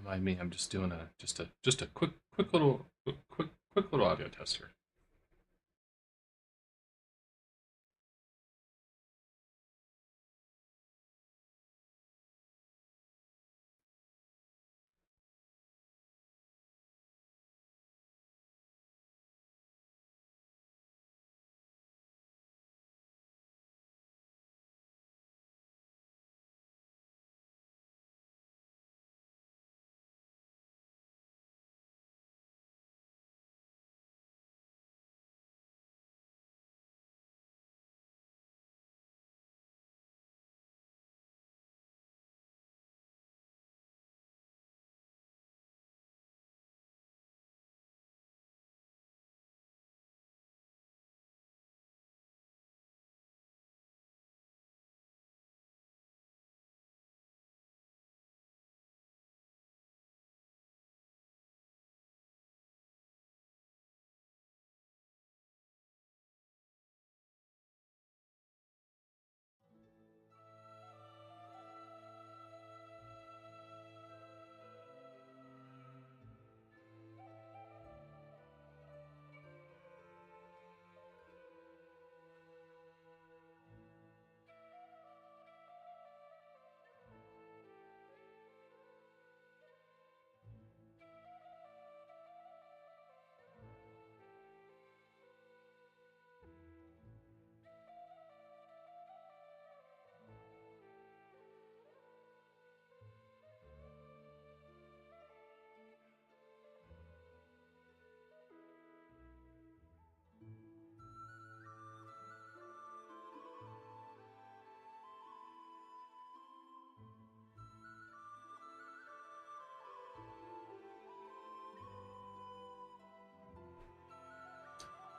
mind me. I'm just doing a quick little audio test here.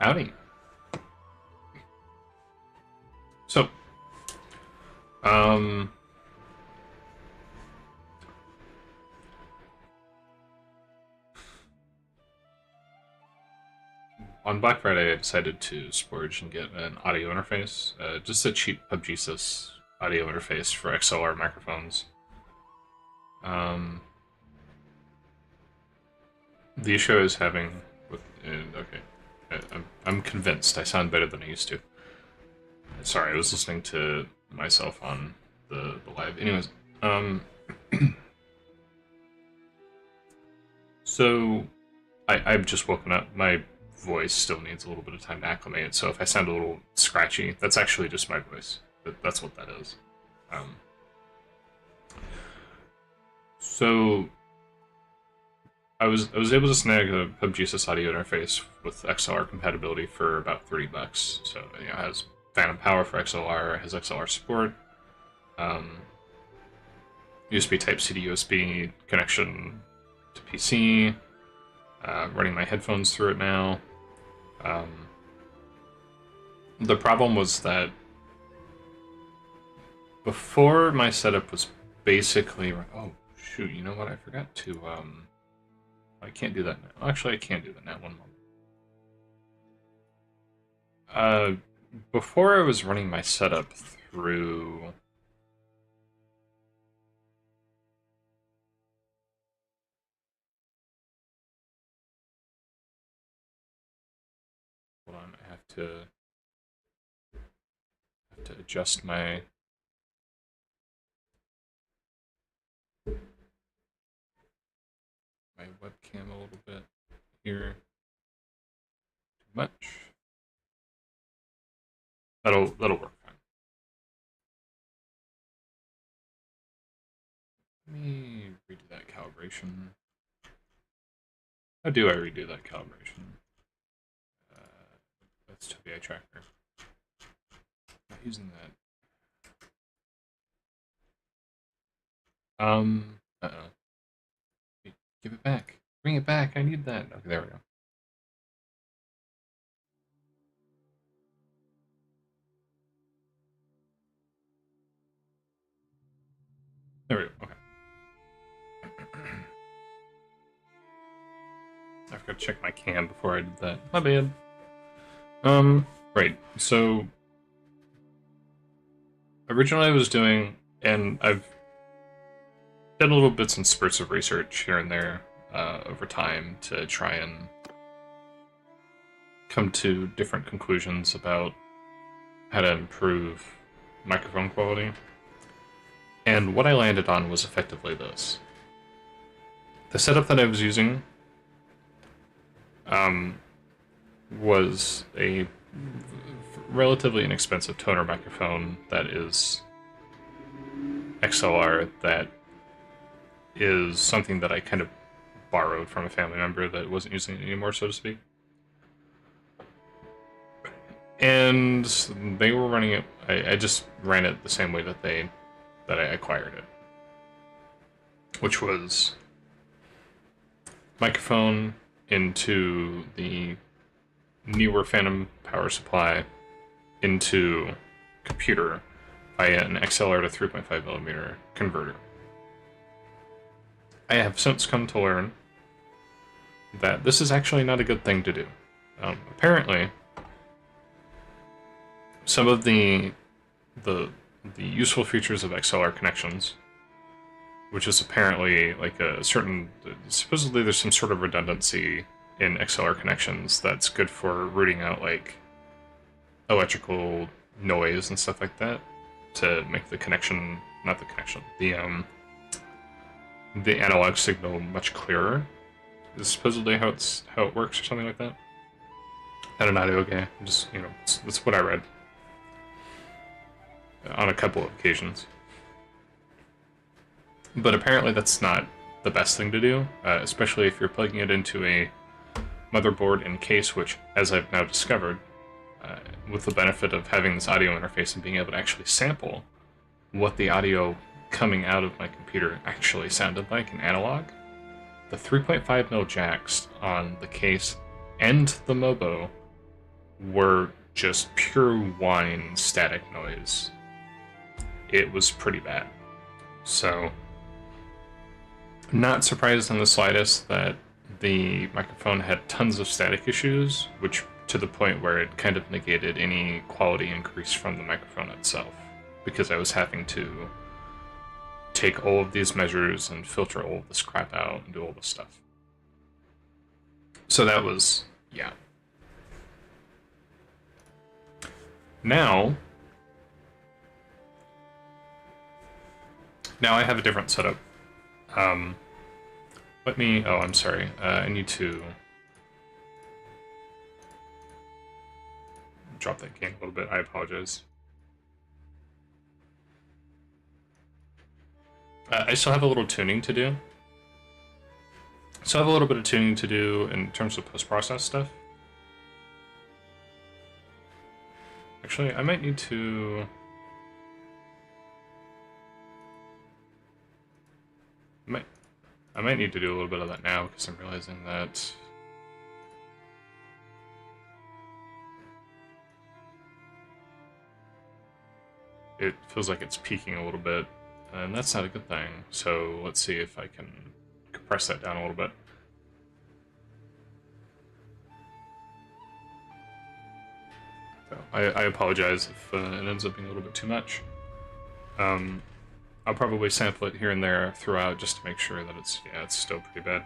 Howdy. So, um, on Black Friday, I decided to splurge and get an audio interface, just a cheap PUBG audio interface for XLR microphones. The issue I was having with, okay, I'm convinced I sound better than I used to. Sorry, I was listening to myself on the live. Anyways, so I've just woken up. My voice still needs a little bit of time to acclimate. So if I sound a little scratchy, that's actually just my voice. That's what that is. Um, so I was able to snag a PUBG audio interface with XLR compatibility for about $30. So it has phantom power for XLR, it has XLR support, USB Type C to USB connection to PC. Running my headphones through it now. The problem was that before my setup was basically... Oh, shoot, you know what? I forgot to... I can't do that now. Actually, I can do that now. One moment. Before I was running my setup through... Hold on, I have to adjust my webcam a little bit here. Too much. That'll work fine. Let me redo that calibration. How do I redo that calibration? That's TOBI tracker. Not using that. Uh-oh. Give it back. Bring it back. I need that. Okay, there we go. There we go. Okay. I forgot to check my cam before I did that. My bad. Right. So originally I was doing, and I've done little bits and spurts of research here and there over time to try and come to different conclusions about how to improve microphone quality. And what I landed on was effectively this. The setup that I was using was a relatively inexpensive toner microphone that is XLR, that is something that I kind of borrowed from a family member that wasn't using it anymore, so to speak. And they were running it. I just ran it the same way that I acquired it, which was microphone into the newer Phantom power supply into computer via an XLR to 3.5mm converter. I have since come to learn that this is actually not a good thing to do. Apparently, some of the useful features of XLR connections, which is apparently like a certain, supposedly there's some sort of redundancy in XLR connections that's good for rooting out like electrical noise and stuff like that to make the connection, not the connection, the analog signal much clearer. Is supposedly how it works or something like that. I don't know, okay. Just, that's what I read on a couple of occasions. But apparently that's not the best thing to do, especially if you're plugging it into a motherboard and case, which, as I've now discovered, with the benefit of having this audio interface and being able to actually sample what the audio coming out of my computer actually sounded like in analog, the 3.5mm jacks on the case and the Mobo were just pure whine static noise. It was pretty bad. So, not surprised in the slightest that the microphone had tons of static issues, which to the point where it kind of negated any quality increase from the microphone itself, because I was having to take all of these measures and filter all of this crap out and do all this stuff. So that was, yeah. Now I have a different setup. I'm sorry. I need to drop that gain a little bit. I apologize. I still have a little tuning to do. So I have a little bit of tuning to do in terms of post-process stuff. Actually, I might need to... I might need to do a little bit of that now, because I'm realizing that... it feels like it's peaking a little bit, and that's not a good thing. So let's see if I can compress that down a little bit. So I apologize if it ends up being a little bit too much. I'll probably sample it here and there throughout just to make sure that it's still pretty bad.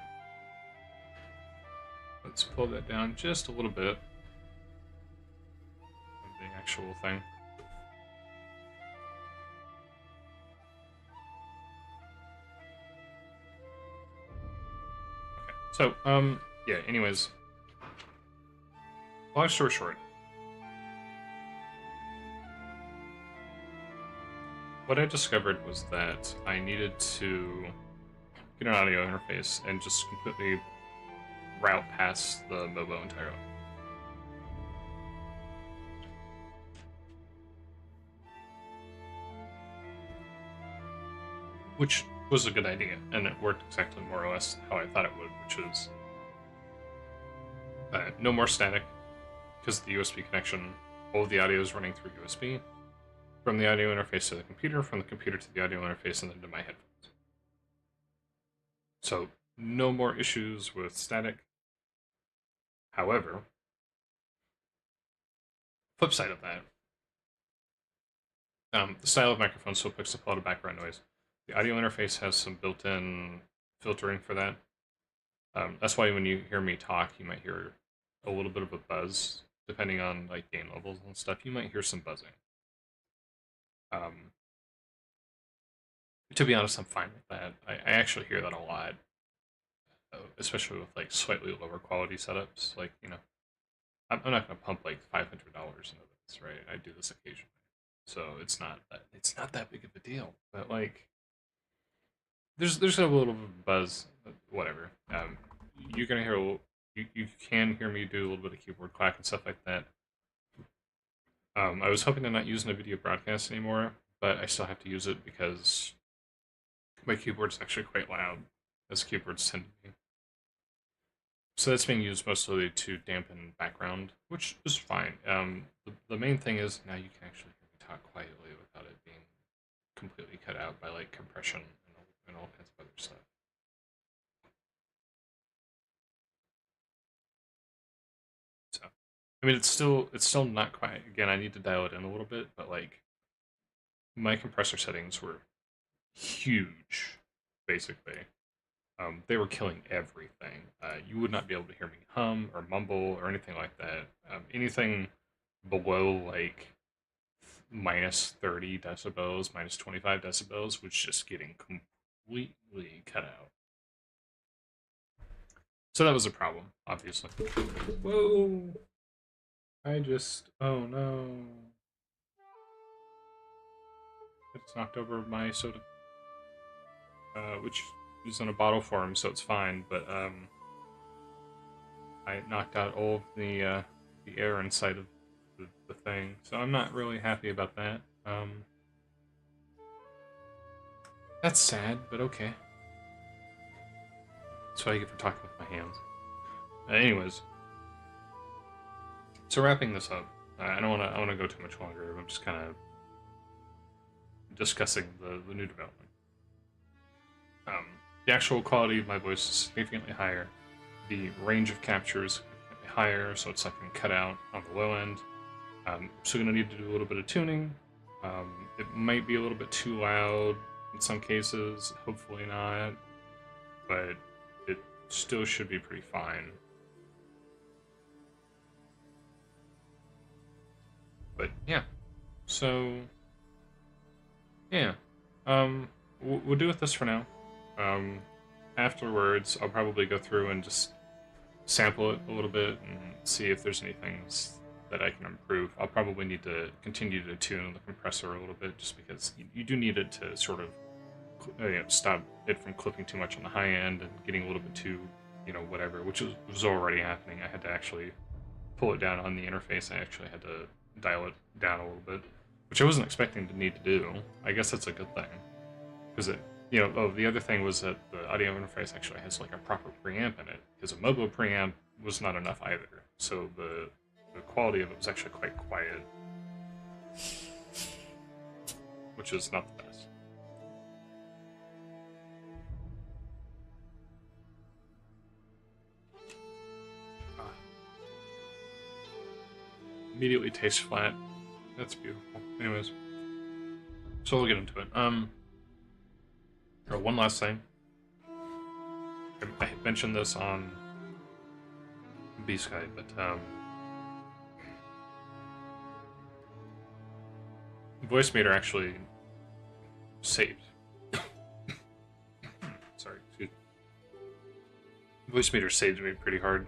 Let's pull that down just a little bit of the actual thing. Okay, so, yeah, anyways. Long story short. What I discovered was that I needed to get an audio interface and just completely route past the Mobo entirely. Which was a good idea, and it worked exactly more or less how I thought it would, which is no more static, because of the USB connection. All of the audio is running through USB. From the audio interface to the computer, from the computer to the audio interface, and then to my headphones. So, no more issues with static. However, flip side of that, the style of microphone still picks up a lot of background noise. The audio interface has some built-in filtering for that. That's why when you hear me talk, you might hear a little bit of a buzz, depending on like gain levels and stuff. You might hear some buzzing. To be honest, I'm fine with that. I actually hear that a lot, especially with like slightly lower quality setups. Like I'm not gonna pump like $500 into this, right? I do this occasionally, so it's not that big of a deal. But like, there's a little bit of buzz, whatever. You're gonna hear you can hear me do a little bit of keyboard clack and stuff like that. I was hoping to not use in a video broadcast anymore, but I still have to use it because my keyboard's actually quite loud, as keyboards tend to be. So that's being used mostly to dampen background, which is fine. The main thing is now you can actually hear me talk quietly without it being completely cut out by like compression and all kinds of other stuff. So, I mean, it's still not quite. Again, I need to dial it in a little bit, but like my compressor settings were huge, basically. They were killing everything. You would not be able to hear me hum or mumble or anything like that. Anything below like minus 30 decibels, minus 25 decibels was just getting completely cut out. So that was a problem, obviously. Whoa! Oh no. I just knocked over my soda. Which is in a bottle form, so it's fine, but I knocked out all of the air inside of the thing, so I'm not really happy about that. That's sad, but okay. That's what I get for talking with my hands. Anyways, so wrapping this up, I don't want to go too much longer. I'm just kind of discussing the new development. The actual quality of my voice is significantly higher. The range of capture is significantly higher, so it's like I can cut out on the low end. So going to need to do a little bit of tuning. It might be a little bit too loud in some cases, hopefully not, but it still should be pretty fine. But yeah, so yeah, we'll do with this for now. Afterwards, I'll probably go through and just sample it a little bit and see if there's any things that I can improve. I'll probably need to continue to tune the compressor a little bit just because you do need it to sort of stop it from clipping too much on the high end and getting a little bit too, whatever, which was already happening. I had to actually pull it down on the interface. I actually had to dial it down a little bit, which I wasn't expecting to need to do. I guess that's a good thing because the other thing was that the audio interface actually has like a proper preamp in it because a mobile preamp was not enough either. So the quality of it was actually quite quiet, which is not the best. Immediately tastes flat. That's beautiful. Anyways, so we'll get into it. One last thing. I mentioned this on B-Sky, but Voicemeter actually saved. Sorry, excuse me. Voicemeter saved me pretty hard.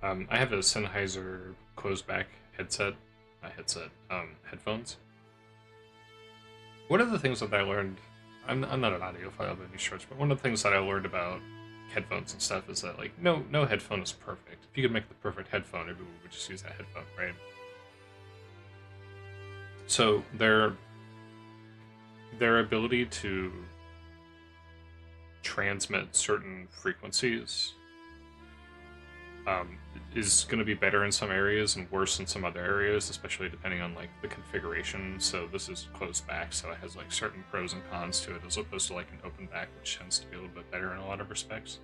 I have a Sennheiser closed-back headphones. One of the things that I learned, I'm not an audiophile by any stretch, but one of the things that I learned about headphones and stuff is that like no headphone is perfect. If you could make the perfect headphone, everyone would just use that headphone, right? So their ability to transmit certain frequencies is going to be better in some areas and worse in some other areas, especially depending on like the configuration. So this is closed back, so it has like certain pros and cons to it, as opposed to like an open back, which tends to be a little bit better in a lot of respects.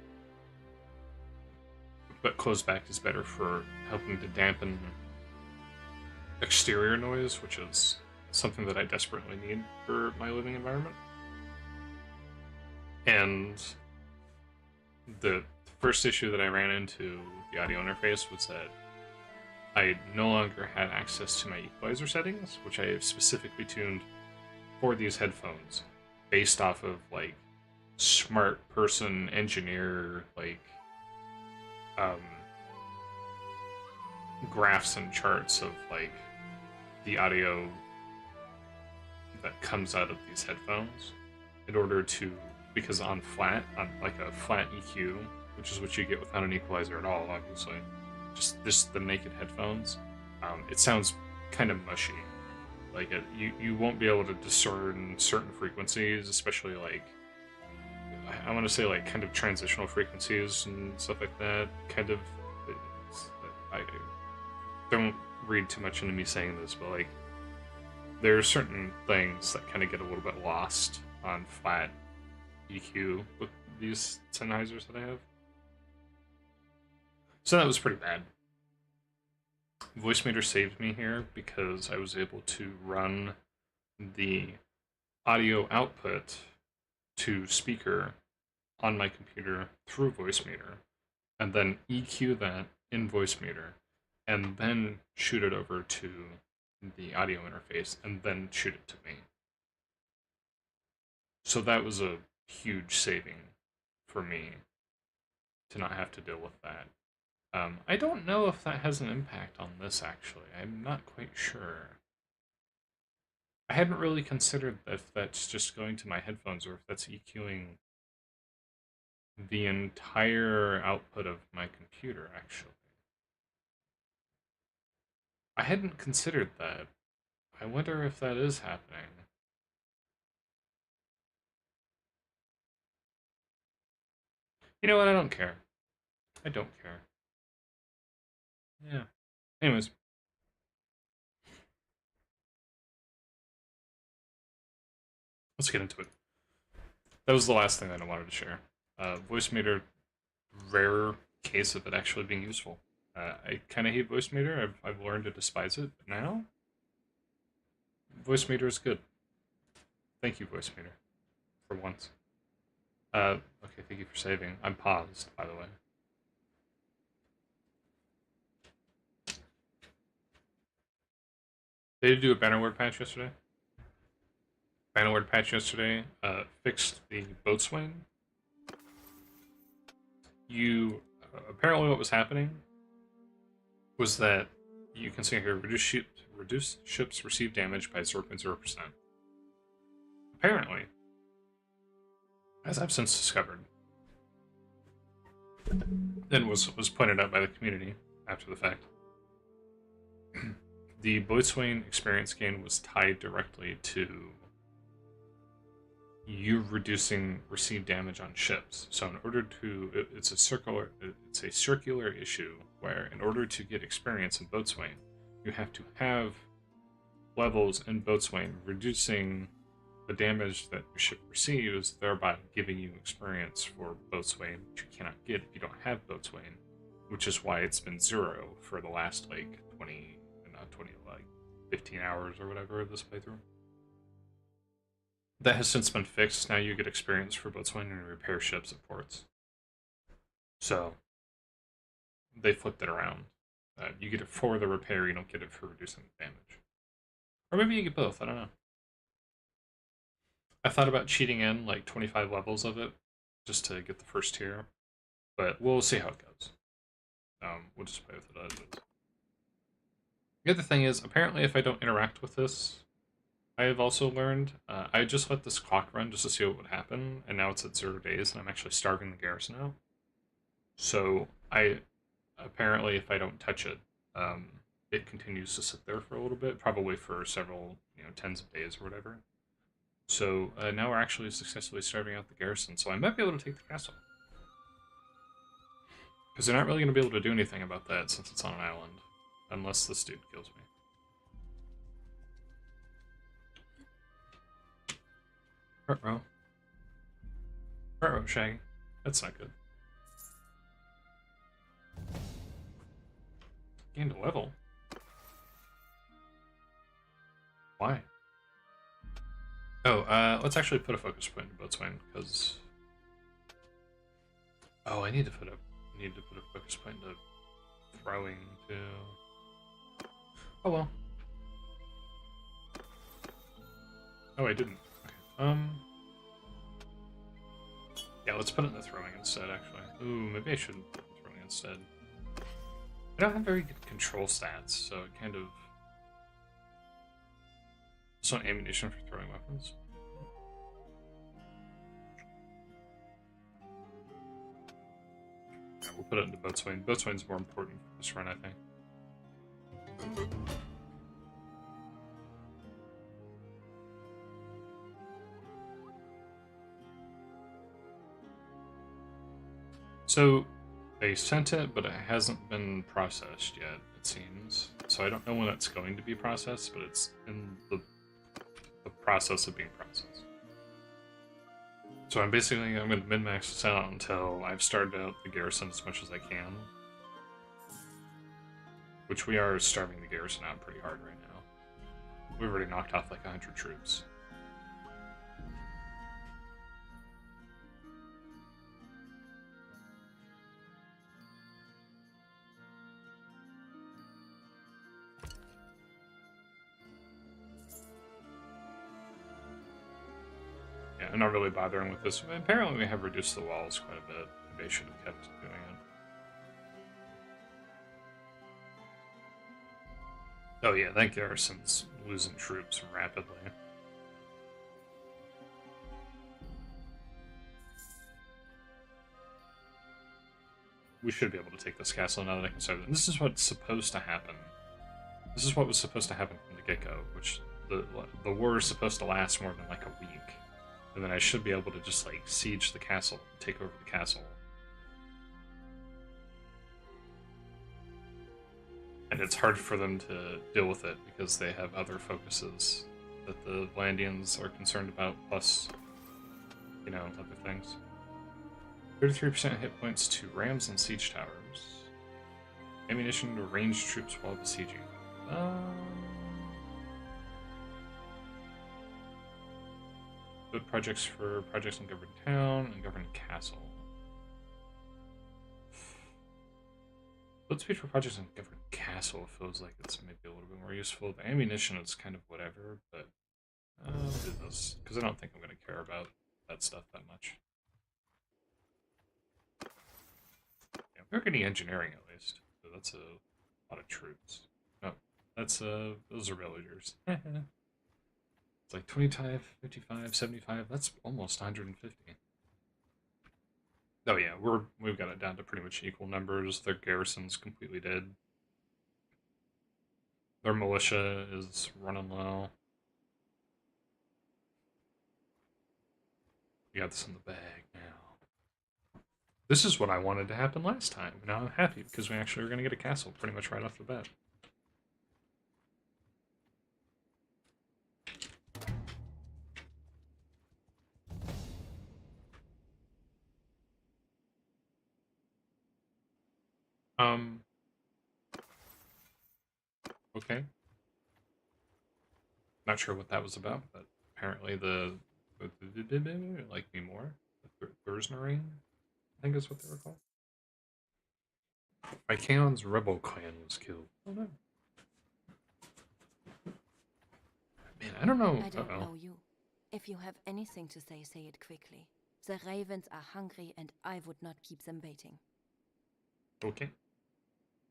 But closed back is better for helping to dampen exterior noise, which is something that I desperately need for my living environment. And the first issue that I ran into with the audio interface was that I no longer had access to my equalizer settings, which I have specifically tuned for these headphones based off of like smart person engineer like um, graphs and charts of like the audio that comes out of these headphones in order to, because on like a flat EQ, which is what you get without an equalizer at all, obviously, just the naked headphones, it sounds kind of mushy. Like you won't be able to discern certain frequencies, especially like I want to say like kind of transitional frequencies and stuff like that. Kind of, I don't read too much into me saying this, but like there are certain things that kind of get a little bit lost on flat EQ with these Sennheisers that I have. So that was pretty bad. Voicemeeter saved me here because I was able to run the audio output to speaker on my computer through Voicemeeter, and then EQ that in Voicemeeter, and then shoot it over to the audio interface, and then shoot it to me. So that was a huge saving for me to not have to deal with that. I don't know if that has an impact on this, actually. I'm not quite sure. I hadn't really considered if that's just going to my headphones or if that's EQing the entire output of my computer, actually. I hadn't considered that. I wonder if that is happening. You know what? I don't care. I don't care. Yeah. Anyways. Let's get into it. That was the last thing that I wanted to share. Voicemeeter, rare case of it actually being useful. I kind of hate Voicemeeter. I've learned to despise it, but now Voicemeeter is good. Thank you, Voicemeeter, for once. Okay, thank you for saving. I'm paused, by the way. They did do a Bannerlord patch yesterday. Bannerlord patch yesterday fixed the boatswain. Apparently what was happening was that you can see here reduce ships receive damage by 0.0%. Apparently, as I've since discovered, and was pointed out by the community after the fact, the boatswain experience gain was tied directly to you reducing received damage on ships. So in order to, it's a circular issue where in order to get experience in boatswain, you have to have levels in boatswain reducing the damage that your ship receives, thereby giving you experience for boatswain, which you cannot get if you don't have boatswain, which is why it's been 0 for the last like 15 hours or whatever of this playthrough. That has since been fixed. Now you get experience for boatswain and repair ships at ports. So they flipped it around. You get it for the repair, you don't get it for reducing damage. Or maybe you get both, I don't know. I thought about cheating in like 25 levels of it just to get the first tier, but we'll see how it goes. We'll just play with it as it is. The other thing is, apparently if I don't interact with this, I have also learned, I just let this clock run just to see what would happen, and now it's at 0 days, and I'm actually starving the garrison now. So apparently if I don't touch it, it continues to sit there for a little bit, probably for several, tens of days or whatever. So now we're actually successfully starving out the garrison, so I might be able to take the castle. Because they're not really going to be able to do anything about that since it's on an island. Unless this dude kills me. Ruh-roh, Shaggy. That's not good. Gained a level. Why? Oh, let's actually put a focus point in Boatswain, because Oh, I need to put a focus point into throwing too. Oh well. Oh, I didn't. Okay. Yeah, let's put it in the throwing instead, actually. Ooh, maybe I shouldn't put it in throwing instead. I don't have very good control stats, so it kind of... Just want ammunition for throwing weapons. Yeah, we'll put it into boatswain. Boatswain's more important for this run, I think. So, they sent it, but it hasn't been processed yet, it seems. So I don't know when it's going to be processed, but it's in the process of being processed. So I'm going to min-max this out until I've started out the garrison as much as I can. Which we are starving the garrison out pretty hard right now. We've already knocked off like 100 troops. Yeah, I'm not really bothering with this. Apparently we have reduced the walls quite a bit. Maybe I should have kept doing it. Oh yeah, that garrison's losing troops rapidly. We should be able to take this castle now that I can start it. And this is what's supposed to happen. This is what was supposed to happen from the get-go, which the war is supposed to last more than like a week. And then I should be able to just like siege the castle, take over the castle. And it's hard for them to deal with it because they have other focuses that the Vlandians are concerned about, plus, you know, other things. 33% hit points to rams and siege towers. Ammunition to ranged troops while besieging. Good projects for projects in governed town and governed castle. Load speed for projects in governed castle feels like it's maybe a little bit more useful. The ammunition is kind of whatever, but I'll do this because I don't think I'm going to care about that stuff that much. Yeah, we're getting engineering at least, so that's a lot of troops. No, that's those are villagers. It's like 25, 55, 75. That's almost 150. Oh yeah, we've got it down to pretty much equal numbers. Their garrison's completely dead. Their militia is running low. We got this in the bag now. This is what I wanted to happen last time. Now I'm happy because we actually are going to get a castle pretty much right off the bat. Okay. Not sure what that was about, but apparently the like me more. The Thursnering, I think is what they were called. Viking-inspired rebel clan was killed. Oh no. Man, I don't know. I don't know you. If you have anything to say, say it quickly. The ravens are hungry and I would not keep them waiting. Okay.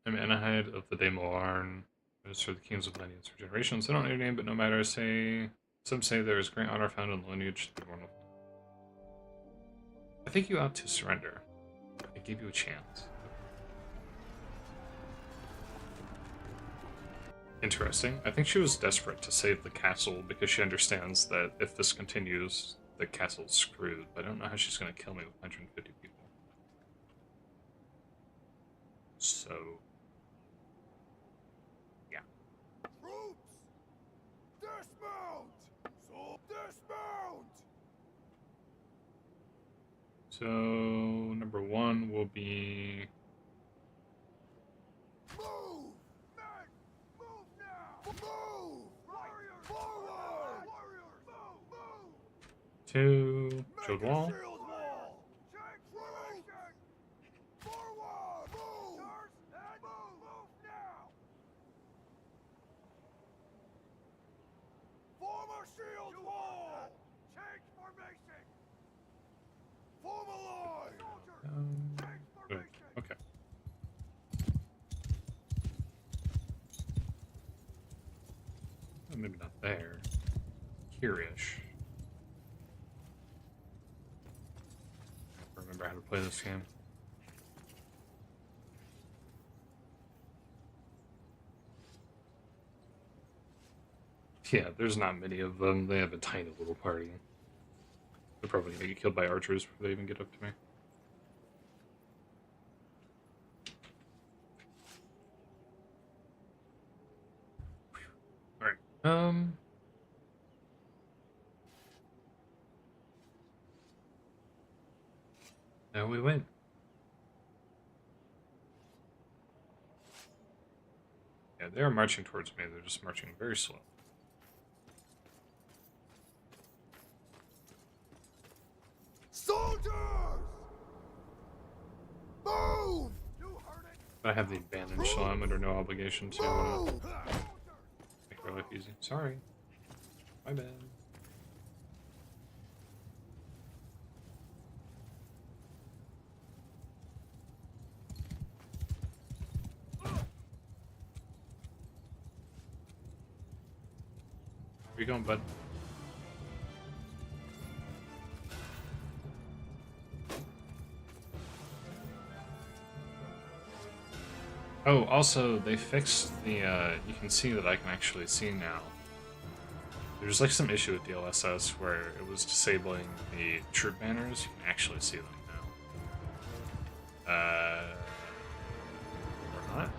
I'm Anahide of the Daimlarn. It is for the kings of lineage for generations. I don't know your name, but no matter. Some say there is great honor found in the lineage to be born with. I think you ought to surrender. I gave you a chance. Interesting. I think she was desperate to save the castle because she understands that if this continues, the castle's screwed. But I don't know how she's going to kill me with 150 people. So, yeah. Troops! Dismount! So dismount! So, number one will be... Move! Men! Move now! Move! Warriors! Forward! Warriors! Move! Move! Two, shield Make a wall. shield wall! Check formation! Good. Okay. Well, maybe not there. Here-ish. Remember how to play this game. Yeah, there's not many of them. They have a tiny little party. They're probably gonna get killed by archers before they even get up to me. Alright. Now we win. Yeah, they are marching towards me. They're just marching very slow. Soldiers! Move! You heard it! But I have the advantage, so I'm under no obligation to Move! make their life easy. Sorry. My bad. Where you going, bud? Oh, also, they fixed the, you can see that I can actually see now. There's like some issue with the LSS where it was disabling the troop banners. You can actually see them now. Or not.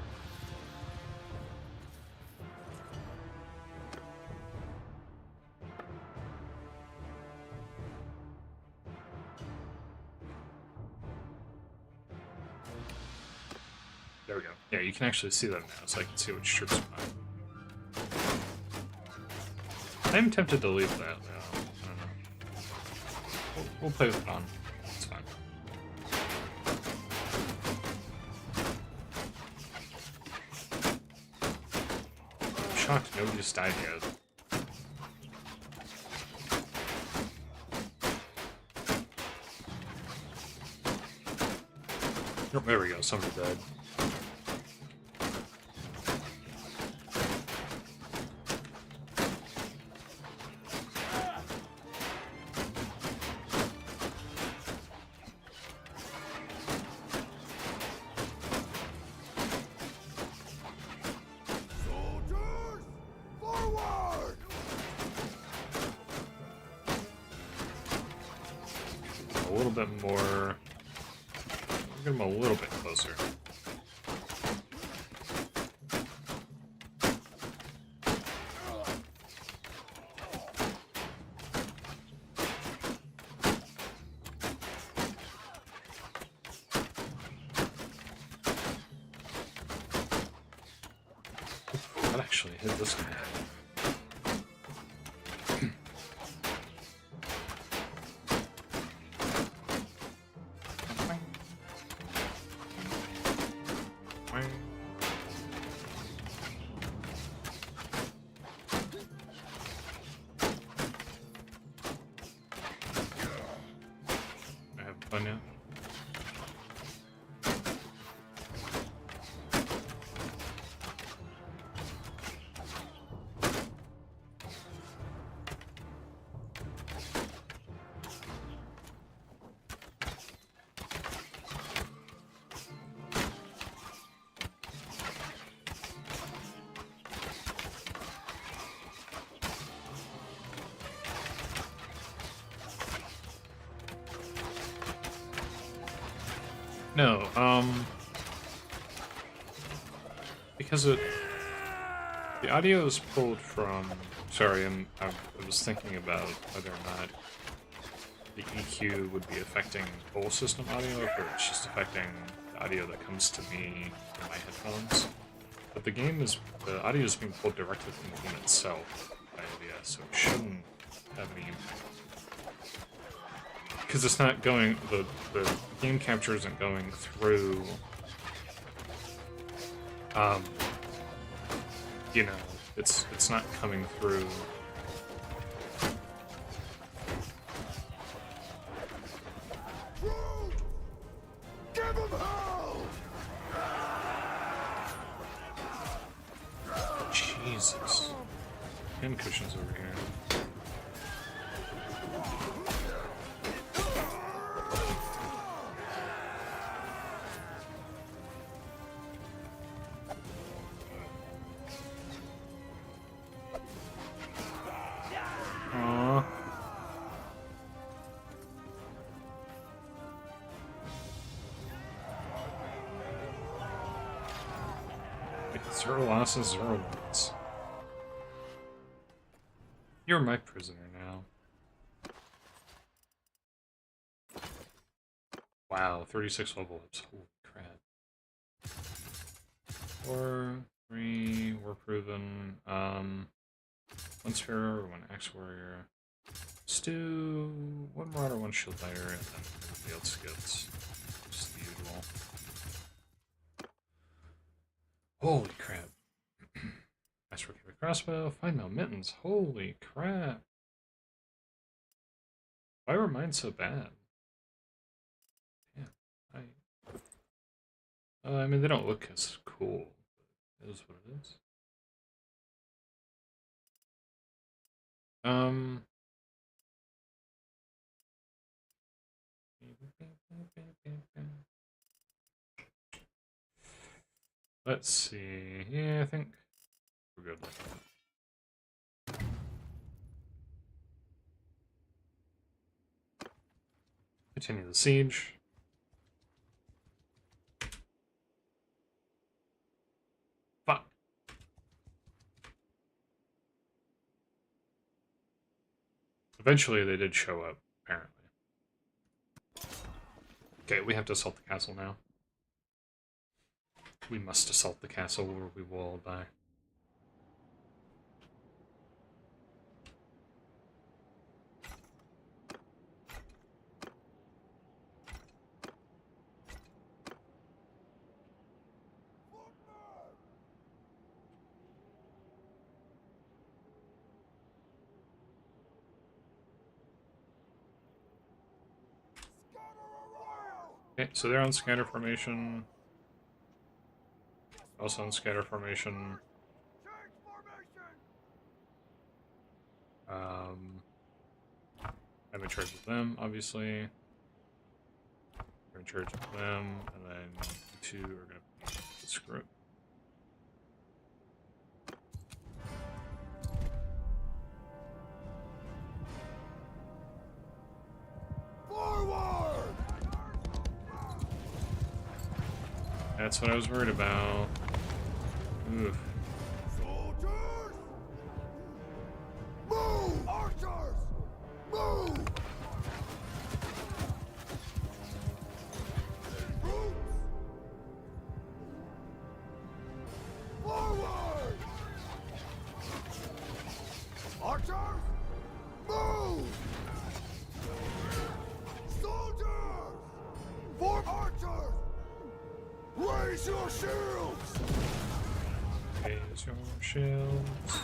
There we go. Yeah, you can actually see them now, so I can see which troops are mine. I'm tempted to leave that now. I don't know. We'll play with it on. It's fine. I'm shocked nobody just died yet. Oh, there we go. Somebody died. Soldiers! Forward! A little bit more. Get them a little bit closer. That actually hit this guy. I have fun now. No, because the audio is pulled from. Sorry, I was thinking about whether or not the EQ would be affecting whole system audio, or if it's just affecting the audio that comes to me from my headphones. But the audio is being pulled directly from the game itself by OBS, so it shouldn't have any. Because it's not going, the game capture isn't going through, you know, it's not coming through. Jesus. Pin cushions over here. Aww. Zero losses, 0 wins. You're my prisoner now. Wow, 36 level ups. Holy crap. 4, 3, we're proven. 1 Sphere, 1 Axe Warrior. Stew, 1 Marauder, 1 Shield Fighter, and then everybody else gets just the usual. Holy crap. Nice work with crossbow. Find Mount Mittens. Holy crap. Why were mine so bad? Yeah, I mean, they don't look as cool. But it is what it is. Let's see. Yeah, I think we're good. Continue the siege. Fuck. Eventually they did show up, apparently. Okay, we have to assault the castle now. We must assault the castle or we will all die. Okay, so they're on scatter formation. Also on scatter formation. I'm in charge of them, obviously. You're in charge of them, and then you two are gonna screw it. Forward! That's what I was worried about. Oof. Soldiers! Move! Archers! Move! Troops! Forward! Archers! Move! Soldiers! For archers! Raise your shields! Raise your shields.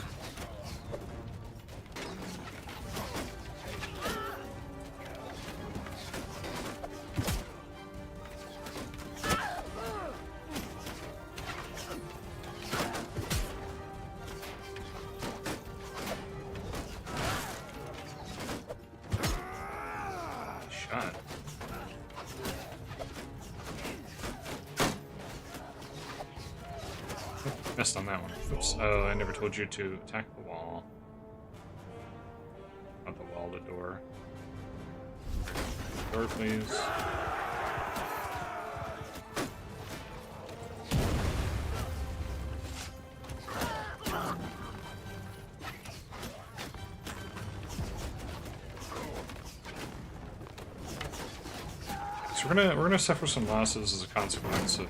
Shot. Missed on that one. Oops. Oh, I never told you to attack the wall. Not the wall, the door. Door, please. So we're gonna suffer some losses as a consequence of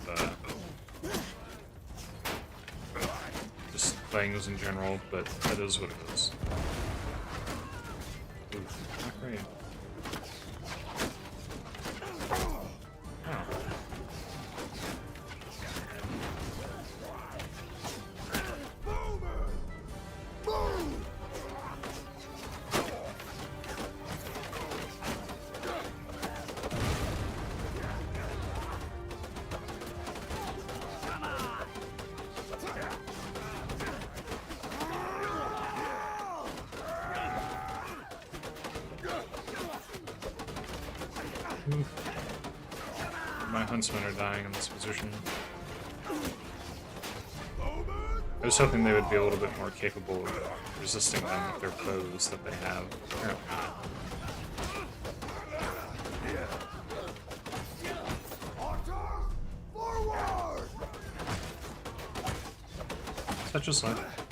just things in general, but that is what it is. Ooh, not great. My huntsmen are dying in this position. I was hoping they would be a little bit more capable of resisting them with their bows that they have. Apparently not. Such as life.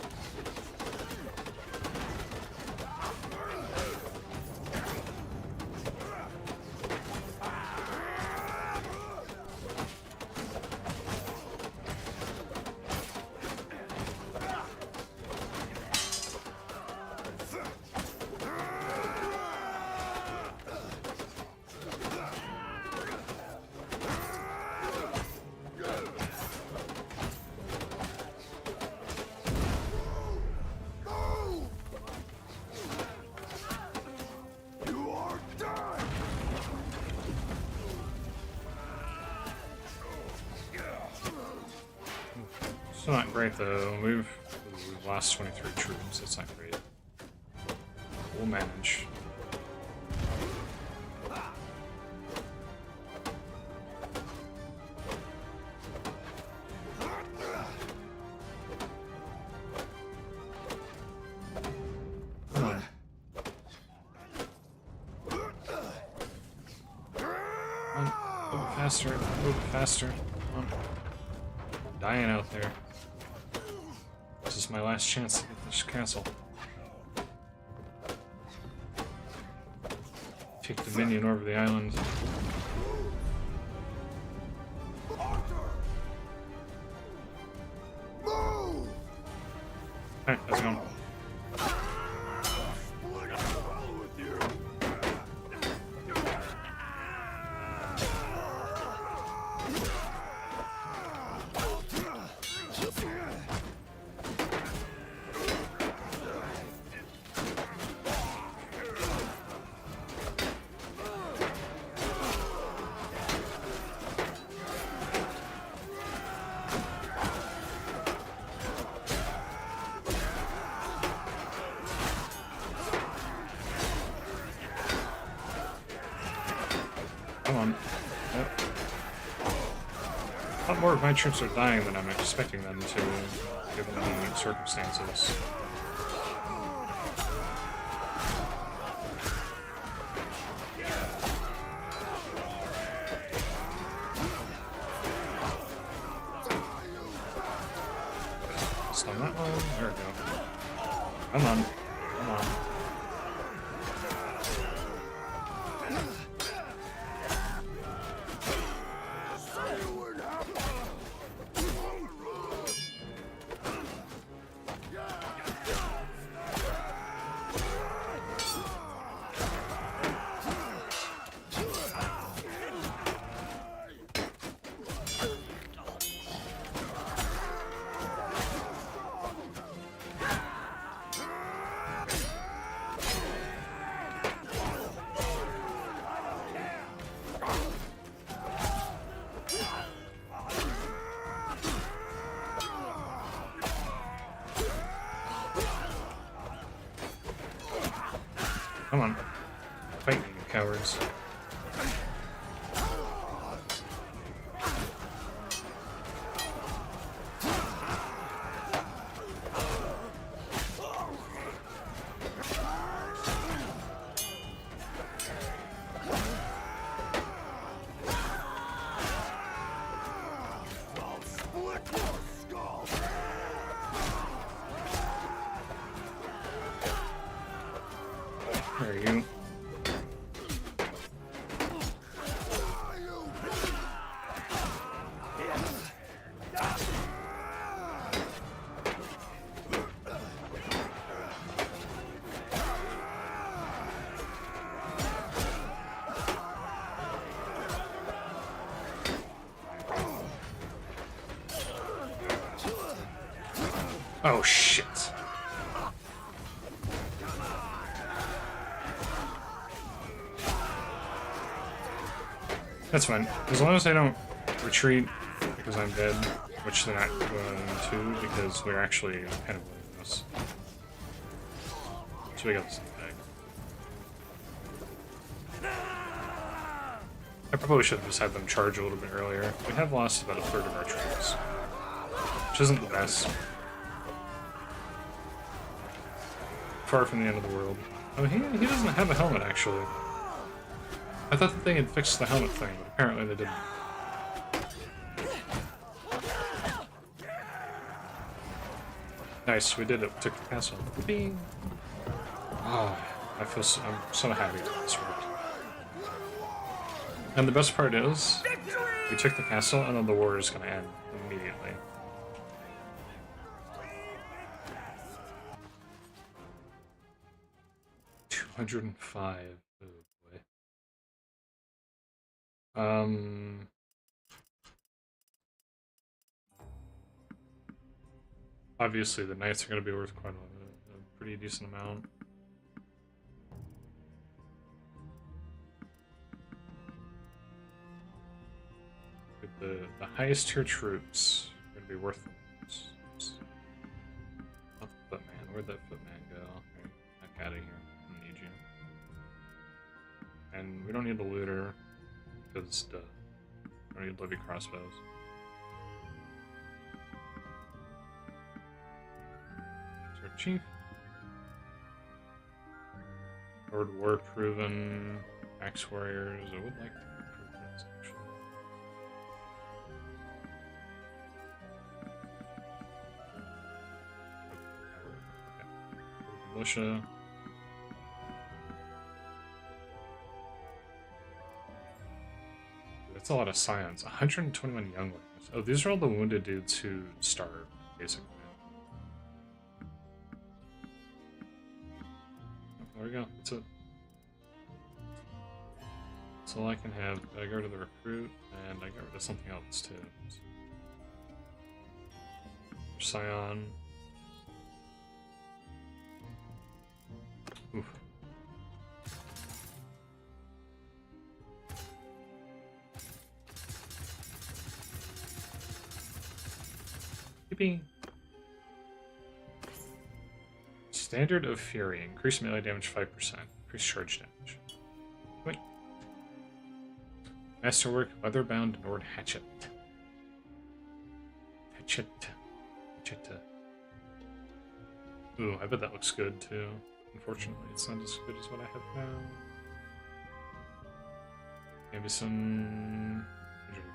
Still not great though. We've lost 23 troops. That's not great. We'll manage. Come on. Come on. A little faster. A little faster. Come on. I'm dying out there. This is my last chance to get this castle. Take dominion over the island. Alright, how's it going? Come on. Yep. A lot more of my troops are dying than I'm expecting them to, given the circumstances. Stun that one. There we go. Come on. Come on. Come on. Fight me, you cowards. There you go. Oh shit. That's fine. As long as they don't retreat because I'm dead, which they're not going to because we're actually kind of winning this. So we got this thing back. I probably should have just had them charge a little bit earlier. We have lost about a third of our troops, which isn't the best. Far from the end of the world. Oh, he doesn't have a helmet, actually. I thought that they had fixed the helmet thing, but apparently they didn't. Nice, we did it. We took the castle. Bing! Oh, I'm so happy that this worked. And the best part is, we took the castle, and then the war is going to end immediately. $205. Oh boy. Obviously, the knights are going to be worth quite a pretty decent amount. The highest tier troops are going to be worth the most. Not the footman. Where'd that footman go? Right, back out of here. I don't need you. And we don't need the looter, because we don't need Livy crossbows. Chief. Lord War proven. Axe warriors. I would like to improve this actually. Okay. Militia. That's a lot of scions. 121 younglings. Oh, these are all the wounded dudes who starved, basically. There we go. That's it. That's all I can have. I got rid of the recruit, and I got rid of something else too. Scion. Oof. Yippee! Standard of Fury. Increase melee damage 5%. Increase charge damage. Wait. Masterwork, Leatherbound Nord Hatchet. Hatchet. Ooh, I bet that looks good too. Unfortunately, it's not as good as what I have now. Maybe some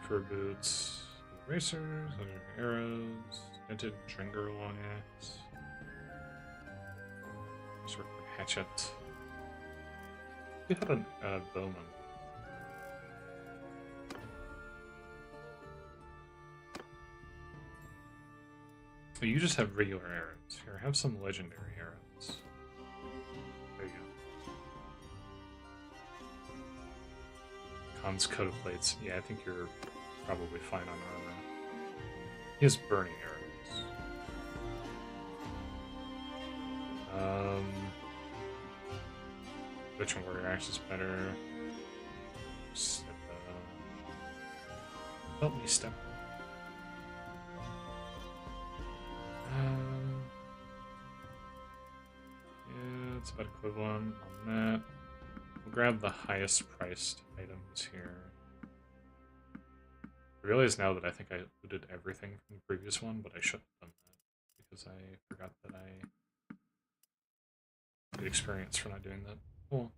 fur boots, racers, arrows, dented Dringer long axe. Sort of hatchet. We have a bowman. Oh, you just have regular arrows. Here, have some legendary arrows. There you go. Khan's coat of plates. Yeah, I think you're probably fine on armor. He has burning arrows. Which one warrior axe is better? Help me step. Yeah, it's about equivalent on that. We'll grab the highest priced items here. I realize now that I think I looted everything from the previous one, but I shouldn't have done that because I forgot that I get experience for not doing that. Cool.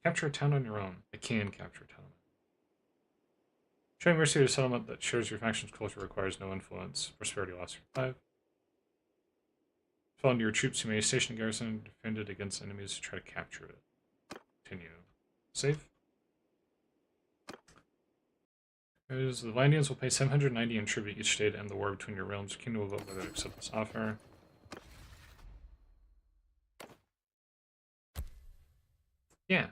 Capture a town on your own. I can capture a town. Showing mercy to a settlement that shares your faction's culture requires no influence. Prosperity loss 5. Fall into your troops who may station a garrison and defend it against enemies who try to capture it. Continue. Save. The Vandians will pay 790 in tribute each day to end the war between your realms. Your kingdom will vote whether to accept this offer. Yeah.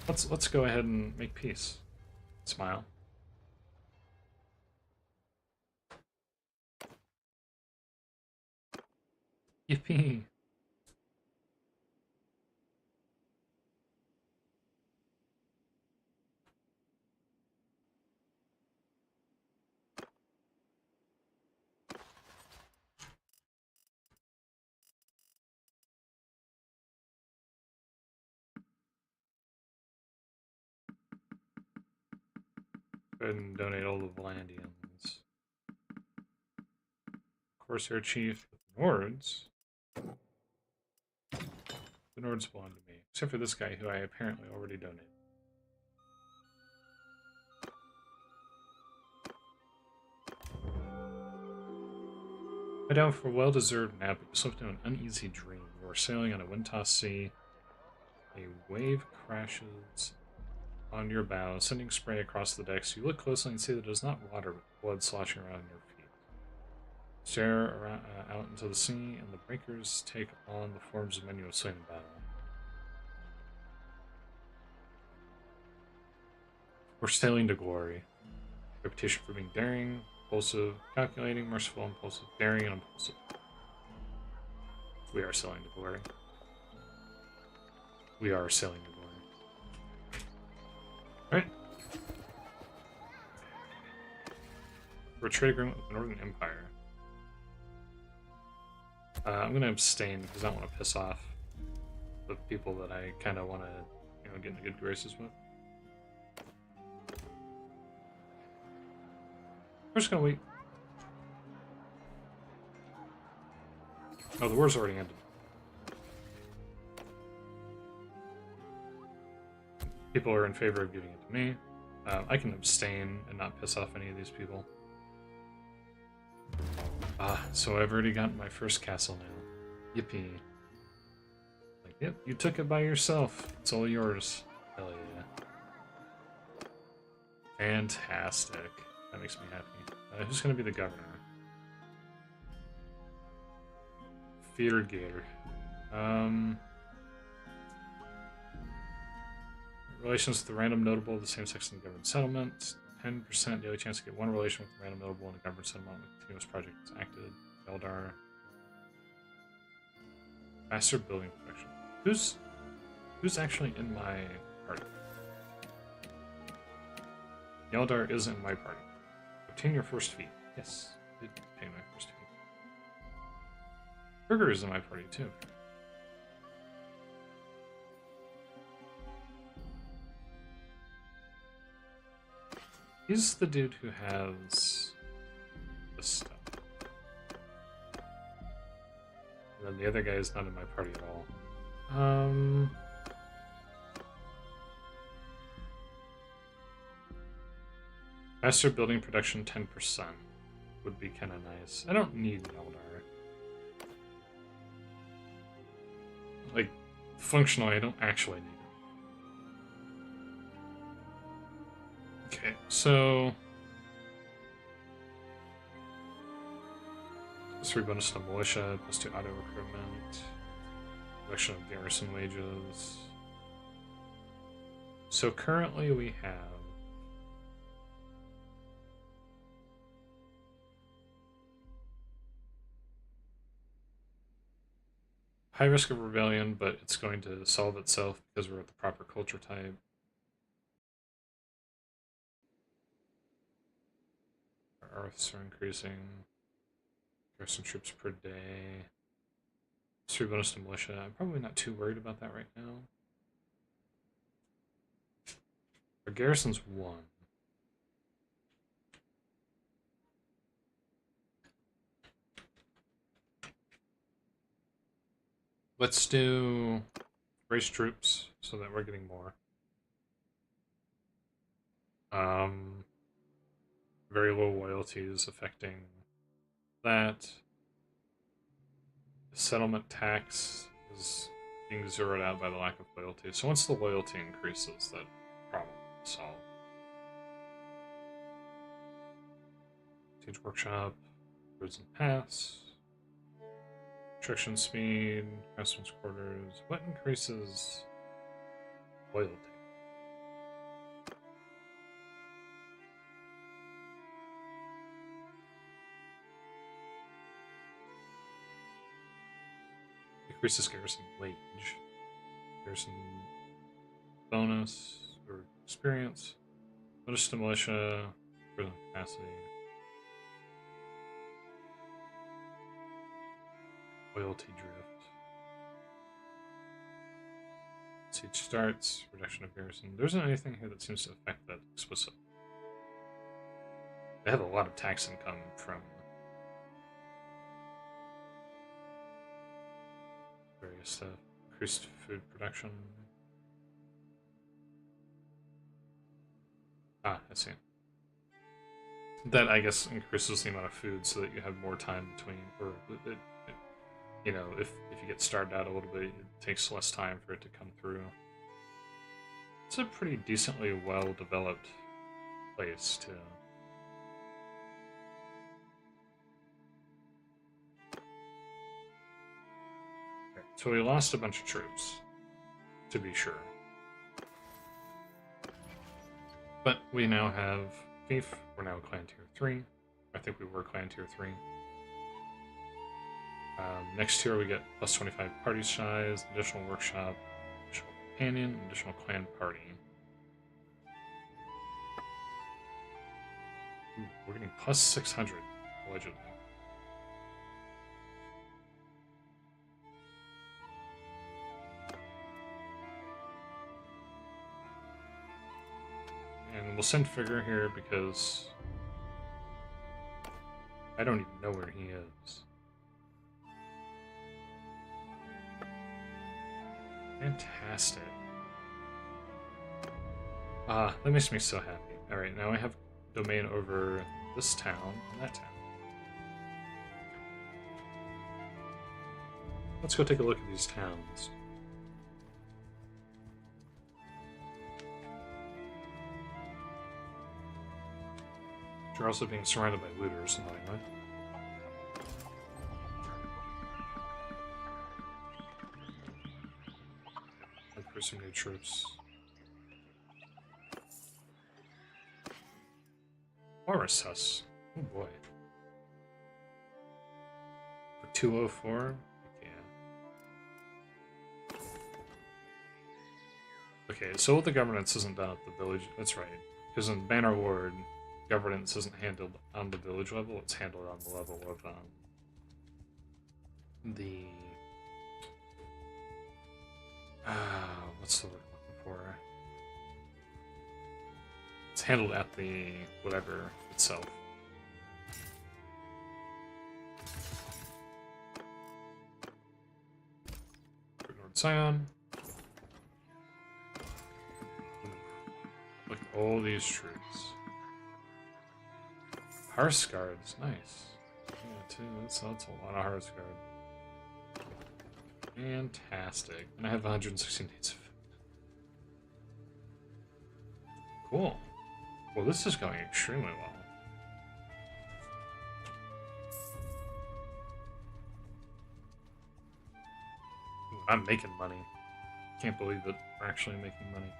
Let's go ahead and make peace. Smile. Yippee. Go ahead and donate all the Valandians. Corsair Chief, the Nords. The Nords belong to me, except for this guy who I apparently already donated. Lie down for a well-deserved nap, but you slipped into an uneasy dream. You are sailing on a wind-tossed sea. A wave crashes on your bow, sending spray across the decks. You look closely and see that it is not water, but blood sloshing around your feet. Stare around, out into the sea, and the breakers take on the forms of men you have slain in battle. We're sailing to glory. Reputation for being daring, impulsive, calculating, merciful, impulsive, daring, and impulsive. We are sailing to glory. We are sailing to glory. Alright. For a trade agreement with the Northern Empire. I'm going to abstain because I don't want to piss off the people that I kind of want to, get into good graces with. We're just going to wait. Oh, the war's already ended. People are in favor of giving it to me. I can abstain and not piss off any of these people. So I've already gotten my first castle now. Yippee. Like, yep, you took it by yourself. It's all yours. Hell yeah. Fantastic. That makes me happy. Who's going to be the governor? Firgir. Relations with the random notable of the same sex in the government settlement. 10% daily chance to get one relation with the random notable in a government settlement when the continuous project is acted. Eldar. Master building production. Who's actually in my party? Eldar is in my party. Obtain your first feat. Yes, I did obtain my first feat. Burger is in my party too. He's the dude who has this stuff. And then the other guy is not in my party at all. Master building production 10% would be kind of nice. I don't need Eldar. Like, functionally, I don't actually need it. Okay, so 3 bonus to militia, +2 auto recruitment, reduction of garrison wages. So currently we have high risk of rebellion, but it's going to solve itself because we're at the proper culture type. Our Earths are increasing. Garrison troops per day. 3 bonus to militia. I'm probably not too worried about that right now. Our garrison's 1. Let's do race troops so that we're getting more. Very low loyalties affecting that. The settlement tax is being zeroed out by the lack of loyalty. So once the loyalty increases, that problem is solved. Siege workshop, roads and paths. Construction speed, customs quarters. What increases loyalty? Increases garrison wage. Garrison bonus or experience. Bonus to militia, prison capacity. Loyalty drift. Siege starts, reduction of garrison. There isn't anything here that seems to affect that explicitly. They have a lot of tax income from various stuff. Increased food production. Ah, I see. That, I guess, increases the amount of food so that you have more time between, or, you know, if you get starved out a little bit, it takes less time for it to come through. It's a pretty decently well-developed place, too. Okay, so we lost a bunch of troops, to be sure. But we now have Thief. We're now Clan Tier 3. I think we were Clan Tier 3. Next tier we get plus 25 party size, additional workshop, additional companion, additional clan party. Ooh, we're getting plus 600, allegedly. And we'll send Figure here because I don't even know where he is. Fantastic. Ah, that makes me so happy. Alright, now I have domain over this town and that town. Let's go take a look at these towns. You're also being surrounded by looters, annoyingly. Look for some new troops. Walrus Huss. Oh boy. For 204? Yeah. Okay, so the governance isn't done at the village. That's right. Because in Bannerlord, governance isn't handled on the village level, it's handled on the level of the what's the word I'm looking for? It's handled at the whatever itself. North Scion. Look at all these troops. Hearthsguard is nice. Yeah, too. That's a lot of Hearthsguard. Fantastic. And I have 116 days of food. Cool. Well, this is going extremely well. Ooh, I'm making money. Can't believe it. We're actually making money.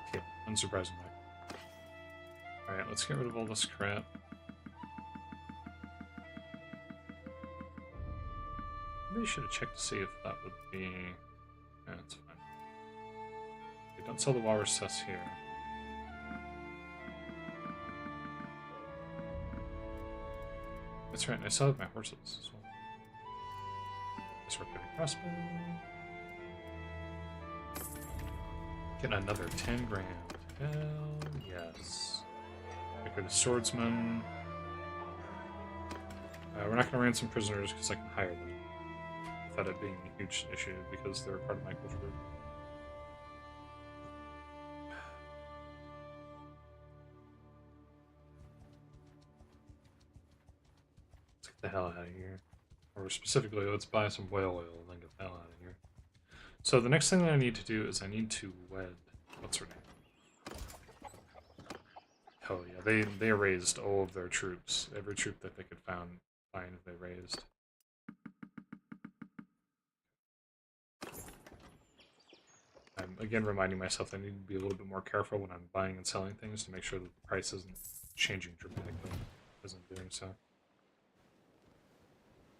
Okay, unsurprisingly. Alright, let's get rid of all this crap. Maybe I should have checked to see if that would be... Yeah, that's fine. Okay, don't sell the Walrus Cess here. That's right, I saw my horses as well. Disruptive crossbow. Get another 10 grand. Hell yes. Get rid of swordsman. We're not going to ransom prisoners because I can hire them. Without it being a huge issue because they're part of my culture group. Let's get the hell out of here. Or specifically, let's buy some whale oil and then get the hell out of here. So the next thing that I need to do is I need to wed... What's her name? Hell yeah, they raised all of their troops. Every troop that they could find they raised. I'm again reminding myself I need to be a little bit more careful when I'm buying and selling things to make sure that the price isn't changing dramatically as I'm doing so.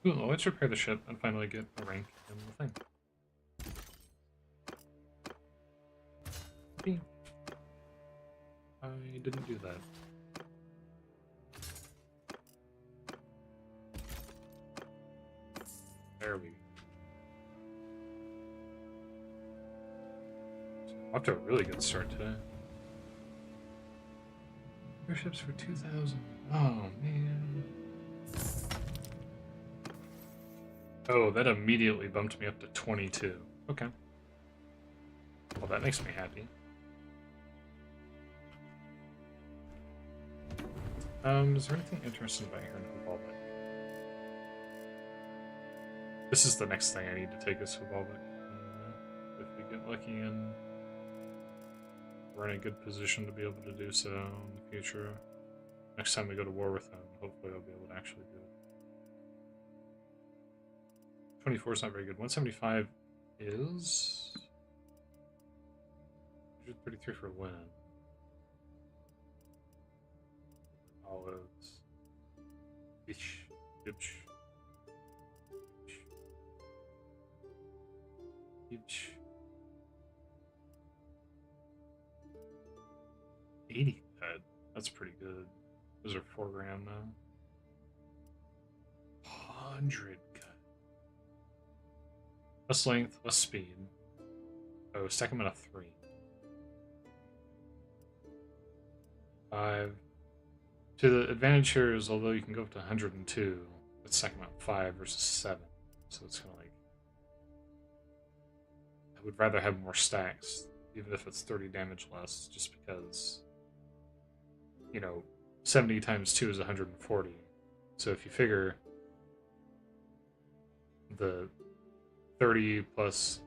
Ooh, let's repair the ship and finally get a rank in the thing. B. I didn't do that. There we go. Off to a really good start today. Your ships for 2,000. Oh, man. Oh, that immediately bumped me up to 22. Okay. Well, that makes me happy. Is there anything interesting about here in Hubalbek? This is the next thing I need to take is Hubalbek. If we get lucky and we're in a good position to be able to do so in the future. Next time we go to war with them, hopefully I'll be able to actually do it. 24 is not very good. 175 is 133 for win. Olives. Ish. Ish. Ish. 80 cut. That's pretty good. Those are 4 grand now. 100 cut. Less length, less speed. Oh, stack them at a 3. 5. To the advantage here is, although you can go up to 102, it's stack them at 5 versus 7. So it's kind of like, I would rather have more stacks, even if it's 30 damage less, just because, you know, 70 times 2 is 140. So if you figure the 30 plus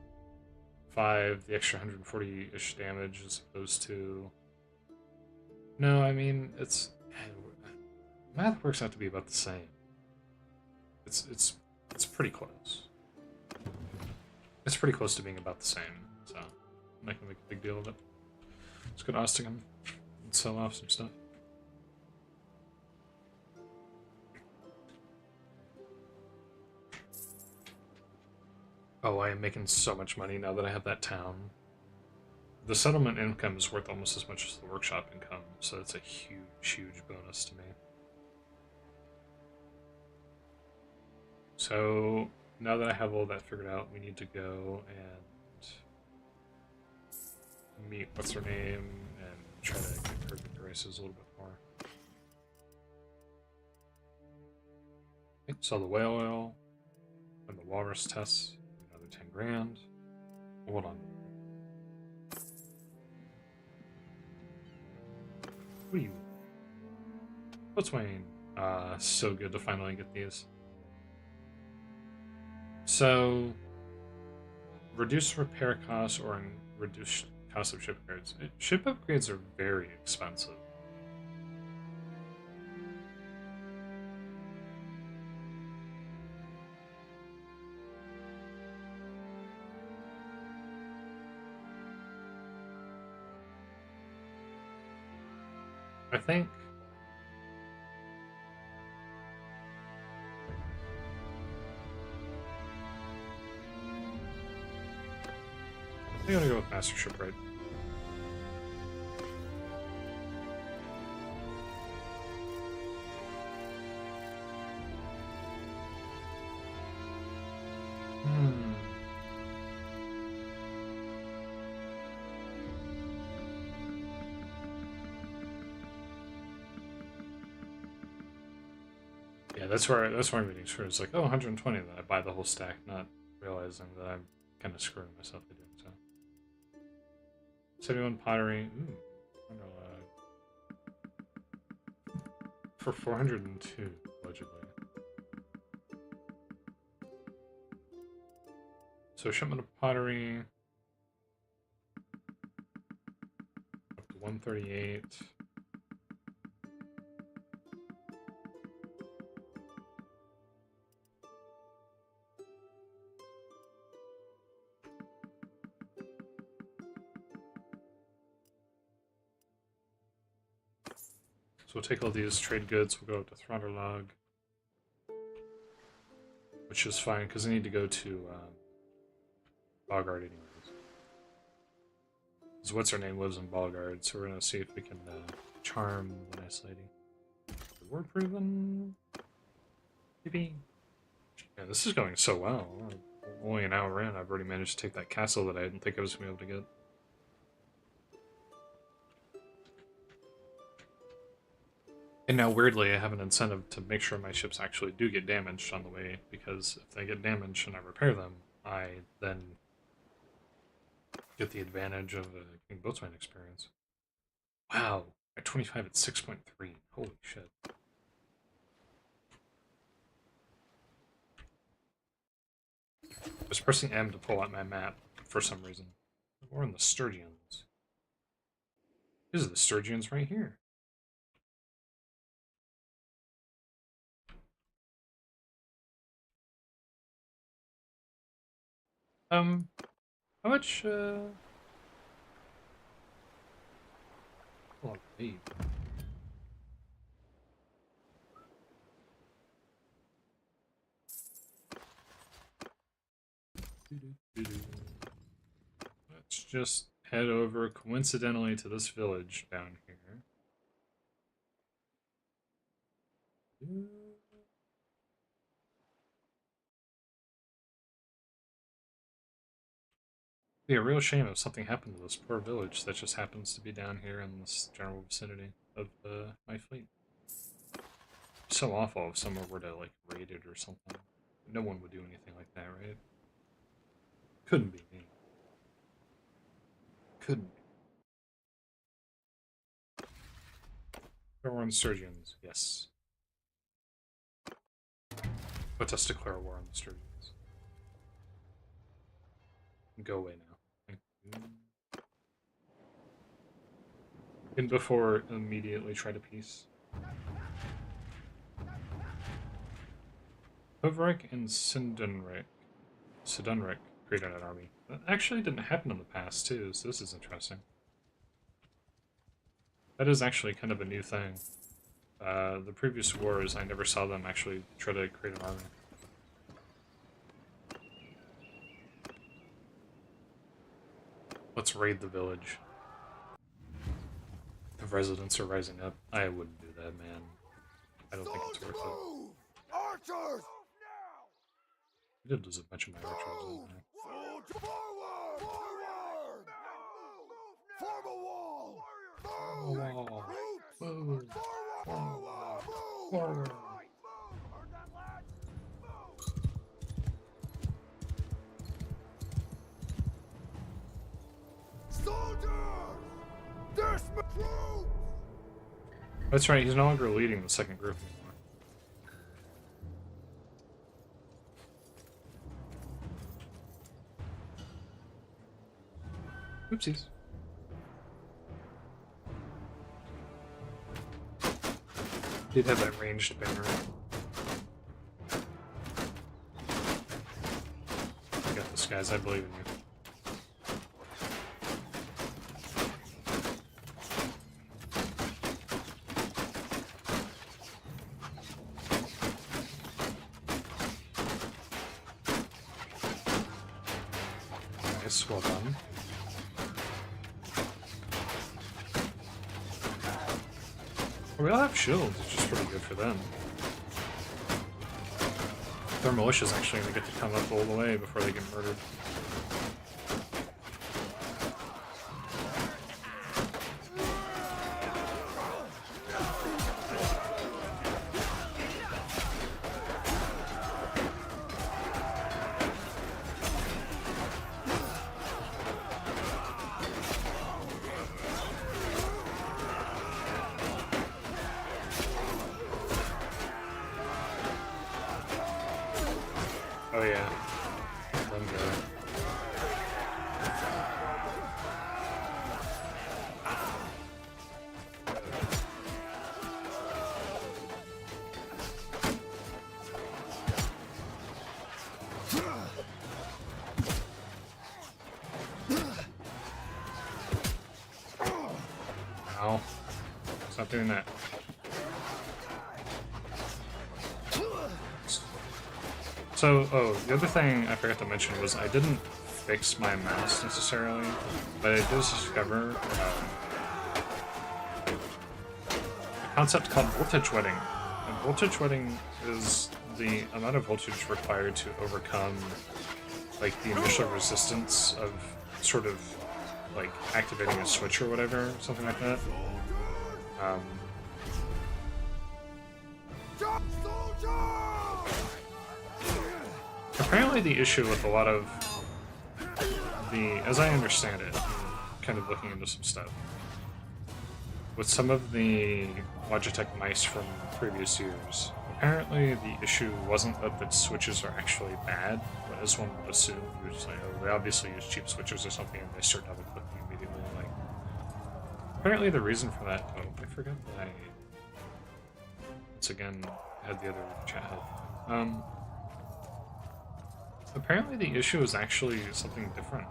5, the extra 140-ish damage as opposed to... No, I mean, it's... Math works out to be about the same. It's pretty close. It's pretty close to being about the same, so I'm not gonna make a big deal of it. Let's go to Ostigam and sell off some stuff. Oh, I am making so much money now that I have that town. The settlement income is worth almost as much as the workshop income, so that's a huge, huge bonus to me. So, now that I have all that figured out, we need to go and meet what's her name and try to get her to the races a little bit more. Okay, sell the whale oil and the walrus tests. Another 10 grand. Hold on. What are you? What's Wayne? So good to finally get these. So, reduce repair costs or reduce cost of ship upgrades. Ship upgrades are very expensive. I think I'm gonna go with Master Shipwright. Yeah, that's where I'm getting screwed. It's like, oh, 120, then I buy the whole stack, not realizing that I'm kind of screwing myself by doing so. 71 pottery. Ooh, for 402, allegedly. So shipment of pottery up to 138. So we'll take all these trade goods, we'll go to Thronderlog, which is fine, because I need to go to Balgard anyways. Because what's her name lives in Balgard, so we're going to see if we can charm the nice lady. Reward proven? Maybe? Yeah, this is going so well. Only an hour in, I've already managed to take that castle that I didn't think I was going to be able to get. And now, weirdly, I have an incentive to make sure my ships actually do get damaged on the way, because if they get damaged and I repair them, I then get the advantage of a King Boatswain experience. Wow, at 25 it's 6.3. Holy shit. I was pressing M to pull out my map for some reason. We're in the Sturgeons. These are the Sturgeons right here. How much, hold on, leave. Let's just head over coincidentally to this village down here. Be a real shame if something happened to this poor village that just happens to be down here in this general vicinity of my fleet. So awful if someone were to like raid it or something. No one would do anything like that, right? Couldn't be me. Couldn't be. War on the Sturgeons, yes. Let us declare war on the Sturgeons. Go away now. Thank you. And before immediately try to peace. Hovrik and Sidunrik created an army. That actually didn't happen in the past too, so this is interesting. That is actually kind of a new thing. The previous wars, I never saw them actually try to create an army. Let's raid the village. The residents are rising up. I wouldn't do that, man. I don't think it's worth it. Archers! I did lose a bunch of my archers, didn't I? Forward! Forward! Form a wall! Wall. Move! Forward! Forward. Soldiers! Dismount troops! That's right, he's no longer leading the second group anymore. Oopsies. Did have that ranged banner. You got this, guys. I believe in you. Nice, well done. We all have shields, which is pretty good for them. Their militia's actually going to get to come up all the way before they get murdered. Oh yeah. Let him go. Ow. Stop doing that. So, oh, the other thing I forgot to mention was I didn't fix my mouse necessarily, but I did discover a concept called voltage wedding. And voltage wedding is the amount of voltage required to overcome like the initial resistance of sort of like activating a switch or whatever, something like that. Apparently the issue with a lot of as I understand it, kind of looking into some stuff, with some of the Logitech mice from previous years, apparently the issue wasn't that the switches are actually bad, but as one would assume, you would just like, oh, they obviously use cheap switches or something, and they start double-clicking immediately. Like, apparently the reason for that, oh, I forgot that I, once again, had the other chat help. Apparently the issue is actually something different.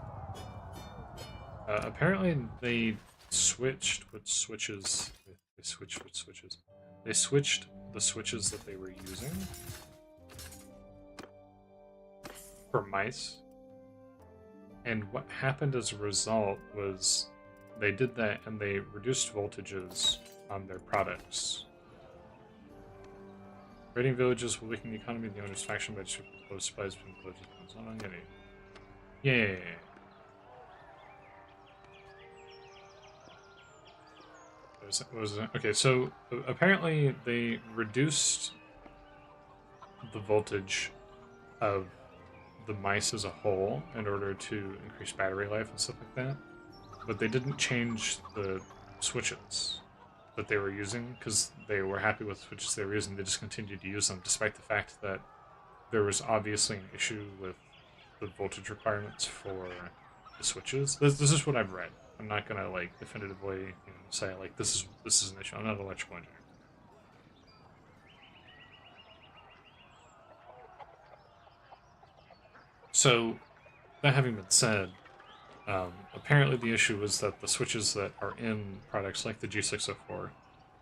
Apparently they switched what switches. They switched what switches. They switched the switches that they were using for mice. And what happened as a result was they did that and they reduced voltages on their products. Raiding villages will weaken the economy of the owner's faction by super close supplies between villages. Yeah. What was that? Okay, so apparently they reduced the voltage of the mice as a whole in order to increase battery life and stuff like that, but they didn't change the switches that they were using because they were happy with the switches they were using. They just continued to use them despite the fact that there was obviously an issue with the voltage requirements for the switches. This is what I've read. I'm not gonna like definitively, say like this is an issue. I'm not an electrical engineer. So, that having been said, apparently the issue is that the switches that are in products like the G604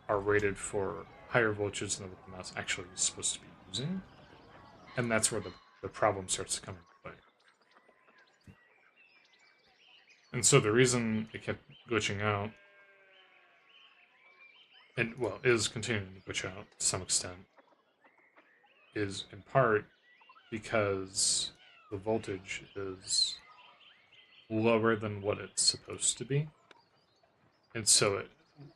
are rated for higher voltages than what the mouse actually is supposed to be using, and that's where the problem starts to come into play. And so the reason it kept glitching out, and well, is continuing to glitch out to some extent, is in part because the voltage is lower than what it's supposed to be. And so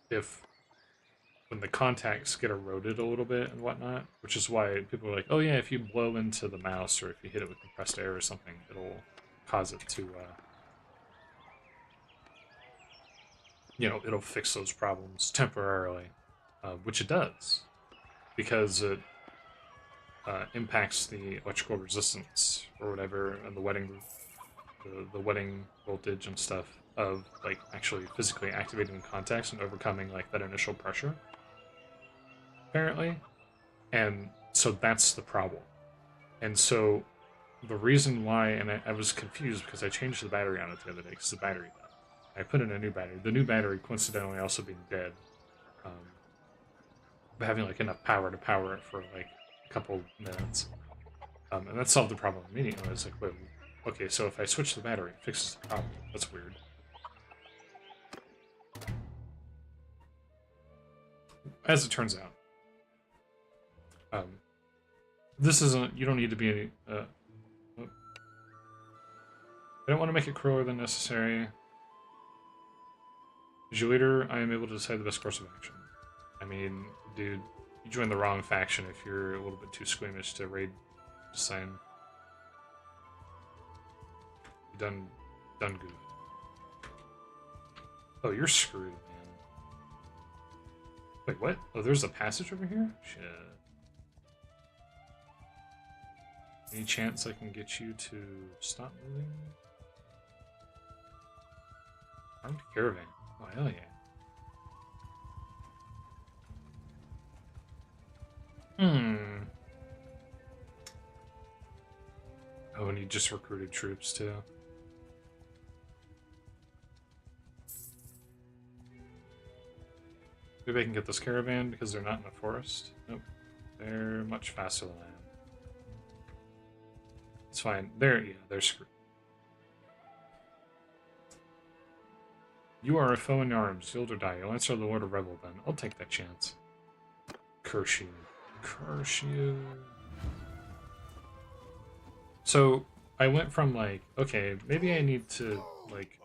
when the contacts get eroded a little bit and whatnot, which is why people are like, oh yeah, if you blow into the mouse or if you hit it with compressed air or something, it'll cause it to, it'll fix those problems temporarily, which it does, because it impacts the electrical resistance or whatever, and the wetting voltage and stuff of like actually physically activating the contacts and overcoming like that initial pressure, apparently. And so that's the problem. And so the reason why, and I was confused because I changed the battery on it the other day because the battery died. I put in a new battery. The new battery coincidentally also being dead, but having like enough power to power it for like a couple minutes, and that solved the problem immediately. I was like, wait, okay, so if I switch the battery, it fixes the problem. That's weird. As it turns out, this isn't. You don't need to be any. I don't want to make it crueler than necessary. As your leader, I am able to decide the best course of action. I mean, dude, you joined the wrong faction if you're a little bit too squeamish to raid. Just saying. Done good. Oh, you're screwed, man. Wait, what? Oh, there's a passage over here? Shit. Any chance I can get you to stop moving? Armed caravan. Oh, hell yeah. Oh, and he just recruited troops, too. Maybe I can get this caravan because they're not in the forest. Nope. They're much faster than I am. It's fine. They're screwed. You are a foe in arms. Yield or die. You'll answer the Lord of Rebel then. I'll take that chance. Curse you. Curse you. So, I went from like, okay, maybe I need to, like,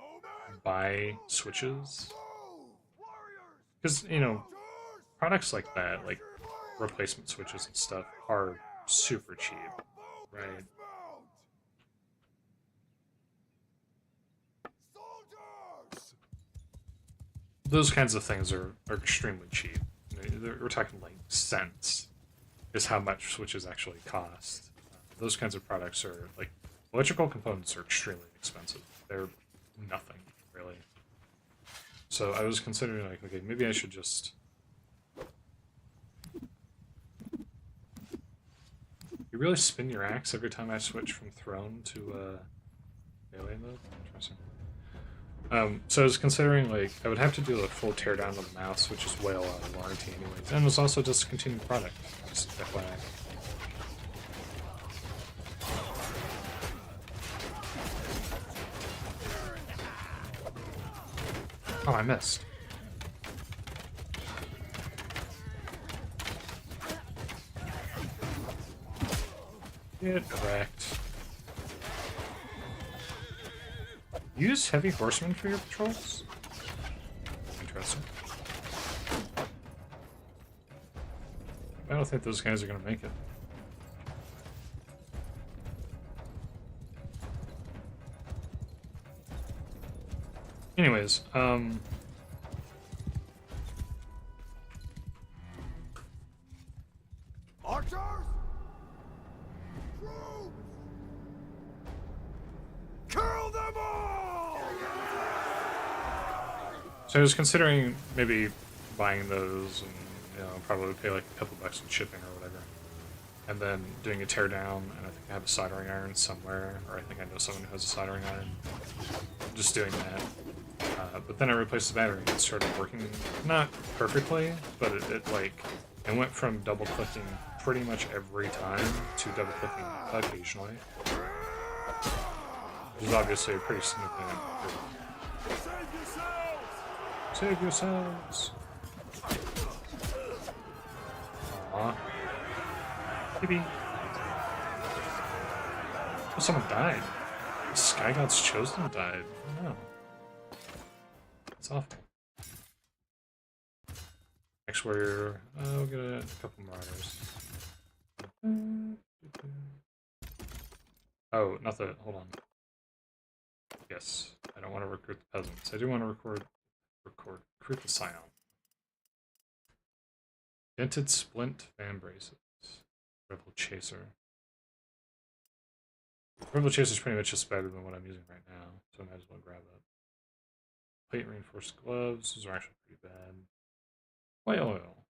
buy switches. Because, products like that, like, replacement switches and stuff are super cheap, right? Soldiers! Those kinds of things are extremely cheap. We're talking like cents is how much switches actually cost. Those kinds of products are like electrical components are extremely expensive. They're nothing really. So I was considering like, okay, maybe I should just. You really spin your axe every time I switch from throne to melee mode? Interesting. So I was considering, like, I would have to do a full teardown of the mouse, which is way a lot of warranty anyways, and it was also a discontinued product, just FYI. Oh, I missed. Get wrecked. Use heavy horsemen for your patrols? Interesting. I don't think those guys are gonna make it. Anyways, Archers! Troops! Kill them all! so I was considering maybe buying those and, you know, probably pay like a couple bucks in shipping or whatever. And then doing a teardown, and I think I have a soldering iron somewhere, or I think I know someone who has a soldering iron. Just doing that. But then I replaced the battery and it started working, not perfectly, but it went from double clicking pretty much every time to double clicking occasionally. Which is obviously a pretty significant improvement. Save yourselves! Aww. Maybe. Oh, someone died. The Sky God's Chosen died. Oh, no. That's awful. Next warrior. We'll get a couple marauders. Oh, not the. Hold on. Yes, I don't want to recruit the peasants. I do want to recruit the scion. Dented splint fan braces. Rebel chaser. Rebel chaser is pretty much just better than what I'm using right now, so I might as well grab it. Plate reinforced gloves. Those are actually pretty bad. Whale oil.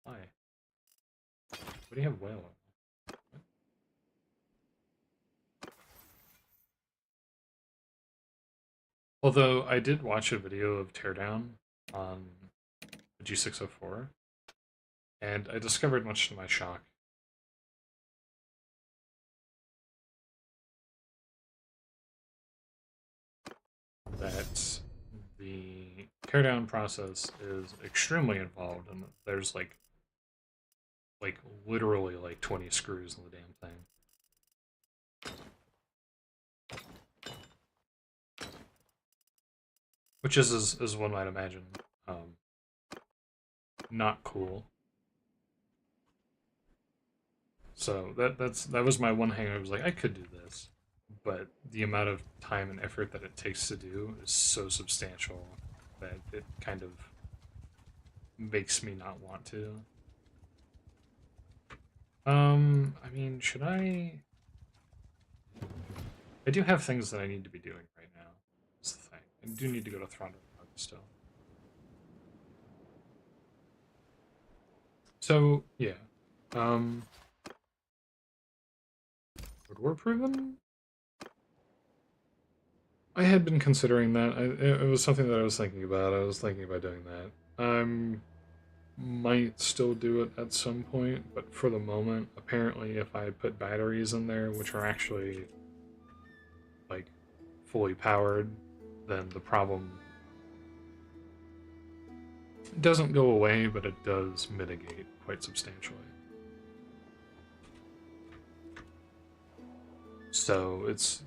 Why? What do you have whale oil? What? Although I did watch a video of Teardown on the G604, and I discovered, much to my shock, that the teardown process is extremely involved, and there's like literally like 20 screws in the damn thing. Which is, as one might imagine, not cool. So that was my one hang. I was like, I could do this, but the amount of time and effort that it takes to do is so substantial that it kind of makes me not want to. I mean, should I? I do have things that I need to be doing right now. That's the thing. I do need to go to Thronda still. So yeah, would war proven? I had been considering that. It was something that I was thinking about. I was thinking about doing that. Might still do it at some point, but for the moment, apparently if I put batteries in there, which are actually, like, fully powered, then the problem doesn't go away, but it does mitigate quite substantially. So it's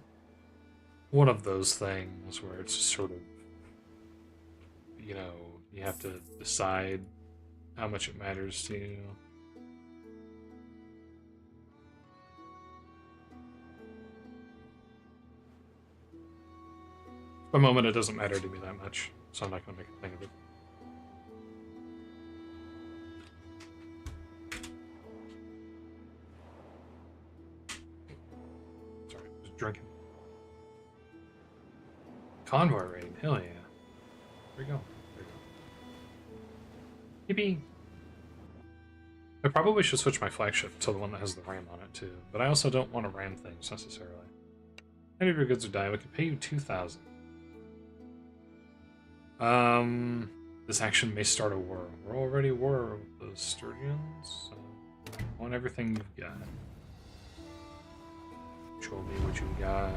one of those things where it's just sort of, you know, you have to decide how much it matters to you. For the moment, it doesn't matter to me that much, so I'm not going to make a thing of it. Sorry, just drinking. Convoy raid, hell yeah. There we go. There we go. Yippee! I probably should switch my flagship to the one that has the ram on it too, but I also don't want to ram things necessarily. Any of your goods are dying, we can pay you 2,000. This action may start a war. We're already at war with those Sturgeons, so I want everything you've got. Show me what you got.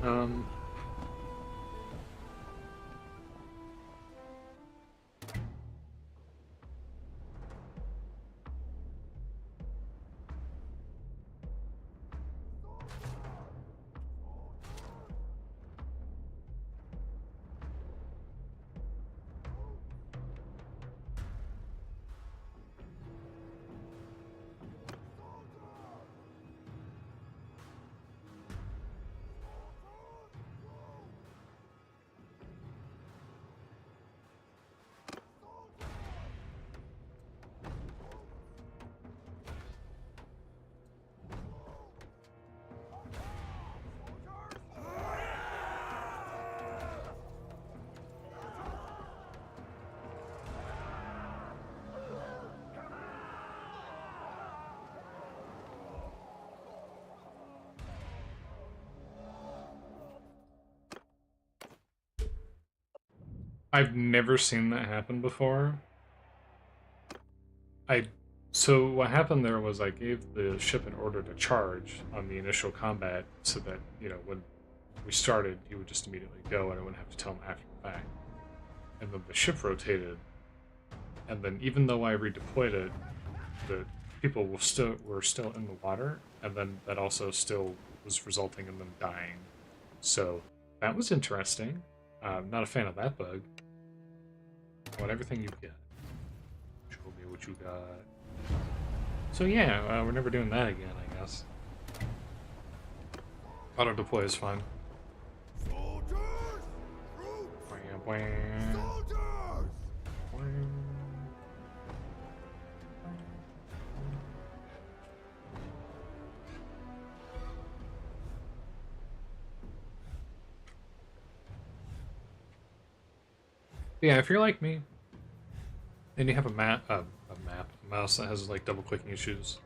Alright, I've never seen that happen before. So what happened there was I gave the ship an order to charge on the initial combat so that, you know, when we started, he would just immediately go and I wouldn't have to tell him after the fact. And then the ship rotated, and then even though I redeployed it, the people were still in the water, and then that also still was resulting in them dying. So that was interesting. I'm not a fan of that bug. I want everything you get. Show me what you got. So yeah, we're never doing that again, I guess. Auto deploy is fine. Soldiers! Troops! Wham, wham. Soldiers! Wham. Yeah, if you're like me, and you have a mouse that has like double clicking issues,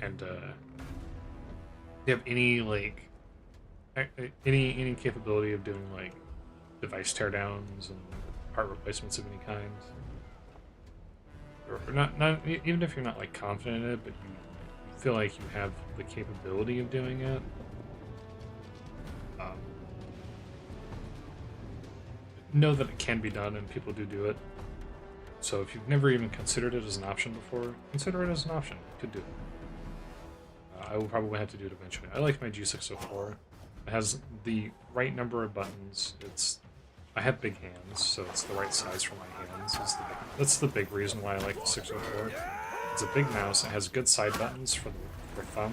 and you have any like any capability of doing like device teardowns and part replacements of any kind, or not even if you're not like confident in it, but you feel like you have the capability of doing it. Know that it can be done, and people do it. So if you've never even considered it as an option before, consider it as an option. You could do it. I will probably have to do it eventually. I like my G604. It has the right number of buttons. I have big hands, so it's the right size for my hands. That's the big reason why I like the 604. It's a big mouse. It has good side buttons for thumb.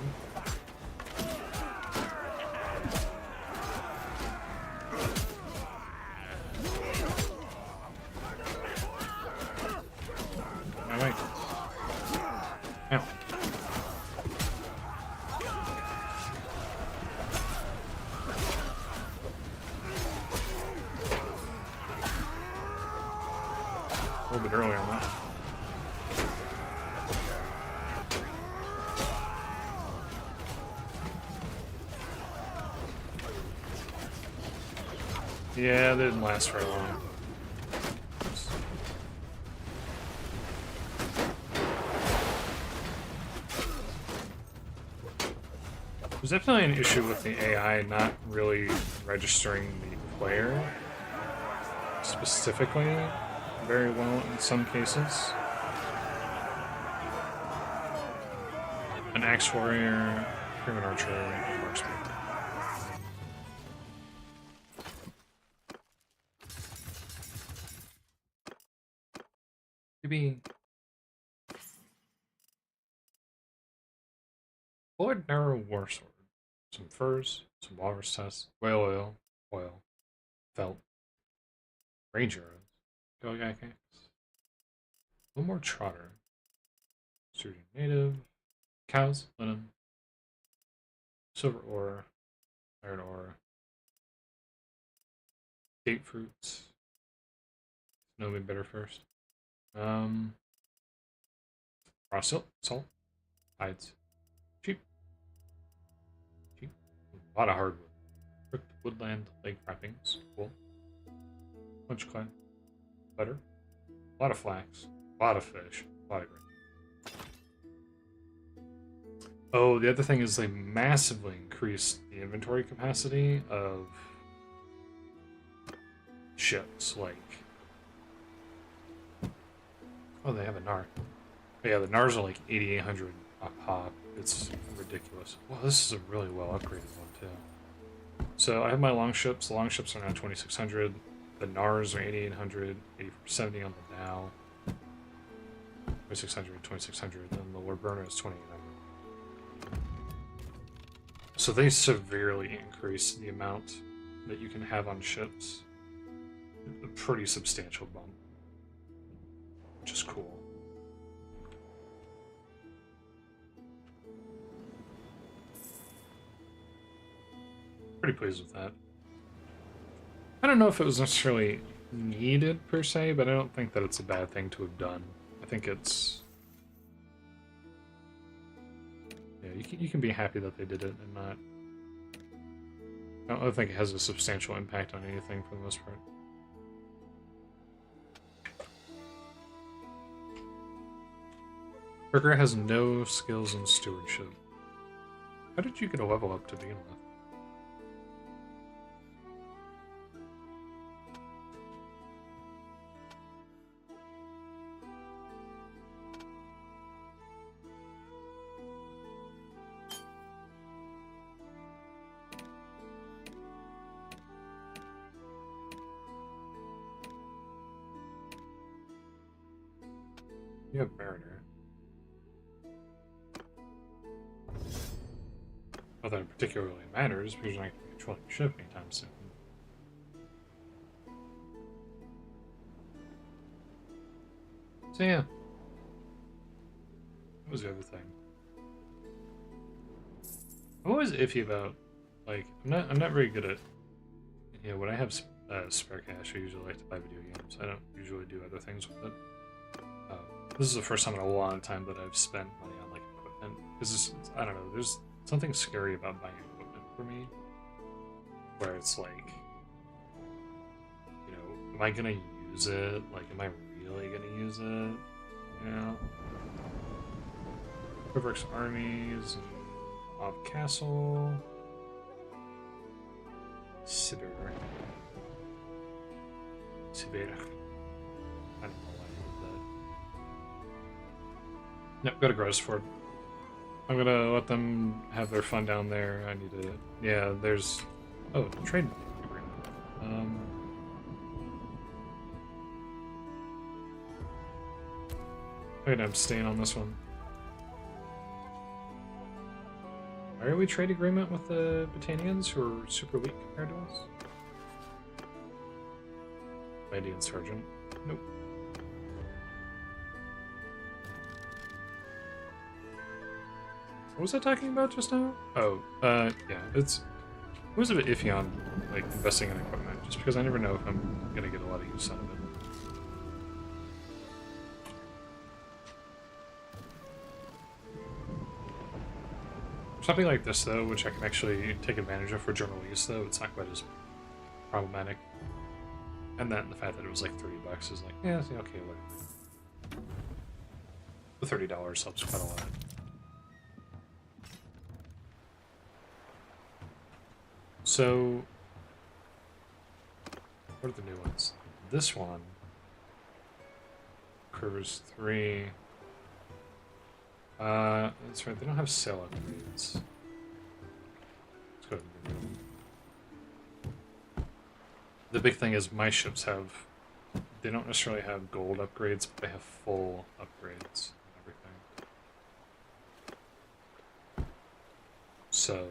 Wait. Ow. A little bit earlier on that. Yeah, they didn't last very long. There's definitely an issue with the AI not really registering the player specifically very well in some cases. An axe warrior, human archer, and marksman. Maybe ordinary war sword. Some furs, some walrus tusks, whale oil, Oil. Felt. Ranger arrows. Go Axe. One more trotter. Surgeon native. Cows. Linen. Silver ore. Iron ore. Date fruits. Know me better first. Raw silk. Salt. Hides. Cheap. Cheap. A lot of hardwood. Brick woodland leg wrappings. Cool. Punch clay. Butter. A lot of flax. A lot of fish. A lot of grain. Oh, the other thing is they massively increased the inventory capacity of ships. Like, oh, they have a Nar. But yeah, the Nars are like 8,800 a pop. It's ridiculous. Well, this is a really well upgraded one too. So I have my longships. The longships are now 2,600. The Nars are 8,800, 8,470 on the Dow. 2,600, 2,600, and the Lord Burner is 2,800. So they severely increased the amount that you can have on ships. A pretty substantial bump, which is cool. Pretty pleased with that. I don't know if it was necessarily needed per se, but I don't think that it's a bad thing to have done. I think it's, yeah, you can be happy that they did it and not. I don't think it has a substantial impact on anything for the most part. Burger has no skills in stewardship. How did you get a level up to begin with? You have Mariner. Not that it particularly matters, because you're not going to be controlling your ship anytime soon. So yeah. What was the other thing? I'm always iffy about, like, I'm not very good at, you know, when I have spare cash, I usually like to buy video games. I don't usually do other things with it. This is the first time in a long time that I've spent money on, like, equipment. Because, I don't know, there's something scary about buying equipment for me. Where it's like, you know, am I gonna use it? Like, am I really gonna use it? You know? Quiver's armies, Off Castle, Sibir. Sibir. I don't know why I did that. Yep, go to Grosford. I'm gonna let them have their fun down there. I need to. Yeah, there's. Oh, trade agreement. I'm gonna abstain on this one. Why are we trade agreement with the Britannians, who are super weak compared to us? Canadian Sergeant. Nope. What was I talking about just now? Oh, yeah, it's... I was a bit iffy on, like, investing in equipment, just because I never know if I'm gonna get a lot of use out of it. Something like this, though, which I can actually take advantage of for general use, though, it's not quite as problematic. And then the fact that it was like $30 is like, yeah, okay, whatever. The $30 helps quite a lot. So, what are the new ones? This one, Curvers 3. That's right, they don't have sail upgrades. Let's go ahead and get rid of them. The big thing is my ships have, they don't necessarily have gold upgrades, but they have full upgrades and everything. So,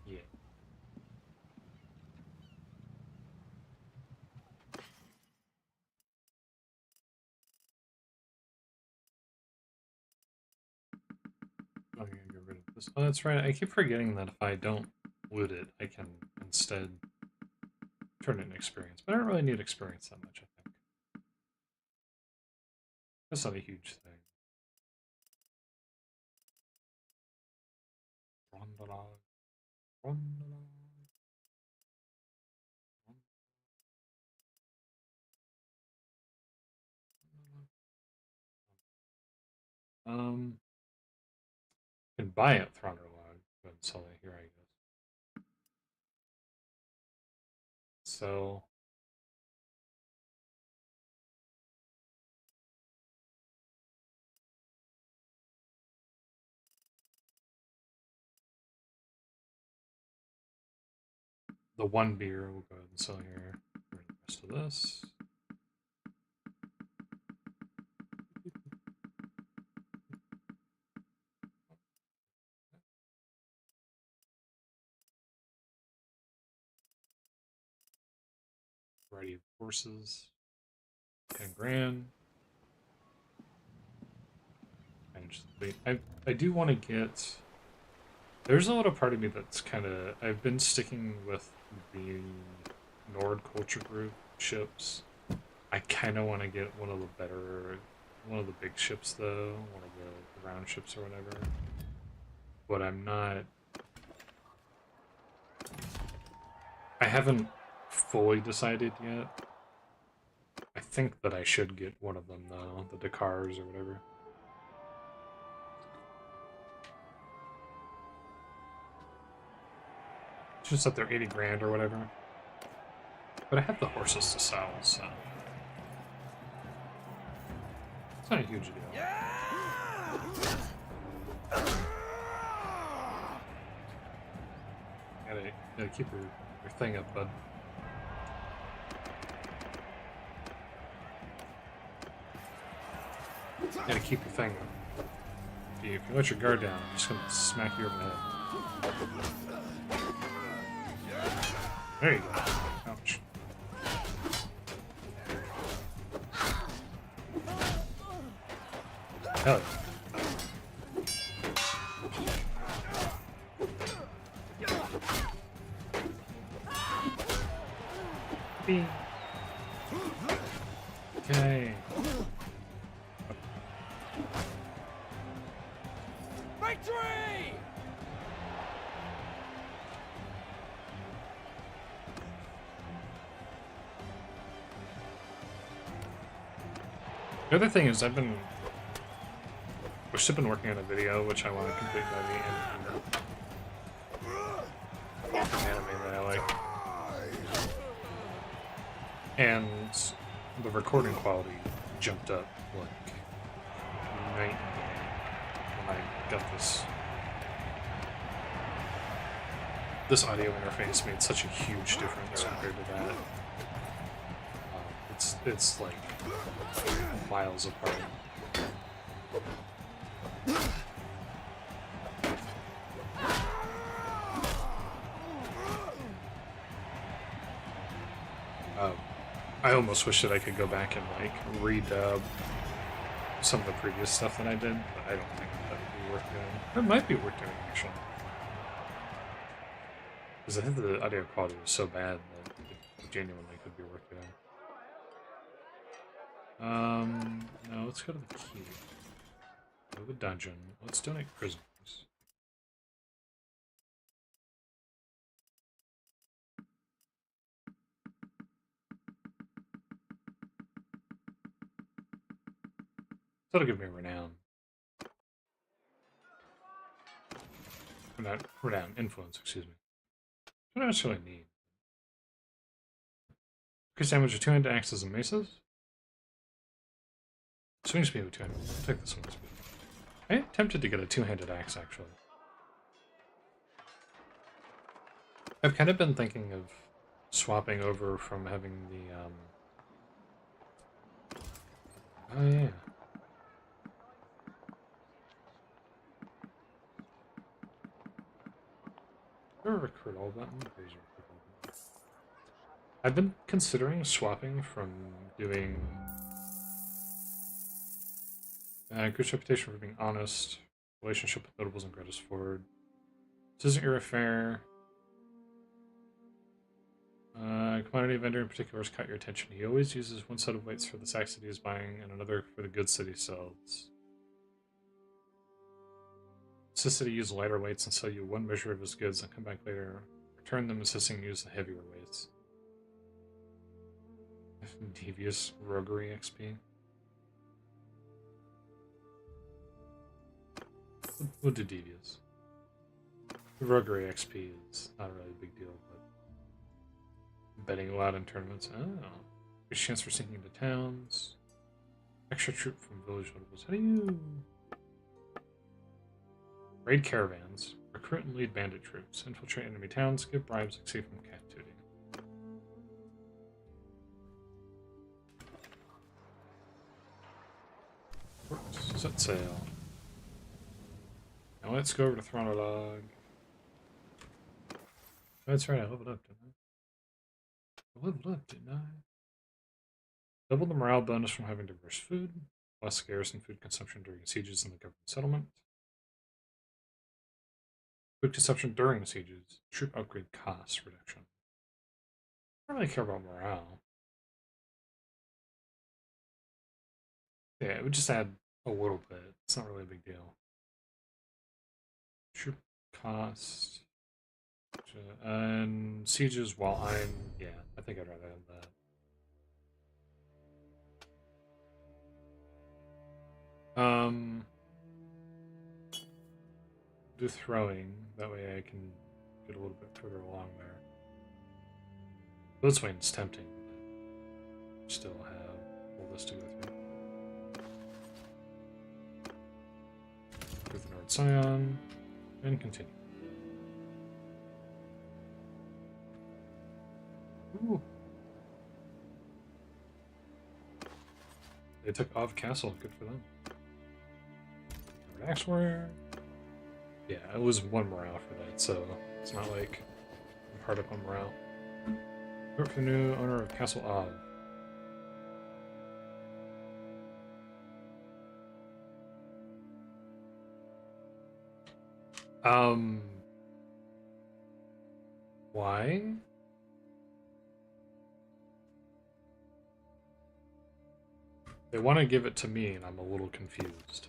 yeah. this. Oh, that's right. I keep forgetting that if I don't loot it, I can instead turn it into experience. But I don't really need experience that much, I think. That's not a huge thing. You can buy it, Thronderlog, but sell it here, I guess. So the one beer we'll go ahead and sell here. Bring the rest of this. Variety of horses. 10 grand. And just wait. I do want to get. There's a little part of me that's kind of. I've been sticking with the Nord culture group ships. I kind of want to get one of the big ships though, one of the round ships or whatever. But I'm not. I haven't fully decided yet. I think that I should get one of them though, the Dakars or whatever. It's just that they're 80 grand or whatever. But I have the horses to sell, so it's not a huge deal. Gotta keep your thing up, bud. Gotta keep your thing up. If you let your guard down, I'm just gonna smack you over the head. There you go. Ouch. Hell yeah. Okay. Victory! The other thing is we've still been working on a video which I want to complete by the end of the year. An anime that I like. And the recording quality jumped up like night and day when I got this audio interface made such a huge difference compared to that. It's like miles apart. I almost wish that I could go back and like redub some of the previous stuff that I did, but I don't think that would be worth doing. It might be worth doing actually, because I think the audio quality was so bad that it genuinely could be worth doing. No, let's go to the key. Go to the dungeon. Let's donate prisoners. That'll give me renown. Or not renown, influence, excuse me. I don't necessarily need. Increase damage with 2-handed axes and maces. Swing speed with 2-handed. I'll take the swing speed. I am tempted to get a 2-handed axe, actually. I've kind of been thinking of swapping over from having the, Oh, yeah. Recruit all button. I've been considering swapping from doing good reputation for being honest, Relationship with notables in Greta's Ford. This isn't your affair. Commodity vendor in particular has caught your attention. He always uses one set of weights for the sacks that he is buying and another for the goods that he sells. Insists that he use lighter weights and sell you one measure of his goods and come back later, return them insisting you use the heavier weights. Devious roguery XP. We'll do devious. Roguery XP is not really a big deal, but betting a lot in tournaments. Oh. There's a chance for sinking into towns. Extra troop from village notables. How do you raid caravans, recruit and lead bandit troops, infiltrate enemy towns, give bribes, escape from captivity. Set sail. Now let's go over to Thronolog. That's right, I leveled up, didn't I? I leveled up, didn't I? Double the morale bonus from having diverse food, less garrison food consumption during sieges in the government settlement. Food consumption during sieges, troop upgrade cost reduction. I don't really care about morale. Yeah, it would just add a little bit. It's not really a big deal. Troop cost. And sieges while I'm... Yeah, I think I'd rather have that. Do throwing. That way I can get a little bit further along there. Boatswain's tempting, but still have all this to go through. With the Nord Scion, and continue. Ooh. They took Ov Castle, good for them. Axe Warrior. Yeah, it was one morale for that, so it's not like I'm hard up on morale. Work for the new owner of Castle Ov. Why? They want to give it to me, and I'm a little confused.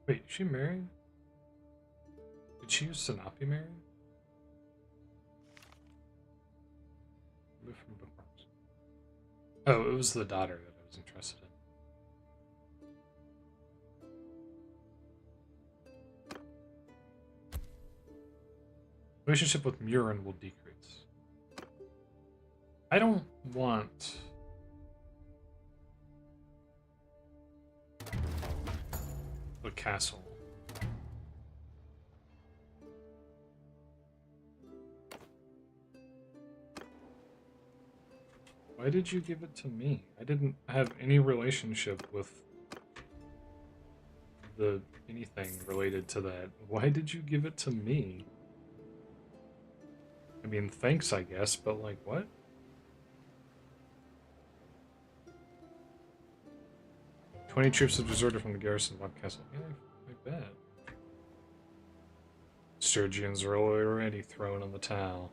Wait, is she married? Did she used to not be married? Oh, it was the daughter that I was interested in. Relationship with Murin will decrease. I don't want... the castle. Why did you give it to me? I didn't have any relationship with anything related to that. Why did you give it to me? I mean, thanks, I guess, but like, what? "20 troops have deserted from the garrison of Ov Castle." Yeah, I bet. Sturgeons are already thrown in the towel.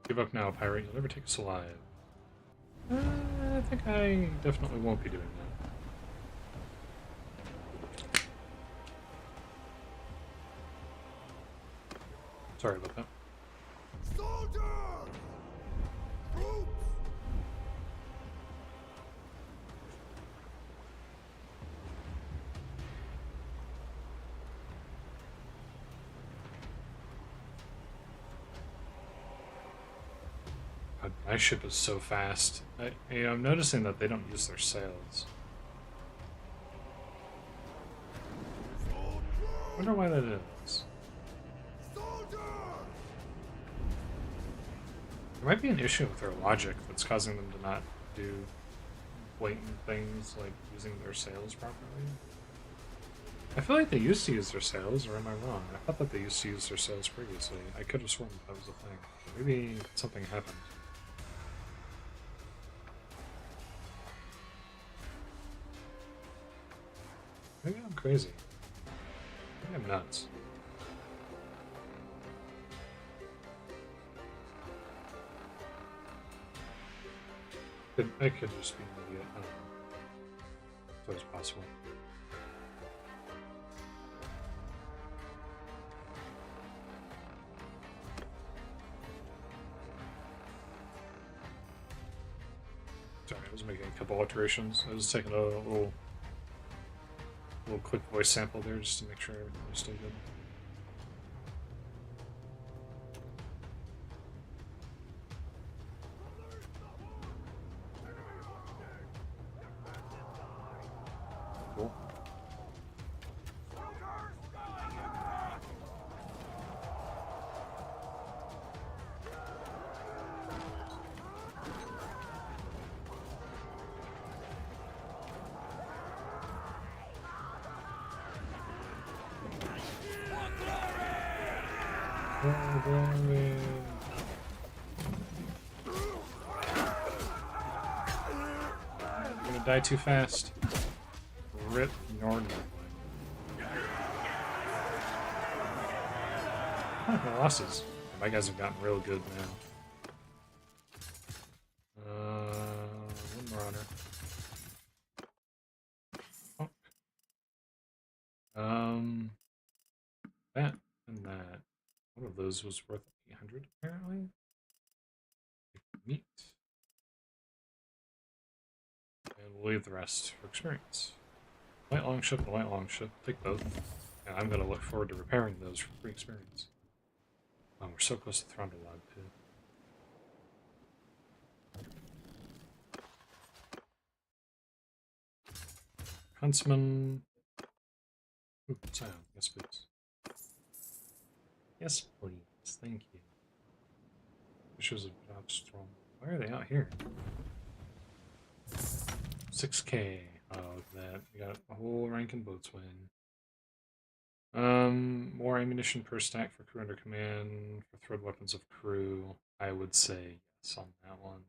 Give up now, pirate. You'll never take us alive. I think I definitely won't be doing that. Sorry about that. Soldiers! Troops! God, my ship is so fast. I'm noticing that they don't use their sails. I wonder why that is. There might be an issue with their logic that's causing them to not do blatant things like using their sails properly. I feel like they used to use their sails, or am I wrong? I thought that they used to use their sails previously. I could have sworn that was a thing. Maybe something happened. Maybe I'm crazy. Maybe I'm nuts. I could just be an idiot. I don't know. It's always possible. Sorry, I was making a couple alterations. I was taking a little quick voice sample there just to make sure everything was still good. Cool. I'm gonna die too fast. Rip Norden. My losses. My guys have gotten real good now. One more honor. Oh. That and that. One of those was worth 800 apparently. Meat. And we'll leave the rest for experience. Light longship and light longship. Take both. And I'm going to look forward to repairing those for free experience. Oh, we're so close to Thronderlog too. Huntsman. Ooh, sound. Yes, please. Yes, please. Thank you. Fishes of Job Strong. Why are they out here? 6K. Oh, look at that. We got a whole rank in boatswain. More ammunition per stack for crew under command for thread weapons of crew. I would say yes on that one.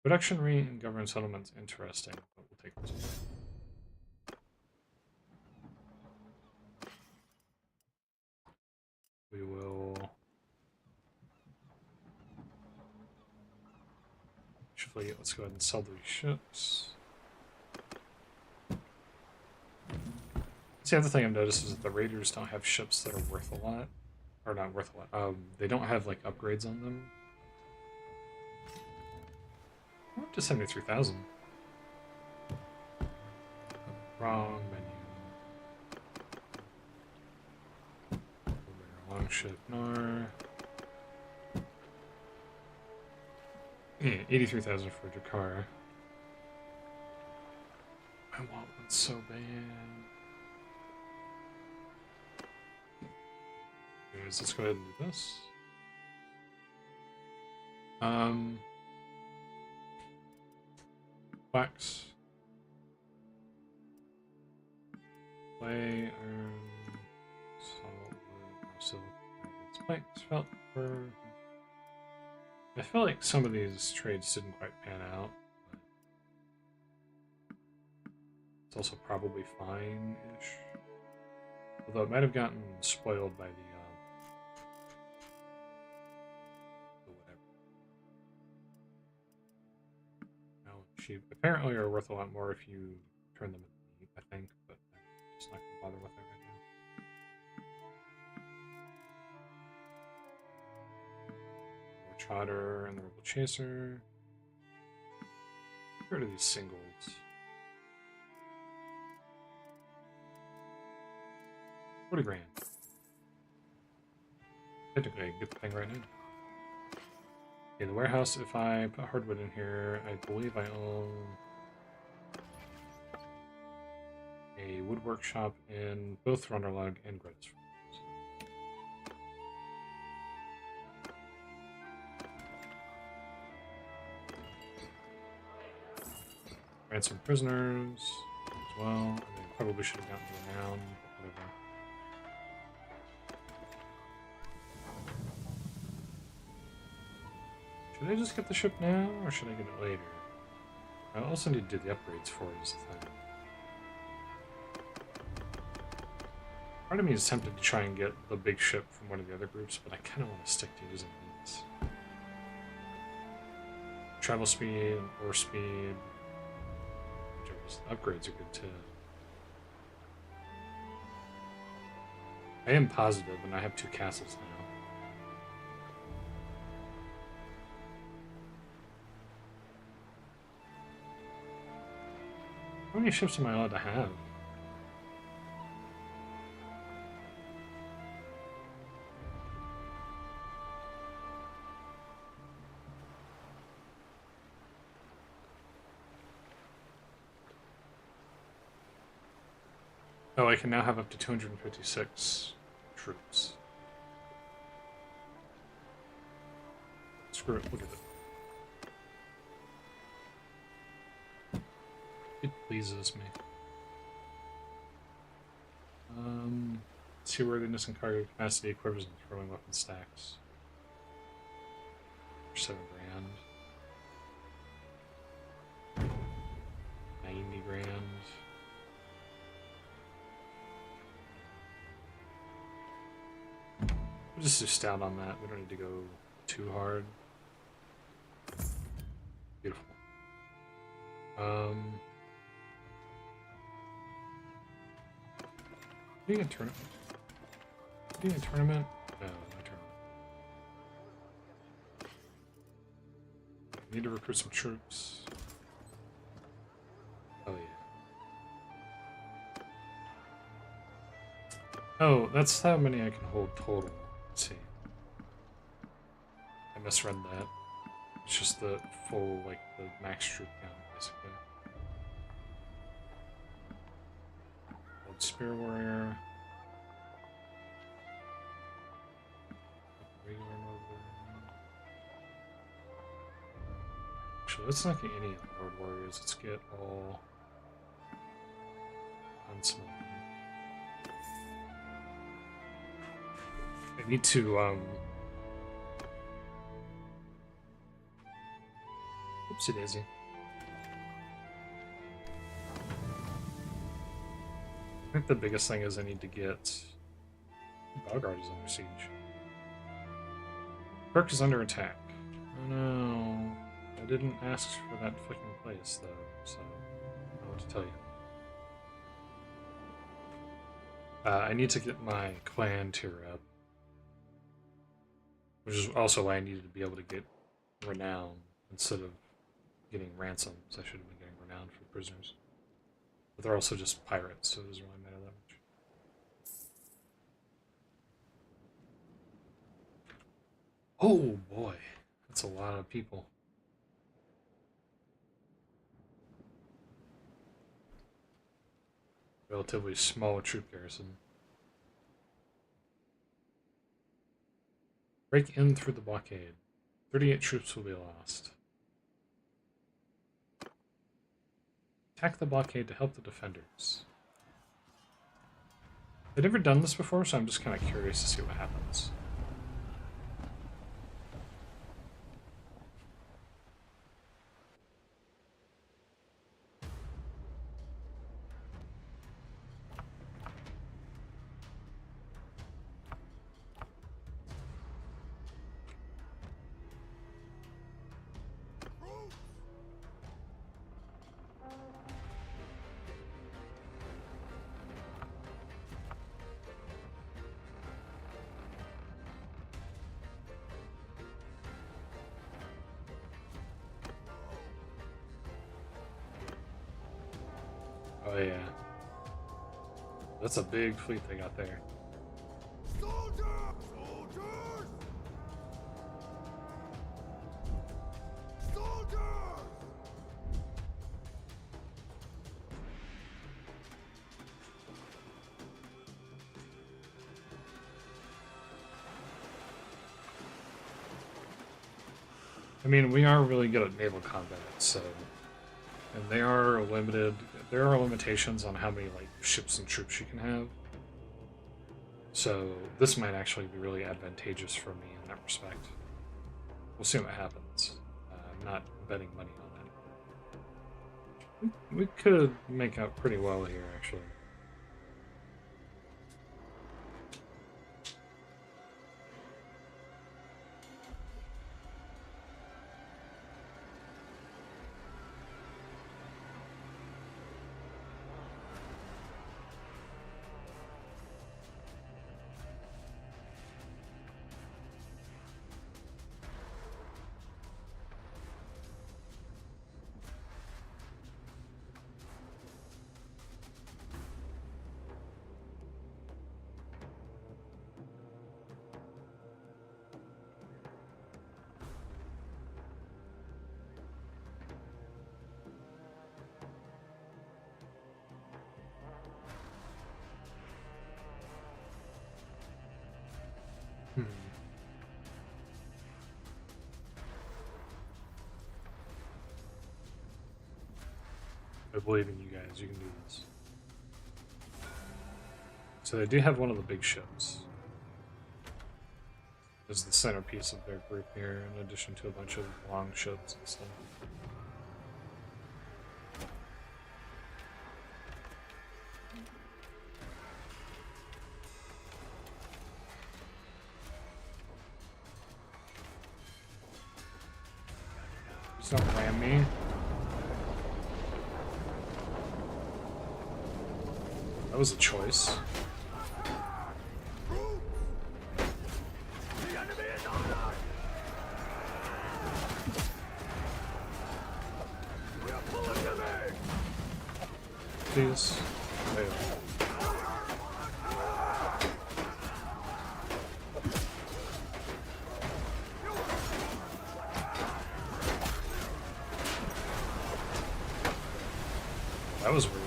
Production rate and government settlements interesting, but we'll take this one. We will. Actually, let's go ahead and sell these ships. See, the other thing I've noticed is that the raiders don't have ships that are worth a lot. Or not worth a lot. They don't have, like, upgrades on them. I'm up to 73,000. Wrong menu. Longship, Nar. Yeah, 83,000 for Jakar. I want one so bad. Anyways, let's go ahead and do this. Wax. Clay, iron, salt, silk, spikes, felt, fur. I feel like some of these trades didn't quite pan out. But it's also probably fine-ish. Although it might have gotten spoiled by the whatever. Now, sheep apparently are worth a lot more if you turn them into meat, I think, but I'm just not going to bother with it right now. Trotter and the Rebel Chaser. Get rid of these singles. 40 grand. Technically, I can get the thing right now. Okay, the warehouse, if I put hardwood in here, I believe I own a wood workshop in both Thronderlog and Greta's. Ransom prisoners as well. And then Probably should have gotten renown, but whatever. Should I just get the ship now, or should I get it later? I also need to do the upgrades for it as a thing. Part of me is tempted to try and get the big ship from one of the other groups, but I kind of want to stick to using these. Travel speed, ore speed, upgrades are good too. I am positive, and I have 2 castles now. How many ships am I allowed to have? Oh, I can now have up to 256 troops. Screw it, look at it. It pleases me. Seaworthiness and cargo capacity equivalent to throwing weapon stacks. For 7 grand. 90 grand. We'll just do stout on that. We don't need to go too hard. Beautiful. Doing a tournament? Doing a tournament? No, no tournament. Need to recruit some troops. Oh yeah. Oh, that's how many I can hold total. Let's see. I misread that. It's just the full, like, the max troop count, basically. Old Spear Warrior. Regular Lord. Actually, let's not get any of the Lord Warriors. Let's get all Huntsmen. I need to, Oopsie daisy. I think the biggest thing is I need to get... Belgrade is under siege. Kirk is under attack. Oh no. I didn't ask for that fucking place, though, so I don't know what to tell you. I need to get my clan tier up. Which is also why I needed to be able to get renown instead of getting ransoms. I should have been getting renown for prisoners. But they're also just pirates, so it doesn't really matter that much. Oh boy, that's a lot of people. Relatively small troop garrison. Break in through the blockade. 38 troops will be lost. Attack the blockade to help the defenders. I've never done this before, so I'm just kind of curious to see what happens. Oh yeah. That's a big fleet they got there. Soldiers! Soldiers! Soldiers! I mean, we are really good at naval combat, so And they are limited. There are limitations on how many like ships and troops you can have. So this might actually be really advantageous for me in that respect. We'll see what happens. I'm not betting money on that. We could make out pretty well here, actually. I believe in you guys. You can do this. So they do have one of the big ships. Is the centerpiece of their group here, in addition to a bunch of long ships and stuff. Please don't ram me. That was a choice. Please. Fail. That was weird.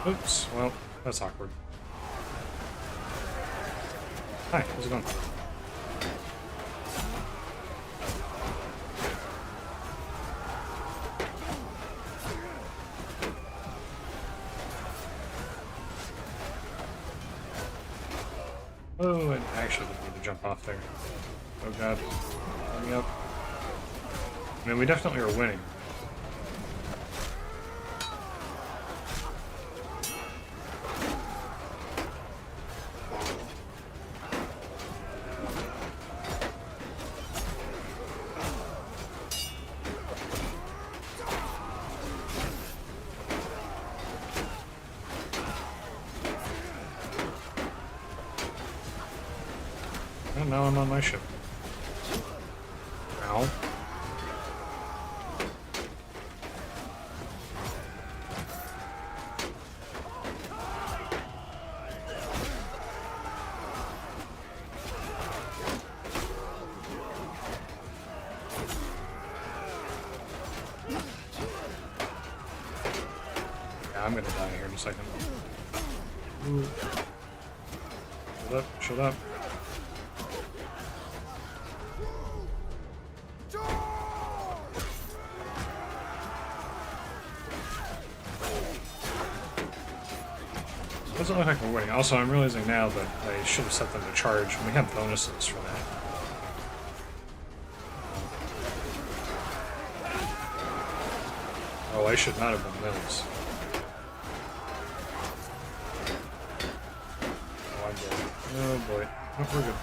Oops, well, that's awkward. Hi, how's it going? Oh, I actually didn't need to jump off there. Oh god. Let me up. I mean, we definitely are winning. And now I'm on my ship. Ow. Yeah, I'm gonna die here in a second. Ooh. Shut up, shut up. Doesn't look like we're winning. Also, I'm realizing now that I should have set them to charge, and we have bonuses for that. Oh, I should not have done those. Oh, I'm dead. Oh boy. Oh, we're good.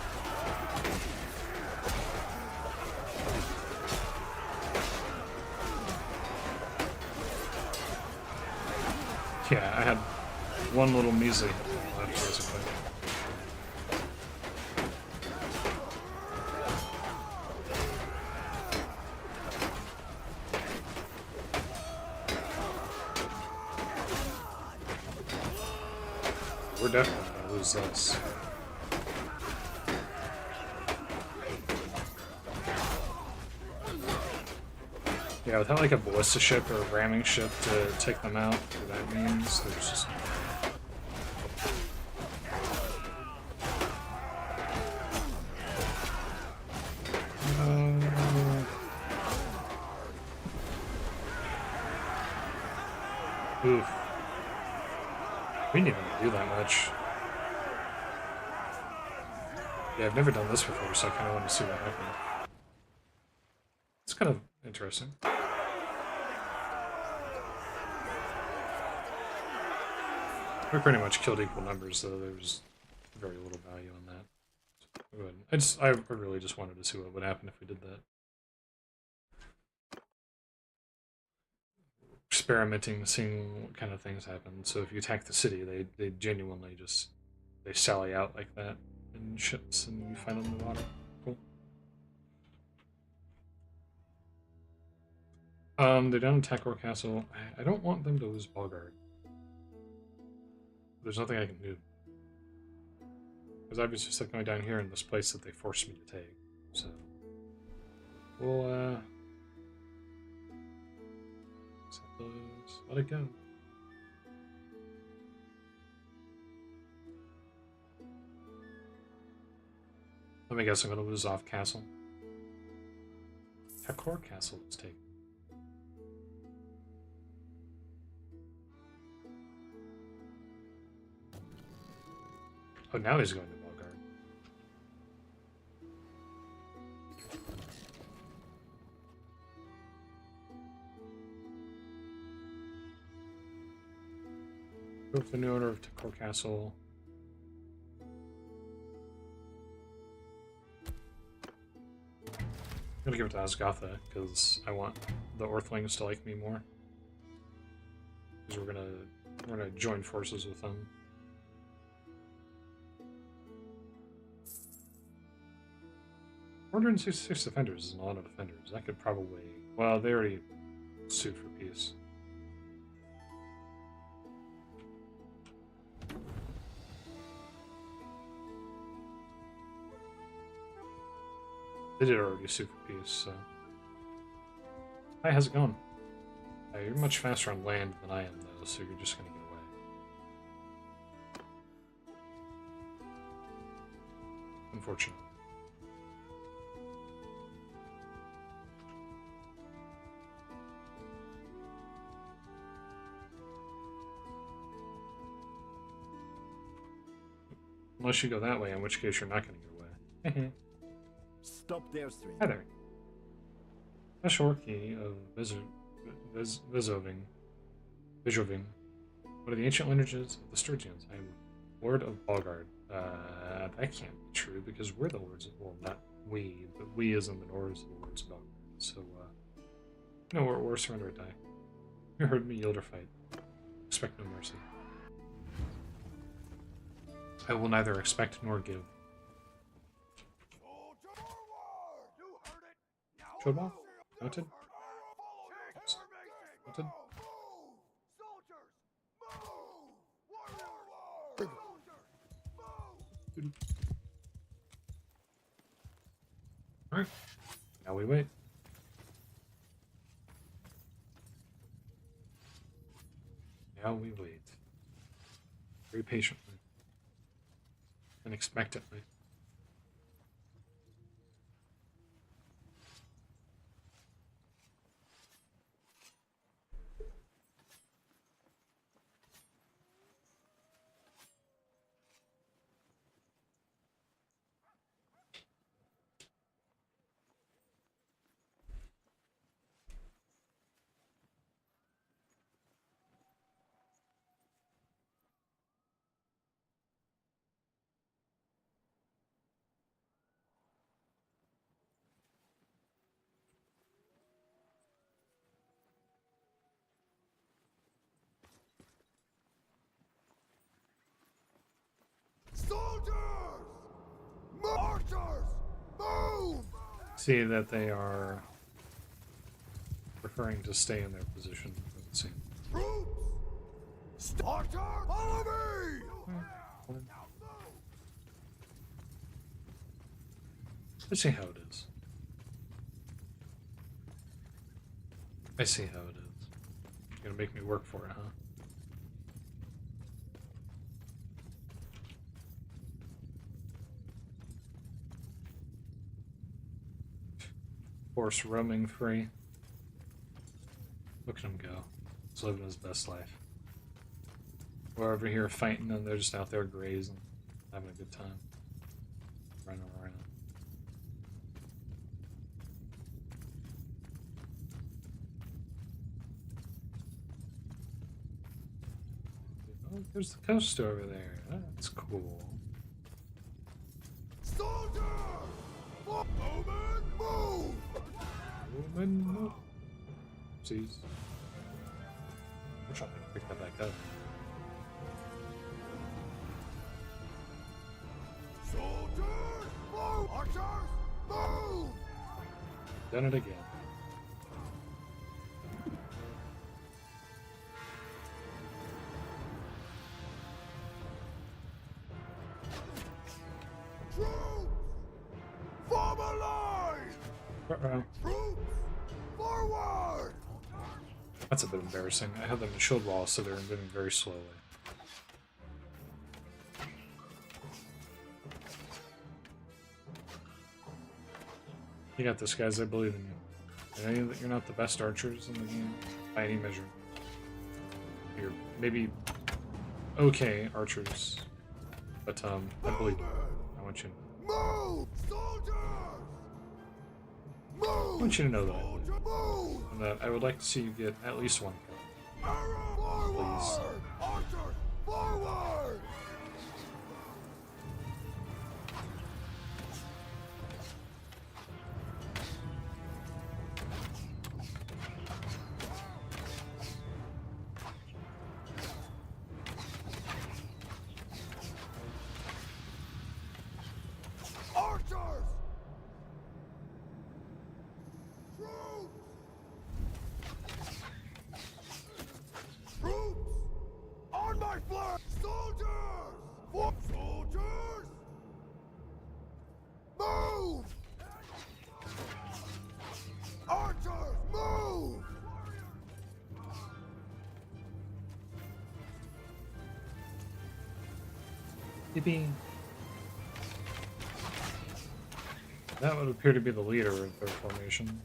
Yeah, I had one little measly left, basically. We're definitely gonna lose this. Yeah, without like a ballista ship or a ramming ship to take them out, what that means there's just oof. We didn't even do that much. Yeah, I've never done this before, so I kind of want to see what happens. It's kind of interesting. We pretty much killed equal numbers, though there's very little value in that. So I really just wanted to see what would happen if we did that. Experimenting, seeing what kind of things happen. So if you attack the city, they genuinely just they sally out like that in ships, and you find them in the water. Cool. They don't attack our castle. I don't want them to lose Bulgard. There's nothing I can do. Because obviously stuck going down here in this place that they forced me to take. So we'll let it go. Let me guess, I'm going to lose off castle. Takor castle was taken. Oh, now he's going to Bulgard. Proof the new owner of Takor Castle. I'm gonna give it to Asgatha because I want the Earthlings to like me more. Because we're gonna join forces with them. 466 defenders is a lot of defenders. That could probably... Well, they already sued for peace. They did already sue for peace, so... Hi, how's it going? You're much faster on land than I am, though, so you're just gonna get away. Unfortunately. Unless you go that way, in which case you're not going to get away. Stop there, stranger. Hi there. Special key of Vizoving. One of the ancient lineages of the Sturgians. I am Lord of Bulgard. That can't be true because we're the lords of... Well, not we, but we as in the Nords are the lords of Bulgard. So, no, we're surrender or die. You heard me, yield or fight. Expect no mercy. I will neither expect nor give. Showball? Mounted? Mounted? Alright. Now we wait. Now we wait. Very patiently. And expectantly. Soldiers! Marchers! Move! See that they are preferring to stay in their position, it would seem. Troops! Marcher! Follow me! Let's see how it is. I see how it is. You're gonna make me work for it, huh? Force roaming free. Look at him go. He's living his best life. We're over here fighting and they're just out there grazing, having a good time. Running around. Oh, there's the coast over there. That's cool. Soldier! Bowman, move! Movement. Oopsies. I'm trying to pick that back up. Soldiers, move! Archers, move! Done it again. Troops! Form a line! Uh-oh. Troops! Forward! That's a bit embarrassing. I had them in shield wall, so they're moving very slowly. You got this, guys. I believe in you. I know that you're not the best archers in the game, by any measure. You're maybe okay archers, but I believe you. I want you to Move! Soldiers! Move! I want you to know that I believe Soldier, move! and that I would like to see you get at least one kill. Arrow forward! Archers, forward! Archers! Troops! Troops! On my flank! Soldiers! For soldiers! Move! Archers, move! Yippee. That would appear to be the leader of their formation.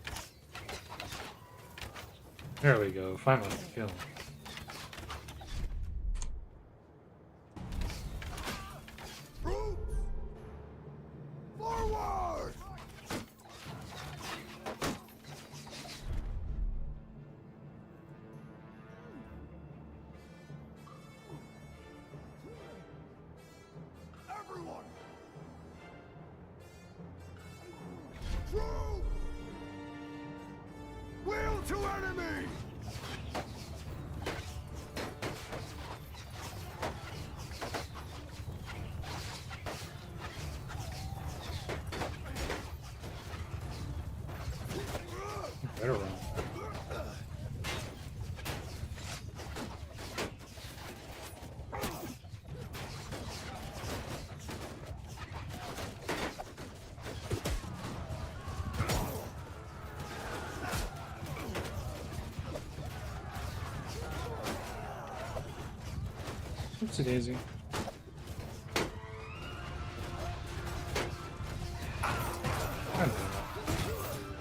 There we go, finally a kill. Troops! Forward! Everyone! Troops! Wheel to enemy! Better run. Oopsie daisy.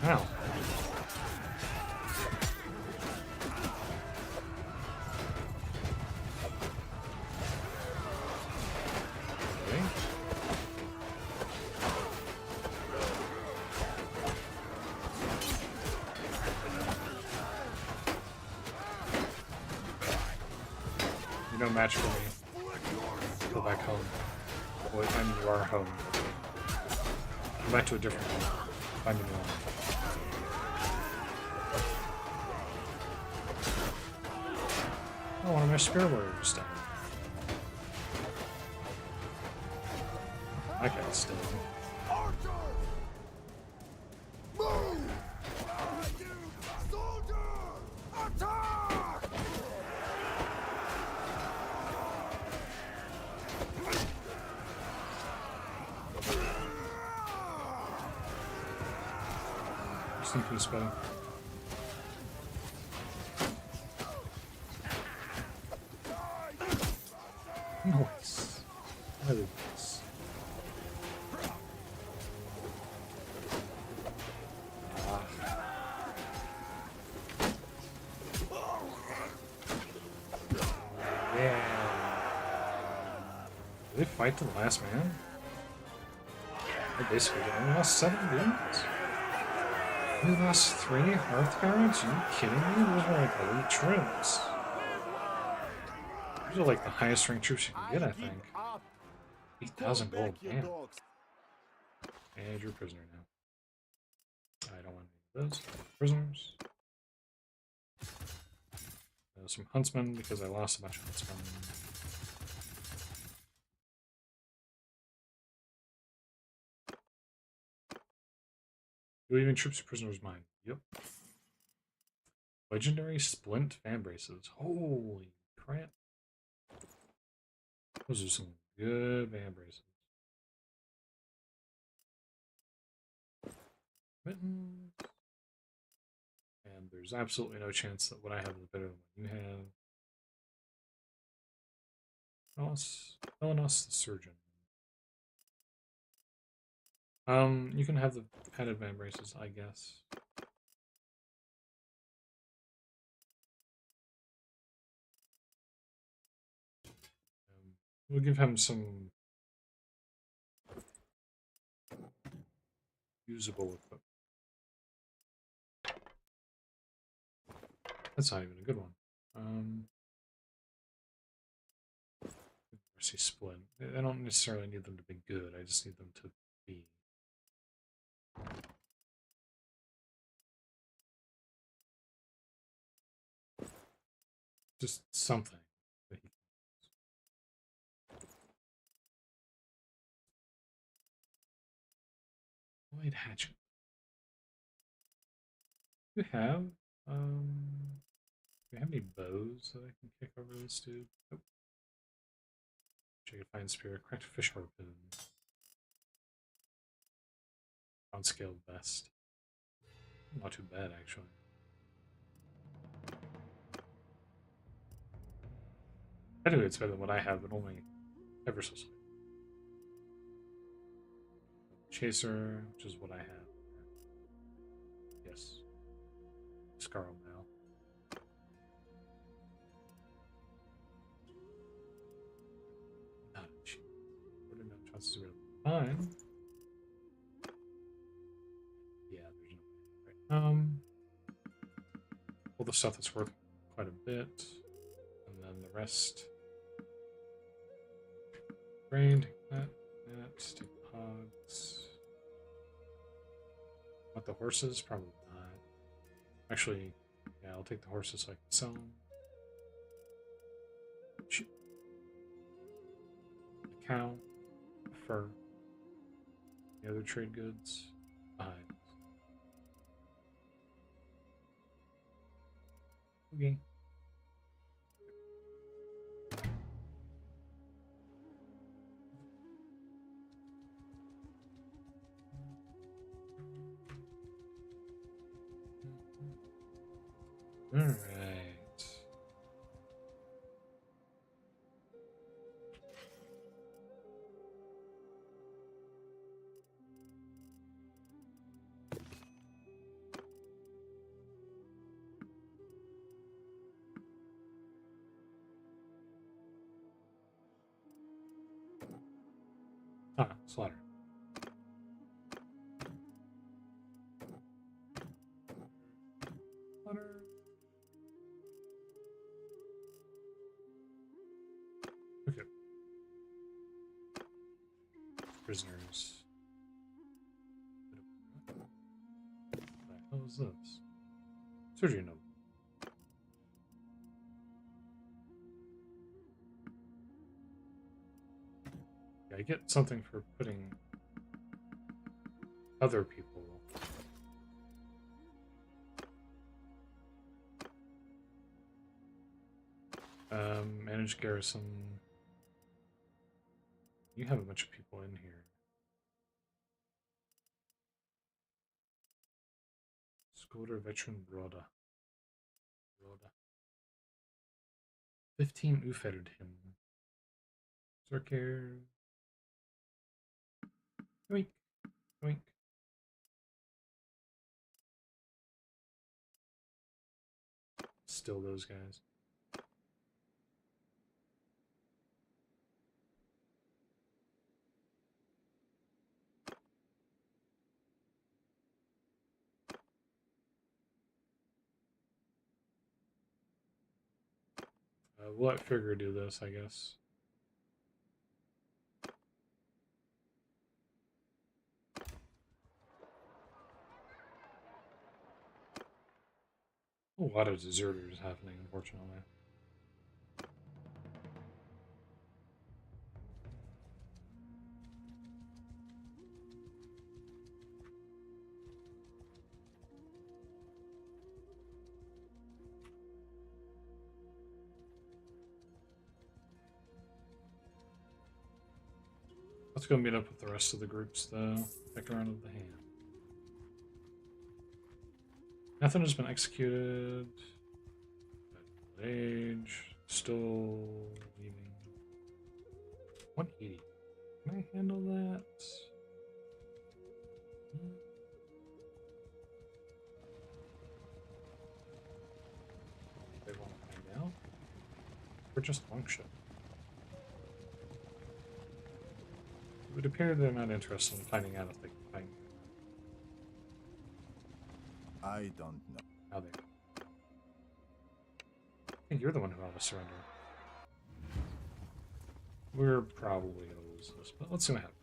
Ow. Okay. You're no match for me. Go back home. Well, I mean, you are home. Go back to a different home. Find a new one. Oh, one of my spare warriors died. That guy's still. Archers! Move! Soldiers! Attack! Just in peace, buddy. Nice. Really nice. Yeah. Did they fight to the last man? They basically did. We lost 7 dudes. We lost 3 Hearth Guards? Are you kidding me? Those were like elite troops. Those are like the highest ranked troops you can get, I think. 8,000 gold, damn. And you're a prisoner now. I don't want any of those. Prisoners. Some huntsmen, because I lost a bunch of huntsmen. Leaving troops to prisoners' mine. Yep. Legendary splint fan braces. Holy crap. Those are some good fan braces. Mittens. And there's absolutely no chance that what I have is better than what you have. Elenos the surgeon. You can have the padded van braces, I guess. We'll give him some usable equipment. That's not even a good one. Mercy Splint. I don't necessarily need them to be good, I just need them to be. Just something. Blade hatchet. Do you have any bows that I can kick over this dude? Nope. Jagged Fine Spear, cracked fish harpoon. Downscaled vest. Not too bad, actually. Anyway, it's better than what I have, but only ever so slightly. Chaser, which is what I have. Yes. Scarl now. Not a cheat. What are no chances of fine? Yeah, there's no way. Right. All the stuff that's worth quite a bit. And then the rest. Brain, take that, take the hogs. Want the horses? Probably not. Actually, yeah, I'll take the horses so I can sell them. Shoot. The cow, the fur, the other trade goods, the hides. Okay. All right. Ah, slaughter. Slaughter. Okay. Prisoners. What the hell is this? Surgery note. Yeah, I get something for putting other people. Manage garrison. You have a bunch of people in here. Scoter veteran Broda. 15 Ufettered him. Berserker. Yoink. Yoink. Still those guys. We'll let Figure do this, I guess. A lot of deserters happening, unfortunately. Let's go meet up with the rest of the groups, though. Pick around with the hand. Nothing has been executed. Age. Still leaving. 180. Can I handle that? They want to find out? We're just function. It would appear they're not interested in finding out if they can find you. I don't know. How they. I think you're the one who ought to surrender. We're probably gonna lose this, but let's see what happens.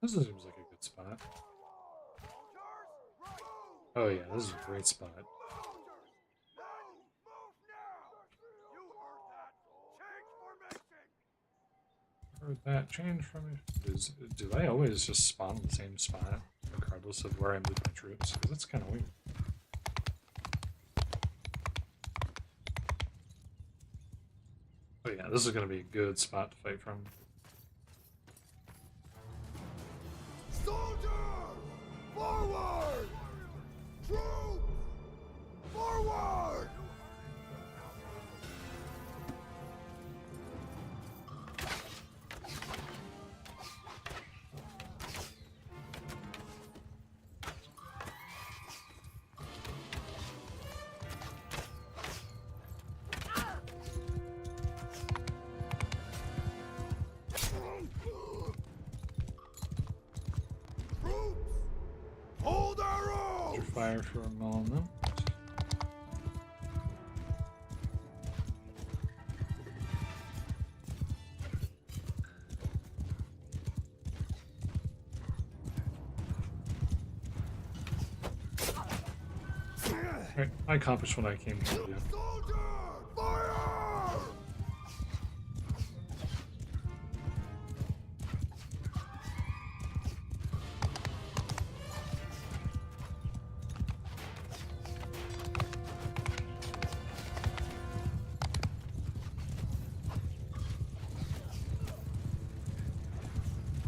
This seems like a good spot. Oh yeah, this is a great spot. Heard that change from it. Do I always just spawn in the same spot, regardless of where I move my troops? Because that's kind of weird. Oh yeah, this is going to be a good spot to fight from. Soldiers! Forward! Troops! Forward! Hold our own! Fire for a moment. Alright, I accomplished what I came here to do. Soldier! Fire!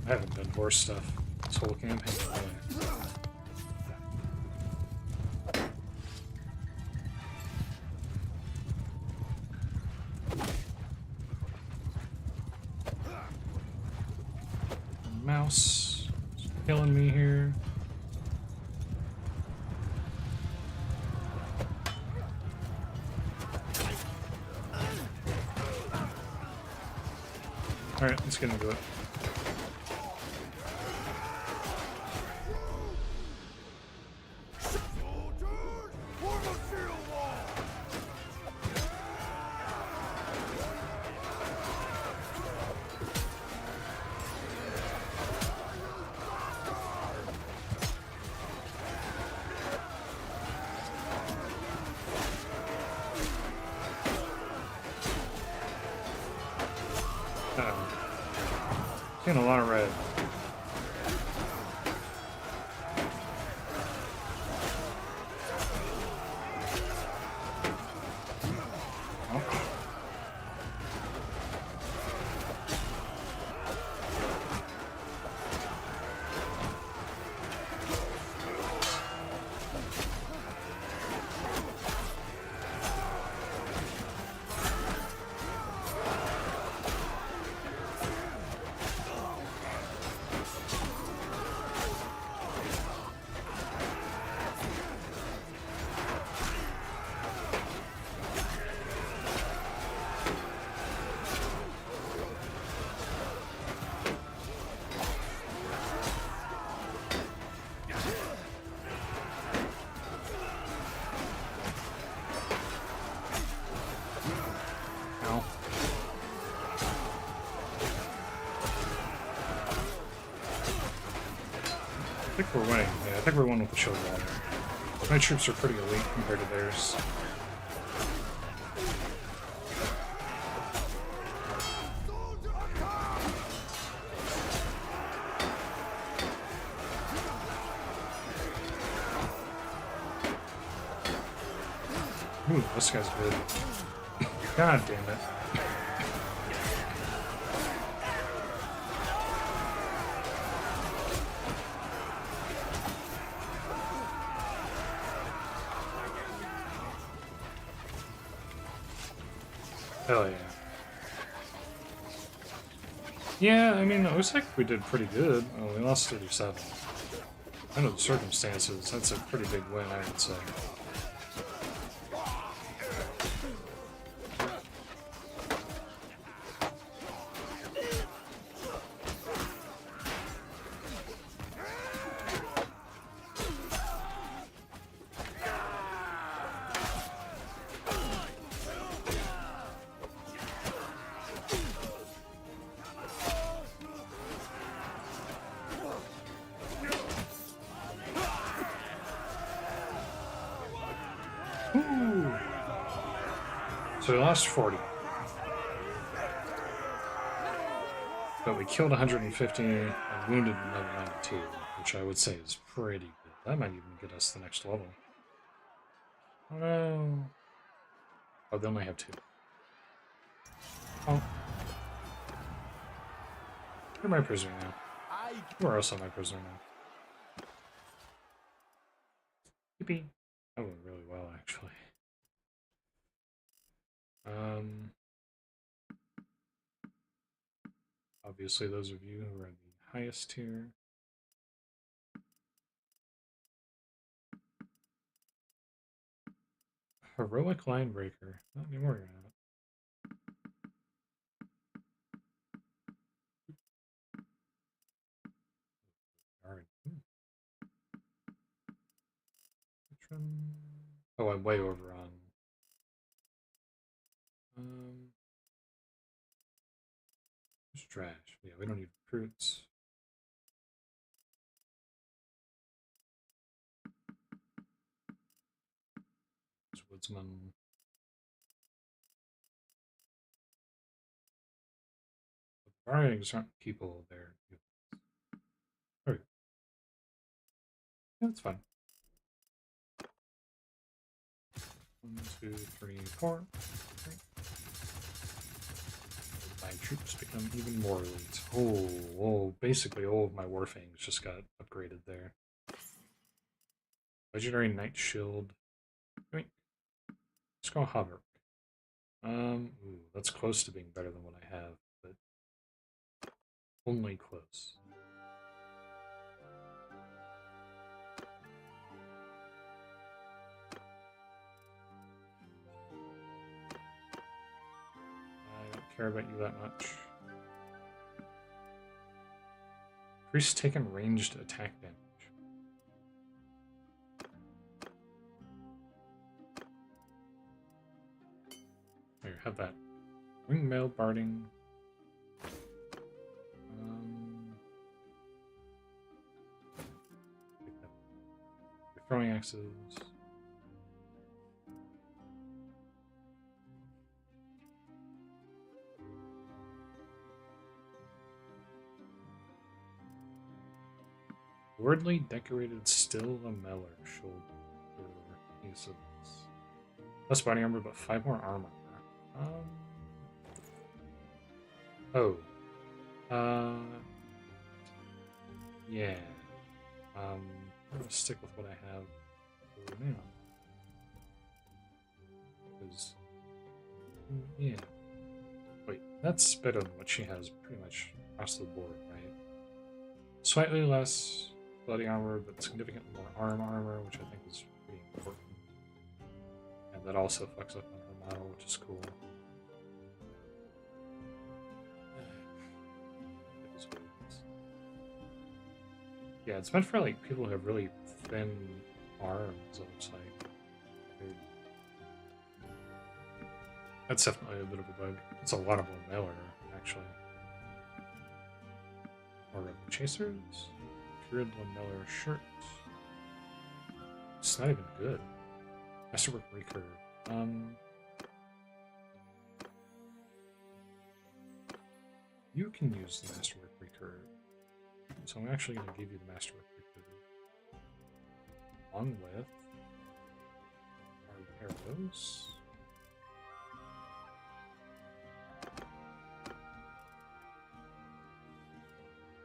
I haven't done horse stuff this whole campaign. Mouse is killing me here. Alright, let's get into it. Soldiers! Form a shield wall! Uh-oh. Getting a lot of red. think we're winning. Yeah, I think we're winning with the shield wall there. My troops are pretty elite compared to theirs. Ooh, this guy's good. God damn it. Hell yeah. Yeah, I mean, it looks like we did pretty good. Oh, we lost 37. Under the circumstances, that's a pretty big win, I would say. Ooh. So we lost 40. But we killed 150 and wounded another 92, which I would say is pretty good. That might even get us the next level. Oh no. Oh, they only have 2. Oh. Where am I prisoner now? Where else am I prisoner now? Yippee. That went really well, actually. Obviously, those of you who are in the highest tier. Heroic line breaker. Not anymore, you're not. Alright. Oh, I'm way over on. It's trash. Yeah, we don't need recruits. It's woodsman. Barbarians aren't people there. Okay. Yeah, that's fine. 1, 2, 3, 4. Okay. My troops become even more elite. Oh, basically all of my warfangs just got upgraded there. Legendary Knight Shield. Let's go Havoc. Ooh, that's close to being better than what I have, but only close. I don't care about you that much. Increase taken ranged attack damage. Here, have that. Wingmail barding. Throwing axes. Wordly decorated still a meller shoulder use of this. Less body armor, but 5 more armor. Yeah. I'm gonna stick with what I have for now. Because, yeah. Wait, that's better than what she has pretty much across the board, right? Slightly less bloody armor, but significantly more armor, which I think is pretty important. And that also fucks up on her model, which is cool. Yeah, it's meant for like people who have really thin arms, it looks like. That's definitely a bit of a bug. It's a lot of a mailer, actually. Or chasers? Grid lamellar shirt. It's not even good. Masterwork recurve. You can use the Masterwork recurve. So I'm actually going to give you the Masterwork recurve. Along with our arrows.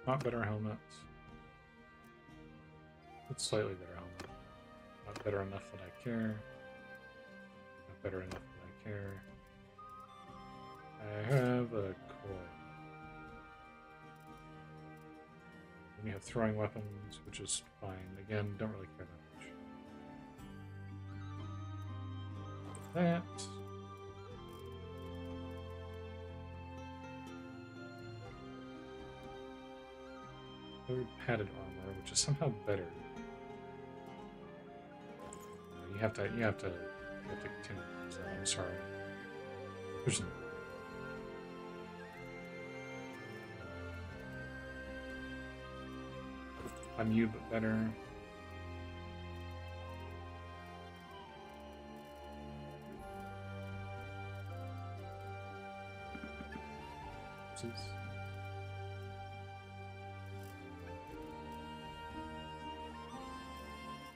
Not better helmet. It's slightly better helmet. Not better enough that I care. Not better enough that I care. I have a coil. And you have throwing weapons, which is fine. Again, don't really care that much. That. Padded armor, which is somehow better. You have to continue to use that. I'm sorry. There's no. I'm you, but better. Oopsies.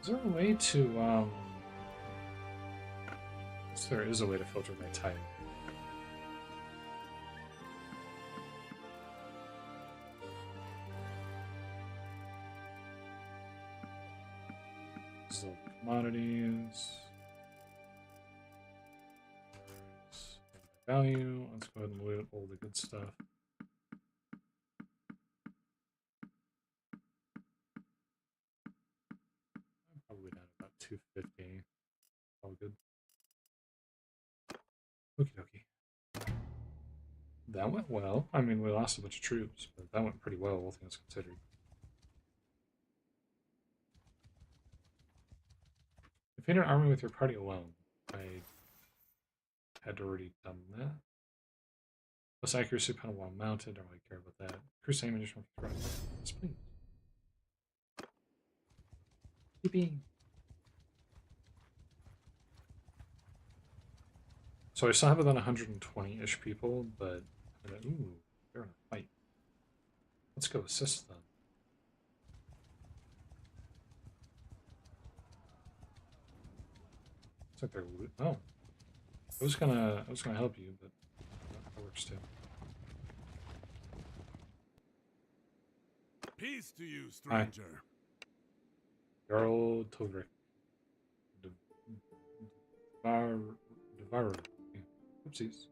Is there a way to, there is a way to filter my type. So, commodities. Value. Let's go ahead and loot all the good stuff. Probably down about 250. All good. Okie dokie. That went well. I mean, we lost a bunch of troops, but that went pretty well, all things considered. Defeat an army with your party alone. I had already done that. Plus accuracy penalty while mounted. Don't really care about that. Increase ammunition for threat. Yes, please. Yippee. So I still have about 120-ish people, but ooh, they're in a fight. Let's go assist them. Looks like they're oh. I was gonna help you, but that works too. Peace to you, stranger. Jarl Todrick. Devar. Oopsies.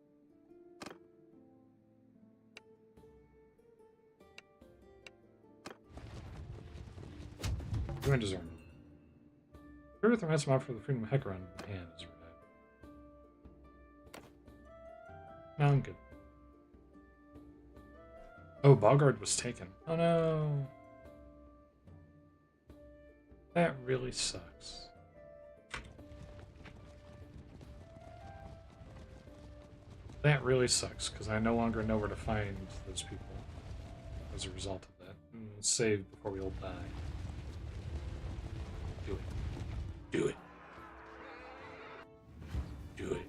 Doing discernment. Prove with the ransom offer for the freedom of Hecaron in hand is revived. No, I'm good. Oh, Bogard was taken. Oh no. That really sucks. That really sucks, because I no longer know where to find those people as a result of that. Save before we all die. Do it. Do it. Do it.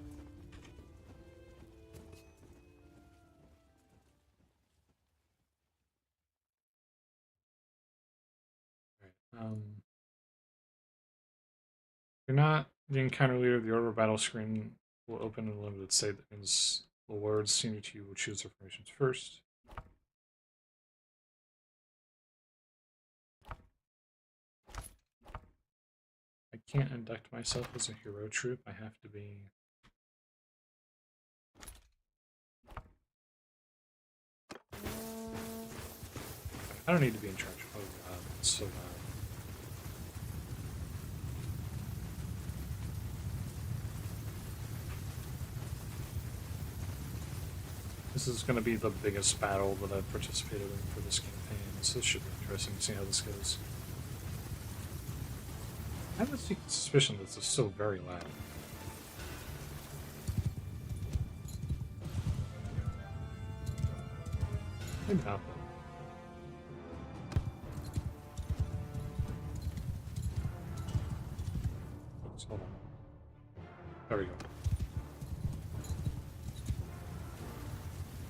Alright, if you're not the encounter leader, the order of battle screen will open in a limited state that means the lords senior to you will choose their formations first. I can't induct myself as a hero troop. I have to be... I don't need to be in charge. Oh god, it's so loud. This is going to be the biggest battle that I've participated in for this campaign, so this should be interesting to see how this goes. I have a suspicion that this is still very loud. Maybe not, though. There we go.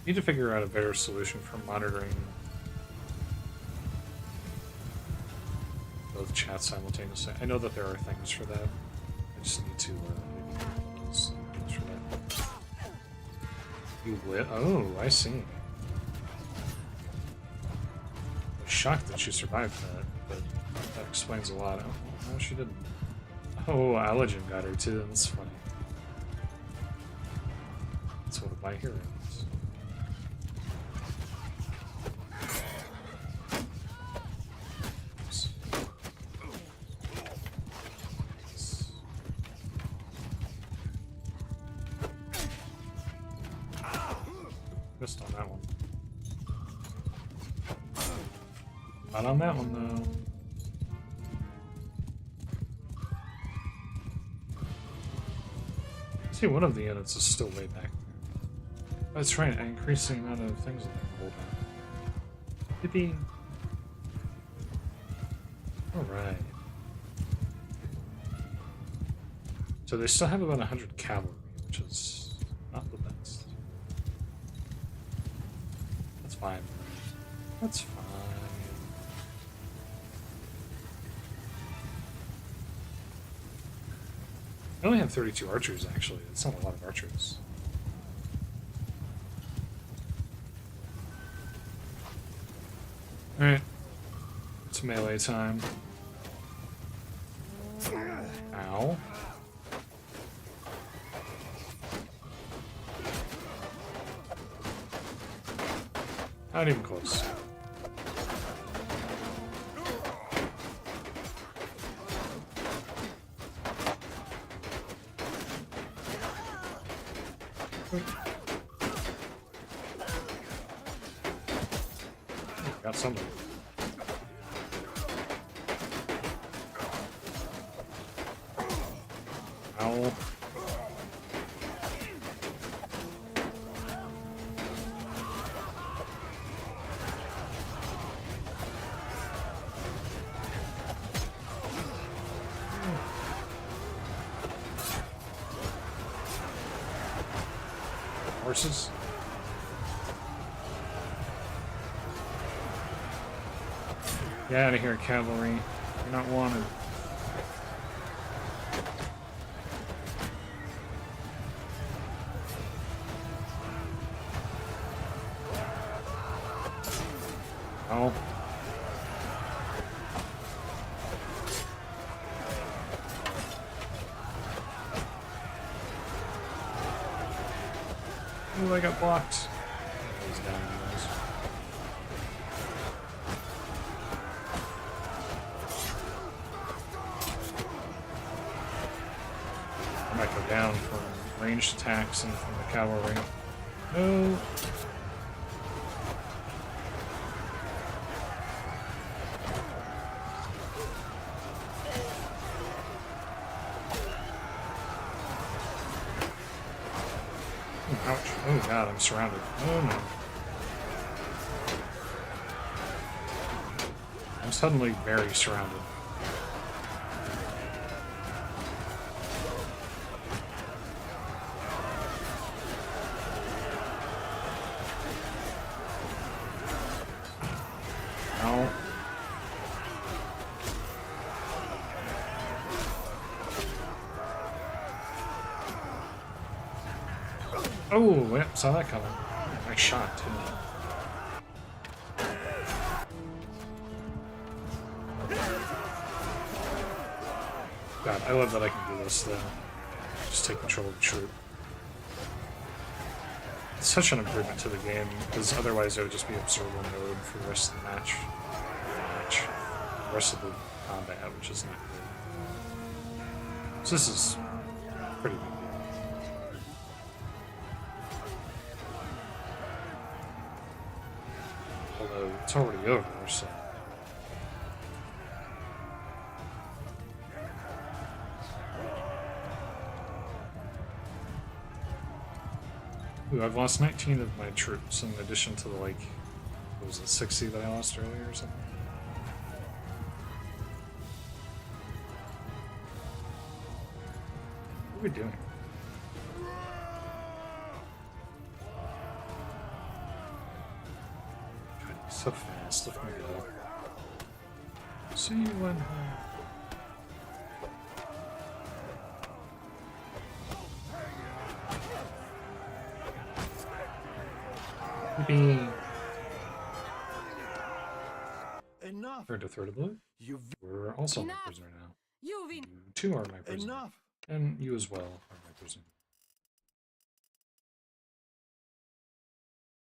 Need to figure out a better solution for monitoring both chats simultaneously. I know that there are things for that. I just need to maybe have those things for that. You lit? Oh, I see. I was shocked that she survived that, but that explains a lot. Oh, no, she didn't. Oh, Allergen got her too. That's funny. That's one of my heroes. Missed on that one. Not on that one, though. See, one of the units is still way back there. That's right, I increased the amount of things that I can hold on. Yippee! Alright. So they still have about 100 cavalry, which is not the best. That's fine. That's fine. I only have 32 archers, actually. That's not a lot of archers. Alright. It's melee time. Ow. Not even close. Got somebody. Ow. Horses. Get out of here, cavalry. You're not wanted. Oh. Oh, I got blocked. He's down anyways. I might go down from ranged attacks and from the cavalry. No. Ouch. Oh god, I'm surrounded. Oh no. I'm suddenly very surrounded. Ow. Oh, yep, saw that coming. Nice shot, too. God, I love that I can do this, though. Just take control of the troop. It's such an improvement to the game, because otherwise it would just be observer mode for the rest of the match. The rest of the combat, which is not good. So this is pretty good. Although it's already over, so. Ooh, I've lost 19 of my troops in addition to the, like, what was it, 60 that I lost earlier or something? What are we doing? So fast, look at me go. See you when. Yippee. Enough. Earned a third of blue. We're also my prisoner now. You win. You two are my prisoner. Enough. And you as well are my prisoner.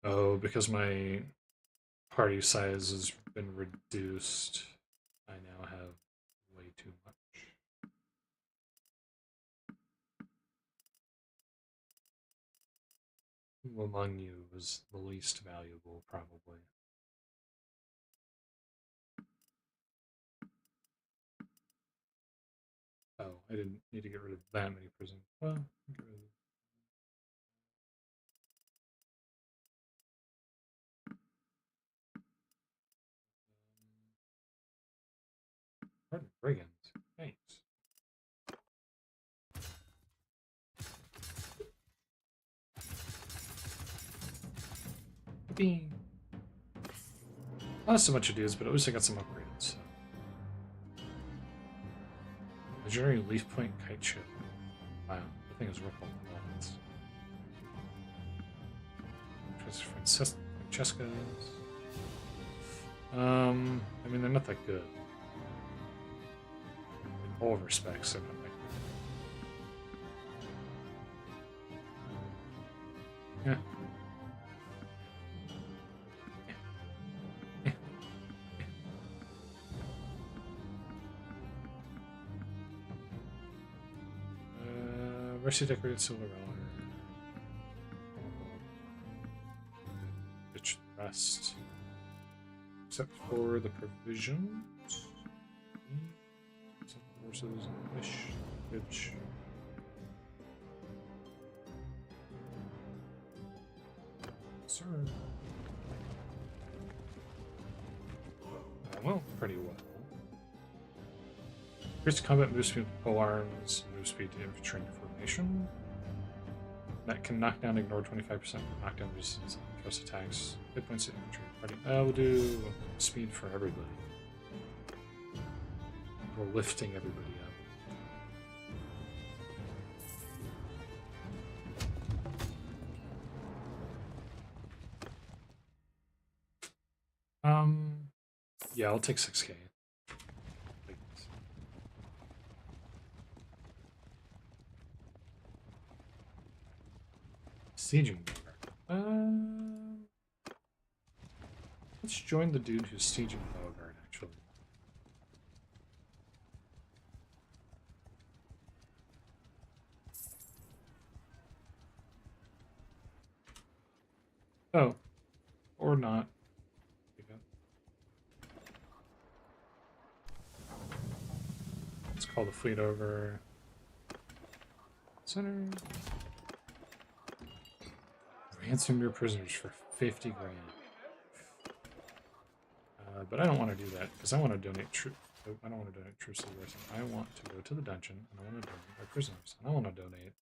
Oh, because my party size has been reduced, I now have way too much. Who among you is the least valuable, probably? Oh, I didn't need to get rid of that many prisoners. Well, get rid of pardon, brigands. Thanks. Bing. Lost a bunch of dudes, but at least I got some upgrades. So. Legendary Leaf Point Kite Ship. Wow, the thing is worth a lot. Francesca's. I mean, they're not that good. In all respects, they're not that good. Yeah. Mercy decorated silver relic. Ditch the rest. Except for the provisions. Some horses, fish, bitch. Sir. Well, pretty well. Increased combat move speed with pole arms, move speed to infantry and formation. That can knock down, ignore 25% knockdown resistance on thrust attacks. Hit points to infantry. Party. We'll do speed for everybody. We're lifting everybody up. Yeah, I'll take 6k. Sieging Beauregard. Let's join the dude who's sieging Beauregard, actually. Oh. Or not. Let's call the fleet over. Center. Ransom your prisoners for 50 grand. But I don't want to do that because I want to donate I don't want to donate troops to the garrison. I want to go to the dungeon and I want to donate my prisoners. And I want to donate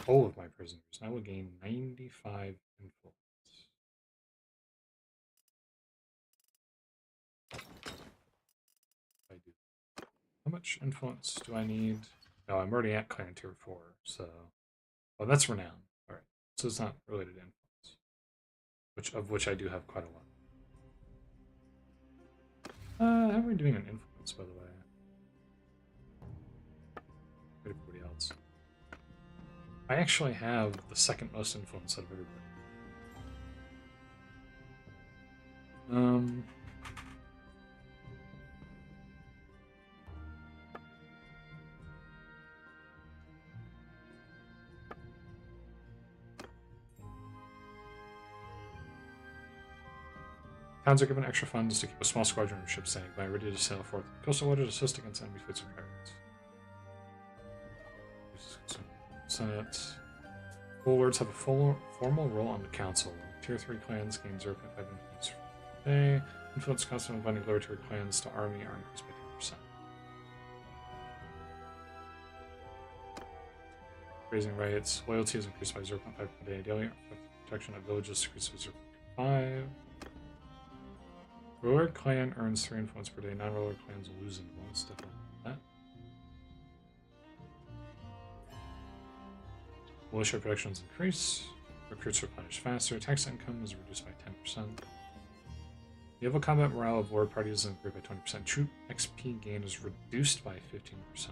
all of my prisoners. I will gain 95 influence. I do. How much influence do I need? No, I'm already at clan tier 4, so. Oh, that's renown. Alright. So it's not related to influence. Of which I do have quite a lot. How are we doing on influence, by the way? Everybody else. I actually have the second most influence out of everybody. Towns are given extra funds to keep a small squadron of ships standing by, ready to sail forth. Coastal waters assist against enemy fleets of pirates. Senate. Full lords have a formal role on the council. Tier 3 clans gain 0.5 influence per day. Influence constantly binding lower tier clans to army are increased by 10%. Raising riots. Loyalty is increased by 0.5 per day. Daily protection of villages increased by 0.5. Ruler clan earns 3 influence per day. Non-ruler clans lose influence. Definitely that. Militia productions increase. Recruits replenish faster. Tax income is reduced by 10%. Naval combat morale of war parties is improved by 20%. Troop XP gain is reduced by 15%.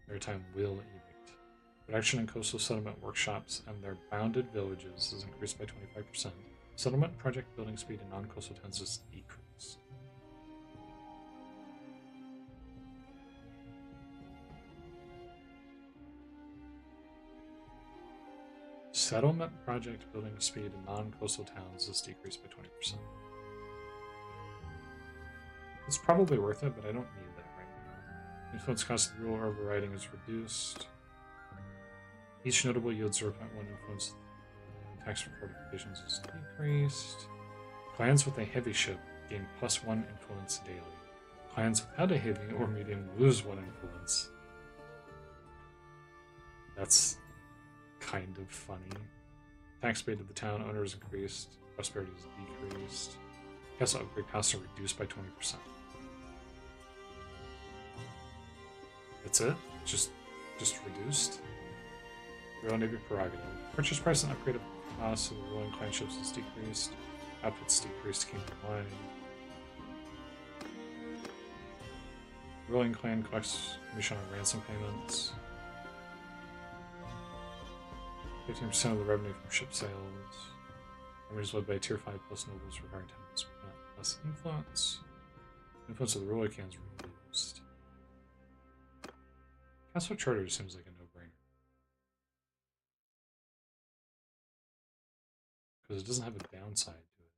Maritime will edict. Production in coastal settlement workshops and their bounded villages is increased by 25%. Settlement project building speed in non-coastal towns is decreased. Settlement project building speed in non-coastal towns is decreased by 20%. It's probably worth it, but I don't need that right now. Influence cost of rule overriding is reduced. Each notable yields 0.1 influence. Tax for fortifications is decreased. Clans with a heavy ship gain +1 influence daily. Clans without a heavy or medium lose 1 influence. That's kind of funny. Tax paid to the town owner is increased. Prosperity is decreased. Castle upgrade costs are reduced by 20%. That's it? Just reduced? Royal Navy prerogative. Purchase price and upgrade of costs of the ruling clan ships is decreased. Outputs decreased. Kingdom line. Ruling clan collects commission on ransom payments. 15% of the revenue from ship sales. Army is led by tier 5 plus nobles requiring 10% less influence. Influence of the ruler cans reduced. Castle Charter seems like a no-brainer. Because it doesn't have a downside to it.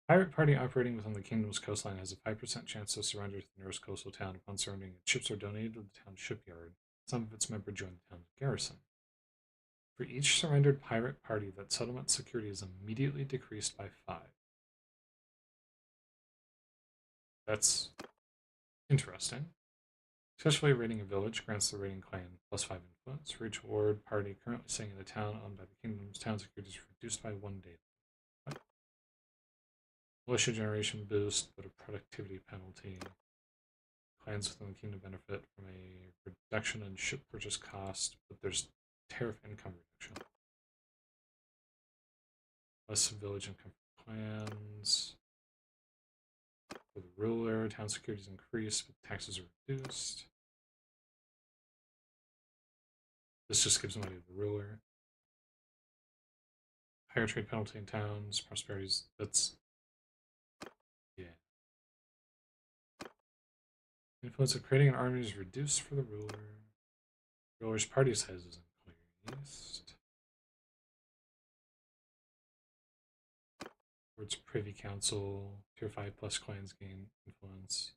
Pirate party operating within the kingdom's coastline has a 5% chance to surrender to the nearest coastal town. Upon surrendering, its ships are donated to the town's shipyard. Some of its members join the town's garrison. For each surrendered pirate party, that settlement security is immediately decreased by 5. That's interesting. Successfully raiding a village grants the raiding clan +5 influence. For each ward party currently staying in a town owned by the kingdom's town security is reduced by 1 day. What? Militia generation boost, but a productivity penalty. Clans within the kingdom benefit from a reduction in ship purchase cost, but there's tariff income reduction. Less village income for clans. For the ruler, town security is increased, but taxes are reduced. This just gives money to the ruler. Higher trade penalty in towns, prosperities, that's... yeah. Influence of creating an army is reduced for the ruler. Ruler's party size is increased. Towards Privy Council, tier 5 plus clans gain influence.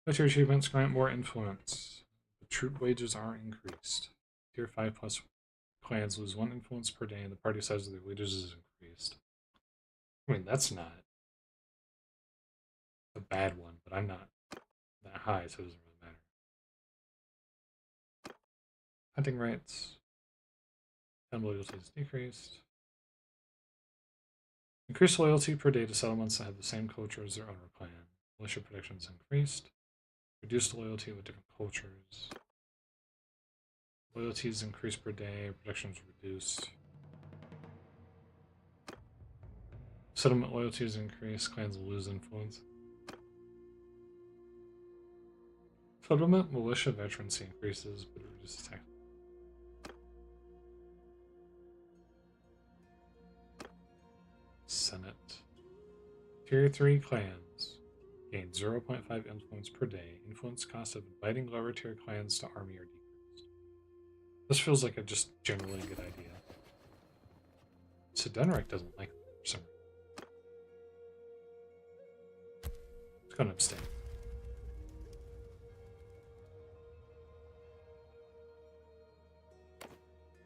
Military achievements grant more influence. The troop wages are increased. Tier 5 plus clans lose 1 influence per day, and the party size of their wages is increased. I mean, that's not a bad one, but I'm not that high, so it doesn't really matter. Hunting rights. Town loyalty is decreased. Increased loyalty per day to settlements that have the same culture as their owner clan. Militia production is increased. Reduced loyalty with different cultures. Loyalty is increased per day. Production is reduced. Settlement loyalty is increased. Clans will lose influence. Settlement militia veterancy increases, but it reduces tax. Senate. Tier 3 clans gain 0.5 influence per day. Influence cost of inviting lower tier clans to army are decreased. This feels like a just generally good idea. So Dunrick doesn't like that for some reason. It's going to abstain.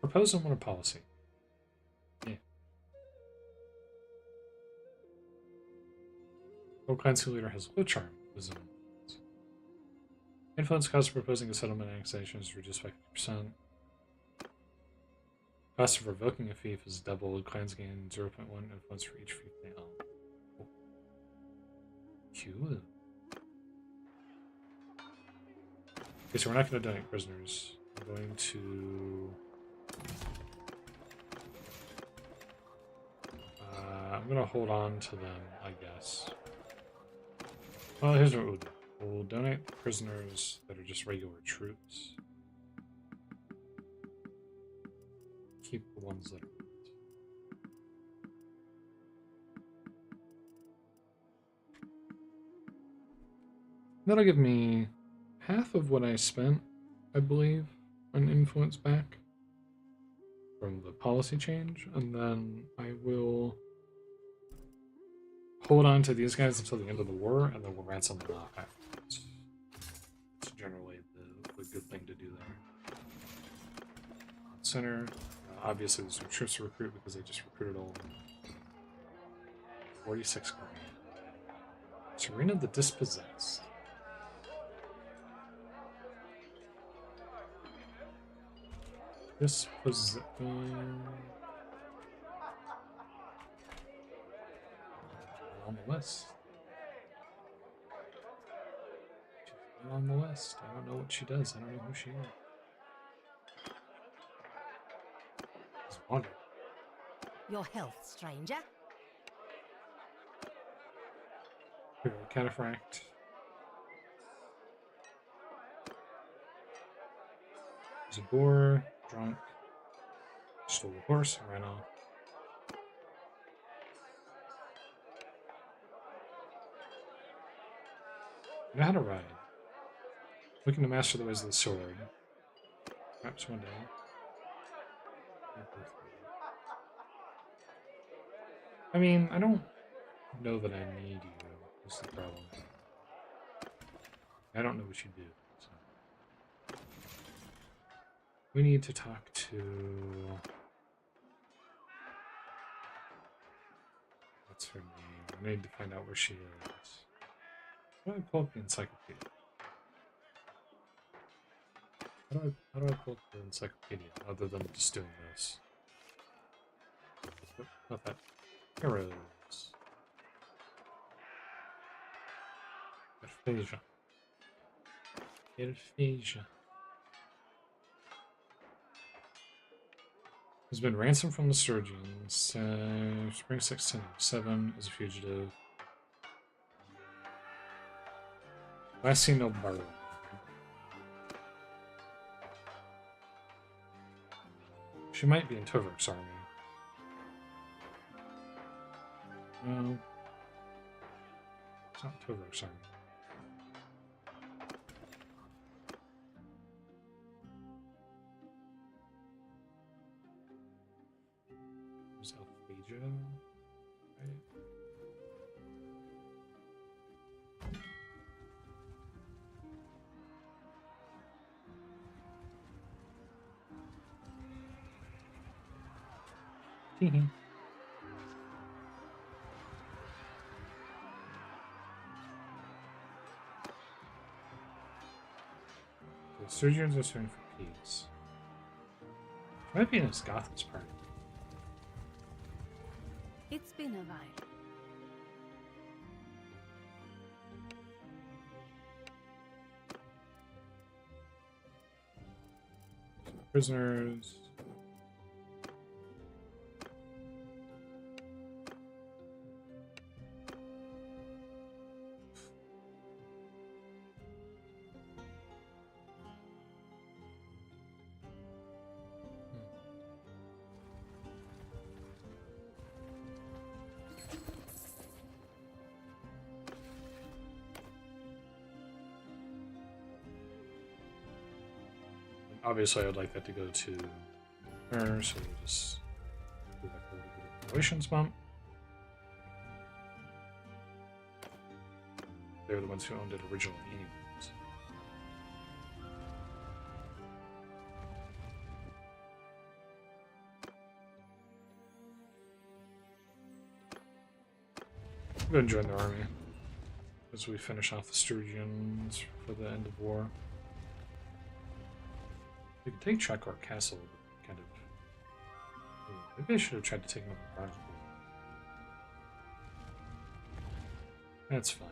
Propose and win a policy. Yeah. Old Clancy leader has low charm. Influence cost of proposing a settlement annexation is reduced by 50%. Cost of revoking a fief is doubled. Clans gain 0.1 influence for each fief they own. Oh. Cool. Okay, so we're not going to donate prisoners. We're going to... I'm going to hold on to them, I guess. Well, here's what we'll do. We'll donate prisoners that are just regular troops. Keep the ones that are... That'll give me half of what I spent, I believe, on influence back from the policy change, and then I will hold on to these guys until the end of the war, and then we'll ransom them off afterwards. It's generally the good thing to do there. Center, obviously there's some troops to recruit because they just recruited all of them. 46 grand. Serena the Dispossessed. On the list. She's not on the list. I don't know what she does. I don't know who she is. She's wanted. Your health, stranger. Here, cataphract. There's a boar, drunk, stole a horse, and ran off. I know how to ride. Looking to master the ways of the sword. Perhaps one day. I mean, I don't know that I need you. That's the problem. I don't know what you do. So. We need to talk to... What's her name? I need to find out where she is. How do I pull up the encyclopedia? How do I pull up the encyclopedia other than just doing this? Oh, not that. Heroes. Erphasia. Erphasia. Has been ransomed from the Sturgians. Spring 1607 is a fugitive. Last seen no Barlow. She might be in Tovruk's army. No. It's not Tovruk's army. There's Alphasia, right? Teehee. The Sturgians are suing for peace. She might be in a Goth's party. It's been a while. Prisoners. Obviously, I'd like that to go to her, so we'll just do that for a little bit of relations bump. They're the ones who owned it originally, anyways. Go and join their army. as we finish off the Sturgeons for the end of war. We can take Trekor Castle, but kind of... Maybe I should have tried to take another project. That's fine.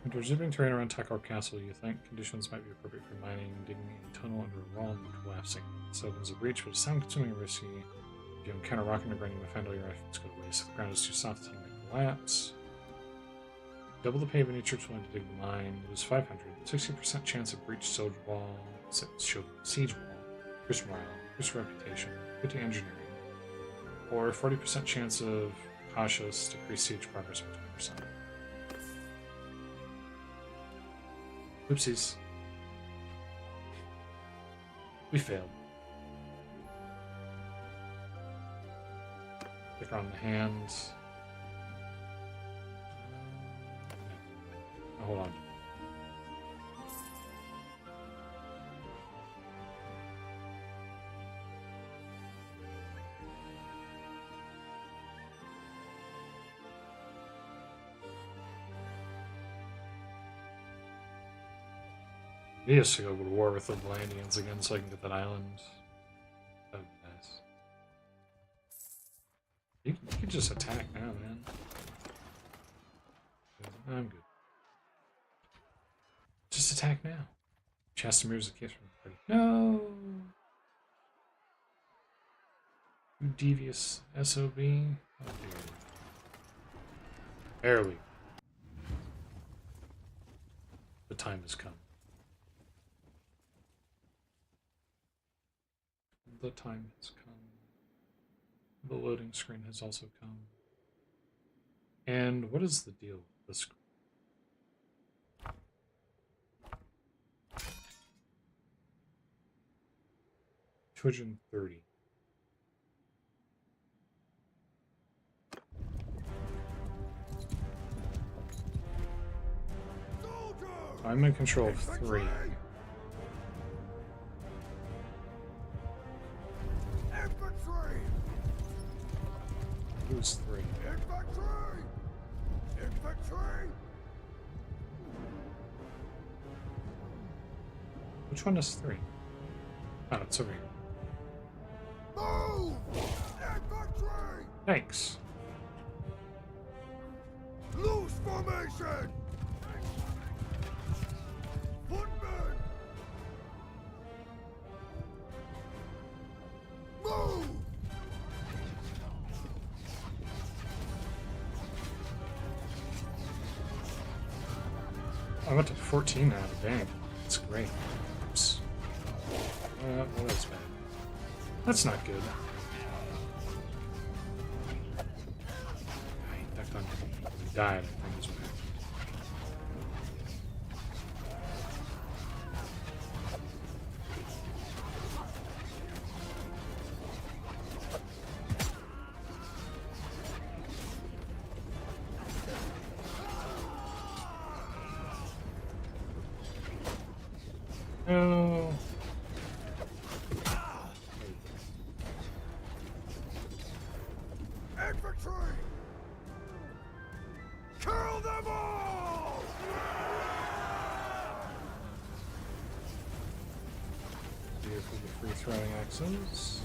Under zipping terrain around Trekor Castle, you think conditions might be appropriate for mining, digging a tunnel under a wall, and collapsing. This opens a breach, but it's time-consuming and risky. If you encounter rock underground, you may find all your efforts go to waste. If the ground is too soft, the tunnel may collapse. Double the pay of any troops willing to dig the mine. Lose 500. 60% chance of breach siege wall, siege wall, increased morale, increased reputation, 50 engineering, or 40% chance of cautious, decreased siege progress by 20%. Oopsies. We failed. Click on the hands. Oh, hold on. He has to go to war with the Atlanteans again so I can get that island. That would be nice. You can just attack now, man. I'm good. Just attack now. Chastimir's a case from the party. No! You devious SOB. Oh dear. There we go. The time has come. The time has come. The loading screen has also come. And what is the deal with this screen? $230. I'm in control of 3. Who's 3? Infantry! Infantry! Which one is 3? Oh, it's over here. Move! Infantry! Thanks. Loose formation! Footmen! Move! I went to 14 now. Dang. That's great. Oops. Well, that's bad. That's not good. I ducked on him. He died, I think, is what happened. No. Infantry! Kill them all! Here for the free throwing axes.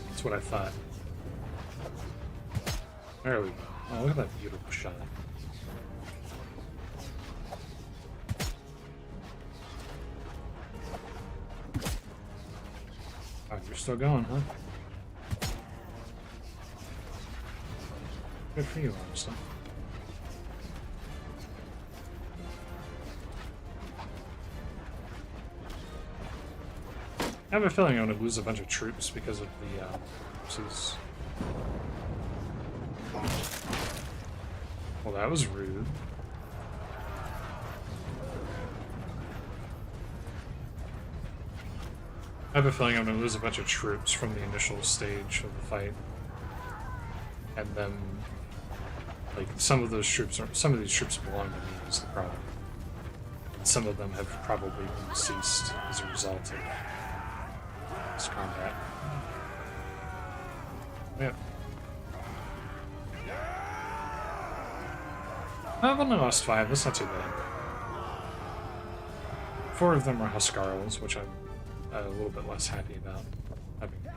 That's what I thought. There we go. Oh, look at that beautiful shot. Oh, you're still going, huh? Good for you, honestly. I have a feeling I'm going to lose a bunch of troops because of the oopsies. Well, that was rude. I have a feeling I'm going to lose a bunch of troops from the initial stage of the fight. And then, like, some of these troops belong to me is the problem. And some of them have probably been deceased as a result of this combat. Yeah. I've only lost 5, that's not too bad. 4 of them are Huskarls, which I'm a little bit less happy about having that.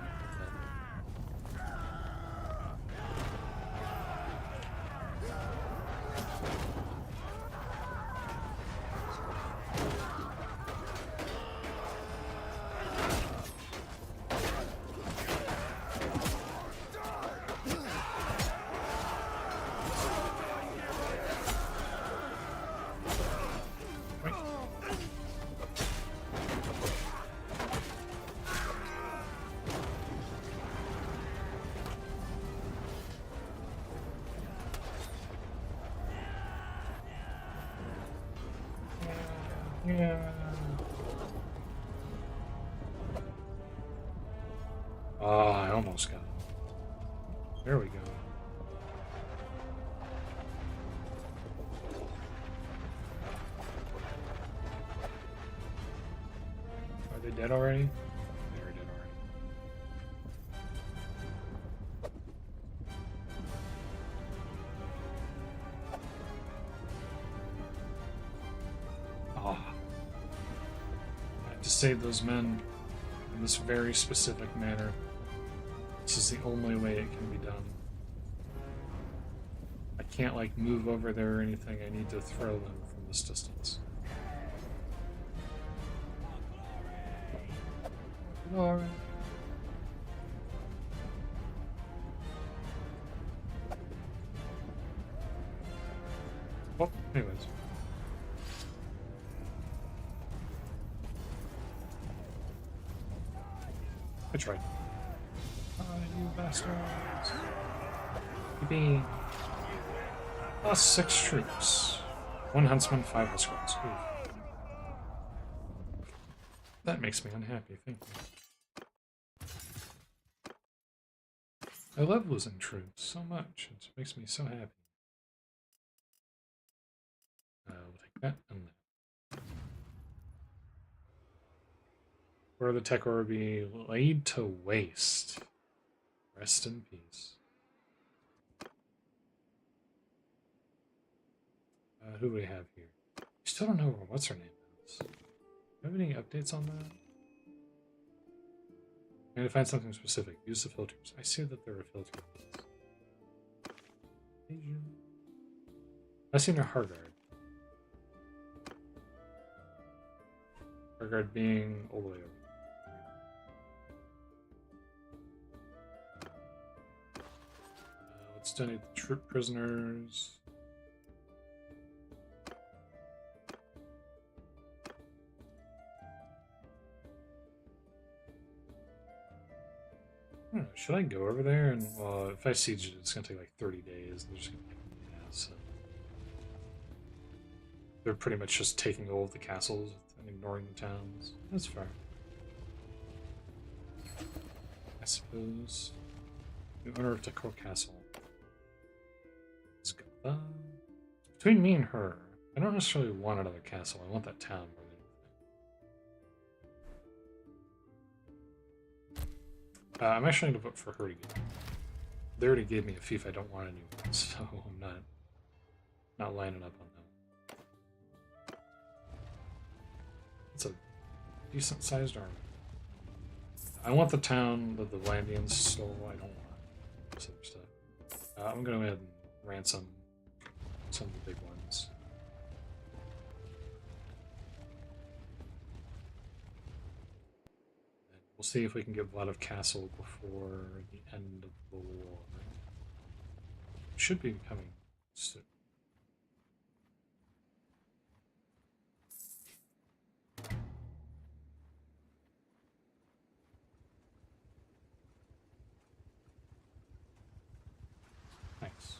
Yeah. Oh, I almost got it. There we go. Are they dead already? They are dead already. Ah. I had to save those men in this very specific manner. This is the only way it can be done. I can't, like, move over there or anything. I need to throw them from this distance. Glory. Well, anyways. I tried. You bastards. Yippee. Lost 6 troops. 1 huntsman, 5 Huskarls. That makes me unhappy, thank you. I love losing troops so much. It makes me so happy. We'll take that and that. Where the Tekor will be laid to waste. Rest in peace. Who do we have here? We still don't know what's her name is. Do you have any updates on that? I need to find something specific. Use the filters. I see that there are filters. I've seen a Hargard. Hargard being all the way over. Let's donate the troop prisoners. I don't know, should I go over there? And well, if I siege it, it's gonna take like 30 days. They're just gonna so they're pretty much just taking all of the castles and ignoring the towns. That's fair. I suppose. New owner of Tekor Castle. Let's go. Between me and her, I don't necessarily want another castle. I want that town more than anything. I'm actually going to vote for her to get. They already gave me a fief. I don't want a new one, so I'm not lining up on that. It's a decent sized army. I want the town that the Landians stole. I don't want this other stuff. I'm going to go ahead and ransom some of the big ones. And we'll see if we can get Vlad of Castle before the end of the war. Should be coming soon. Thanks.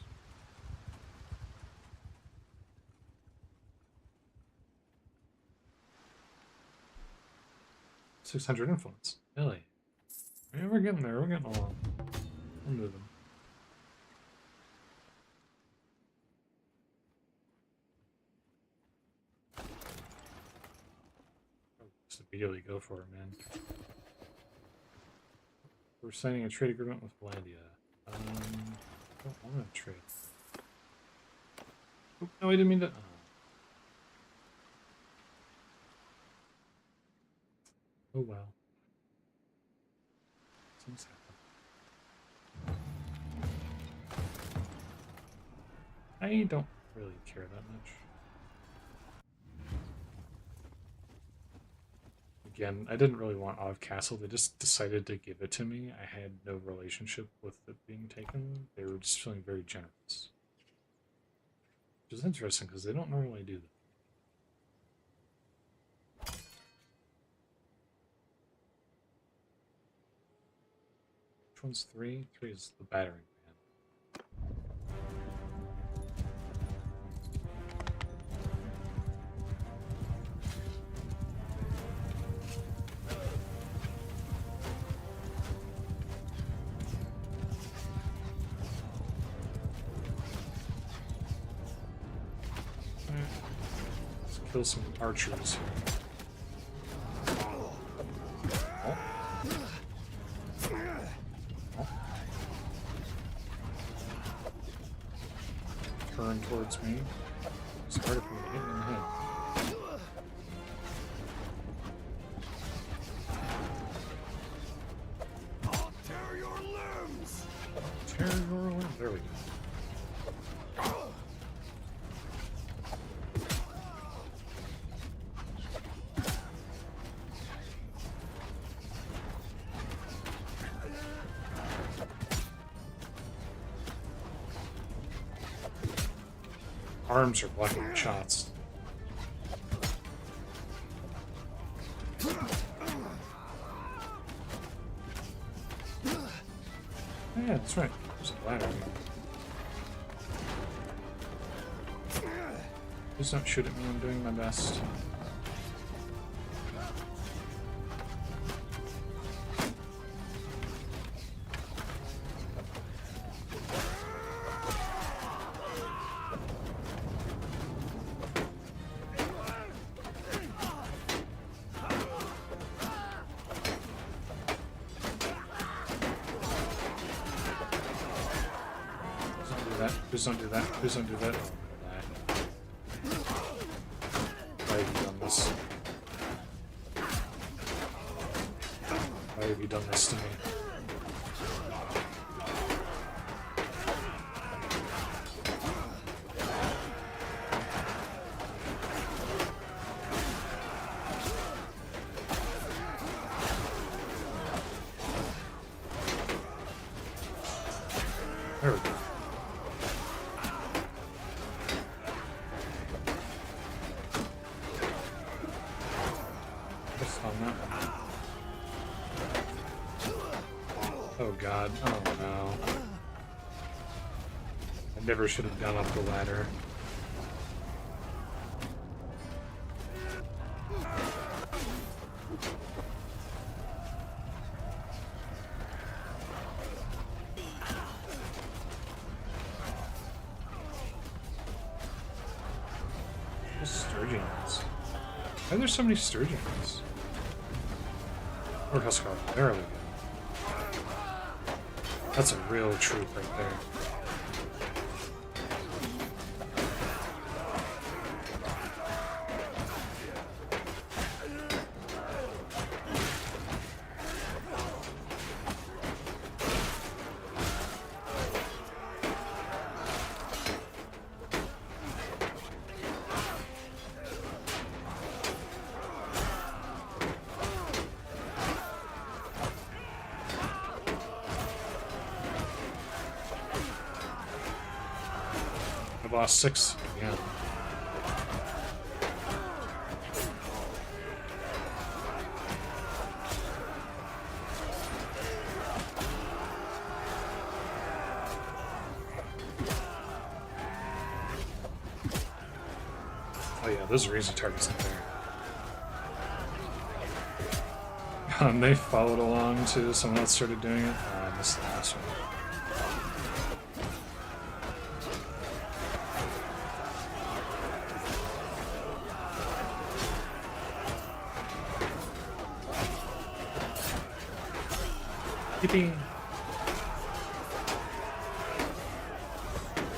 600 influence. Really? Yeah, we're getting there. We're getting along. We're moving. Just immediately go for it, man. We're signing a trade agreement with Landia. I don't want to trade. Oh, no, I didn't mean to. Oh well. Things happen. I don't really care that much. Again, I didn't really want Ov Castle. They just decided to give it to me. I had no relationship with it being taken. They were just feeling very generous. Which is interesting because they don't normally do that. Which one's 3? 3 is the battering ram. Let's kill some archers here. Turn towards me. It's hard for me to hit him in the head. I'll tear your limbs! Tear your limb. There we go. Arms are blocking the shots. Yeah, that's right. There's a ladder here. Please don't shoot at me. I'm doing my best. Please don't do that. Please don't do that. Why have you done this? Why have you done this to me? There we go. Oh god, oh no. I never should have gone up the ladder. What's sturgeons? Why are there so many sturgeons? Or Huskar, there we go. That's a real troop right there. I've lost 6 again. Oh yeah, those are easy targets up there. They followed along too. Someone else started doing it. I missed the last one. Yippee!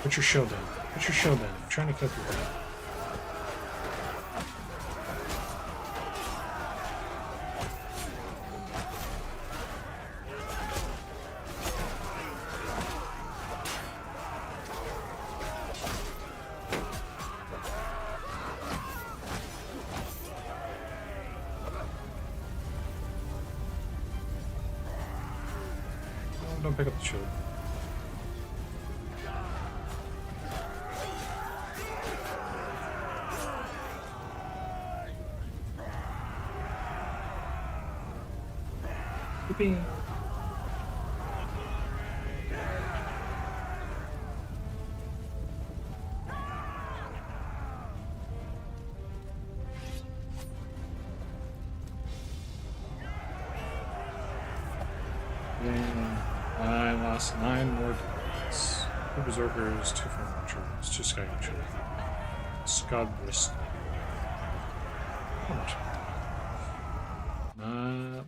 Put your shield down. Put your shield down. I'm trying to kill people. Oh, don't pick up the shield. Yippee! I lost 9 more dudes. 2 berserkers, 2 from archers, 2 sky archers. Scodbrist. How much? Not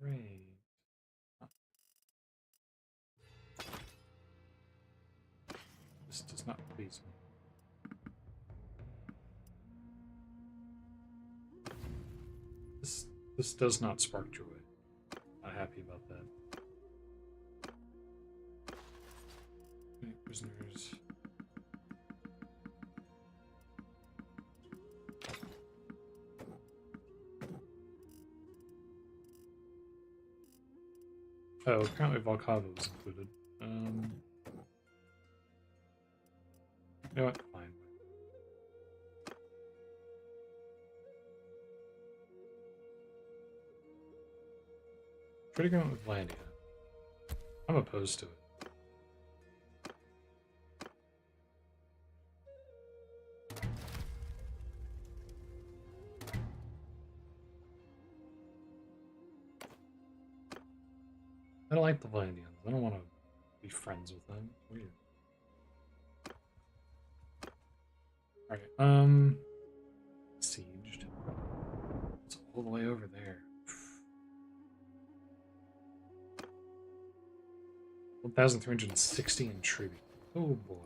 great. This does not please me. This does not spark joy. Not happy about that. Any prisoners? Oh, apparently Volkava was included. You know what? Fine. Try to go with Landia. I'm opposed to it. I don't like the Vandians. I don't want to be friends with them. It's weird. Alright, Sieged. It's all the way over there. 1,360 in tribute. Oh boy.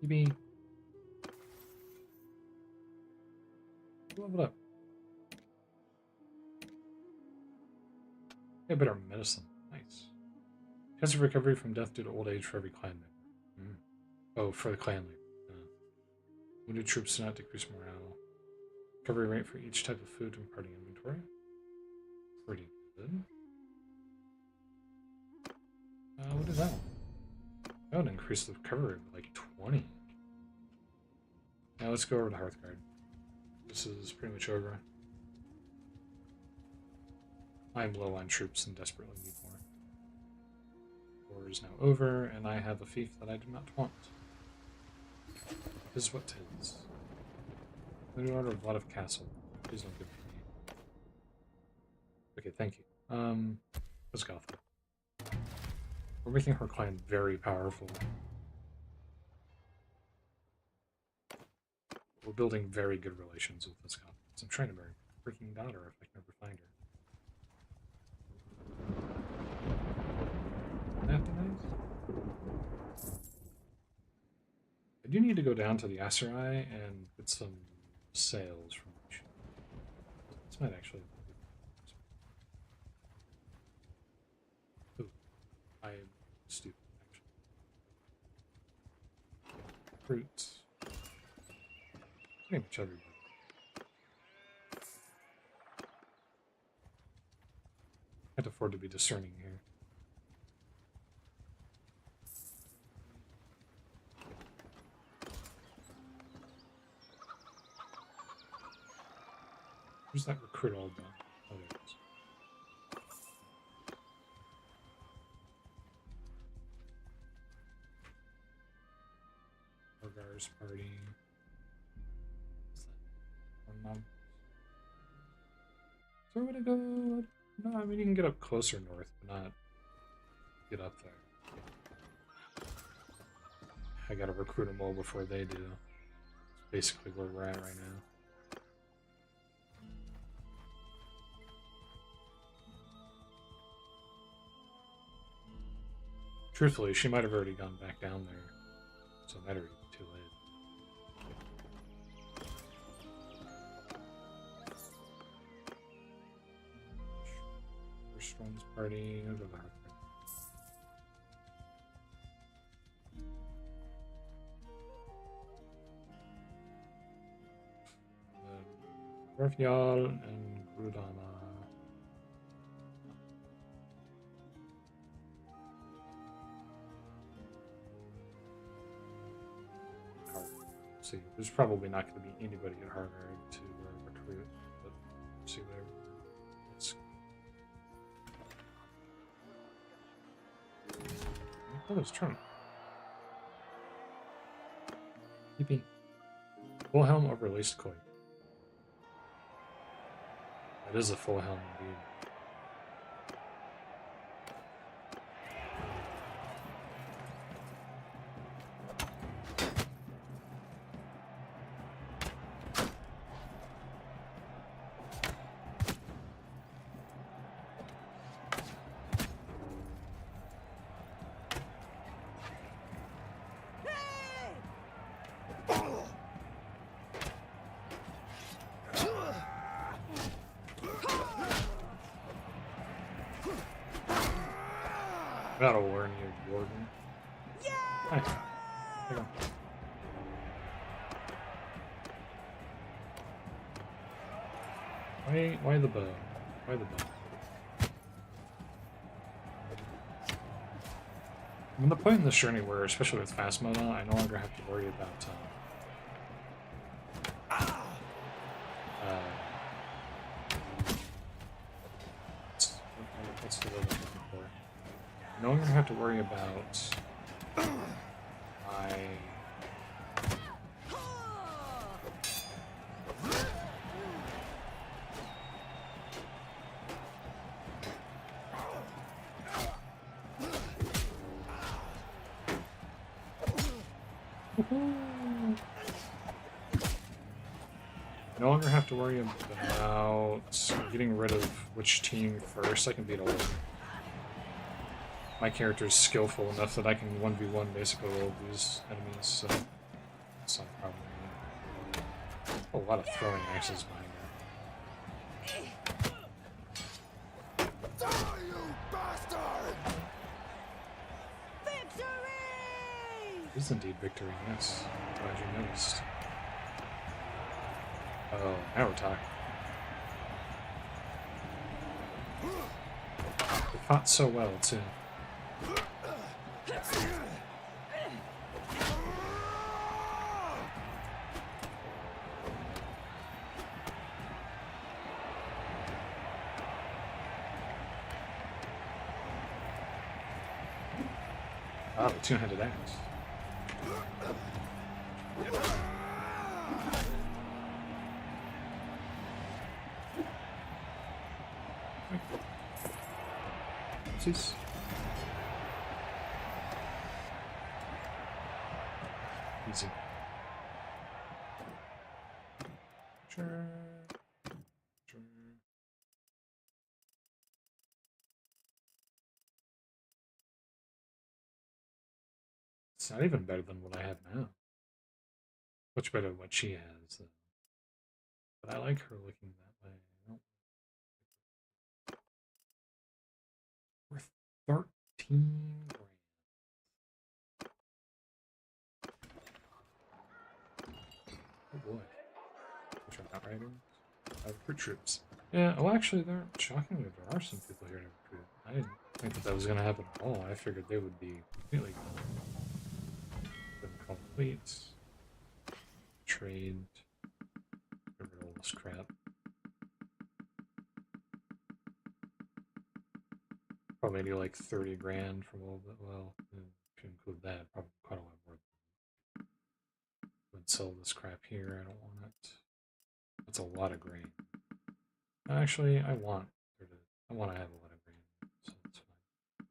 Maybe. Level up. Yeah, better medicine. Nice. Chance of recovery from death due to old age for every clan member. Oh, for the clan leader. Wounded troops do not decrease morale. Recovery rate for each type of food and party inventory. Pretty good. What is that one? That would increase the recovery by like 20. Now let's go over to Hearthguard. This is pretty much over. I'm low on troops and desperately need more. War is now over, and I have a fief that I do not want. Tis what tis. Let me order a lot of castle. Please don't give it to me. Okay, thank you. Let's go. We're making her clan very powerful. We're building very good relations with this couple. I'm trying to marry my freaking daughter if I can ever find her. That'd be nice. I do need to go down to the Aserai and get some sales from each. This might actually be. Ooh, I'm stupid, actually. Fruits. Pretty much everybody. Can't afford to be discerning here. Where's that recruit all done? Oh, there it is. Morgar's party. Is that one? Is there a way to go? No, I mean you can get up closer north, but not get up there. I gotta recruit them all before they do. It's basically where we're at right now. Truthfully, she might have already gone back down there, so it might already be too late. First one's party over there. Rafjal and Grudana. See, there's probably not going to be anybody at Harvard to recruit, but see whatever. Oh, there's Trump. TP. Full helm over laced coin. That is a full helm indeed. Gotta warn you, Gordon. Hi. Hang on. Why the bow? Why the bow? I'm at the point in this journey where, especially with fast mode on, I no longer have to worry about what's the word I'm looking for? I no longer have to worry about my I no longer have to worry about getting rid of which team first. I can beat all of them. My character is skillful enough that I can 1v1 basically all of these enemies, so it's not a problem. A lot of throwing axes behind there. Die, you bastard! Victory! It is indeed victory, yes. Glad you noticed. Oh, now we're talking. They fought so well, too. Oh, the two-handed axe. Oopsies. Easy. Sure. Sure. It's not even better than what I have now. Much better than what she has, though. But I like her looking that way. Worth 13 grand. Oh boy. Which are not riders. Recruit troops. Yeah, well actually shockingly there are some people here to recruit. I didn't think that was going to happen at all. I figured they would be completely gone. Complete. Trade. Get rid of all this crap. Probably do like 30 grand from all of it. Well, if you include that, probably quite a lot more. sell this crap here. I don't want it. That's a lot of grain. Actually, I want to have a lot of grain, so that's fine.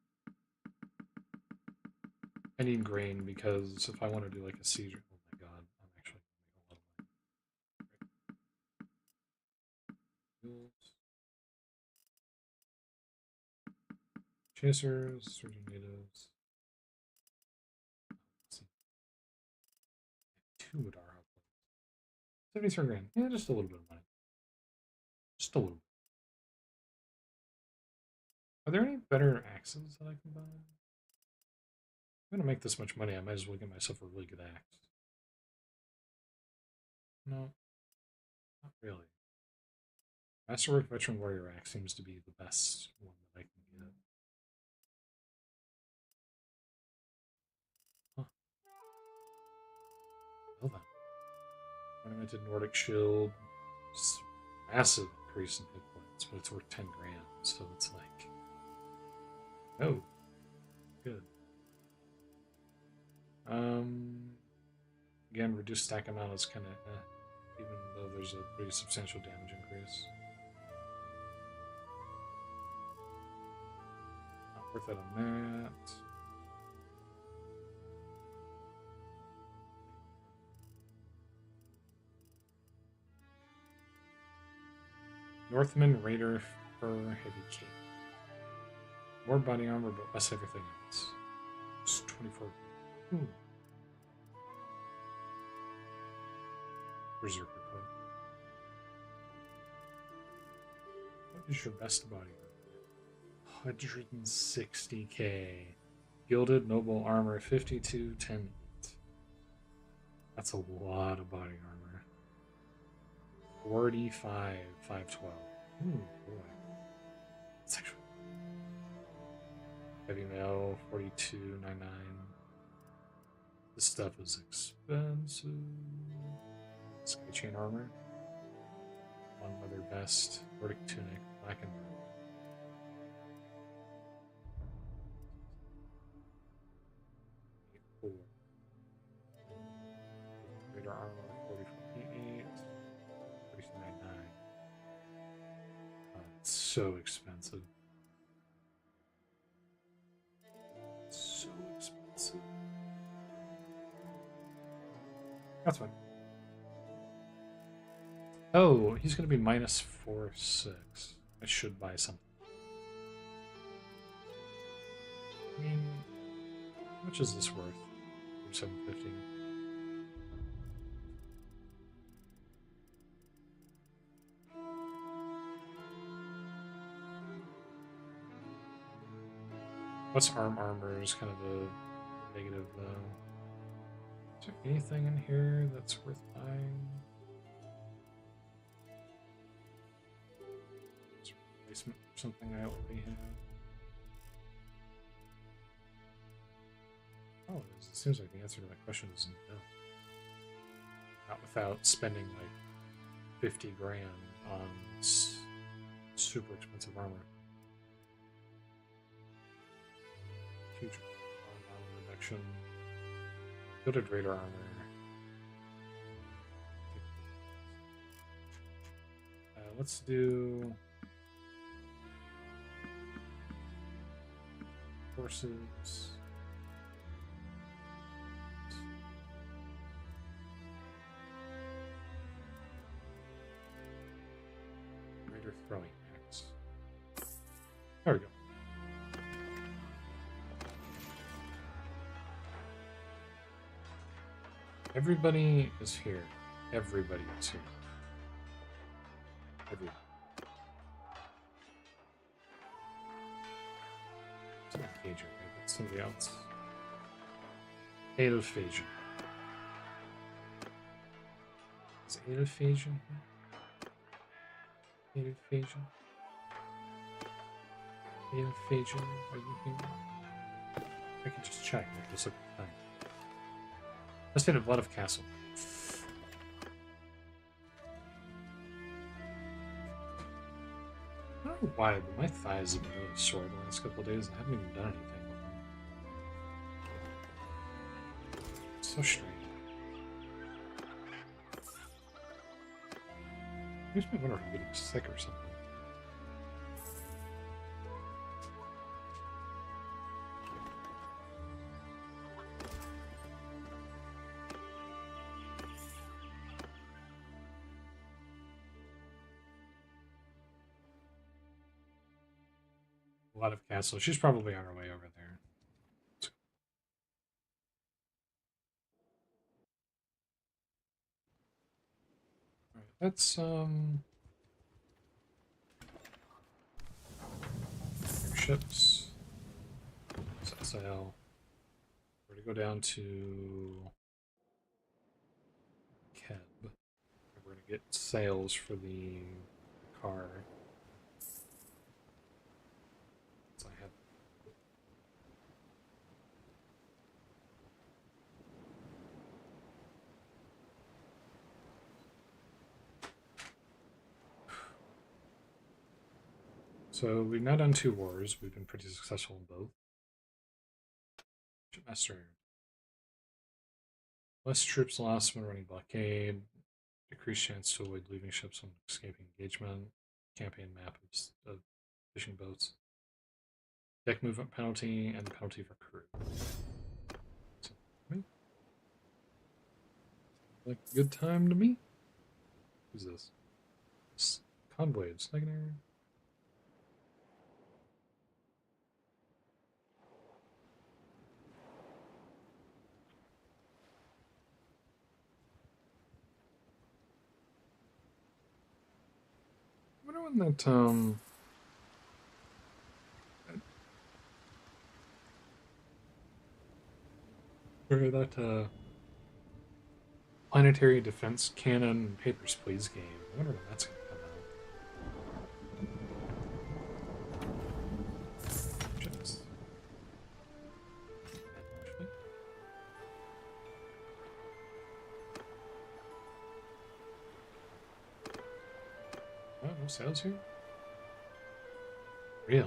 I need grain because if I want to do like a siege, oh my god, I'm actually going to make a lot of money. Chasers, surging natives. Let's see. 2 would are up. 73 grand. Yeah, just a little bit of money. Just a little bit. Are there any better axes that I can buy? I'm gonna make this much money, I might as well get myself a really good axe. No, not really. Masterwork Veteran Warrior Axe seems to be the best one that I can get. Huh. Well then. Ornamented Nordic Shield. Massive increase in hit points, but it's worth 10 grand, so it's like... Oh. Good. Again, reduced stack amount is kind of even though there's a pretty substantial damage increase. Not worth it on that. Northman Raider Fur Heavy Cape. More body armor, but less everything else. It's 24. Ooh. Berserker Code. What is your best body armor? 160k. Gilded Noble Armor 52, 10. That's a lot of body armor. 45, 512. Ooh, boy. That's actually. Heavy mail 42.99. This stuff is expensive. Sky chain armor. One leather vest. Nordic tunic. Black and red. Greater armor 44.88. 39.9. It's so expensive. So expensive. That's fine. Oh, he's going to be minus 4/6. I should buy something. I mean, how much is this worth? 750. What's armor is kind of a negative though. Is there anything in here that's worth buying? Is there a replacement for something I already have? Oh, it seems like the answer to that question is no. Not without spending like 50 grand on super expensive armor. Huge armor reduction. Gilded Raider armor. Let's do horses. Raider throwing axe. There we go. Everybody is here. Everybody is here. Everybody. It's not Cager, right? It's somebody else. Adelphagian. Is Adelphagian here? Adelphagian? Adelphagian, are you here? I can just check. Like, just look at the time. Let's get a Blood of Castle. I don't know why, but my thighs have been really sore the last couple of days and I haven't even done anything with them. So strange. Makes me wonder if I'm getting sick or something. A lot of castles. She's probably on her way over there. Alright, let's ships. Set sail. We're gonna go down to Keb. We're gonna get sails for the car. So I have So we've now done 2 wars. We've been pretty successful in both. Shipmaster. Less troops lost when running blockade. Decreased chance to avoid leaving ships when escaping engagement. Campaign map of fishing boats. Deck movement penalty and penalty for crew. So, like a good time to me. Who's this? Convoy of Snagner. I wonder when that or that planetary defense cannon and papers please game. I wonder when that's gonna come out. Ships. Oh, no sails here? Really?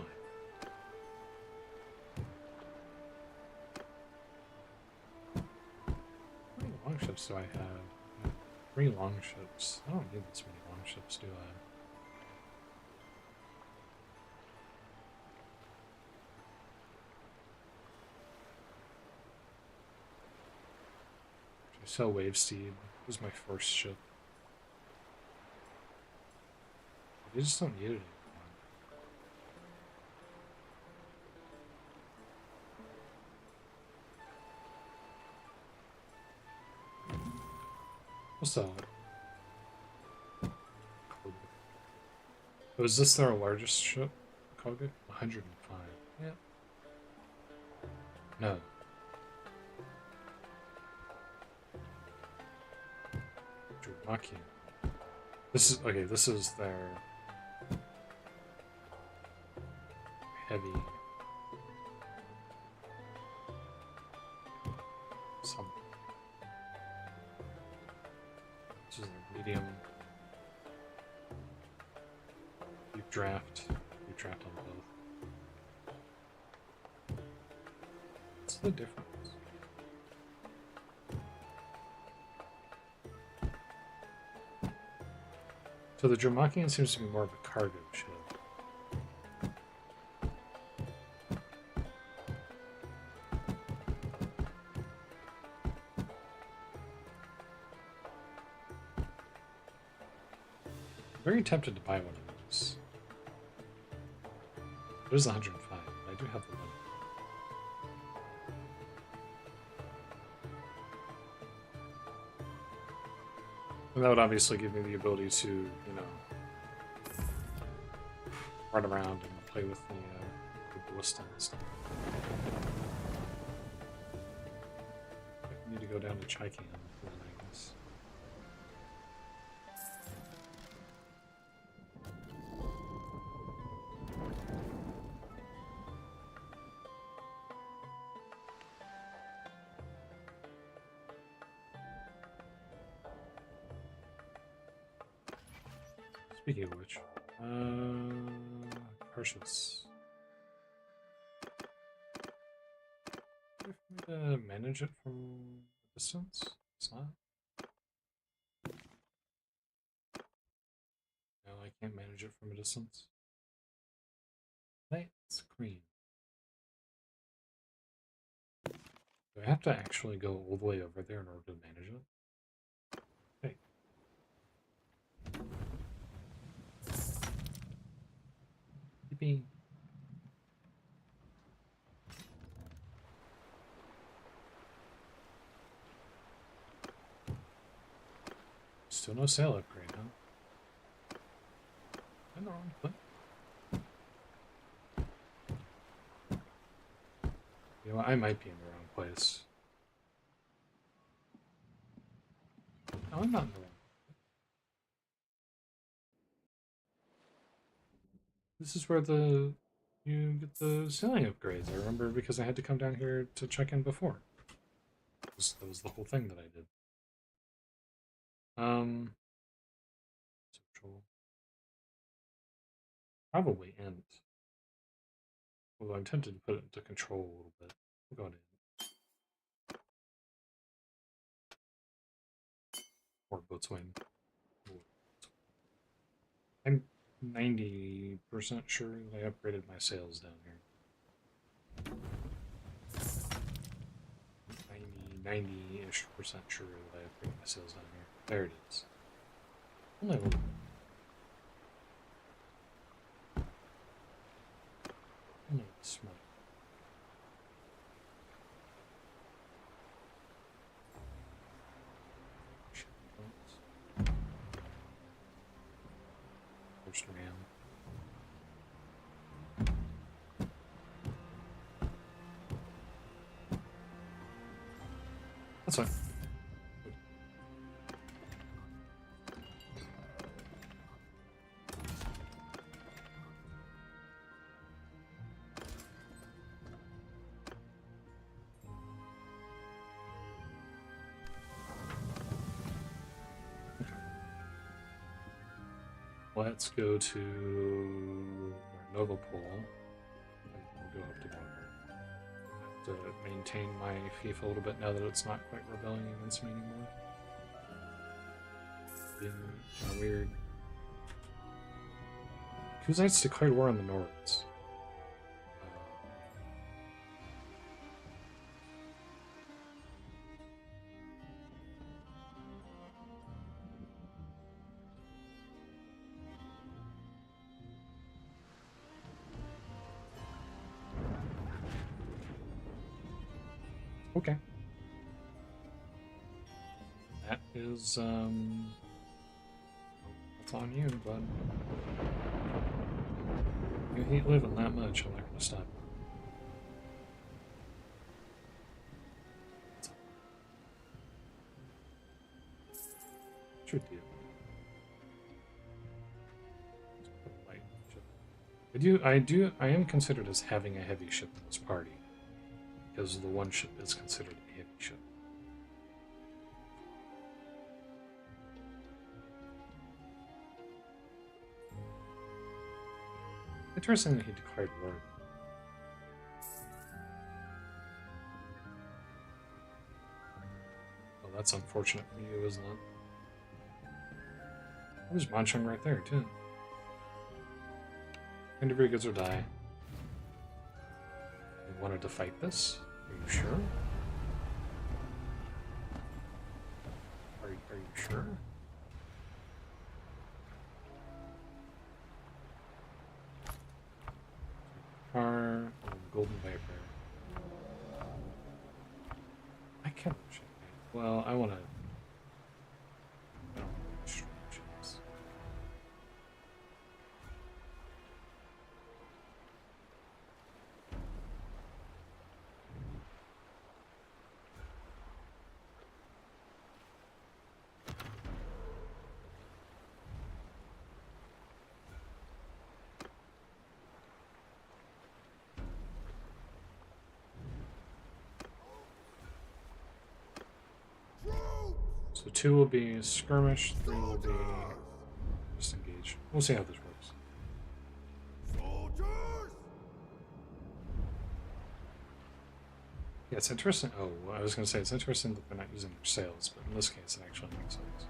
How many longships do I have? I have 3 longships. I don't need this many longships, do I? Should I sell Wavesteed? This is my first ship. I just don't need it anymore. We'll sell it. Oh, is this their largest ship? Koga? 105. Yeah. No. Drumaki. This is okay, this is their heavy some. This is their medium. You draft on both. What's the difference? So the Dromakian seems to be more of a cargo ship. Very tempted to buy one of those. It is 105, but I do have the money. And that would obviously give me the ability to, you know, run around and play with the ballista and stuff. I need to go down to Chaikan for that, I guess. Speaking of which, purchase. Do I have to manage it from a distance? It's not. Can't manage it from a distance. Lights green. Do I have to actually go all the way over there in order to manage it? Hey. Yippee. Still no sail upgrade, huh? I'm the wrong place. You know what? I might be in the wrong place. No, I'm not in the wrong place. This is where you get the sailing upgrades. I remember because I had to come down here to check in before. That was the whole thing that I did. Social. Probably end. Although I'm tempted to put it into control a little bit. We'll go in. Or boatswain. I'm 90% sure that I upgraded my sails down here. 90-ish percent sure that I upgraded my sails down here. There it is. Only a little bit. Only a small. First ram. That's fine. Let's go to our naval pool. And we'll go up to Bonner. I have to maintain my fief a little bit now that it's not quite rebelling against me anymore. Being kind of weird. Kuzites declared war on the Nords. Okay. That is, that's on you, bud. You hate living that much, I'm not gonna stop. Should do. I am considered as having a heavy ship in this party. Because the one ship is considered a heavy ship. Interesting that he declared war. Well, that's unfortunate for you, isn't it? There's Manchung right there, too. End of your goods or die. You wanted to fight this? Are you sure? Are you sure? Car, Golden Viper. I can't. Well, I want to. So 2 will be skirmish, 3 will be disengage. We'll see how this works. Soldiers! Yeah, it's interesting. Oh, I was going to say it's interesting that they're not using their sails, but in this case, it actually makes sense.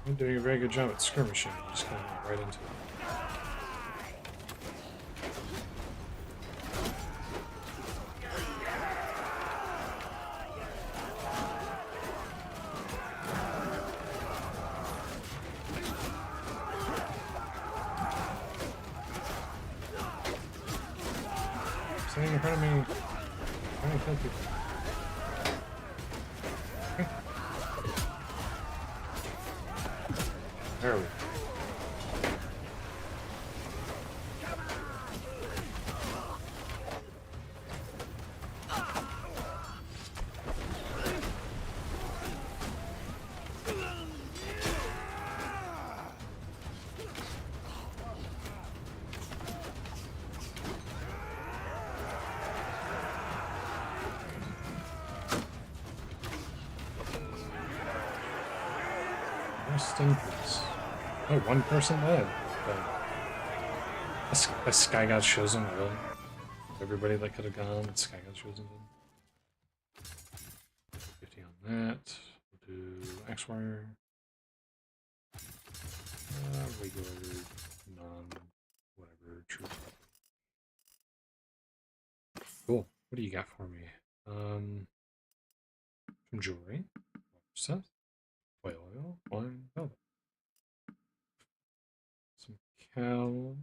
You're doing a very good job at skirmishing. You're just going right into it. Stay in front of me. Trying to kill people. There we go. Rest in peace. Oh, one person dead. A Sky God chosen, really? Everybody that could have gone, Sky God chosen did. 50 on that. We'll do X Warrior. Regular, non, whatever, troop. Cool. What do you got for me? Some jewelry. Stuff. Whale oil. Wine. Velvet. Some cows.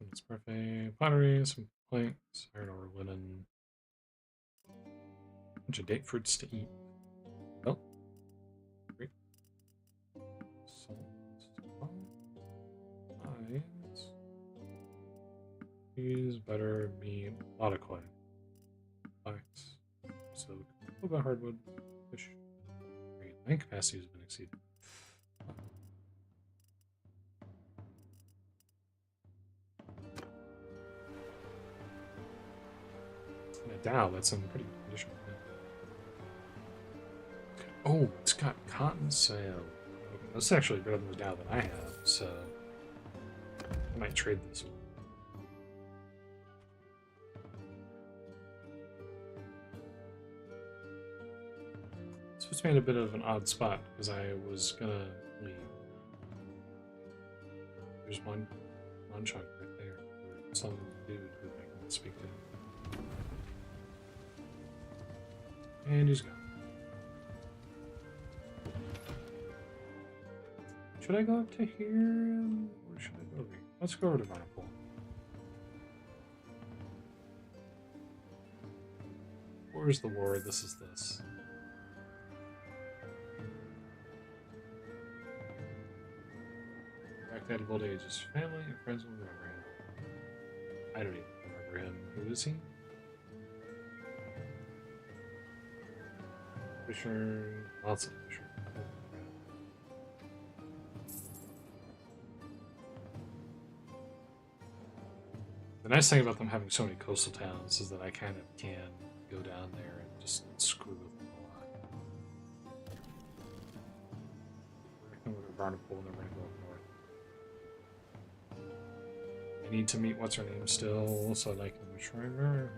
Some parfait, pottery, some planks, iron ore, linen, bunch of date fruits to eat. Oh, great. Salt, eyes, cheese, butter, meat, a lot of clay, flax, silk, a little bit of hardwood, fish. Great. Land capacity has been exceeded. Dow, that's in pretty good condition. Oh, it's got cotton sail. That's actually better than the Dow that I have, so I might trade this one. So it's made a bit of an odd spot because I was gonna leave. There's one chunk right there. Some dude who I can speak to. And he's gone. Should I go up to here? Or should I go over here? Let's go over to Varnapol. Where's the war? This is this. Back to old age. His family and friends will remember him. I don't even remember him. Who is he? Fisher, lots of Fisher. The nice thing about them having so many coastal towns is that I kind of can go down there and just screw with them a lot. We're going to Varnapol and then we're going to go up north. I need to meet what's her name still, so I can shrine her.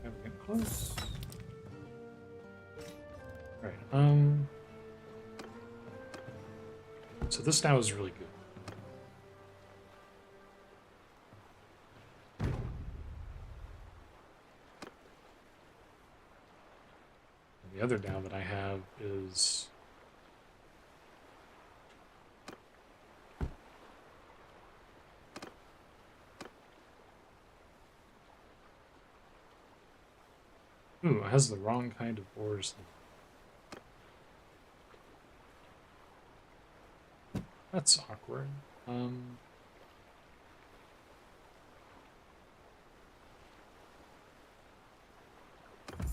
I'm getting close. Right, so this now is really good. And the other Dow that I have is ooh, it has the wrong kind of ores. That's awkward. I'll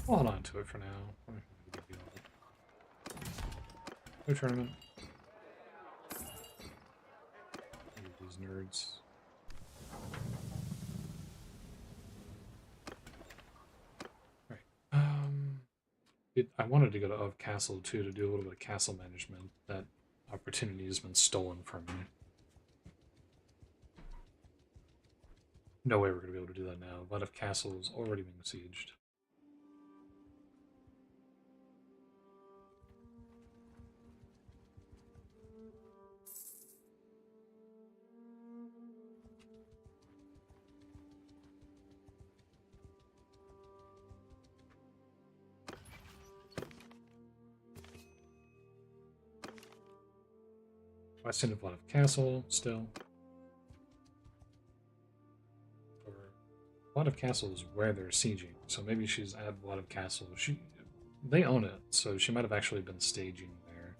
hold on to it for now. No tournament. These nerds. Right. I wanted to go to Of Castle too to do a little bit of castle management. That opportunity has been stolen from me. No way we're going to be able to do that now. A lot of castles already being besieged. Western of Blood Castle, still. Or Blood of Castle is where they're sieging, so maybe she's at Blood of Castle. They own it, so she might have actually been staging there.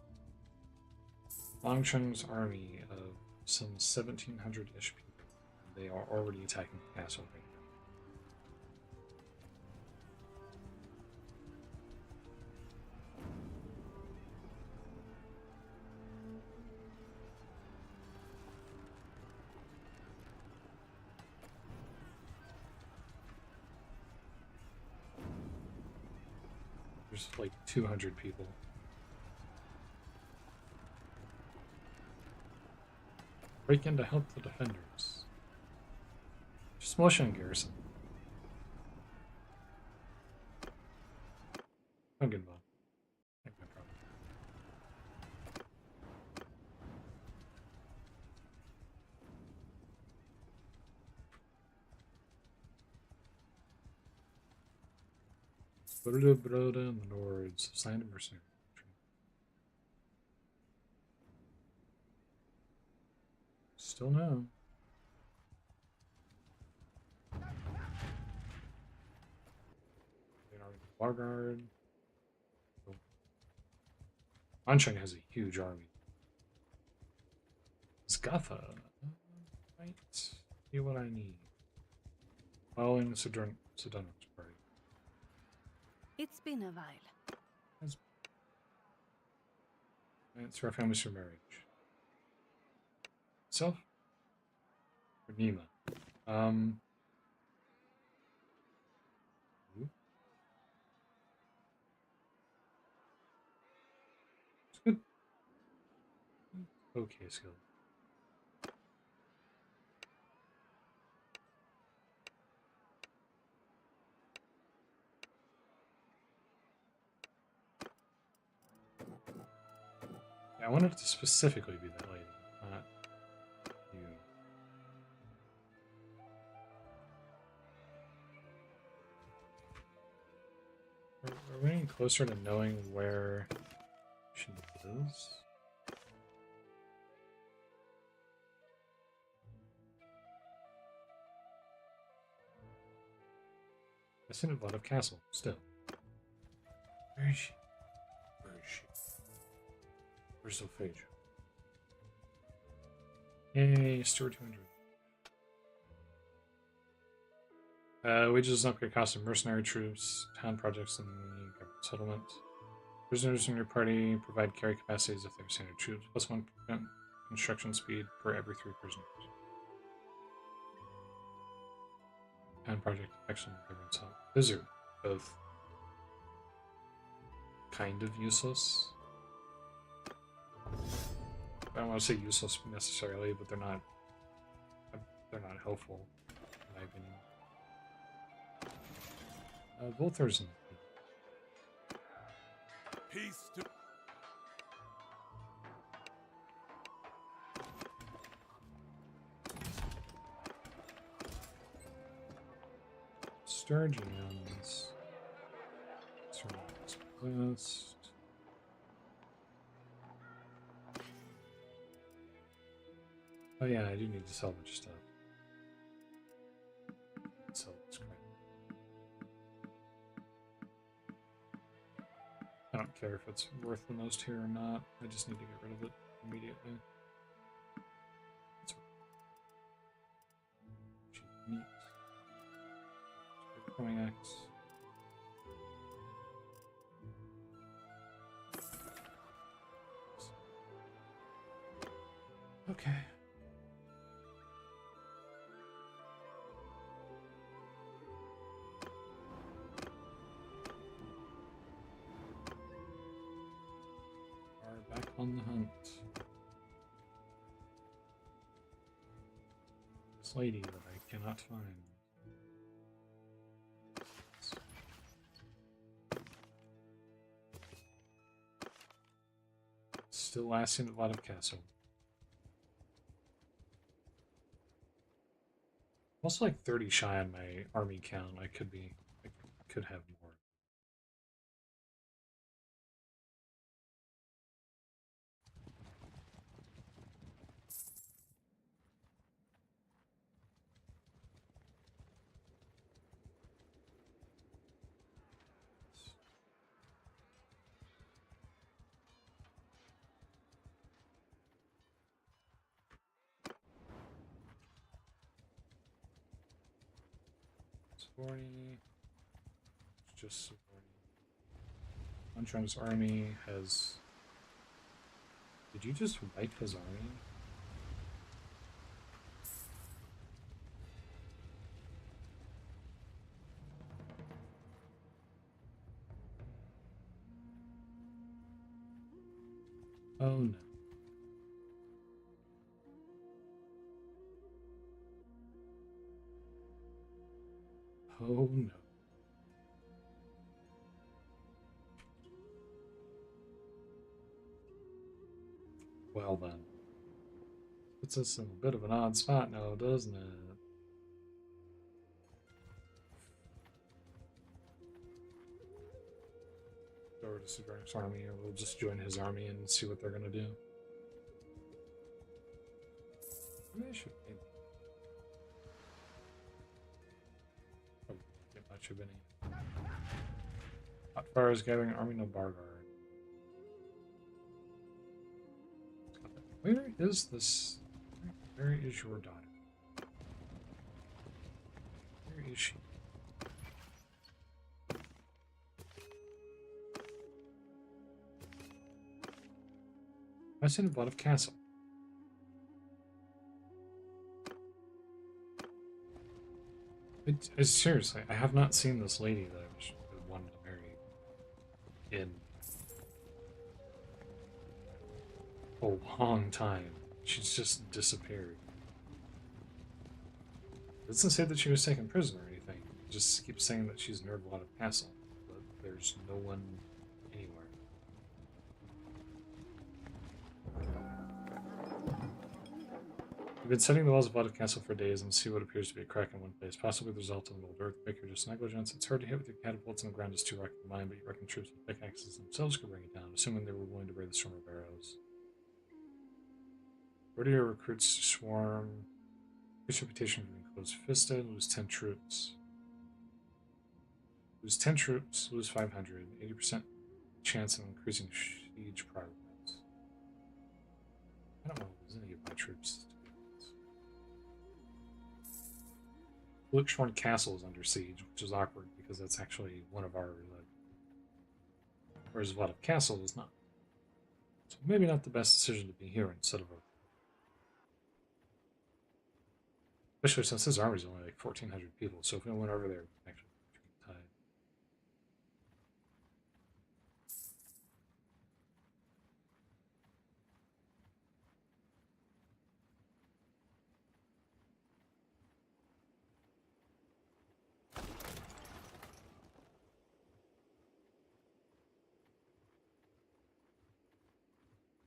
Longcheng's army of some 1,700-ish people. They are already attacking the castle right now. There's like 200 people. Break in to help the defenders. Just motion garrison. I'm good, Bob. Make my problem. Broda and the Nords signed a mercenary contract. Still no. Warguard. Oh. Ansheng has a huge army. Scatha. Right. See what I need. Following the Sedano's party. It's been a while. It's for our families for marriage. Self? For Nima. It's good. Okay, skill. Yeah, I wanted it to specifically be that lady, not you. Are we getting closer to knowing where she is? I seen a lot of castle, still. Where is she? Where is she? Where's Ophagia? Yay, Steward 200. Wages and upgrade costs of mercenary troops, town projects, and the government settlement. Prisoners in your party provide carry capacities if they're standard troops, plus 1% construction speed per every 3 prisoners. Town project, excellent government settlement. Those are both kind of useless. I don't want to say useless necessarily, but they're not helpful, in my opinion. Volthers and Peace to Sturgeons. List. Oh yeah, I do need to sell a bunch of stuff. Sell this crap. I don't care if it's worth the most here or not. I just need to get rid of it immediately. Cheap meat. Growing axe. Okay. Are back on the hunt. This lady that I cannot find. Still lasting a lot of castle. I'm also like 30 shy on my army count. I could have more. Sigourney. It's just Sigourney. Antron's army has... Did you just wipe his army? Oh no. Oh no. Well then. Puts us in a bit of an odd spot now, doesn't it? Go over to Sigourney's army, and we'll just join his army and see what they're gonna do. Maybe I should maybe. Oh, get much of any. Hot fire is gathering army no bar guard. Where is this? Where is your daughter? Where is she? I seen a lot of castle. Seriously, I have not seen this lady that I wanted to marry in a long time. She's just disappeared. It doesn't say that she was taken prisoner or anything. It just keeps saying that she's near a lot of castle, but there's no one anywhere. We've been setting the walls of Vlad Castle for days and see what appears to be a crack in one place, possibly the result of an old earthquake or just negligence. It's hard to hit with your catapults and the ground is too rocky to mine, but you reckon troops with pickaxes themselves could bring it down, assuming they were willing to brave the storm of arrows. Where do your recruits swarm? Increase reputation for being close-fisted, lose 10 troops. Lose 10 troops, lose 500, 80% chance of increasing siege progress. I don't know if there's any of my troops. Lukeschorn Castle is under siege, which is awkward because that's actually one of our... whereas Vlad Castle is not. So maybe not the best decision to be here instead of a... Especially since his army is only like 1,400 people, so if we went over there, we can actually turn the tide.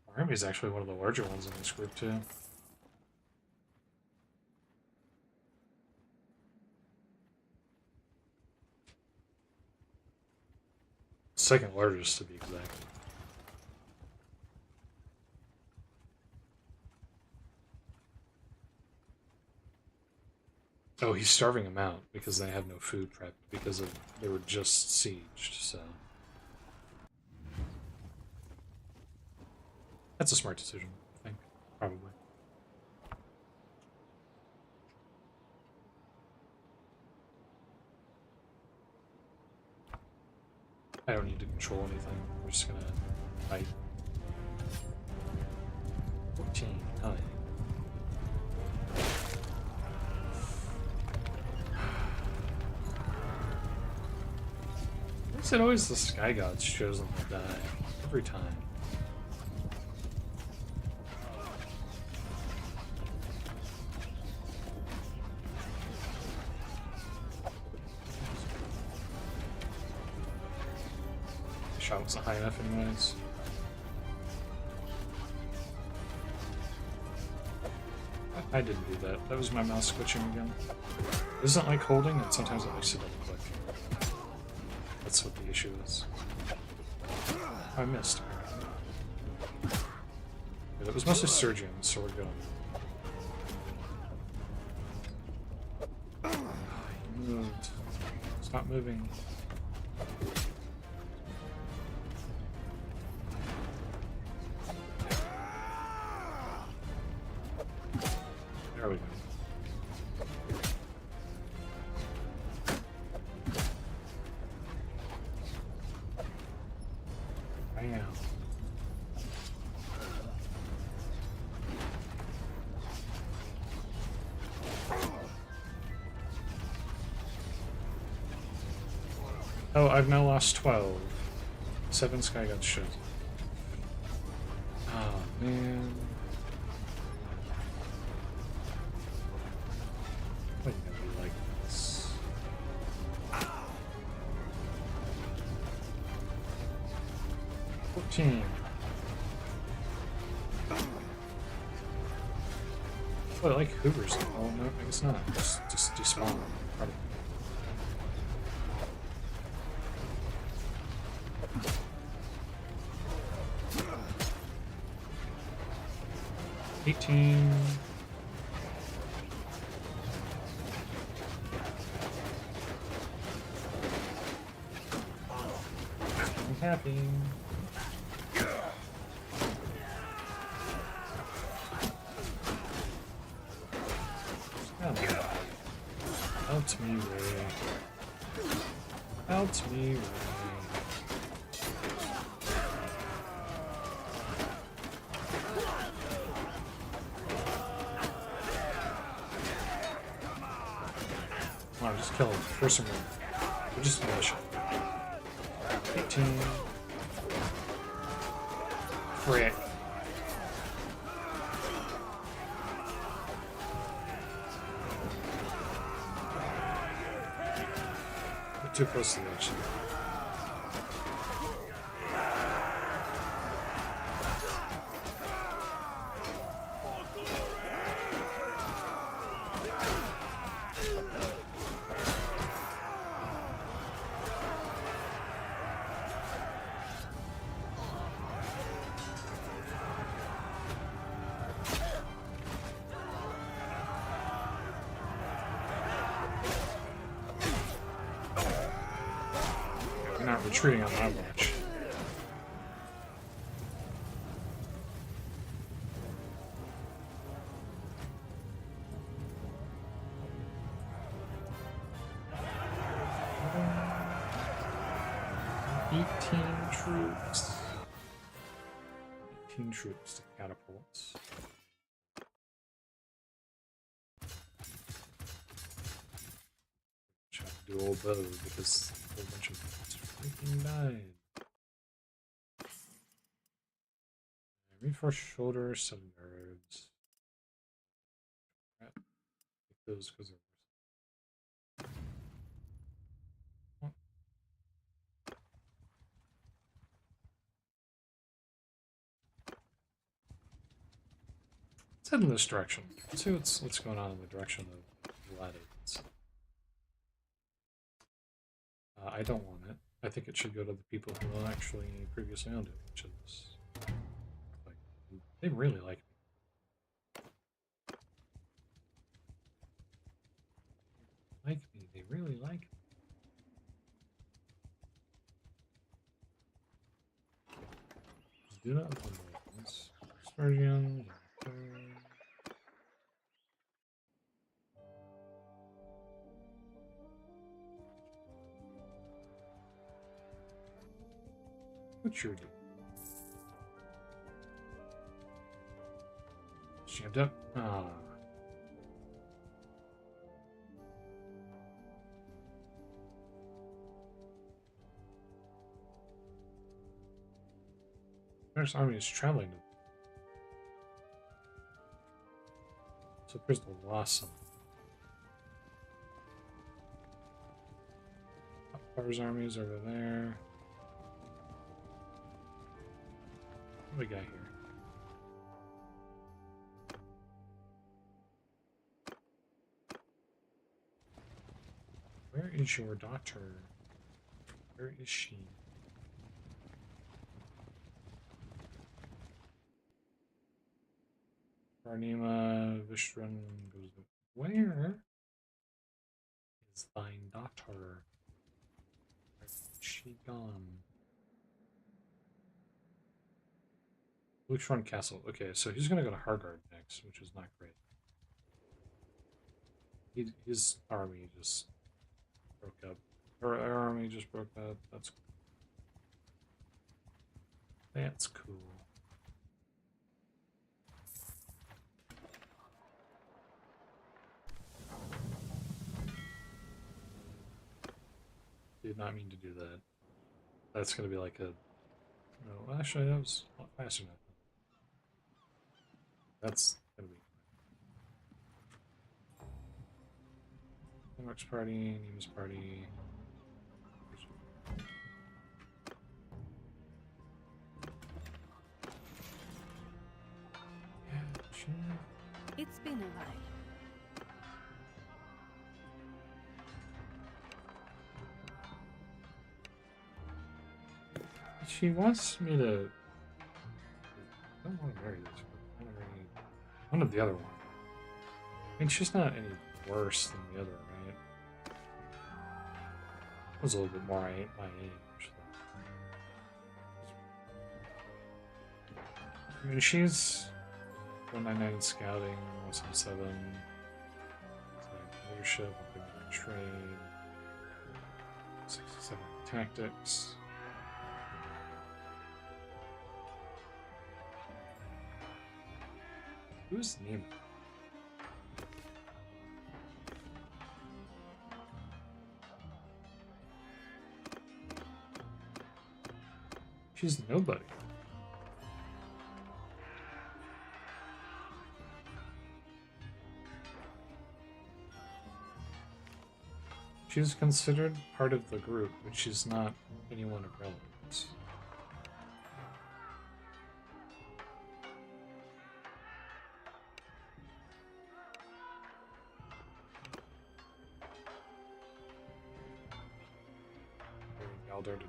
Our army is actually one of the larger ones in this group, too. Second largest, to be exact. Oh, he's starving them out because they have no food prepped because of they were just sieged, so... That's a smart decision, I think. Probably. I don't need to control anything. We're just gonna fight. 14, 9. Why is it always the Sky Gods chosen to die? Every time. Shot wasn't high enough anyways. I didn't do that. That was my mouse switching again. It doesn't like holding, and sometimes it likes to double click. That's what the issue is. I missed. But it was mostly surging, so we're good. He moved. Stop moving. There we go. Bam. Oh, I've now lost 12. 7 sky guns shit. Oh, man. Why you gotta be like this? 14. Oh, I like Hoovers. Oh, no, I guess not. Just despawn. Probably. $18. I'm happy. Help me, Ray. Help me, Ray. Wow, just kill him. Force him in. We're just militia. 18. Frick. We're too close to the edge. We're not retreating on my watch. Troops. 18 troops to catapults. Try to do old bow because a whole bunch of us freaking died. Reinforced shoulder, 7 guards. Crap. Take those because they're worse. Let's head in this direction. Let's see what's going on in the direction of gladiators. I don't want it. I think it should go to the people who actually previously owned it, which is like they really like me. They really like me. Do not fumble this. Sturgeon. What's your deal? Jammed up. Ah. There's army is traveling to. So Crystal lost some. Power's army is over there. What do we got here? Where is your daughter? Where is she? Arnima Vishrun goes. Where is thine daughter? Where is she gone? Luchron Castle. Okay, so he's gonna go to Hargard next, which is not great. His army just broke up. Our army just broke up. That's cool. That's cool. Did not mean to do that. That's gonna be like a... No, actually that was a lot faster than I thought. That's gonna be... Networks party, Nemus party... Yeah, sure. It's been a while. She wants me to... I don't want to marry this one. I want to marry one of the other one. I mean, she's not any worse than the other, right? Was a little bit more my age. I mean, she's 199 in scouting, 177 leadership, trade, 67 tactics. Who's Nemo? She's nobody. She's considered part of the group, but she's not anyone of relevance. Galdar to do that.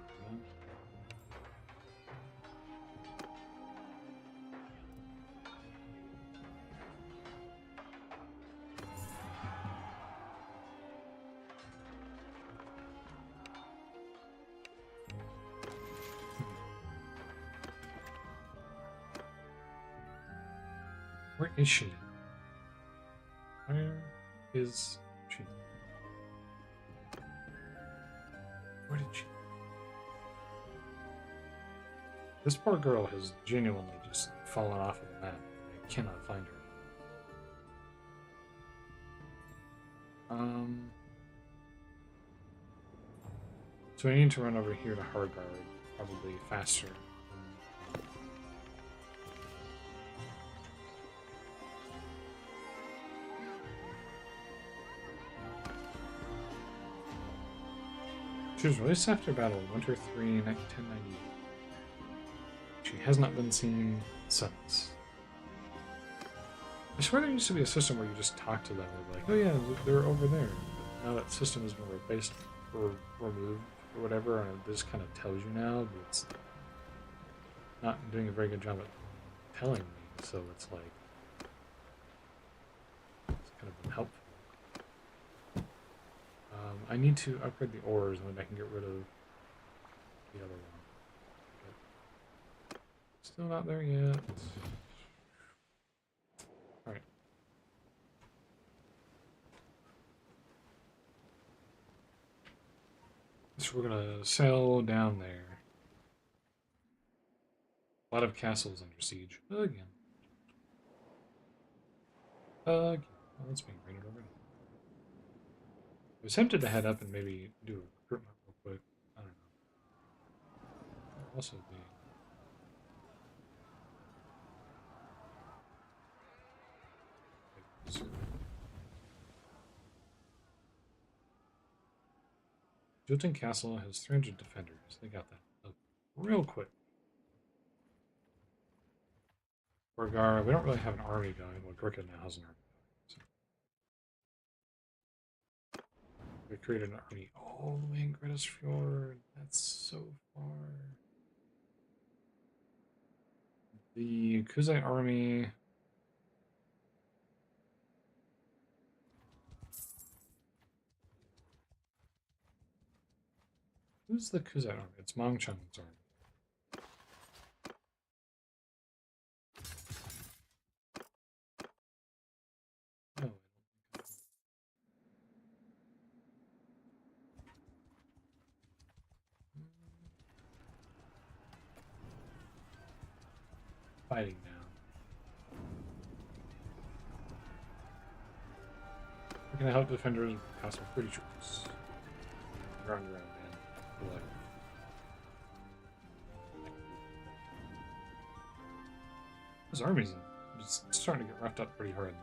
Where is she? Where is she? Where did she? This poor girl has genuinely just fallen off of the map. I cannot find her. So I need to run over here to Hardguard, probably faster. She was released after battle, Winter 3, 1098. She has not been seen since. I swear there used to be a system where you just talk to them and be like, oh yeah, they're over there. But now that system has been replaced or removed or whatever, and it just kind of tells you now, but it's not doing a very good job at telling me, so it's like, it's kind of unhelpful. I need to upgrade the ores and then I can get rid of the other one. But still not there yet. Alright. So we're gonna sail down there. A lot of castles under siege. Again. Well, it's being raided already. I was tempted to head up and maybe do a recruitment real quick. I don't know. Also being... Jotun Castle has 300 defenders. They got that up real quick. Borgar, we don't really have an army going. Well, Gurkha now has an army going. So. We created an army. Oh, man, Greta's Fjord. That's so far. The Kuzai army... Who's the Kuzai army? It's Mangchang's army. Oh, fighting now. We're gonna help defenders cost some pretty troops. You're on your own, man. Good luck. This army's just starting to get roughed up pretty hard.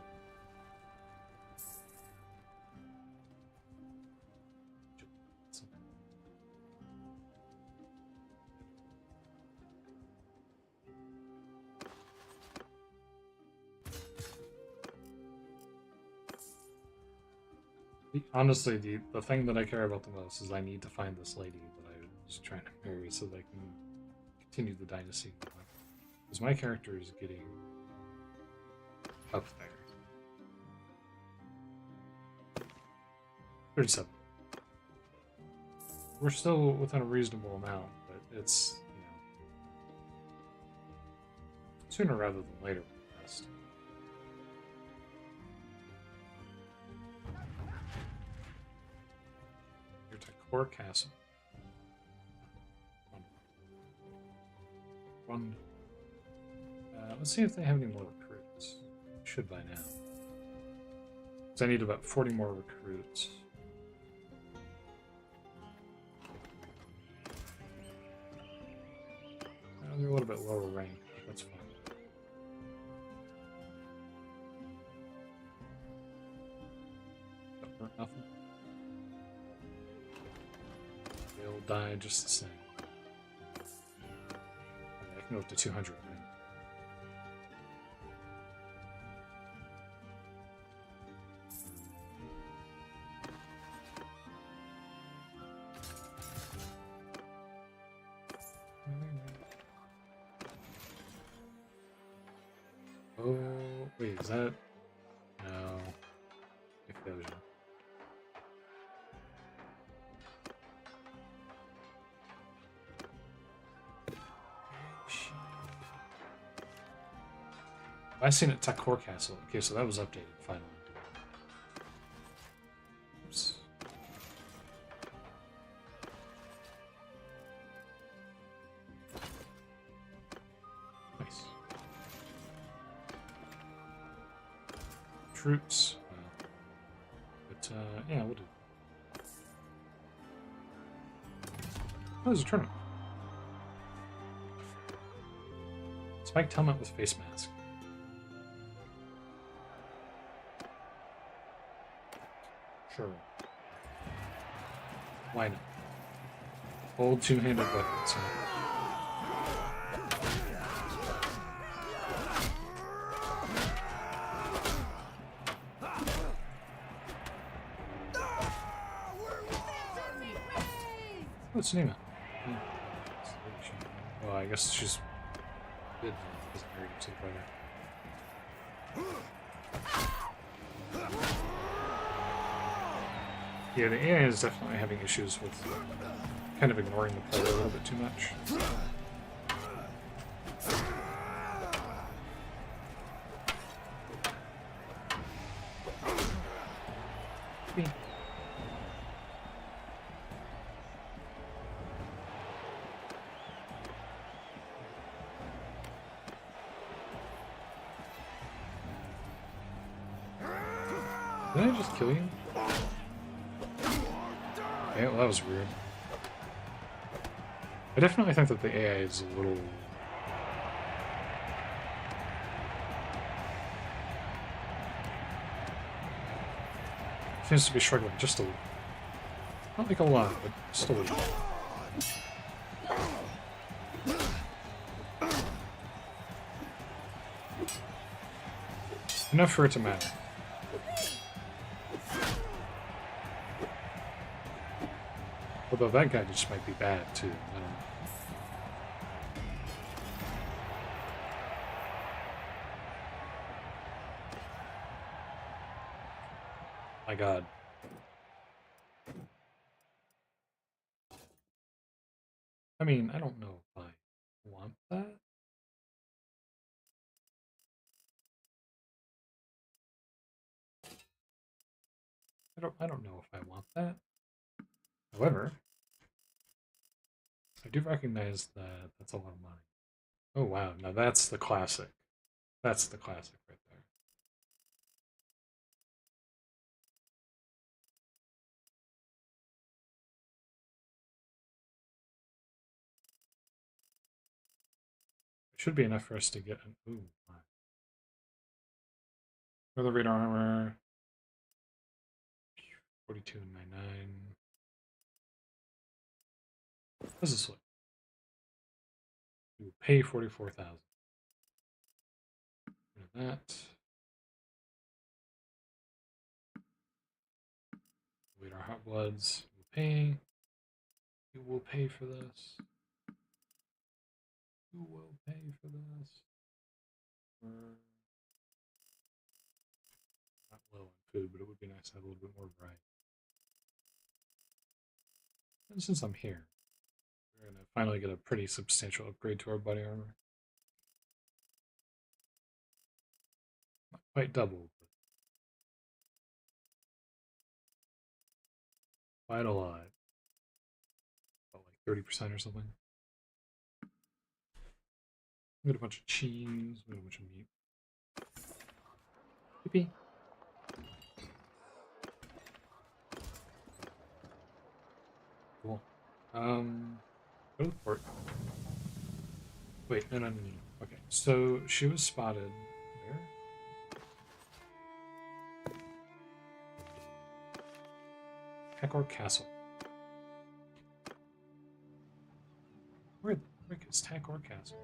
Honestly, the thing that I care about the most is I need to find this lady that I was trying to marry so that I can continue the dynasty. Because my character is getting up there. 37. We're still within a reasonable amount, but it's, you know, sooner rather than later would be best. You're to Core Castle. Run. Let's see if they have any more recruits. Should by now. Because I need about 40 more recruits. They're a little bit lower ranked, but that's fine. Don't hurt nothing. They'll die just the same. Okay, I can go up to 200, right? Oh, wait, is that? No. Explosion. I seen it at Core Castle. Okay, so that was updated finally. Oops. Nice. Troops. But, yeah, we'll do. Oh, there's a tournament. Spiked helmet with face mask. Sure. Why not? Old two-handed weapons. Huh? What's her name? Well, I guess she's wasn't married to the brother. Yeah, the AI is definitely having issues with kind of ignoring the player a little bit too much. Me. Did I just kill you? Yeah, well, that was weird. I definitely think that the AI is a little... seems to be struggling just a little. Not like a lot, but just a little. Enough for it to matter. Although that guy just might be bad, too. I don't know. My god. I mean, I don't know if I want that. I don't know if I want that. However, I do recognize that that's a lot of money. Oh wow, now that's the classic. That's the classic right there. It should be enough for us to get an ooh. My. Further radar armor. 42 and 99. This is look. We will pay 44,000. That. Wait, our hot bloods. You will pay. You will pay for this. You will pay for this. We're not low on food, but it would be nice to have a little bit more variety. And since I'm here, we're gonna finally get a pretty substantial upgrade to our body armor. Not quite double, but quite a lot. About like 30% or something. We got a bunch of cheese, we got a bunch of meat. Yippee. Cool. Go to the port. Wait, no. Okay, so she was spotted. Where? Pecor Castle. Where the frick is Takor Castle?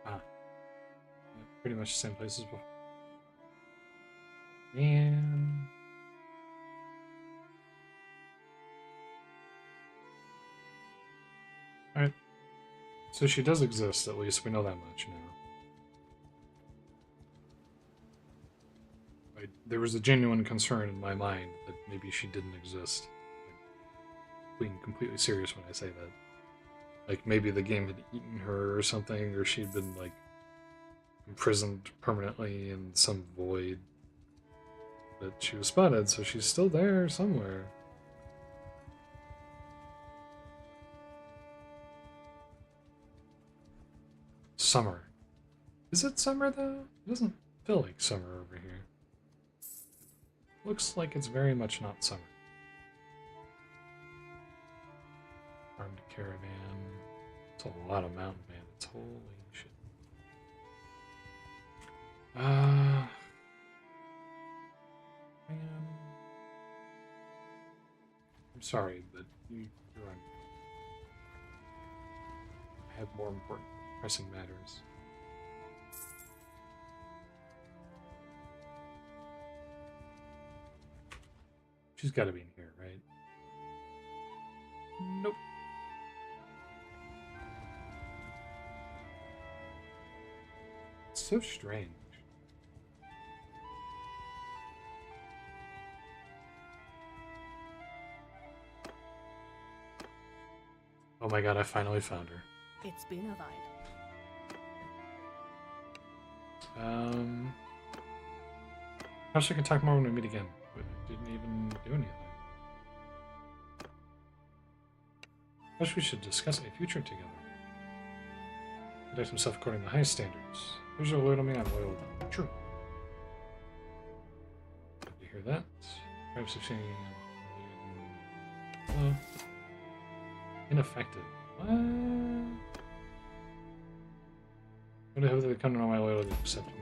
Ah. Yeah, pretty much the same place as before. Man. Alright. So she does exist, at least. We know that much now. There was a genuine concern in my mind that maybe she didn't exist. I'm being completely serious when I say that. Like, maybe the game had eaten her or something, or she'd been, like, imprisoned permanently in some void. But she was spotted, so she's still there somewhere. Summer. Is it summer, though? It doesn't feel like summer over here. Looks like it's very much not summer. Armed caravan. It's a lot of mountain bandits. Holy shit. Man. I'm sorry, but you're on. I have more important pressing matters. She's got to be in here, right? Nope. It's so strange. Oh my god, I finally found her. It's been a while. Perhaps we can talk more when we meet again. But I didn't even do anything. Perhaps we should discuss a future together. Conduct himself according to the highest standards. Those are loyal to me, I'm loyal to them. True. Good to hear that. Perhaps if she... ineffective. What? What have they come to know my loyalty to accept me?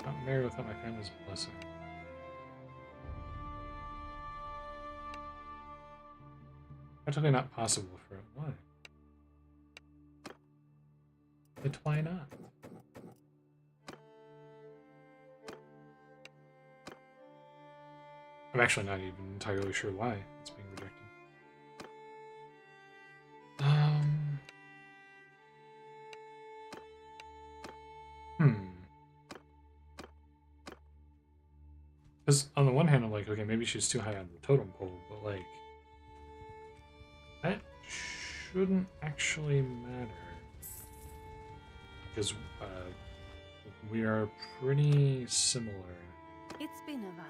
Not married without my family's blessing. Practically not possible for it. Why? But why not? I'm actually not even entirely sure why it's being rejected. Because on the one hand, I'm like, okay, maybe she's too high on the totem pole, but like, that shouldn't actually matter. Because we are pretty similar. It's been a while.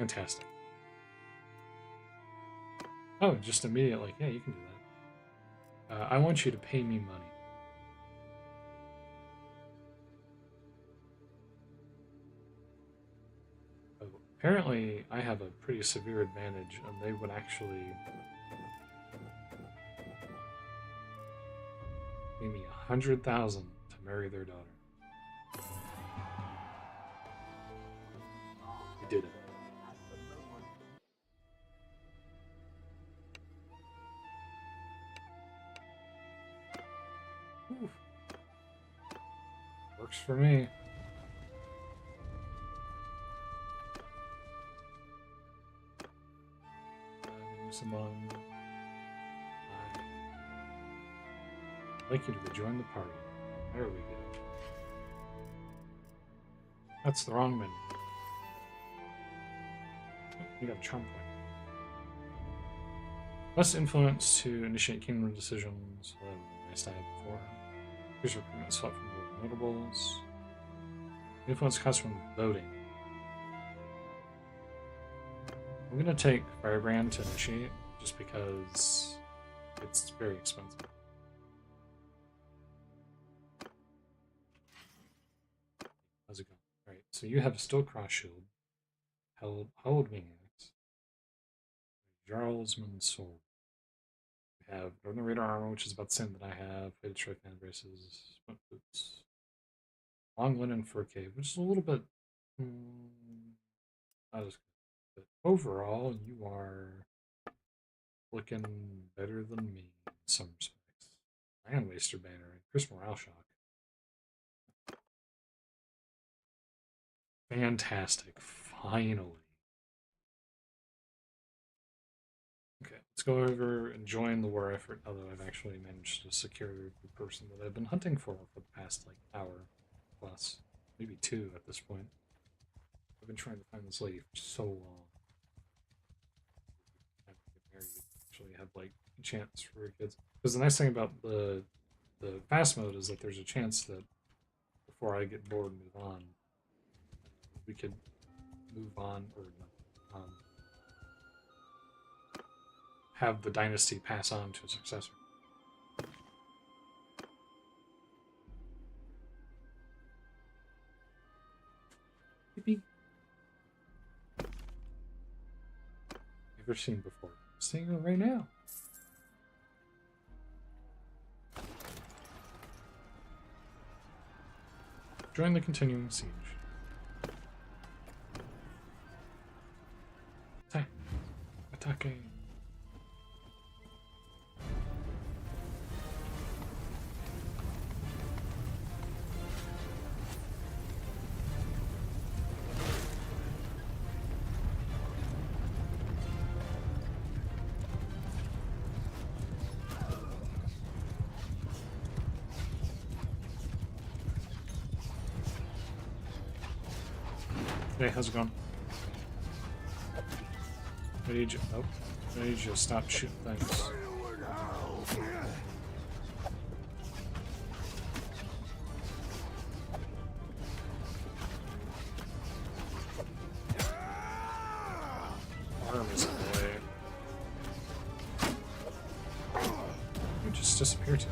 Fantastic. Oh, just immediately, like, yeah, you can do that. I want you to pay me money. Oh, apparently, I have a pretty severe advantage, and they would actually pay me 100,000 to marry their daughter. We did it. Ooh. Works for me. Among I'd like you to join the party. There we go. That's the wrong menu. You got a charm point. Less influence to initiate kingdom decisions. Well, nice to have before. Here's recruitment slot from the notables. Influence comes from voting. I'm gonna take Firebrand to initiate, just because it's very expensive. How's it going? Alright, so you have a Steel Cross Shield, Held Wing Axe, Jarlsman's Sword. We have Northern Raider Armor, which is about the same that I have, Faded Stripe Hand Braces, Splint Boots, Long Linen Fur Cave, which is a little bit not as good. But overall, you are looking better than me in some respects. Land Waster Banner and Chris Morale Shock. Fantastic. Finally. Okay, let's go over and join the war effort, although I've actually managed to secure the person that I've been hunting for the past, like, hour plus. Maybe 2 at this point. I've been trying to find this lady for so long. Actually have, like, a chance for kids. Because the nice thing about the fast mode is that there's a chance that before I get bored and move on, we could move on, or have the dynasty pass on to a successor. Yippee. Never seen before. Seeing her right now. Join the continuing siege. Attack. Hey, how's it going? I need you. Oh, I need you to stop shooting things. Arm is in the way. You just disappear to.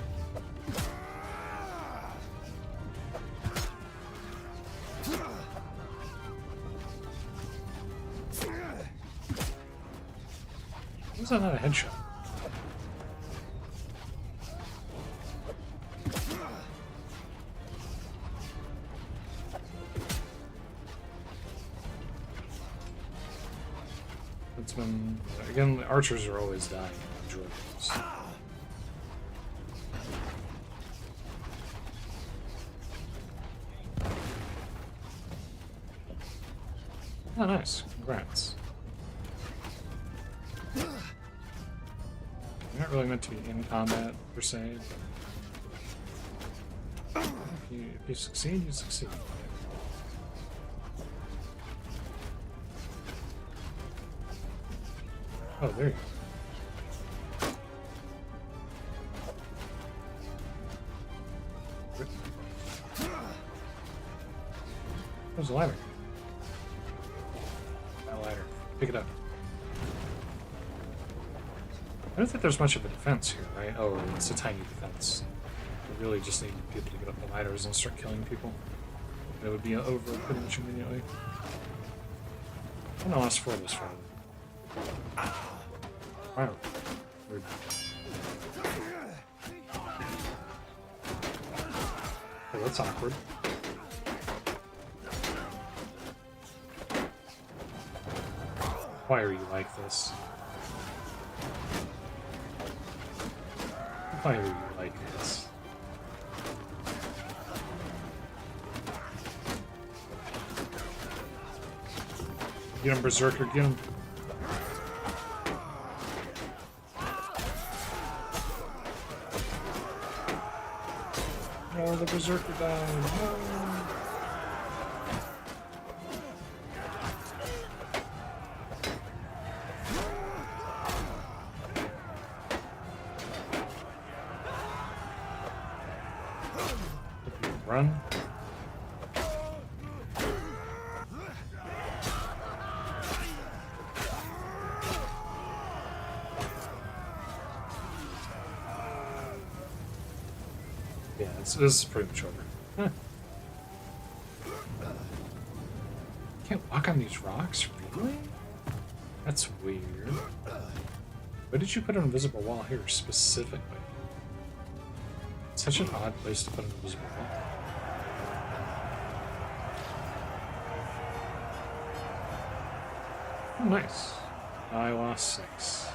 How's that not a headshot? It's been... Again, the archers are always dying. Enjoy those. Oh, nice. Congrats. You're not really meant to be in combat, per se. But if you succeed, you succeed. Oh, there you go. There's a ladder. That ladder. Pick it up. I don't think there's much of a defense here, right? Oh, it's a tiny defense. We really just need people to get up the ladders and start killing people. And it would be over pretty much immediately. I'm gonna last for this forever. Wow. Weird. Oh, that's awkward. Why are you like this? Why are you like this? Get him, Berserker, get him. Oh, the Berserker died. No. Run. Yeah, this is pretty much over. Huh. Can't walk on these rocks, really? That's weird. Why did you put an invisible wall here specifically? It's such an odd place to put an invisible wall. Oh, nice. I lost 6.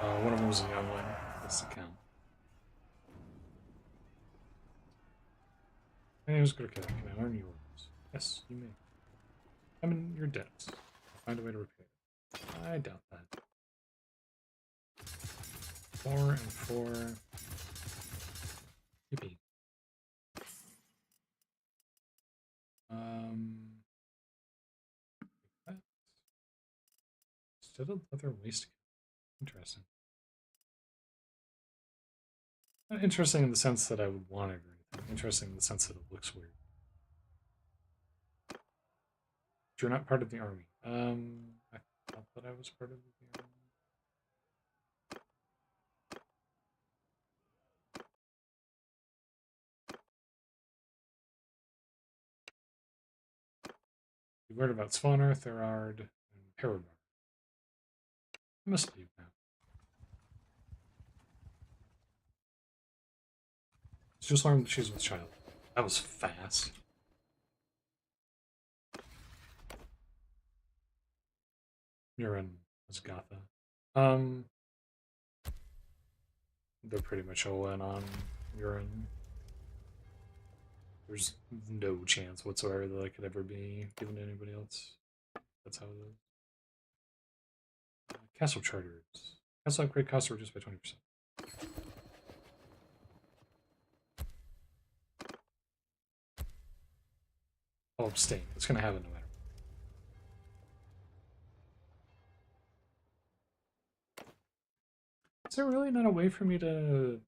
One of them was a youngling. That's the count. Hey, who's good? Can I learn yours? Yes, you may. I mean, your debts. Find a way to repay it. I doubt that. 4 and 4. Yippee. That. Instead of leather waistcoat. Interesting. Not interesting in the sense that I would want it or anything. Interesting in the sense that it looks weird. But you're not part of the army. I thought that I was part of the army. You heard about Svanner, Therard, and Parabar. I must leave now. Just learned that she's with child. That was fast. You're in Asgatha. They're pretty much all in on urine. There's no chance whatsoever that I could ever be given to anybody else. That's how it is. Castle charters. Castle upgrade costs are reduced by 20%. I'll abstain. It's going to happen no matter. Is there really not a way for me to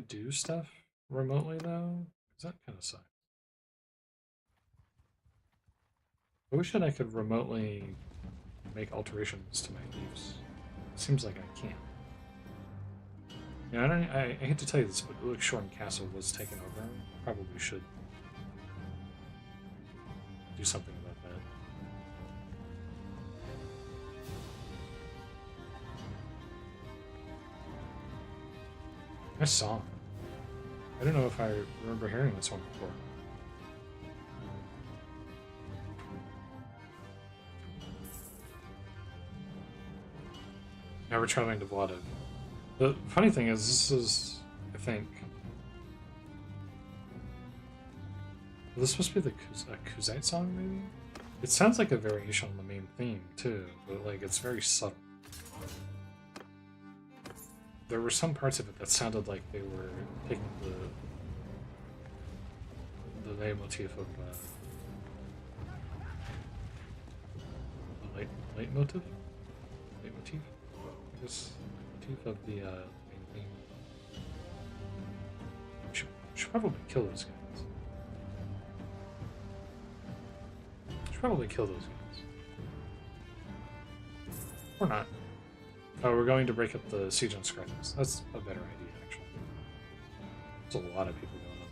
do stuff remotely though? Because that kind of sucks. I wish that I could remotely make alterations to my leaves. Seems like I can't. Yeah, I hate to tell you this, but it looks Shorn Castle was taken over. Probably should do something about that. Nice song. I don't know if I remember hearing this one before. Now we're traveling to Vladiv. The funny thing is, this is, I think... Was this supposed to be a Kuzite song, maybe? It sounds like a variation on the main theme, too, but, like, it's very subtle. There were some parts of it that sounded like they were taking the leitmotif of, the leitmotif? Leitmotif? I guess, leitmotif of the, main theme. Should probably kill those guys. probably kill those guys. Or not. Oh, we're going to break up the siege on Scarface. That's a better idea, actually. There's a lot of people going up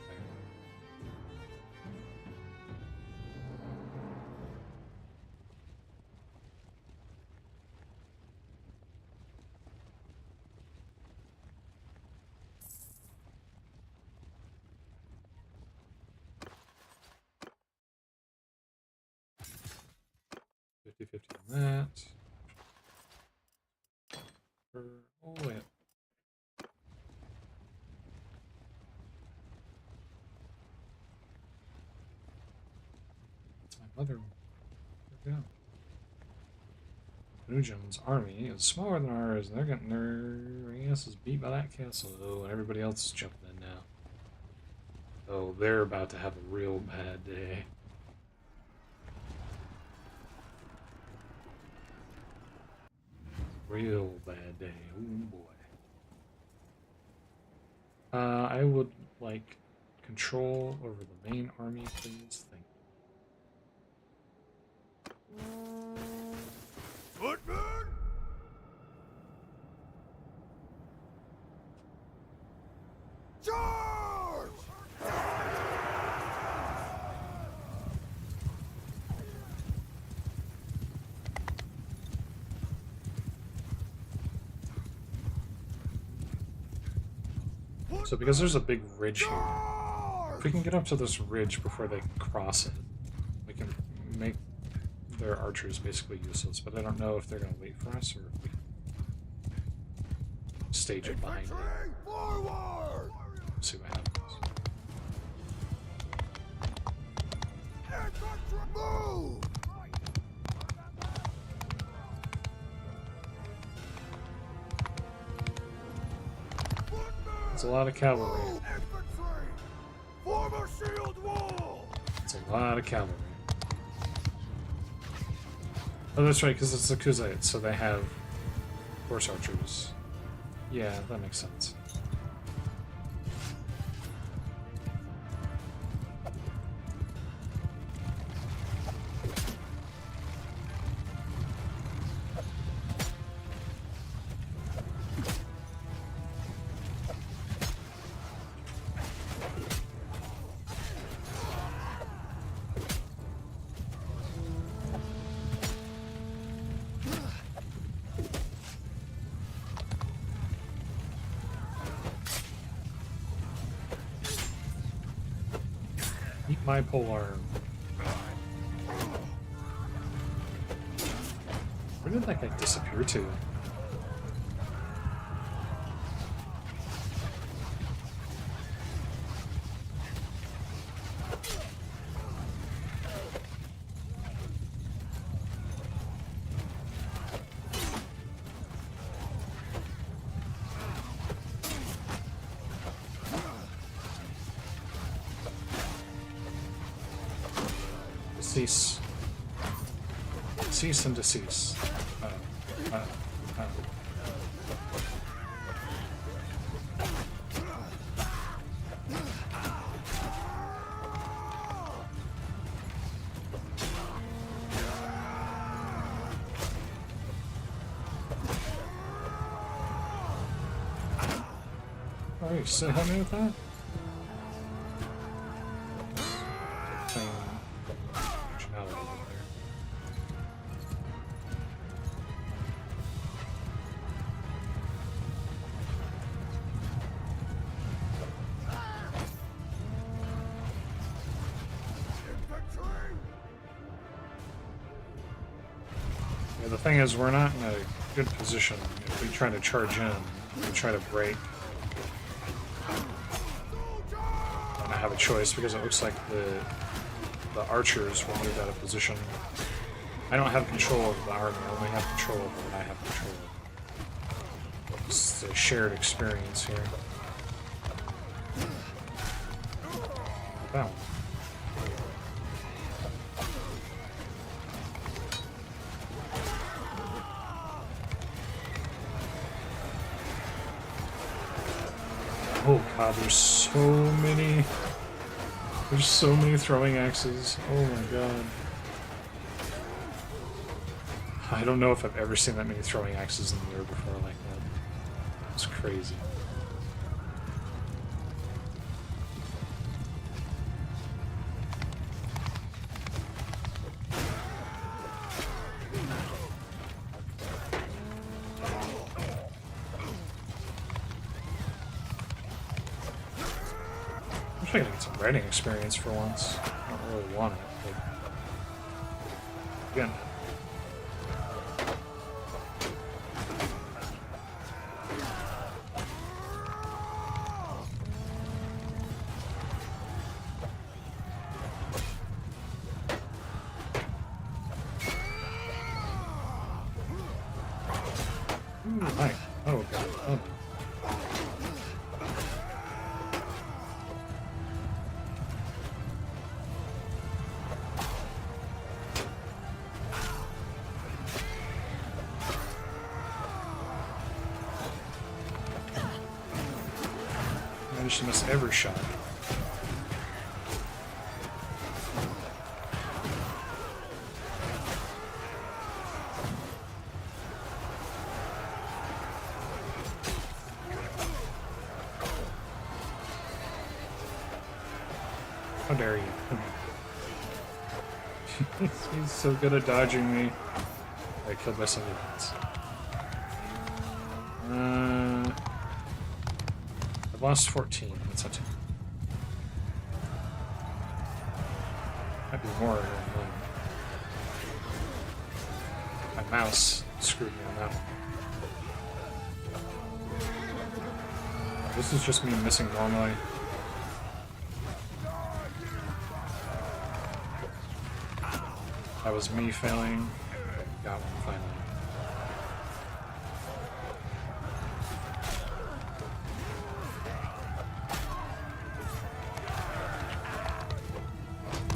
there. $50-50 on that. All the way up. That's my mother. There we go. Nugent's army is smaller than ours, and they're getting their asses beat by that castle, and everybody else is jumping in now. Oh, they're about to have a real bad day. Real bad day. Oh boy. I would like control over the main army, please. Thank you. Footman! Charge! So because there's a big ridge here, if we can get up to this ridge before they can cross it, we can make their archers basically useless, but I don't know if they're going to wait for us or if we can stage it behind it. Forward! See what happens. Infantry move! It's a lot of cavalry. Infantry! Form a shield wall! It's a lot of cavalry. Oh, that's right, because it's the Kuzites, so they have horse archers. Yeah, that makes sense. Eat my polearm. Where did that guy disappear to? Cease. Cease and decease. Oh, you still help me with that? The thing is, we're not in a good position if we try to charge in. We try to break. And I have a choice because it looks like the archers were moved out of position. I don't have control of the army. I only have control of what I have control of. It's a shared experience here. Wow. Oh god, there's so many. There's so many throwing axes. Oh my god. I don't know if I've ever seen that many throwing axes in the air before like that. It's crazy. I'm trying to get some writing experience for once. I don't really want it, but again. Ooh, hi. Oh god. Oh no. Managed to miss every shot. How dare you? He's so good at dodging me. I killed by somebody else. I've lost 14. That's not too bad. Might be more here in a moment. My mouse screwed me on that one. This is just me missing normally. That was me failing. Got one finally.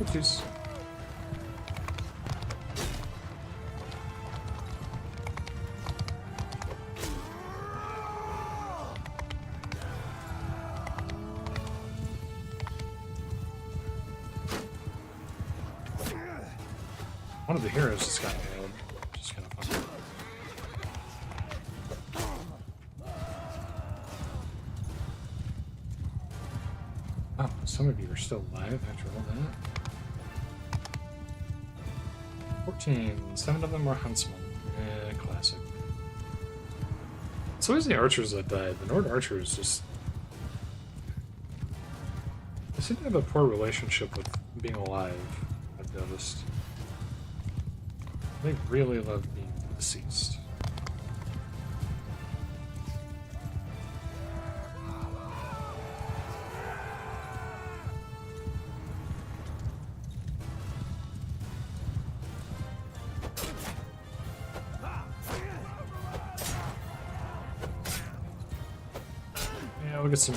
Oopsies. One of the heroes just got nailed, which is kind of fun. Oh, some of you are still alive after all that. 14. 7 of them were huntsmen. Eh, classic. It's always the archers that died. The Nord archers just... They seem to have a poor relationship with being alive, I've noticed. They really love being deceased. Yeah, we'll get some...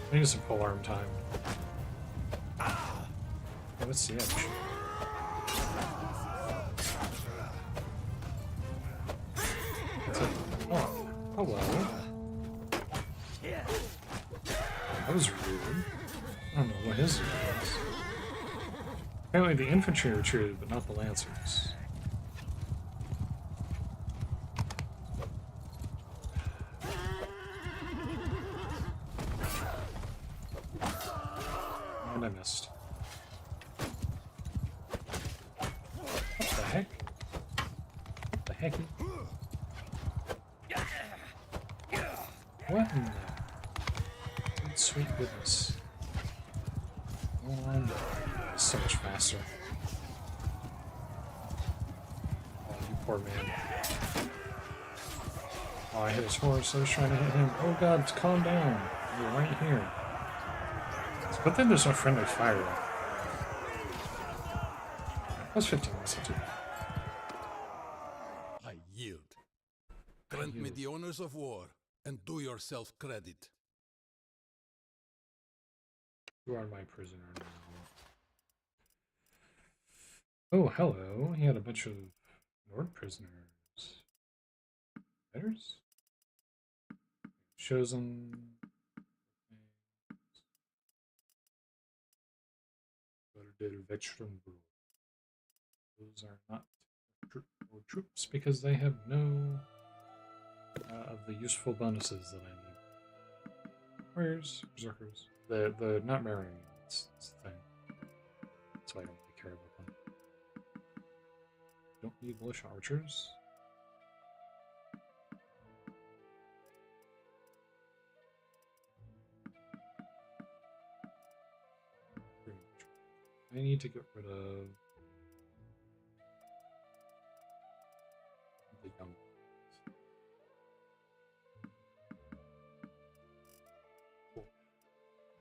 I need some polearm time. Yeah, let's see edge. Oh, hello. That was rude. I don't know what his was. Apparently the infantry retreated, but not the lancers. And I missed. What the heck? What the heck? What in the... Good sweet goodness. Oh no. It's so much faster. Oh, you poor man. Oh, I hit his horse. I was trying to hit him. Oh god, calm down. You're right here. But then there's no friendly fire. That's 15 minutes into it. I yield. Grant me the honors of war, and do yourself credit. You are my prisoner now. Oh, hello. He had a bunch of Nord prisoners. Letters? Shows them. Those are not troops because they have no of the useful bonuses that I need. Warriors, berserkers. The not marrying units. That's the thing. That's why I don't really care about them. Don't need militia archers. I need to get rid of the young ones. Cool.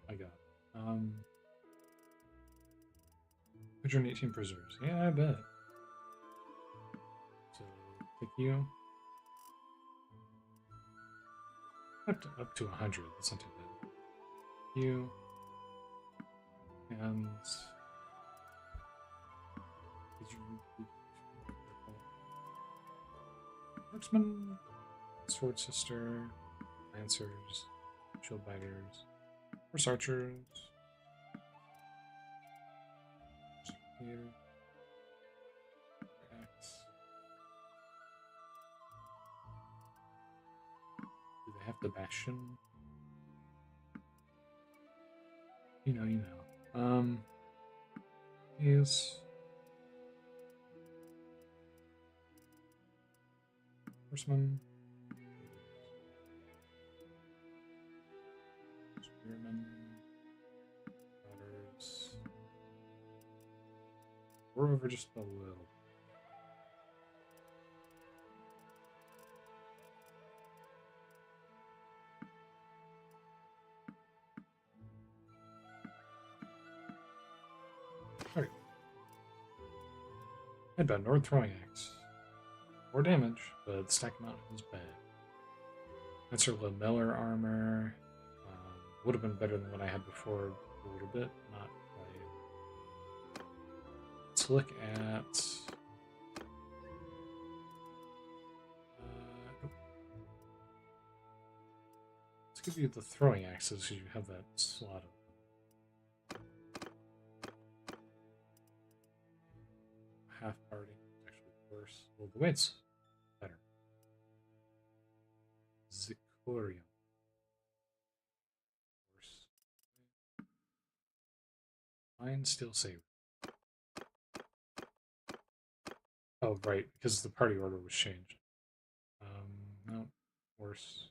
I got it. 118 prisoners. Yeah, I bet. So take you up to 100. That's not too bad. You and marksman, sword sister, lancers, shield baggers, horse archers, axe. Do they have the bastion? You know. Is horseman, spearmen, riders. We're over just a little. Okay. Headband, Nord throwing axe. More damage, but the stack amount is bad. Lancer lamellar armor. Would have been better than what I had before a little bit, not quite. Let's look at. Nope. Let's give you the throwing axes because you have that slot of half party. Actually worse. Well, the weight's better. Zicorium. Mine still saver. Oh, right, because the party order was changed. No, worse.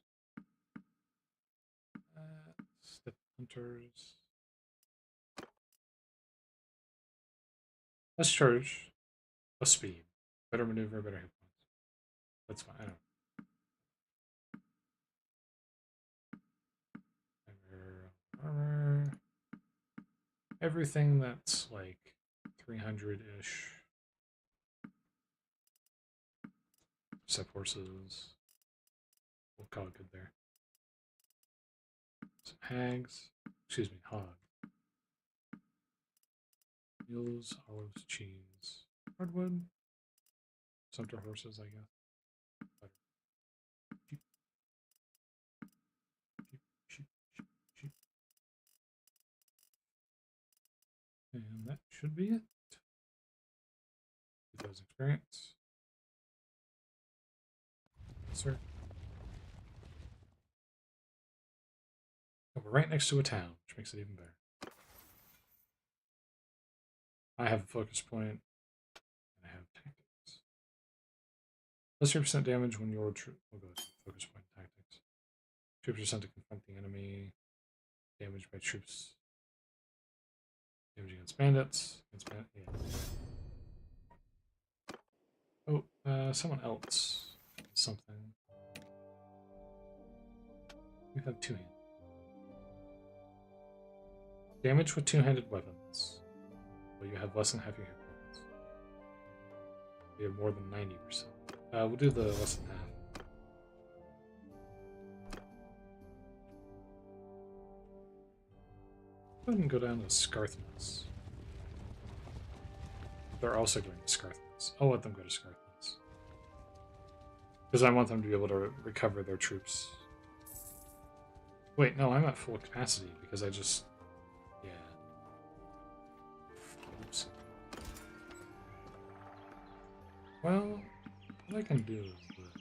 Step hunters. Less charge, less speed, better maneuver, better hit points. That's fine. I don't. Armor. Everything that's like 300-ish. Except horses. We'll call it good there. Some hags. Excuse me, hog. Mules, olives, cheese. Hardwood. Sumpter horses, I guess. Better. Sheep. Sheep. And that should be it. 2000 experience. Yes, sir. Oh, we're right next to a town, which makes it even better. I have a focus point, and I have tactics. Plus 3% damage when your troop. We'll go with focus point tactics. 2% to confront the enemy. Damage by troops. Damage against bandits. Yeah. Oh, someone else. Something. You have two-handed. Damage with two-handed weapons. Well, you have less than half your hit points. You have more than 90%. We'll do the less than half. Go ahead and go down to Scarthmas. They're also going to Scarthmas. I'll let them go to Scarthmas. Because I want them to be able to recover their troops. Wait, no, I'm at full capacity because I just... Yeah. Oops. Well, what I can do is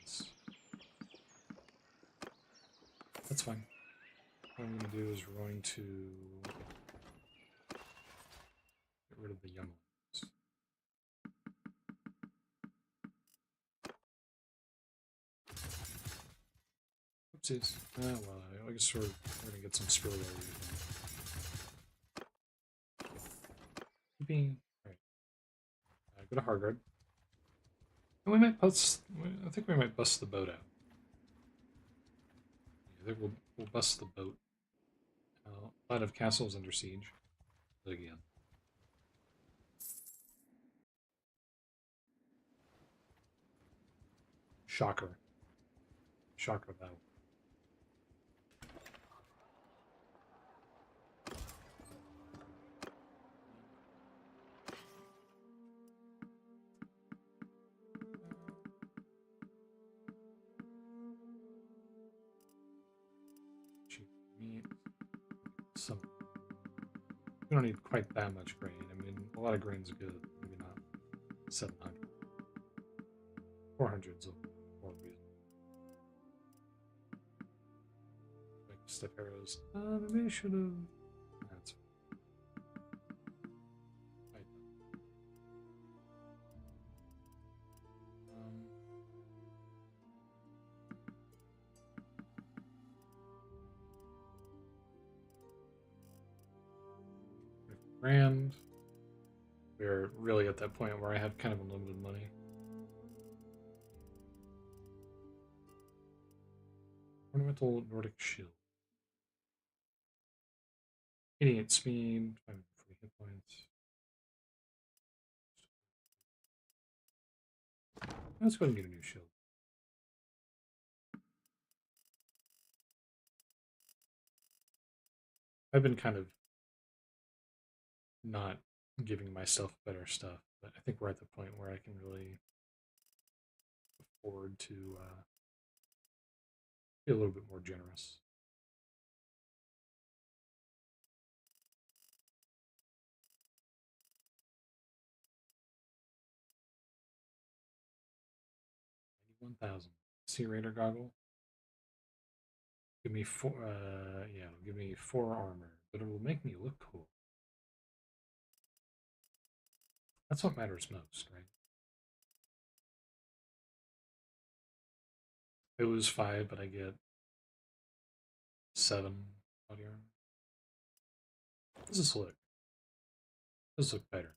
this. That's fine. What I'm going to do is we're going to get rid of the young ones. Oopsies. Well, I guess we're going to get some spillway. Being alright. Go to Hargard. And we might bust. I think we might bust the boat out. I think we'll bust the boat. A lot of castles under siege. Again. Shocker. Shocker that one. Meat. Some. We don't need quite that much grain. I mean, a lot of grain's good. Maybe not 700. 400's more reasonable. Like stiff arrows. Maybe I should have. That's fine. Grand. We're really at that point where I have kind of unlimited money. Ornamental Nordic Shield. 88 speed, 540 hit points. Let's go ahead and get a new shield. I've been kind of not giving myself better stuff, but I think we're at the point where I can really afford to be a little bit more generous. $91,000. Sea Raider goggle. Give me 4. Yeah, it'll give me 4 armor, but it will make me look cool. That's what matters most, right? I lose 5, but I get 7 body armor. How does this look? Does this look better?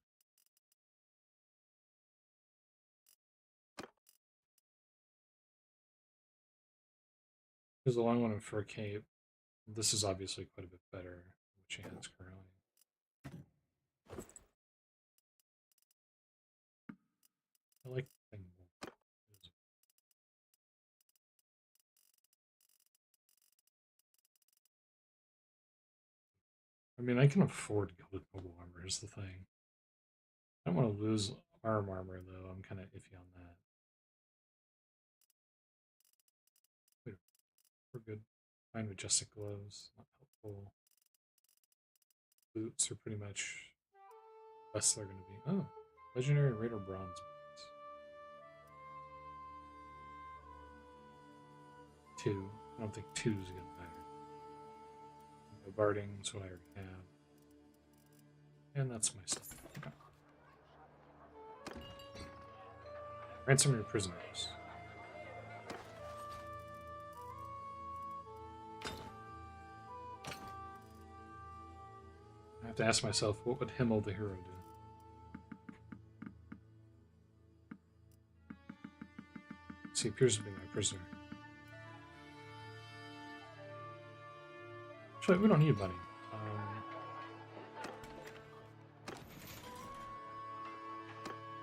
There's a long one in fur cape. This is obviously quite a bit better than what she has currently. I like the thing more. I mean, I can afford to go with mobile armor, is the thing. I don't want to lose armor, though. I'm kind of iffy on that. Wait, we're good. Fine majestic gloves, not helpful. Boots are pretty much best they're going to be. Oh, legendary Raider bronze boots. 2. I don't think 2 is going to matter. No barding, that's what I already have. And that's my stuff. Okay. Ransom your prisoners. I have to ask myself, what would Himmel the hero do? So he appears to be my prisoner. Actually, we don't need money.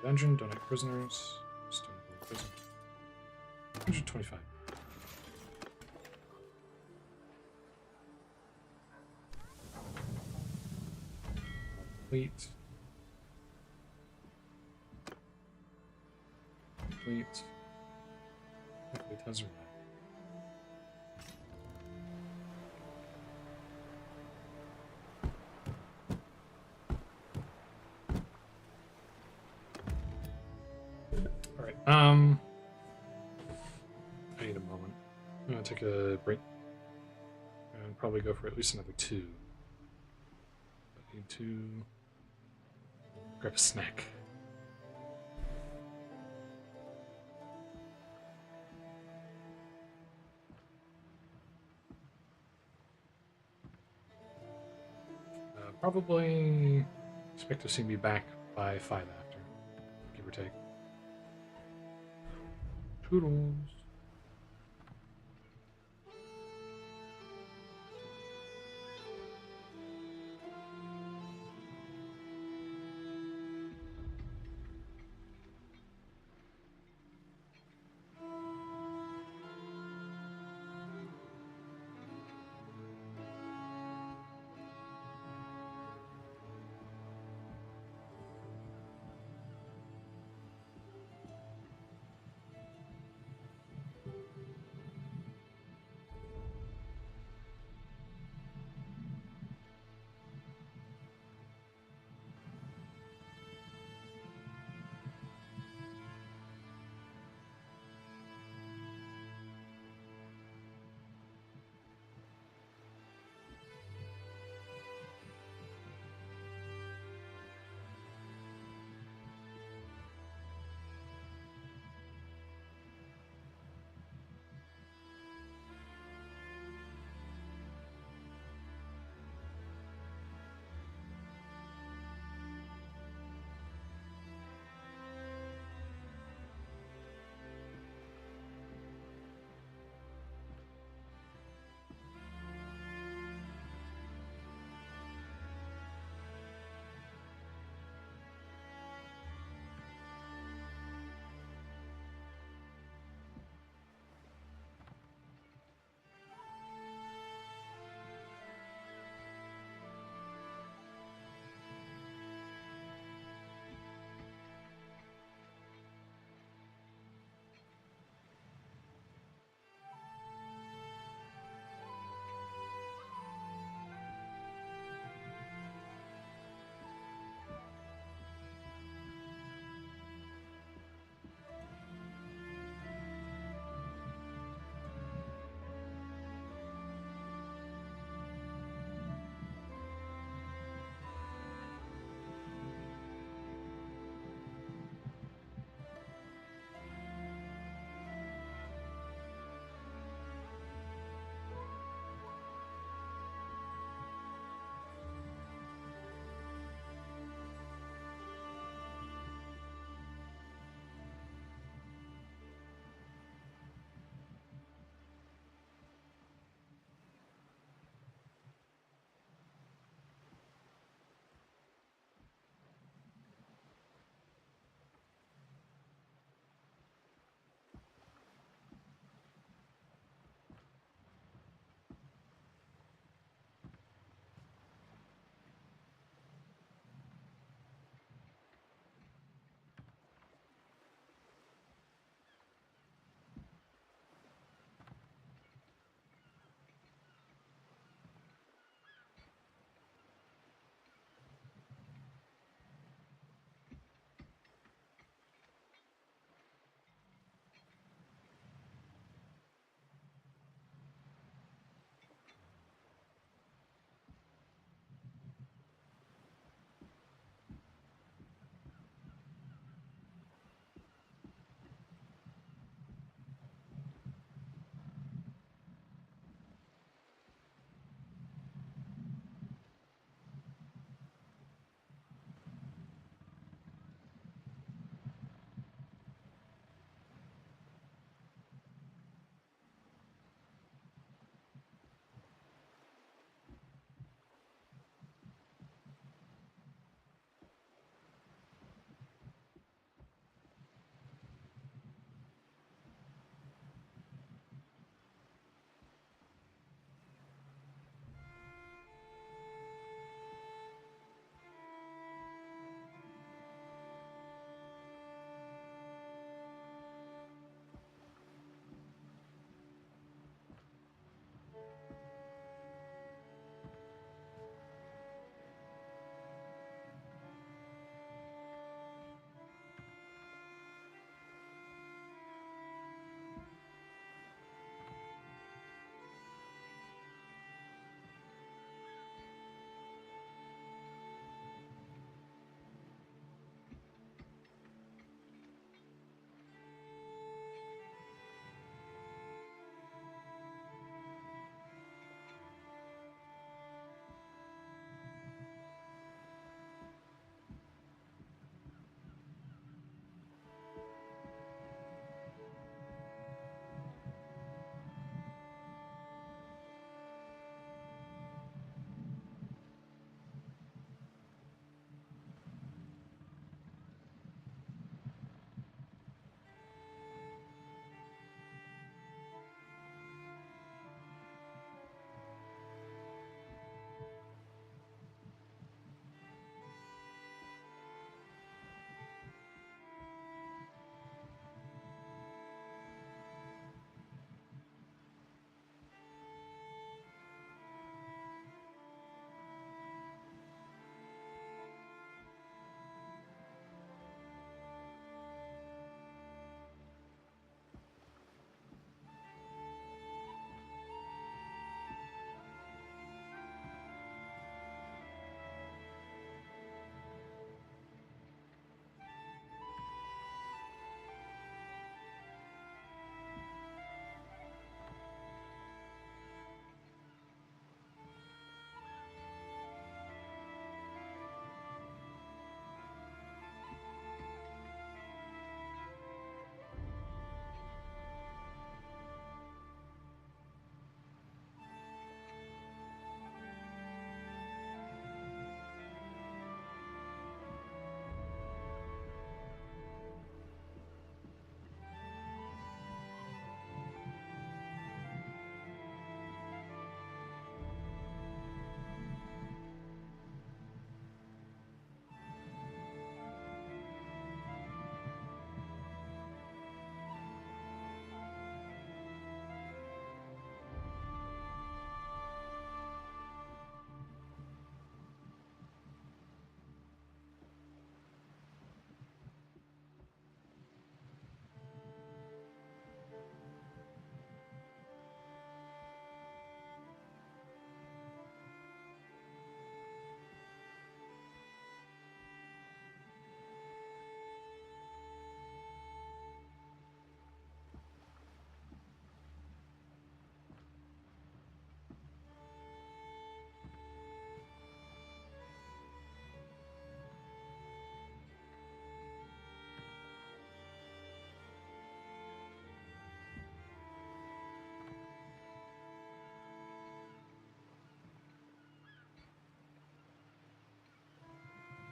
Dungeon, donate prisoners. Stone prison. 125. Complete. Complete. Complete has arrived. Alright. I need a moment. I'm gonna take a break and probably go for at least another 2. I need to grab a snack. Probably expect to see me back by 5 after, give or take. Toodles.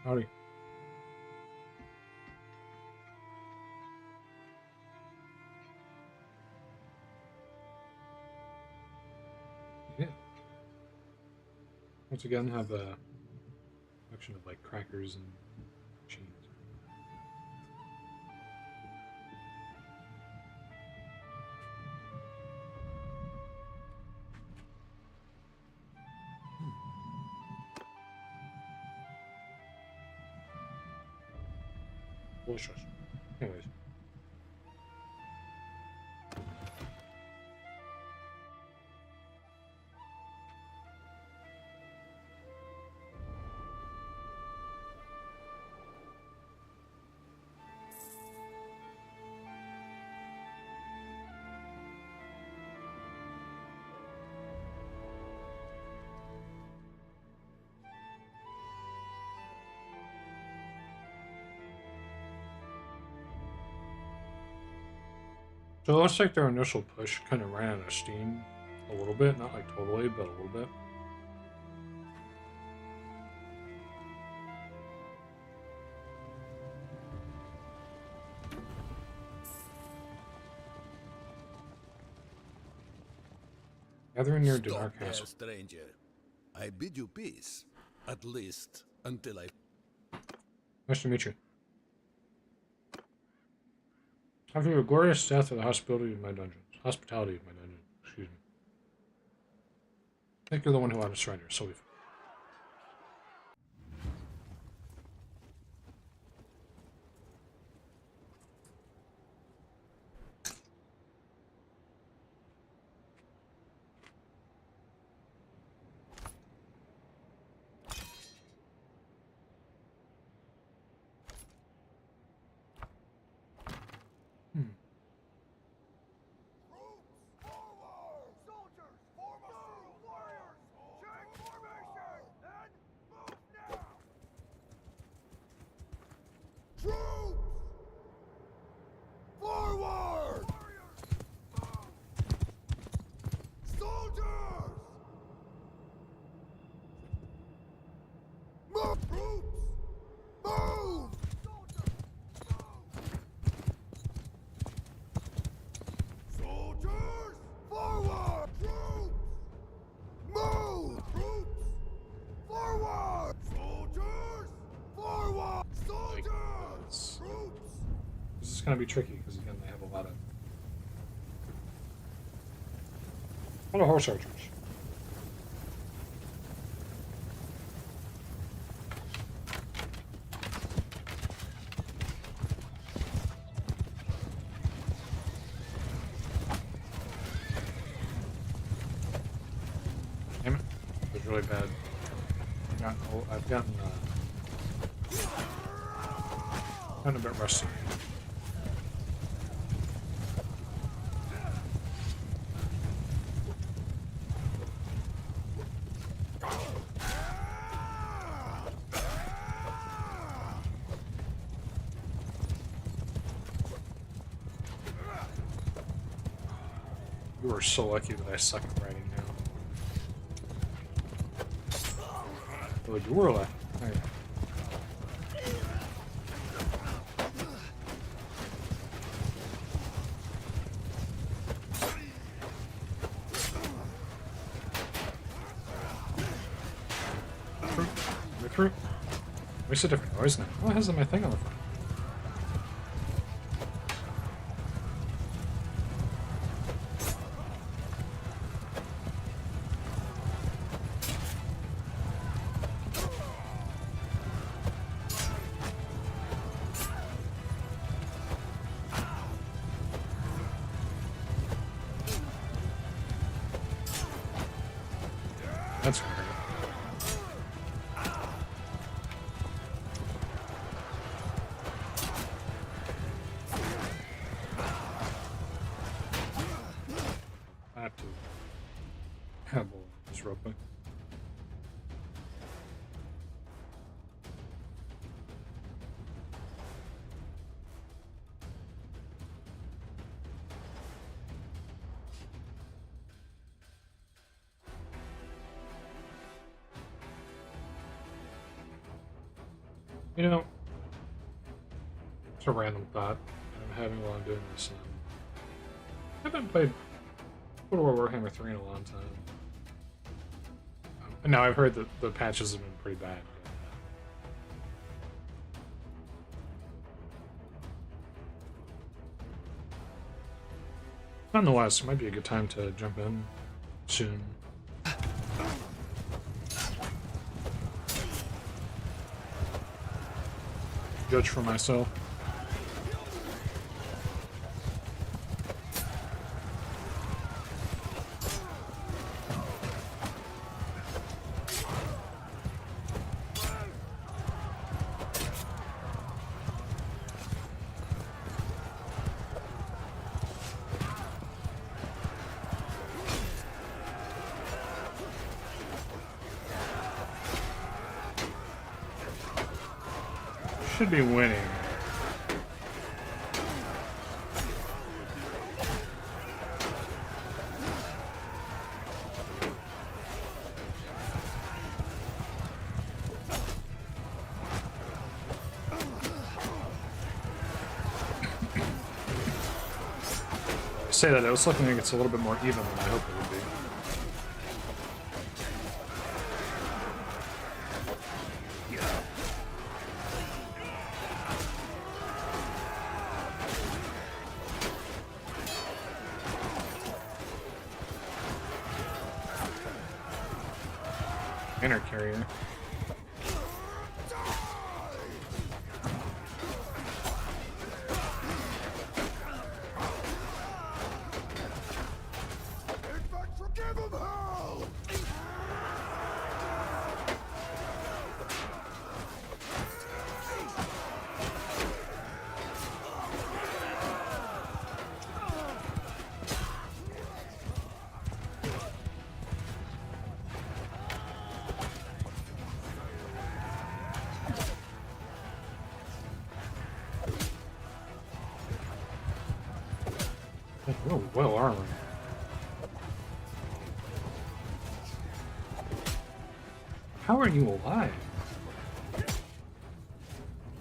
Howdy. Yeah. Once again, have a collection of like crackers and cheese. Delicious. Anyways. So it looks like their initial push kind of ran out of steam a little bit, not like totally, but a little bit. Gathering near Dinar Stop there, Castle. stranger. I bid you peace, at least until I... Nice to meet you. After your glorious death of the hospitality of my dungeons. Hospitality of my dungeon, excuse me. I think you're the one who ought to surrender, so we've... Forward! Soldiers! Move! Troops! Move! Soldiers! Forward! Troops! Move! Troops! Forward! Soldiers! Forward! Soldiers! Troops! This is going to be tricky, because again, they have a lot of horse archers. Damn it. It was really bad. I've gotten a bit rusty. You are so lucky that I suck at writing now. Oh, you were lucky. Oh, yeah. Recruit. Makes a different noise now. Oh, it has my thing on the front. That's weird. I have to handle this real quick. You know, it's a random thought that I'm having while I'm doing this. I haven't played Total War Warhammer 3 in a long time. And now I've heard that the patches have been pretty bad. Nonetheless, it might be a good time to jump in soon. Judge for myself. Should be winning. I say that, I was looking like it's a little bit more even than I hoped it would be. Inner carrier. Oh, well armored. How are you alive?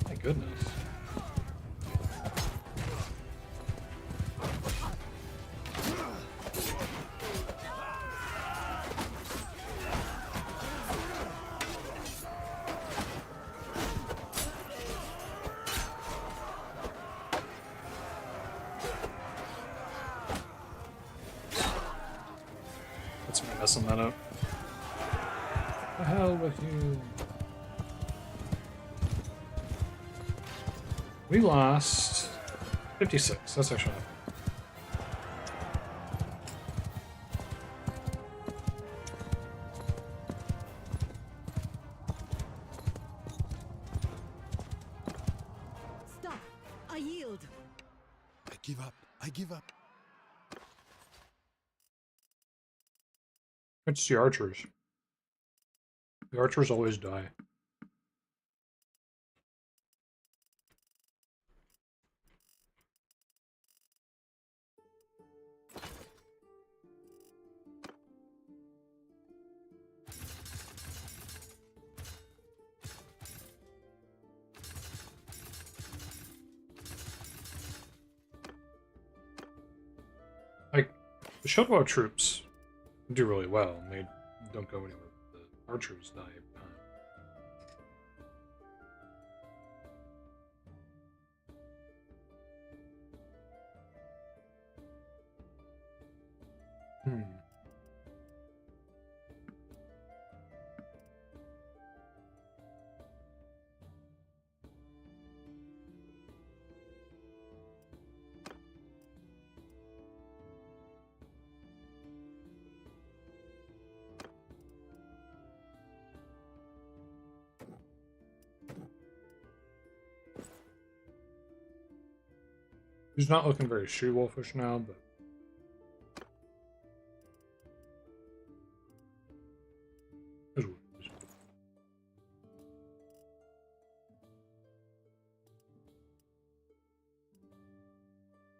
My goodness. That's me messing that up. The hell with you. We lost 56. That's actually not bad. Stop! I yield. I give up. I give up. It's the archers. The archers always die. Like, the Shudwell troops do really well, and they don't go anywhere. The archers die every time. He's not looking very she-wolfish now, but is what it is.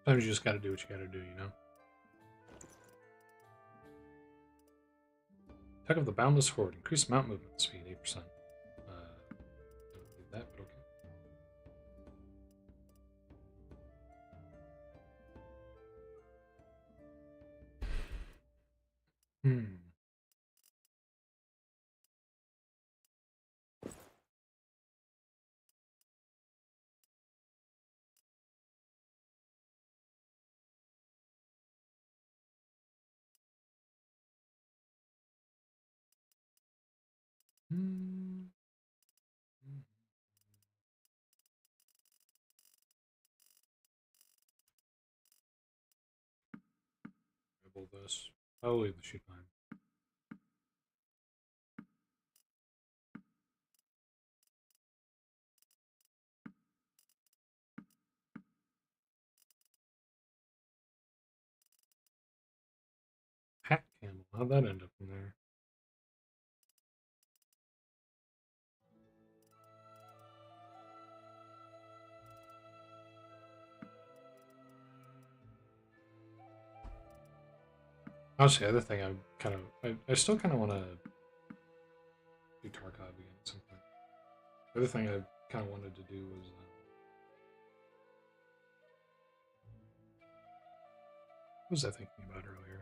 Sometimes you just gotta do what you gotta do, you know? Attack of the Boundless Horde. Increase mount movement speed, 8%. Don't need that, but okay. Hmm. Hmm. Double this. I'll leave the sheet behind. Hat camel. How'd that end up in there? Honestly, the other thing I still kind of want to do Tarkov again at some point. The other thing I kind of wanted to do was, what was I thinking about earlier?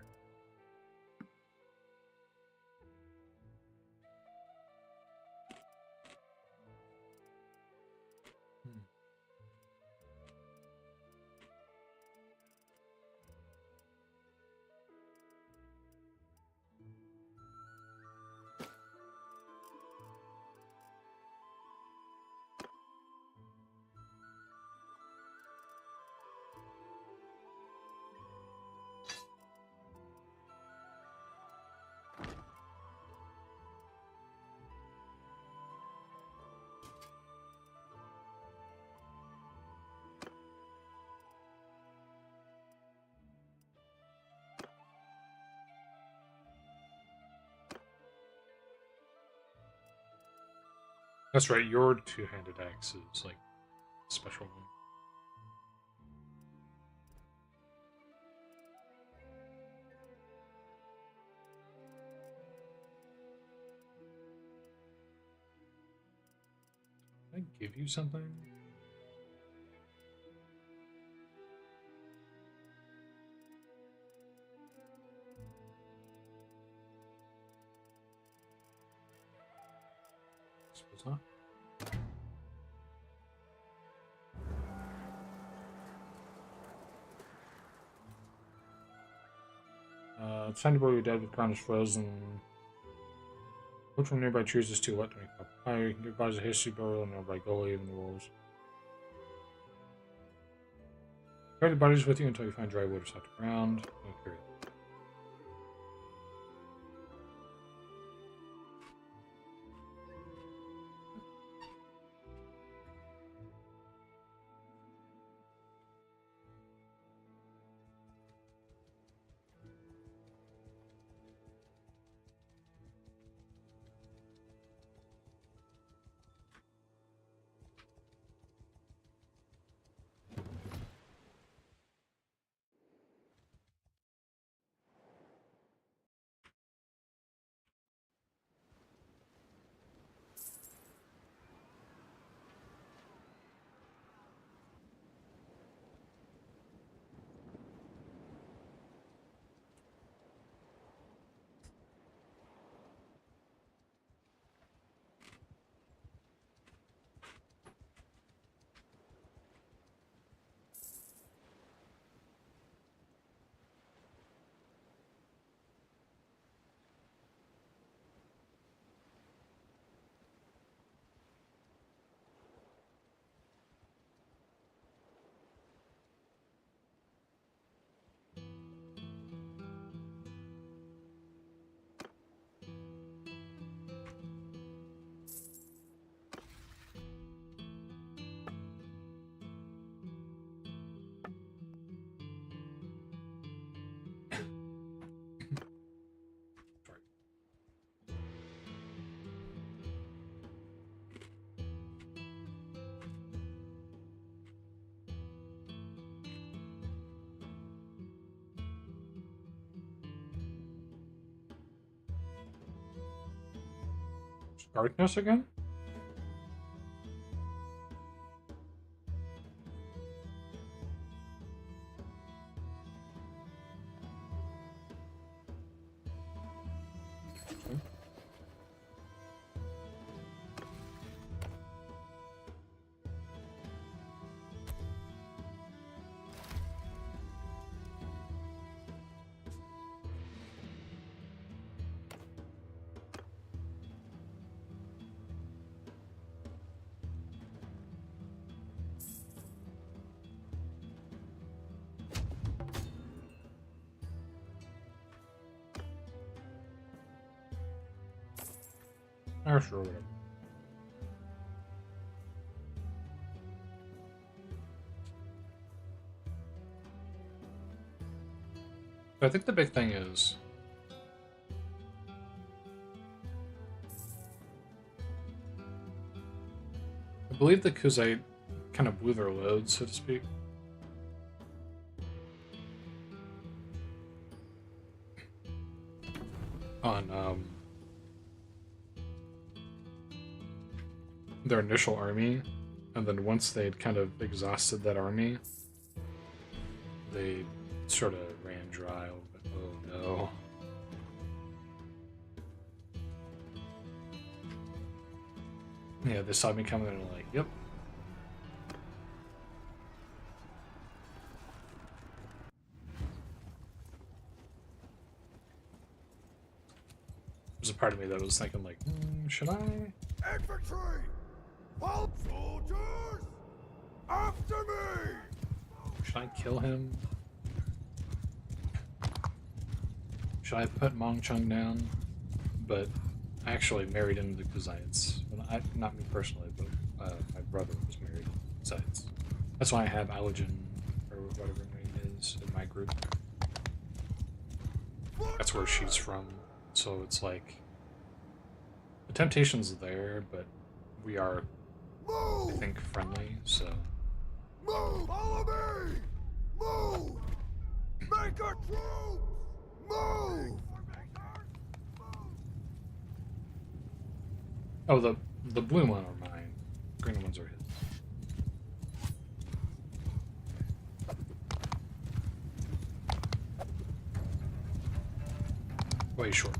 Hmm. That's right, your two-handed axe is like a special one. Did I give you something? Suppose not. It's time to bury your dead with ground is frozen. Which one nearby chooses to what to make up? I can give bodies a history burial nearby gully in the walls. Carry the bodies with you until you find dry wood or soft ground. Okay. Darkness again? Oh, sure, whatever. But I think the big thing is I believe the Kuzite kind of blew their load, so to speak. On their initial army, and then once they'd kind of exhausted that army, they sort of ran dry. Oh no. Yeah, they saw me coming and they're like, yep. There's a part of me that was thinking like, should I? Infantry! Help soldiers! After me! Should I kill him? Should I put Mong Chung down? But I actually married into the Kuzites. Well, not me personally, but my brother was married to Kuzites. That's why I have Allergen, or whatever her name is, in my group. That's where she's from. So it's like, the temptation's there, but we are, I think, friendly, so... Move! Follow me! Move! Make a troop! Move! Oh, the blue one are mine. Green ones are his. Way short.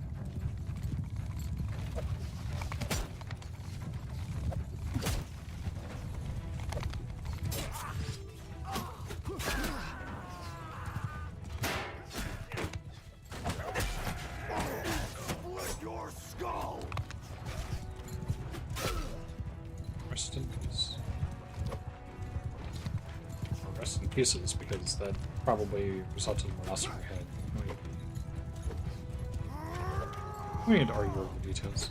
Split your skull! Rest in peace. Or rest in pieces, because that probably resulted in loss of your head. We need to argue over the details.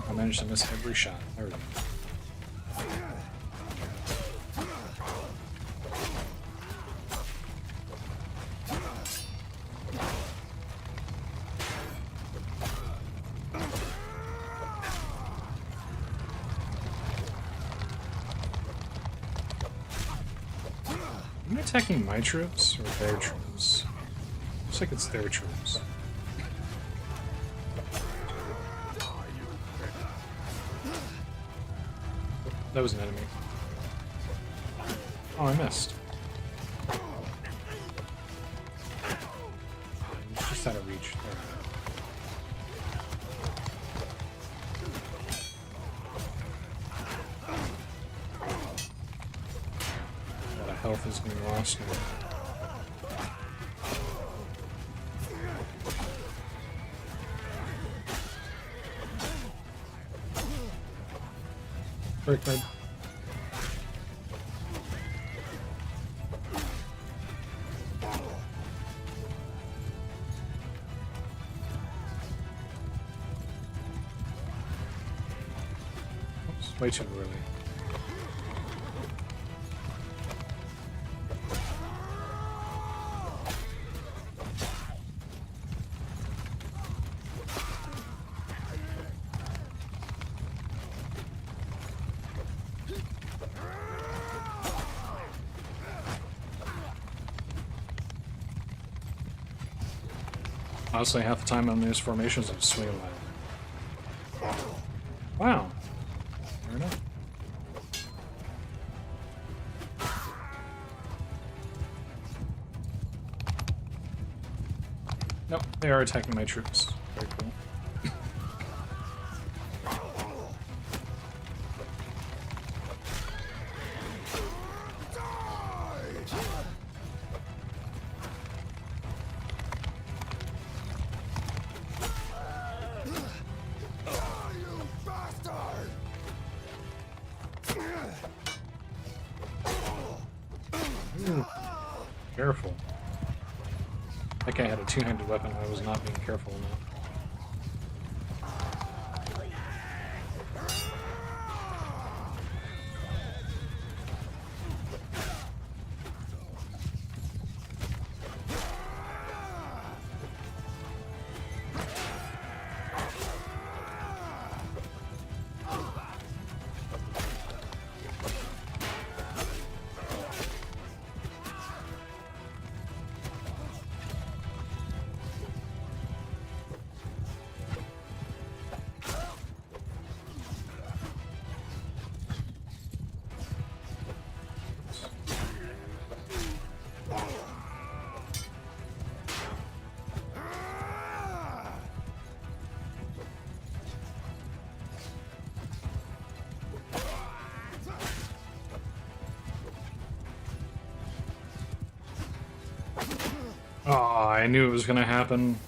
I managed to miss every shot. There we go. Am I attacking my troops or their troops? Looks like it's their troops. That was an enemy. Oh, I missed. Just out of reach. There we go. A lot of health is being lost now. Break red. Oops, way too early. Honestly, half the time on these formations, I'm swinging my... Wow. Fair enough. Nope, they are attacking my troops. Very cool. Ooh, careful. That guy had a two-handed weapon. I was not being careful enough. Oh, I knew it was gonna happen.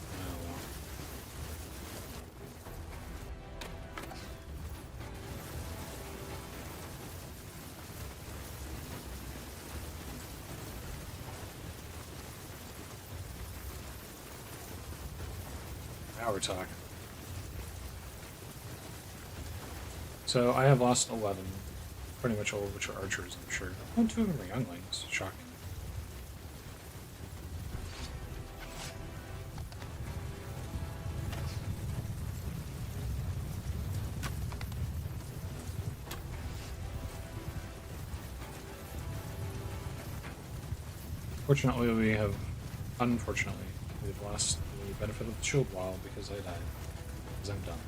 Now we're talking. So I have lost 11. Pretty much all of which are archers, I'm sure. Oh, 2 of them are younglings. Shocking. Unfortunately, we've lost the benefit of the shield wall because I died. Because I'm dumb.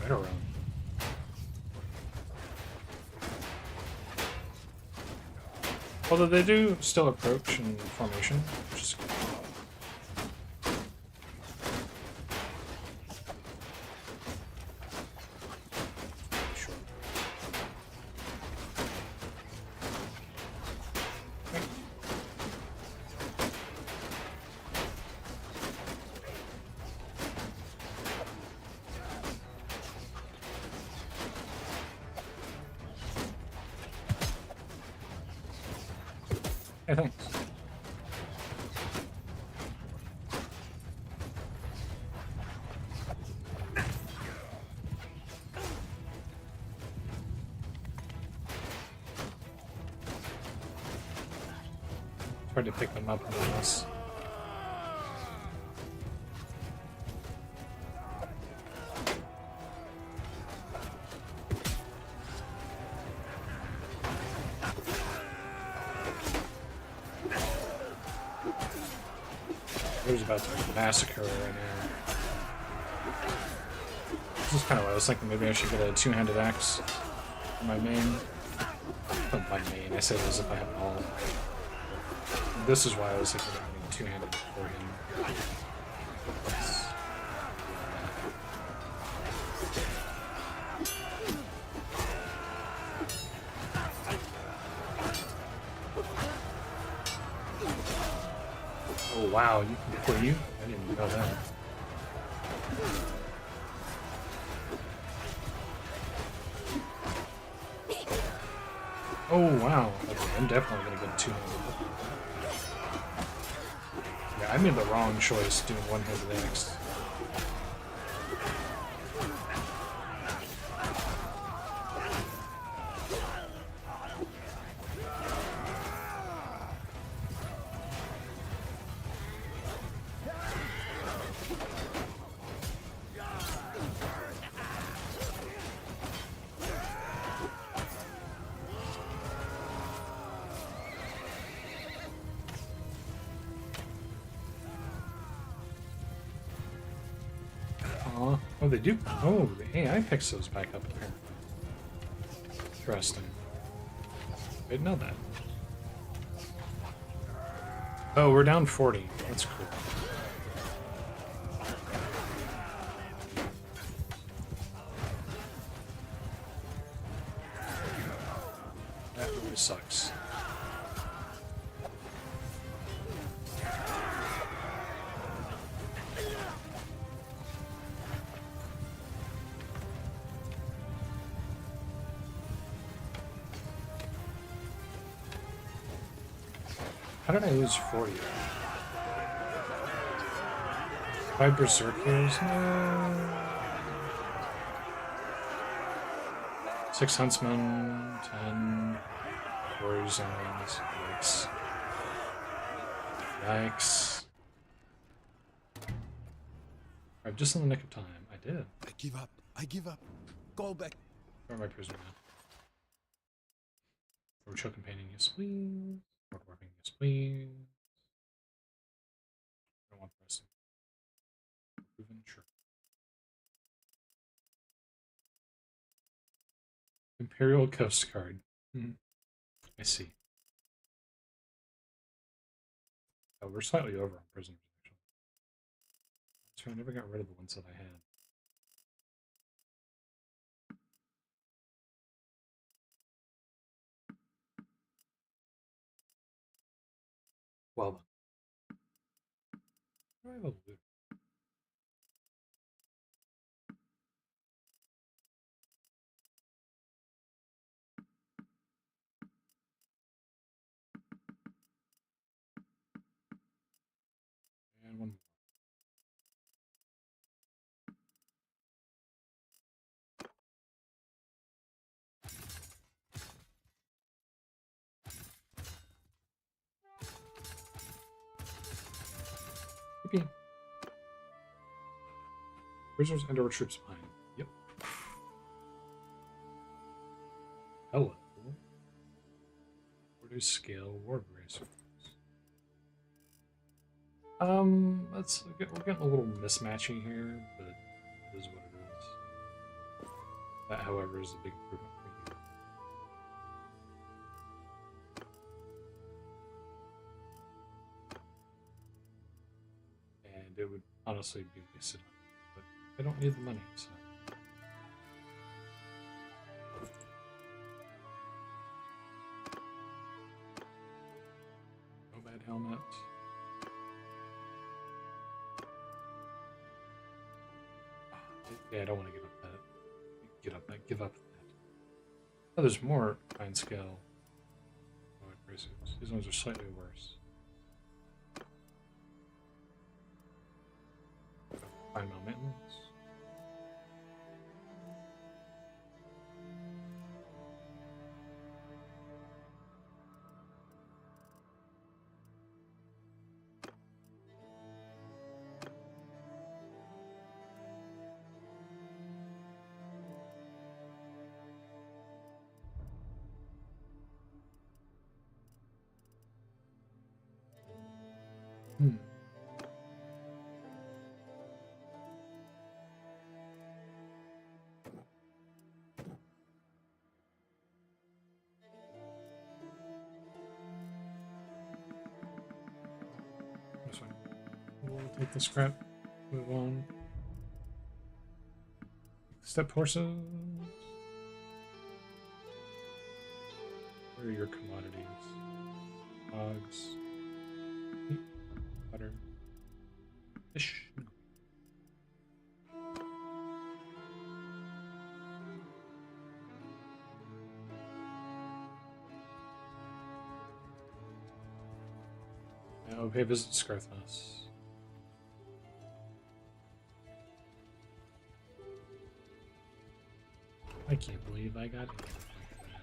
Better run. Although they do still approach in formation, which is good. Hey, thanks. It's hard to pick them up in this. There's about to be a massacre right now. This is kind of what I was thinking. Maybe I should get a two-handed axe for my main. Not my main. I say it as if I have all. This is why I was thinking of having a two-handed for him. Oh wow, you can kill you? I didn't know that. Oh wow, okay, I'm definitely gonna get two-handed. Yeah, I made the wrong choice doing one-handed axe. Oh, they do? Oh, the AI picks those back up, apparently. Interesting. I didn't know that. Oh, we're down 40. That's cool. That really sucks. How did I lose 40? 5 berserkers? No. 6 huntsmen, 10 warrior zones. Yikes. Yikes. Alright, just in the nick of time. I did. I give up. I give up. Go back. Where am I prisoner now? For choke companion, yes please. For warping, yes please. I don't want the rest of it. Proven, sure. Imperial Coast Guard. I see. Oh, we're slightly over on prisoners, actually. So I never got rid of the ones that I had. Well then. I have a loot. And one more. Yippee. Prisoners and our troops behind. Yep. Hello. Reduce scale war bracers. We're getting a little mismatchy here, but it is what it is. That, however, is a big improvement for you. And it would honestly be wasted on me, but I don't need the money, so. No bad helmet. Yeah, I don't want to give up that. Give up that. Oh, there's more fine scale. These ones are slightly worse. Fine mountains. This one. We'll take the scrap. Move on. Step horses. Where are your commodities? Hogs. Meat, butter. Fish. Now pay visit to Scarthmas. I can't believe I got hit like that.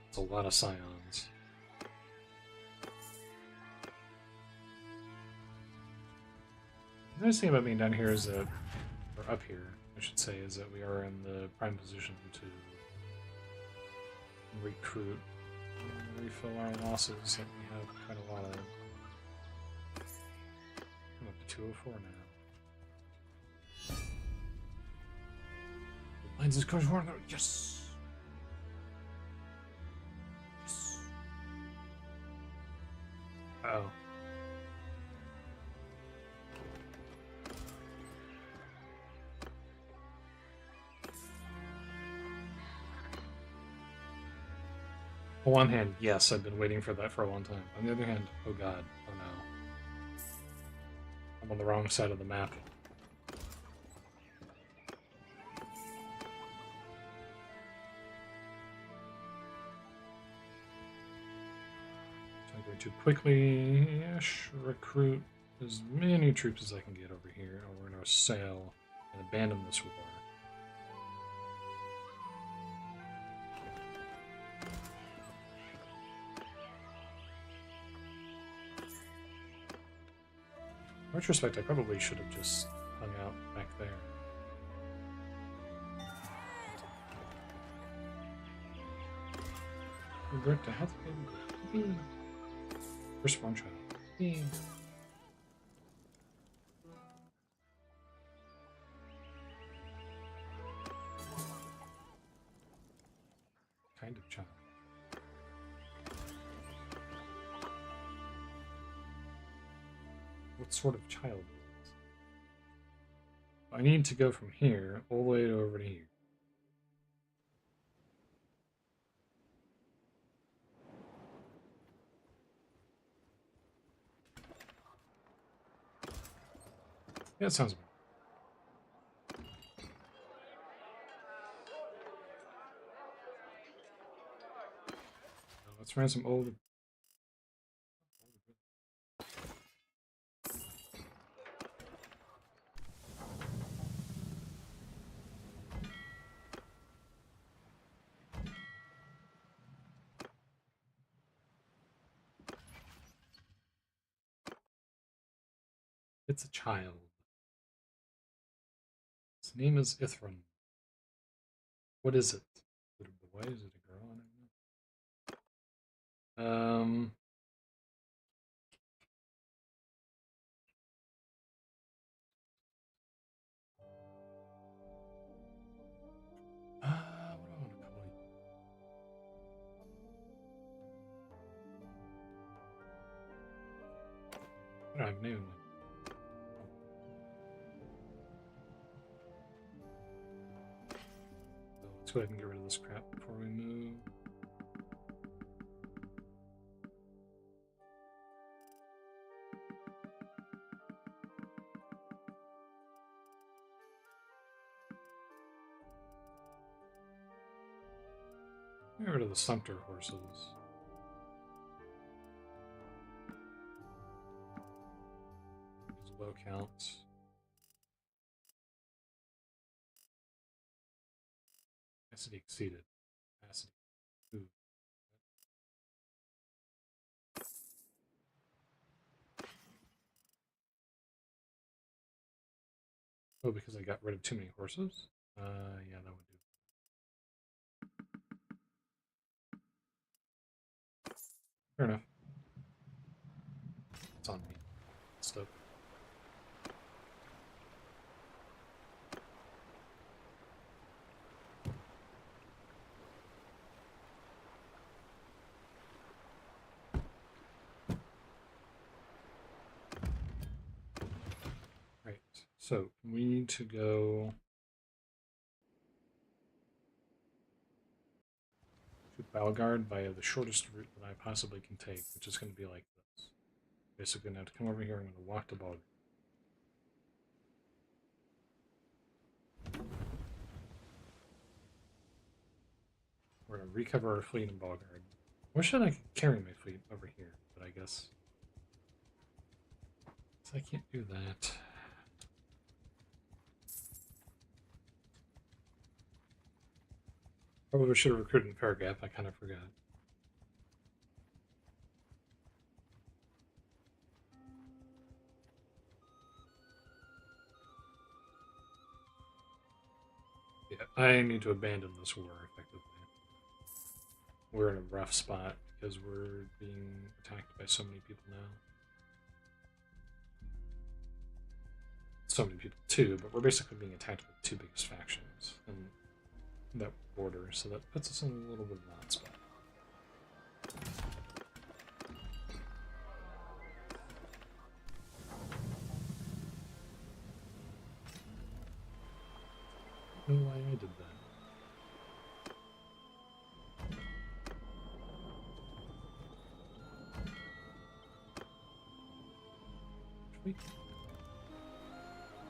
It's a lot of scions. The nice thing about being down here is that, or up here, I should say, is that we are in the prime position to recruit and refill our losses that we have quite a lot of. I'm up to 204 now. Lines is coming forward. Yes! Yes! Uh-oh. On one hand, yes, I've been waiting for that for a long time. On the other hand, oh god, oh no. I'm on the wrong side of the map. to quickly-ish recruit as many troops as I can get over here, and we're going to sail and abandon this war. In retrospect, I probably should have just hung out back there. Regret to health baby. Firstborn child. Yay. Kind of child. What sort of child is this? I need to go from here all the way over to here. Yeah, that sounds about right. Let's run some old. It's a child. His name is Ithran. What is it? Is it a boy? Is it a girl? I don't know. What do I want to call you? I don't have a name. So let's go ahead and get rid of this crap before we move. Get rid of the sumpter horses. These low counts. Capacity exceeded. Capacity. Ooh. Oh, because I got rid of too many horses? Yeah, that would do. Fair enough. It's on me. Stuff. Right. So we need to go to Balgard via the shortest route that I possibly can take, which is going to be like this. Basically, now to come over here, I'm going to walk to Balgard. We're going to recover our fleet in Balgard. Wish that I could carry my fleet over here, but I guess I can't do that. Probably should have recruited in Fargap. I kind of forgot. Yeah, I need to abandon this war effectively. We're in a rough spot because we're being attacked by so many people now. So many people too, but we're basically being attacked by the two biggest factions in that border, so that puts us in a little bit of an odd spot. I don't know why I did that. Should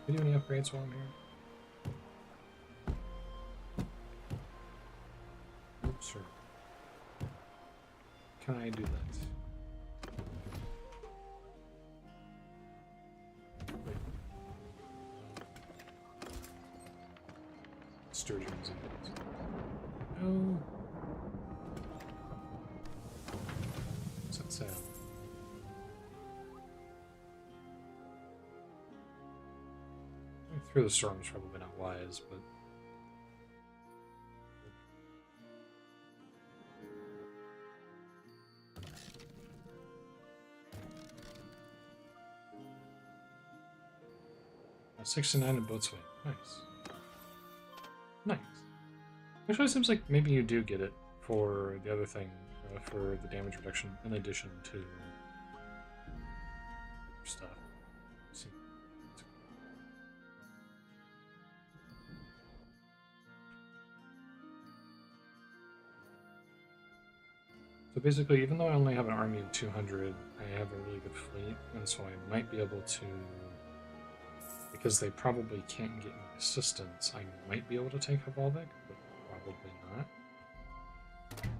we do any upgrades while I'm here? Oops, sure. Can I do that? sturgeons and things. No. Set sail. Going through the storm is probably not wise, but 69 in boatswain. Nice. Nice. Actually, it seems like maybe you do get it for the other thing, for the damage reduction, in addition to stuff. See. So basically, even though I only have an army of 200, I have a really good fleet, and so I might be able to, because they probably can't get any assistance, I might be able to take Havalvik, but probably not.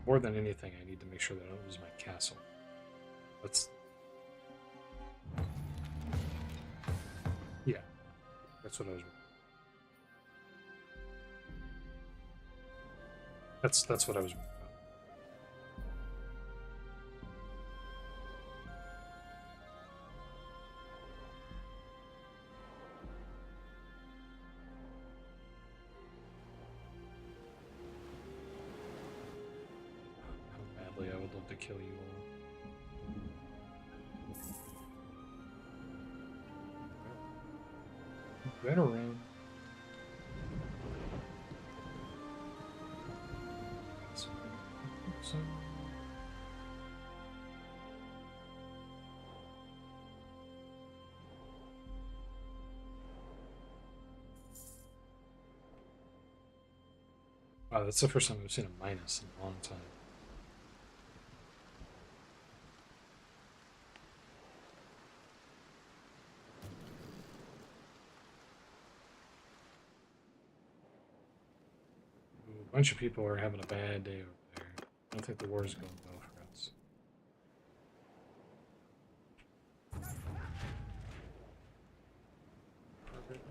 More than anything, I need to make sure that I don't lose my castle. Yeah, that's what I was. That's what I was. I would love to kill you all. Better run. So. Wow, that's the first time I've seen a minus in a long time. A bunch of people are having a bad day over there. I don't think the war is going well for us.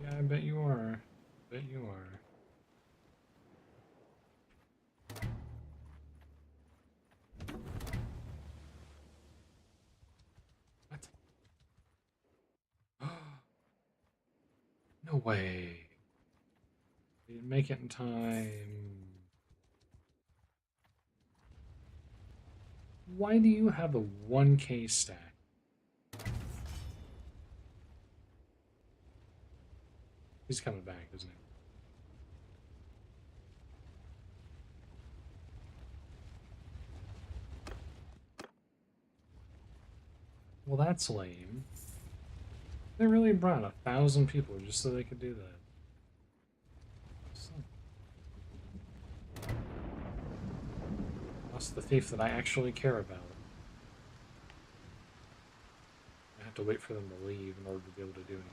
Yeah, I bet you are. I bet you are. What? No way. We didn't make it in time. Why do you have a 1k stack? He's coming back, isn't he? Well, that's lame. They really brought 1,000 people just so they could do that. Lost the thief that I actually care about. I have to wait for them to leave in order to be able to do anything.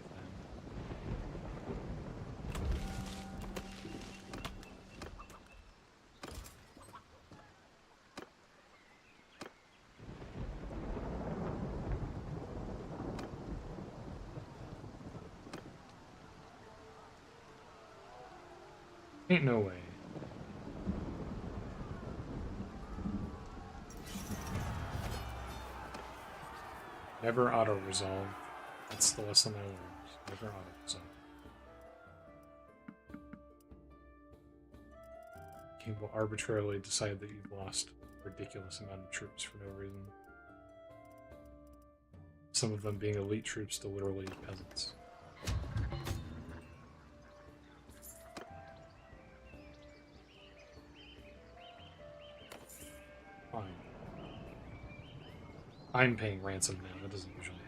Ain't no way. Never auto-resolve. That's the lesson I learned. Never auto-resolve. Game will arbitrarily decide that you've lost a ridiculous amount of troops for no reason. Some of them being elite troops to literally peasants. Fine. I'm paying ransom now, that doesn't usually happen.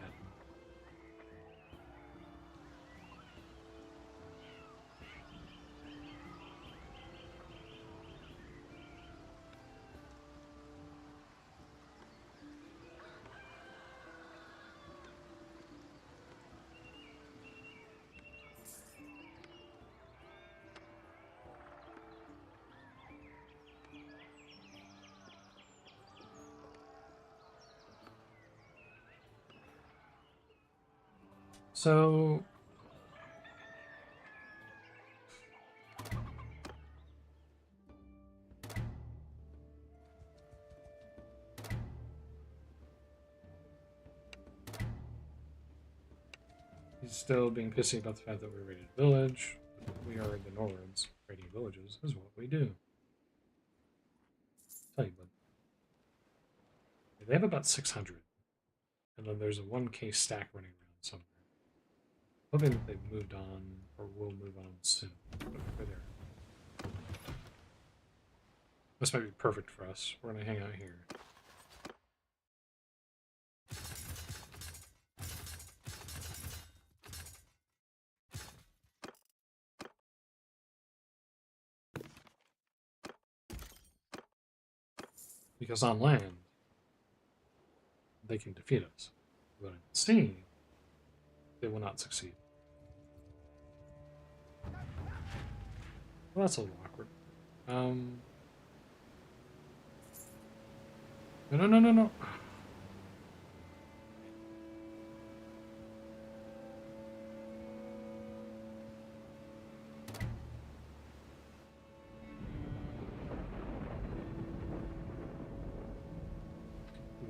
So still being pissy about the fact that we raided a village. We are the Nords. Raiding villages is what we do. Tell you, bud. They have about 600. And then there's a 1k stack running around somewhere. Hoping that they've moved on, or will move on soon. But we're there. This might be perfect for us. We're going to hang out here. Because on land, they can defeat us. But at sea, they will not succeed. Well, that's a little awkward. No. Ooh,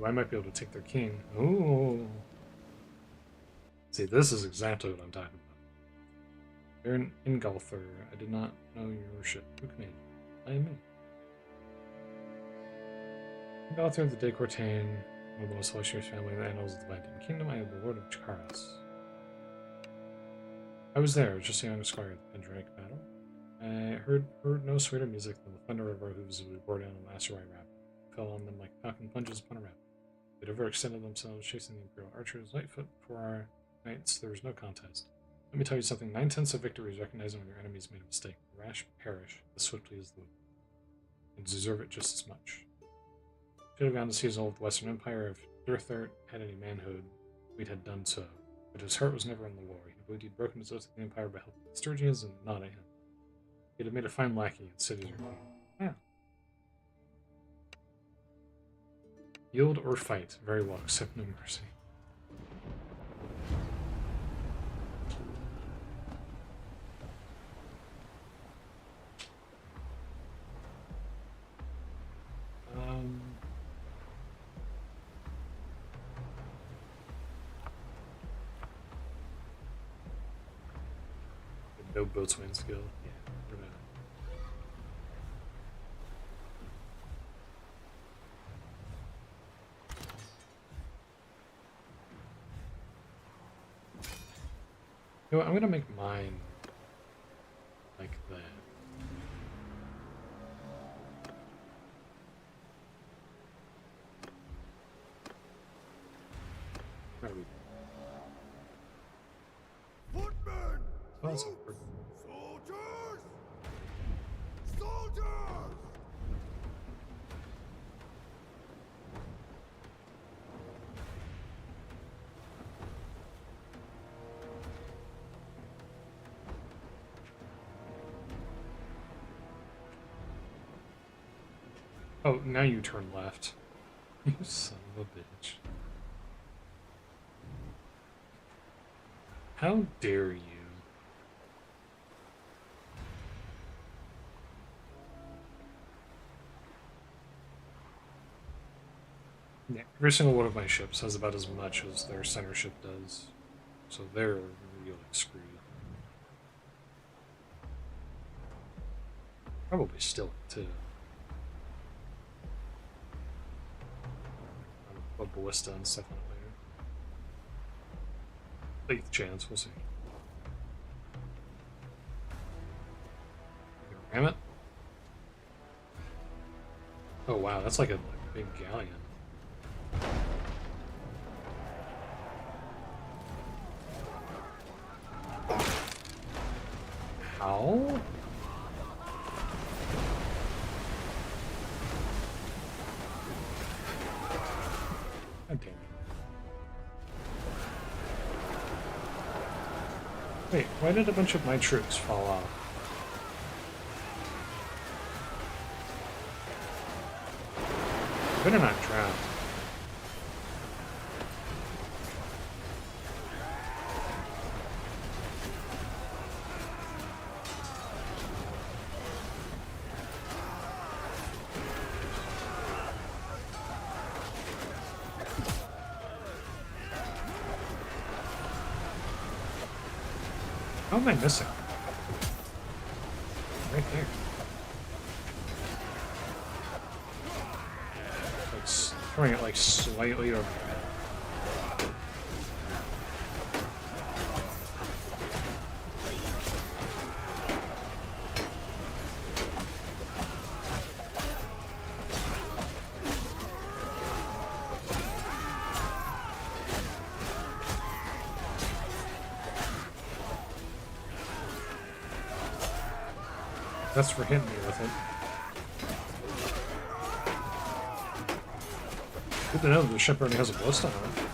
I might be able to take their king. Ooh. See, this is exactly what I'm talking about. You're an Ingolfer. I did not know your ship. Who commanded you? I am me. Ingolfer the Decortain, one of the most illustrious family in the annals of the Viking Kingdom. I am the Lord of Chikaras. I was there, just a young squire at the Pendronic battle. I heard no sweeter music than the thunder of our hooves as we bore down on Lacerai Rapid. Fell on them like falcon plunges upon a rabbit. They'd overextended themselves, chasing the Imperial archers. Lightfoot for our knights, there was no contest. Let me tell you something. 9/10 of victory is recognizing when your enemies made a mistake. The rash perish as swiftly as the wind. And deserve it just as much. Should have gone to see his old Western Empire. If Durthert had any manhood, we'd have done so. But his heart was never in the war. He believed he'd broken his oath to the Empire by helping the Sturgians and not at him. He'd have made a fine lackey in cities or king. Yeah. Yield or fight. Very well, accept no mercy. No boatswain skill. Yeah, we're gonna. You know what, I'm gonna make mine like that. Where are we? Footmen! Oh, that's awkward. Soldiers! Soldiers! Oh, now you turn left. You son of a bitch. How dare you? Yeah, every single one of my ships has about as much as their center ship does. So they're really screwed. Probably still too. A ballista and stuff on it later. 8th chance, we'll see. Ram it. Oh wow, that's like a big galleon. How? God damn it. Wait, why did a bunch of my troops fall off? Better not drown. How am I missing? Right there. Like, throwing it like slightly over my head. That's for hitting me with it. Good to know that the ship already has a blowstone on it.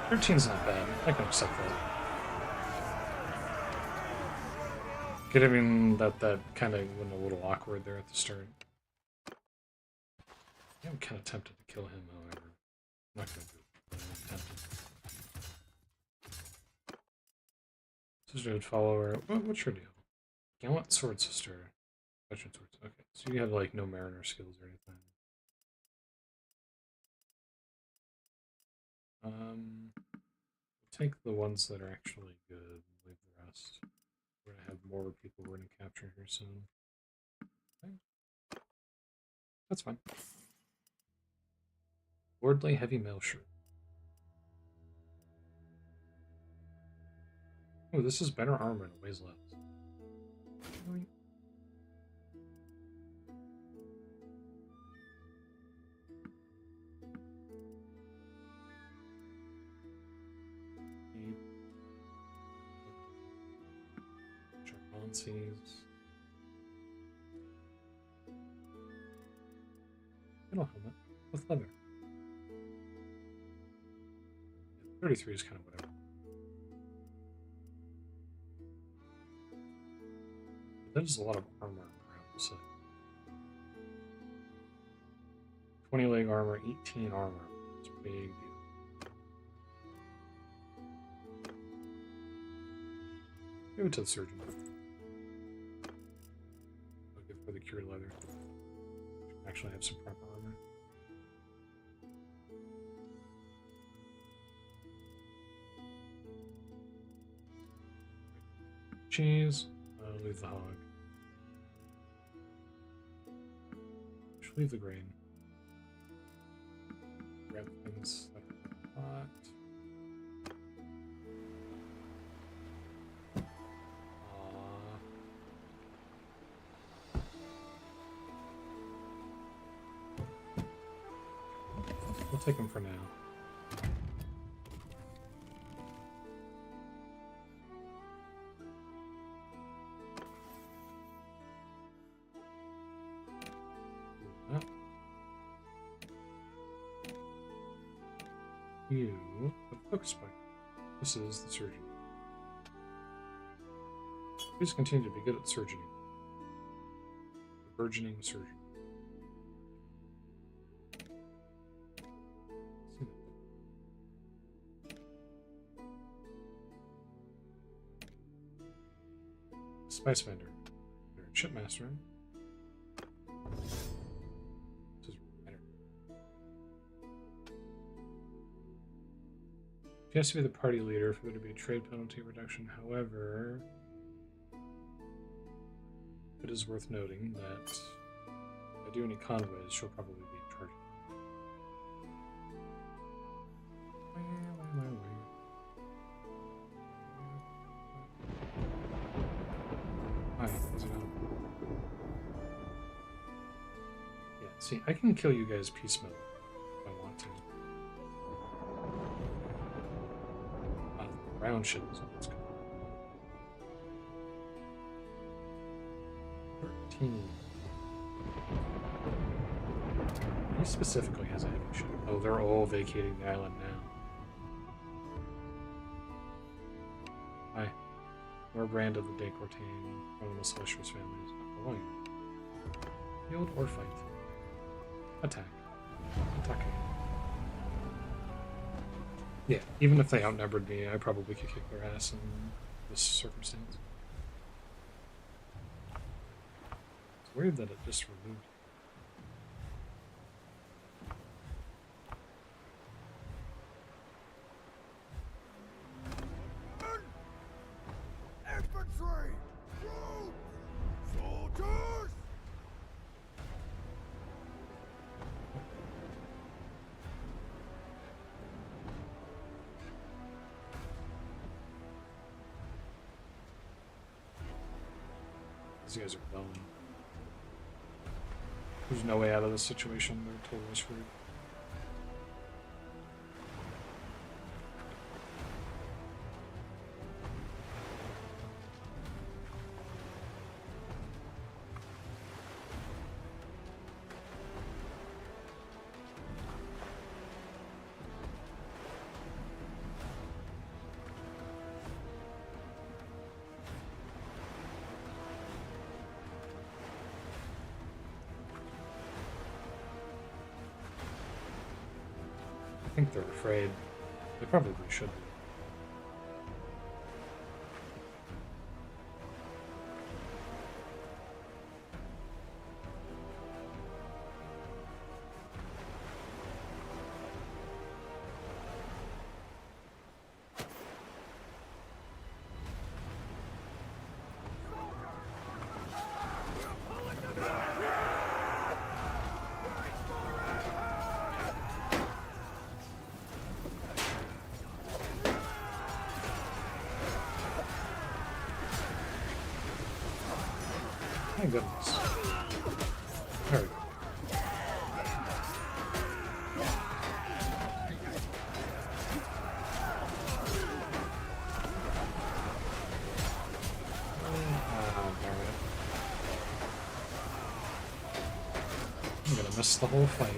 Thirteen's not bad. I can accept that. Given that kind of went a little awkward there at the start. I'm kind of tempted to kill him, however. I'm not going to do it, but I'm tempted. Sisterhood follower. What's your deal? Gallant sword sister. Veteran swords. Okay, so you have like no mariner skills or anything. Take the ones that are actually good and leave the rest. We're gonna have more people we're gonna capture here soon. Okay. That's fine. Lordly heavy mail shirt. Oh, this is better armor and weighs less. Really? Charmonsies. Middle helmet with leather. 33 is kind of whatever. That is a lot of armor around, so 20 leg armor, 18 armor. It's a big deal. Give it to the surgeon. I'll give for the cured leather. Actually have some proper armor. Cheese. I'll leave the hog. Should leave the grain. Grab things that are hot. We'll take them for now. You have focus spike. This is the surgeon. Please continue to be good at surgery. The burgeoning surgeon. Spice vendor. Shipmaster. This is better. He has to be the party leader for there to be a trade penalty reduction. However, it is worth noting that if I do any convoys, she'll probably be in charge. See, I can kill you guys piecemeal if I want to. Round ship is what's going on. 13. He specifically has a heavy ship. Oh, they're all vacating the island now. Hi. Nor brand of the Decortain, one of the Celestial's family is not belonging. Yield or fight. Attack. Attacking. Yeah, even if they outnumbered me, I probably could kick their ass in this circumstance. It's weird that it just removed it. Infantry! Troops! Soldiers! These guys are bone. There's no way out of this situation. They're totally screwed. I think they're afraid. They probably should be. My goodness. There we go. Darn it. I'm gonna miss the whole fight.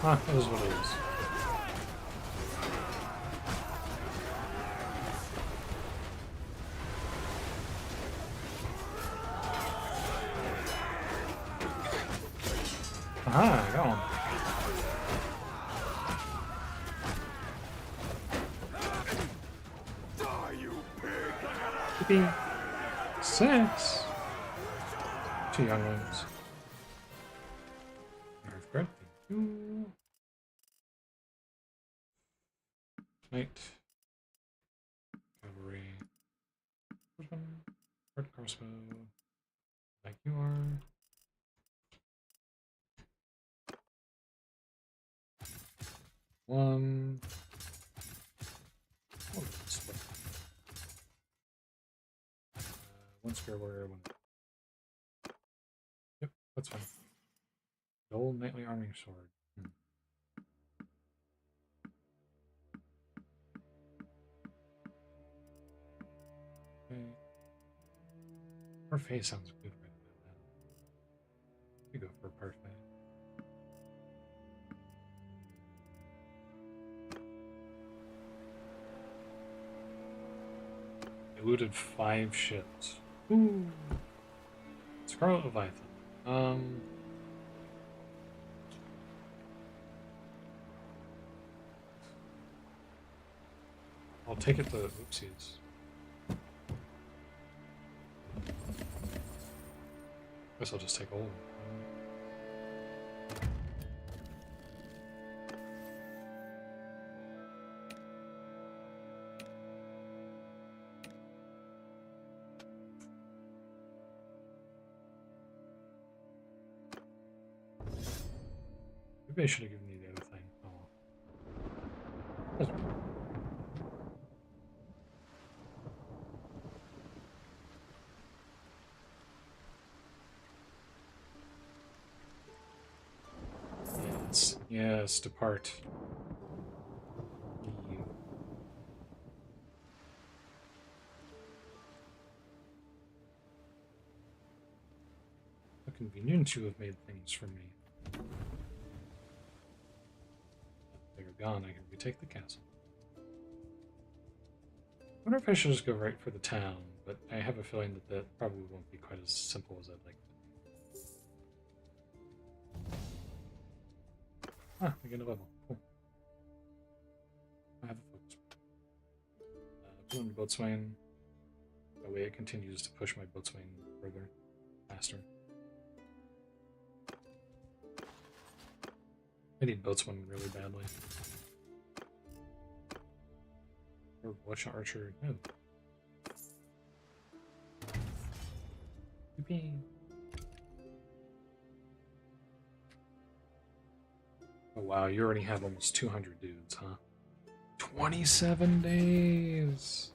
Ah, that is what it is. Aha, go on. Die, you pig! Yippee. 6! 2 younglings. North Guard, thank you. Knight. Cavalry. Which one? Red crossbow. Like you are. One. Oh, split. One square warrior, one. Yep, that's fine. Gold knightly arming sword. Okay. Parfait sounds good right about now. You go for a parfait. They looted 5 ships. Ooh. Scarlet Leviathan. I'll take it to oopsies. Guess I'll just take all of them. Maybe I should have given you the other thing. Oh well. That's right. Yes, yes, depart. Leave. How convenient you have made things for me. They're gone, I can retake the castle. I wonder if I should just go right for the town, but I have a feeling that that probably won't be quite as simple as I'd like it to be. Ah, I get a level. Cool. I have a focus. Put on boatswain. That way it continues to push my boatswain further, faster. I need boatswain really badly. Or watch an archer. No. Yippee. Oh wow, you already have almost 200 dudes, huh? 27 days!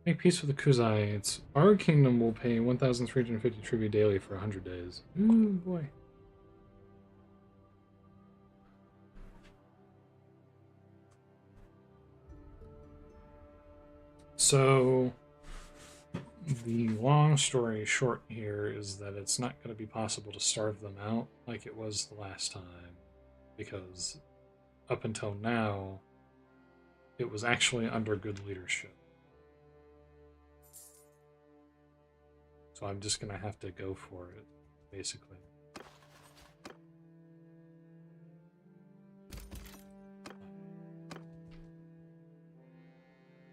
Make peace with the Kuzites. Our kingdom will pay 1,350 tribute daily for 100 days. Ooh, boy. So, the long story short here is that it's not going to be possible to starve them out like it was the last time, because up until now, it was actually under good leadership. So I'm just going to have to go for it, basically.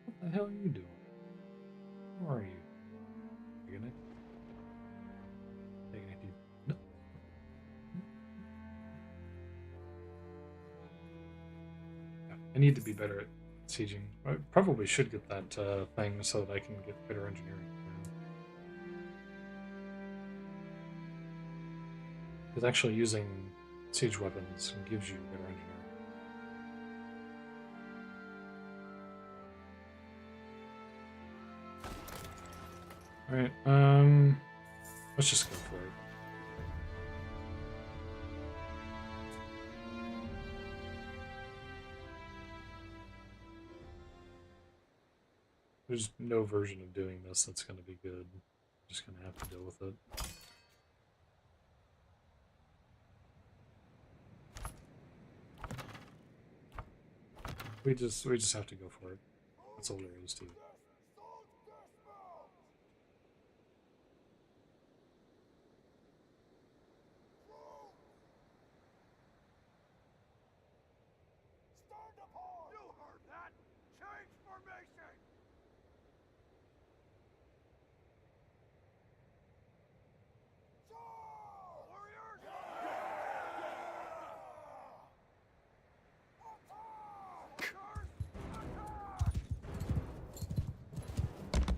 What the hell are you doing? Where are you? Taking it? Taking it, dude. No. Yeah, I need to be better at sieging. I probably should get that thing so that I can get better engineering. Because actually using siege weapons gives you better engineering. Alright, let's just go for it. There's no version of doing this that's going to be good. I'm just going to have to deal with it. We just have to go for it. That's all there is to it.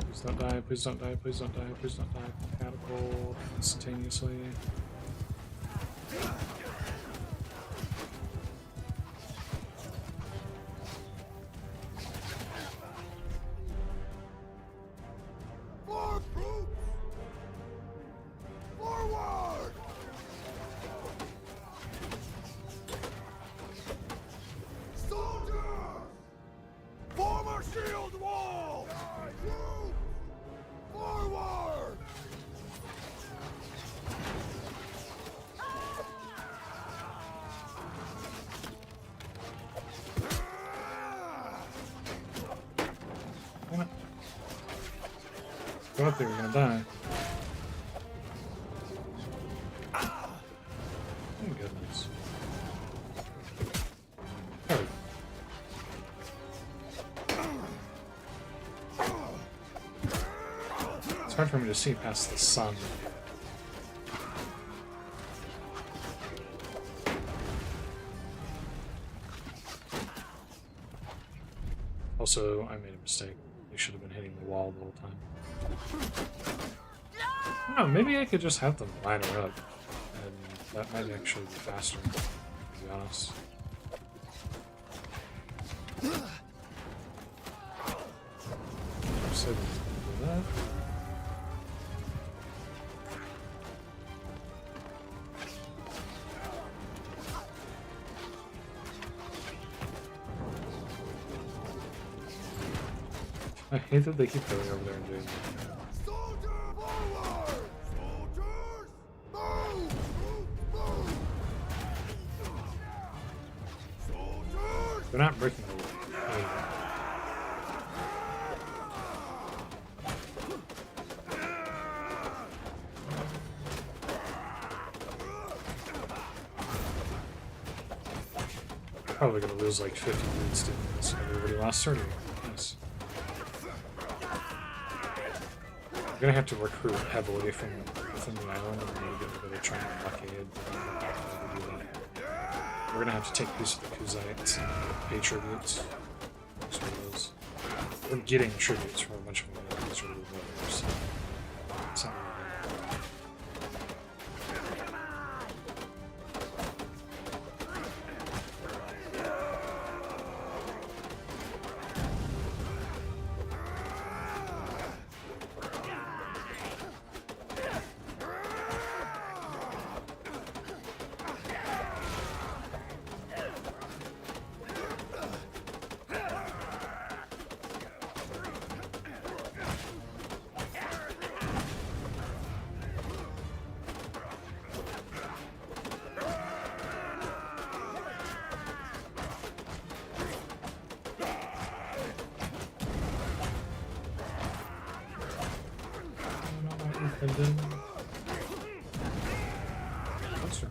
Please don't die, please don't die, please don't die, please don't die. Catapult instantaneously. Go up there, you're gonna die. Oh goodness. There we go. It's hard for me to see past the sun. Also, I made a mistake. I should have been hitting the wall the whole time. No, maybe I could just have them line her up and That might actually be faster, to be honest. So do that. I hate that they keep going over there and doing that. They're not breaking the wall. Probably gonna lose like 50 units doing this. Everybody lost 30. Nice. I'm gonna have to recruit heavily from within the island in order to get rid of the China blockade. We're gonna have to take peace of the Kuzites and pay tributes. That's what it is. We're getting tributes from a bunch of these early warriors. So it's not really bad. And then... Closer.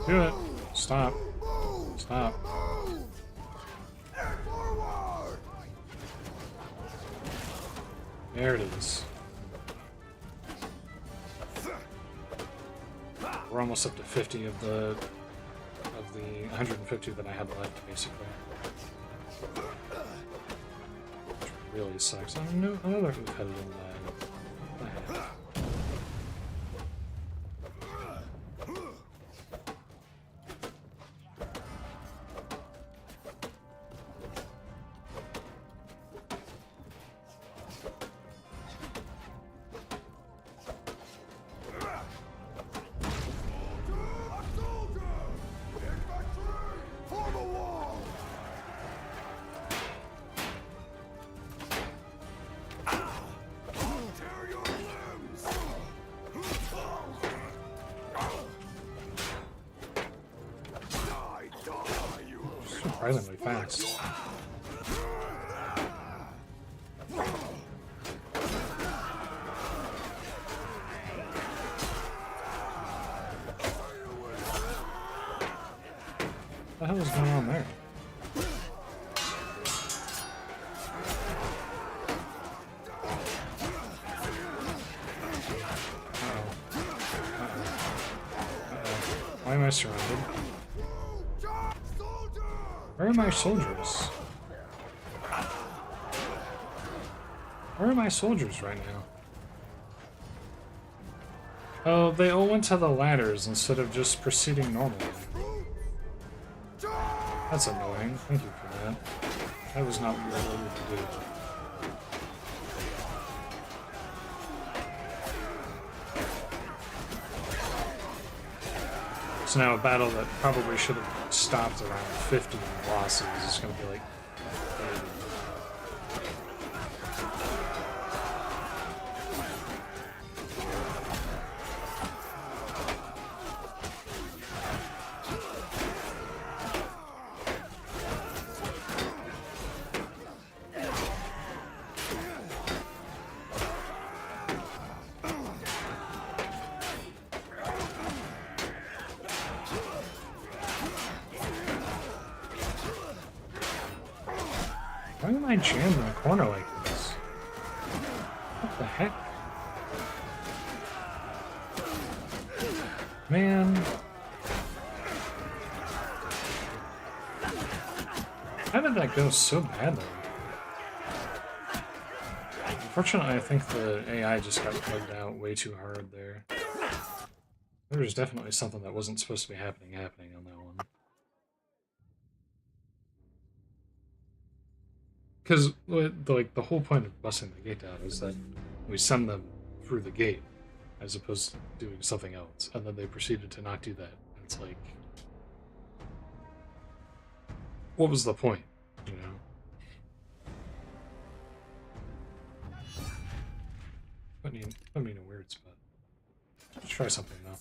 Do it. Stop. Stop. There it is. We're almost up to 50 of the 150 that I had left, basically. Which really sucks. I don't know who headed in that. Surprisingly fast. What the hell is going on there? Why am I surrounded? Where are my soldiers? Where are my soldiers right now? Oh, they all went to the ladders instead of just proceeding normally. That's annoying. Thank you for that. That was not what you were ordered to do. So now a battle that probably should have stopped around 50 losses is going to be like 30. Why am I jammed in the corner like this? What the heck? Man. How did that go so badly? Unfortunately, I think the AI just got plugged out way too hard there. There was definitely something that wasn't supposed to be happening on that one. Because, like, the whole point of busting the gate down is that we send them through the gate, as opposed to doing something else, and then they proceeded to not do that. And it's like, what was the point, you know? Put me in a weird spot. Let's try something, though.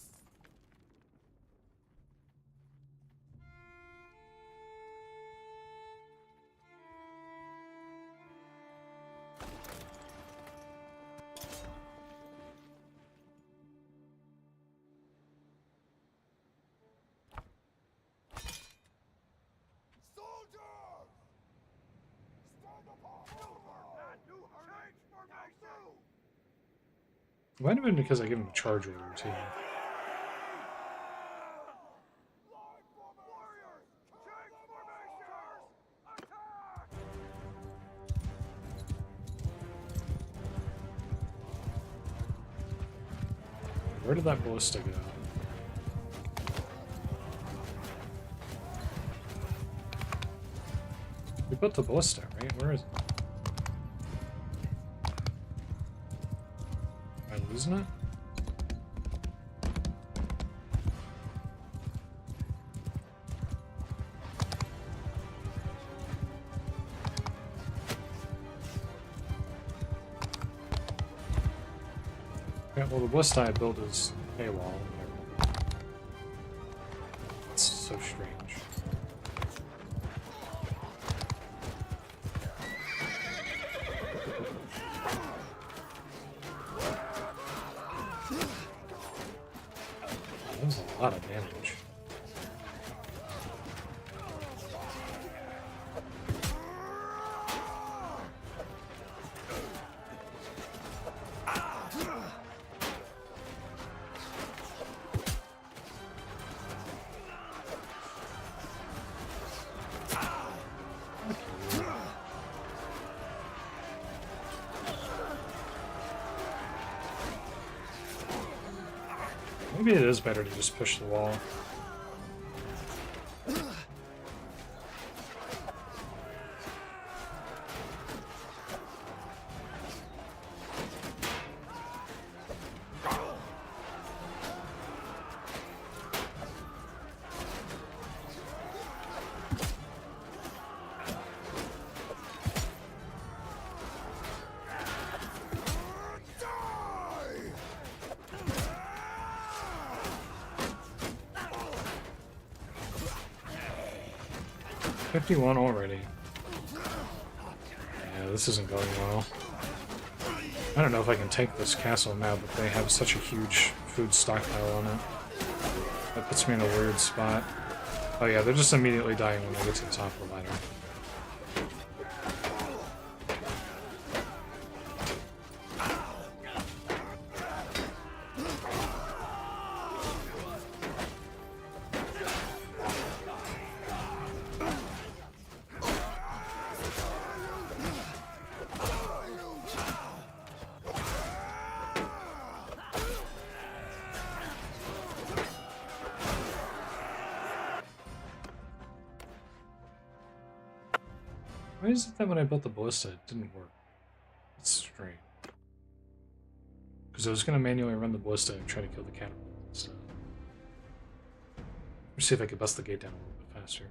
It might have been because I gave him a charge order, too. Where did that ballista go? We built the ballista, right? Where is it? Am I losing it? Yeah, well, the ballista I built is paywall. It's so strange. That was a lot of damage. Maybe it is better to just push the wall. $51 already. Yeah, this isn't going well. I don't know if I can take this castle now, but they have such a huge food stockpile on it. That puts me in a weird spot. Oh yeah, they're just immediately dying when they get to the top of the ladder. Why is it that when I built the ballista, it didn't work? It's strange. Because I was going to manually run the ballista and try to kill the catapult and stuff. Let's see if I could bust the gate down a little bit faster.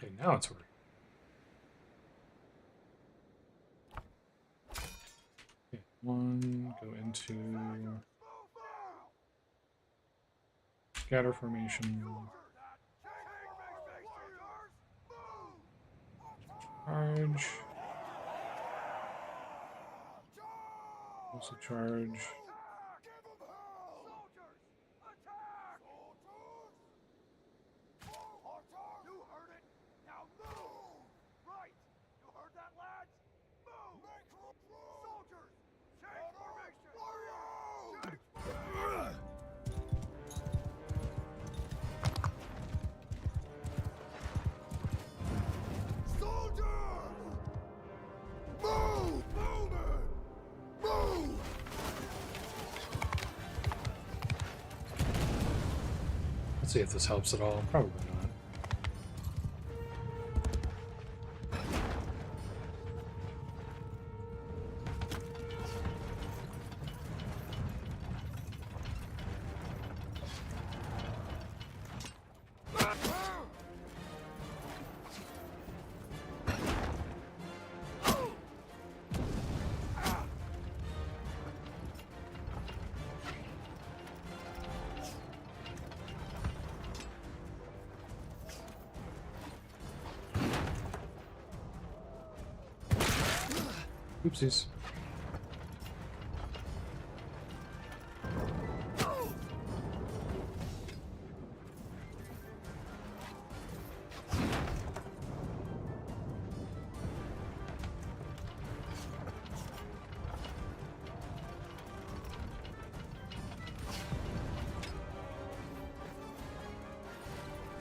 Okay, now it's working. Okay, one, go into scatter formation. Charge. Also charge. Let's see if this helps at all. Probably not. Oopsies.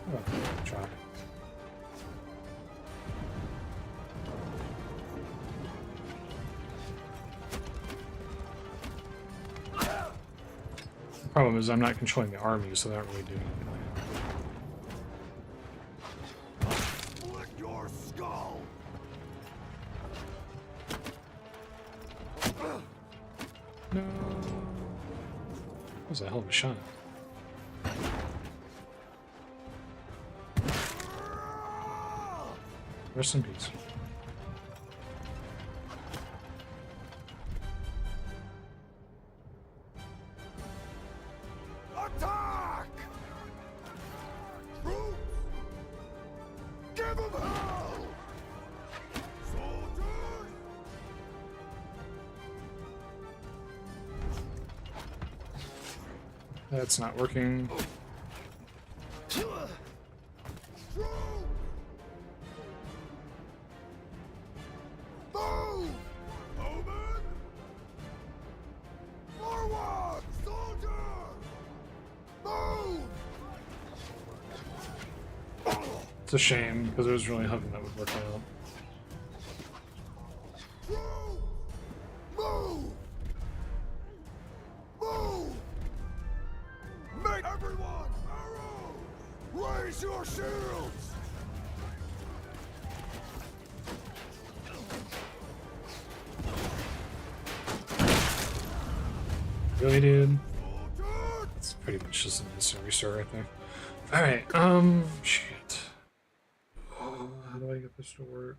Oh, try. The problem is I'm not controlling the army, so they aren't really doing anything. Lick your skull! No. That was a hell of a shot. Rest in peace. Attack! Troops! Give them hell! Soldiers! That's not working. Troops! Move! Bowman! Forward! Soldiers! Move! It's a shame, because I was really hoping that would work out. Troops! Move! Move! Make everyone arrows! Raise your shields! Really, dude? Soldiers! It's pretty much just a necessary start right there. Alright, shit. How do I get this to work?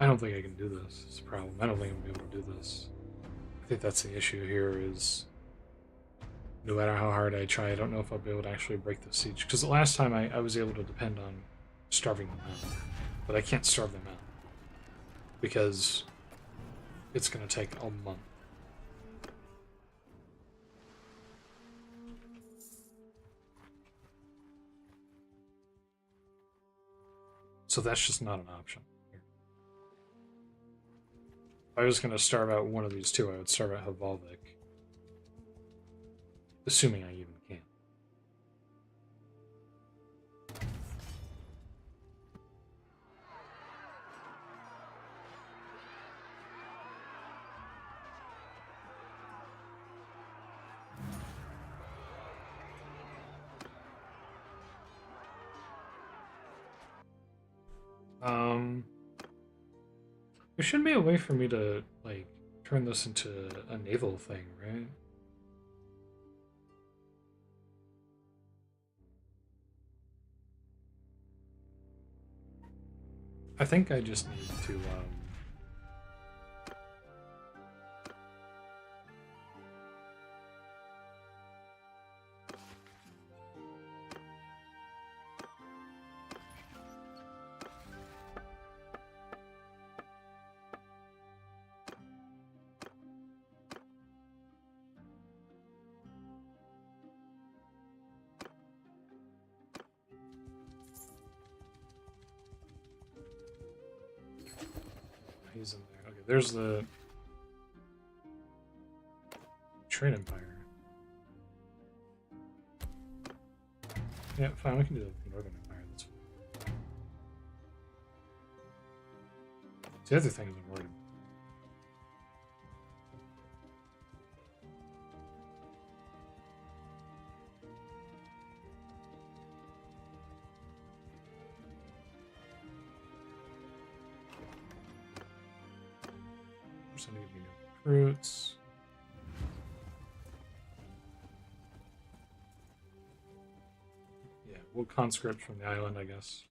I don't think I can do this. It's a problem. I don't think I'm going to be able to do this. I think that's the issue here is no matter how hard I try, I don't know if I'll be able to actually break the siege. Because the last time I was able to depend on starving them out. But I can't starve them out. Because it's going to take a month. So that's just not an option. If I was going to starve out one of these two, I would starve out Havalvik. Assuming I even can. There shouldn't be a way for me to, like, turn this into a naval thing, right? I think I just need to he's in there. Okay, there's the Trade Empire. Yeah, fine, we can do the Northern Empire, that's fine. It's the other thing I'm worried about. There's something to give me new recruits. Yeah, we'll conscript from the island, I guess.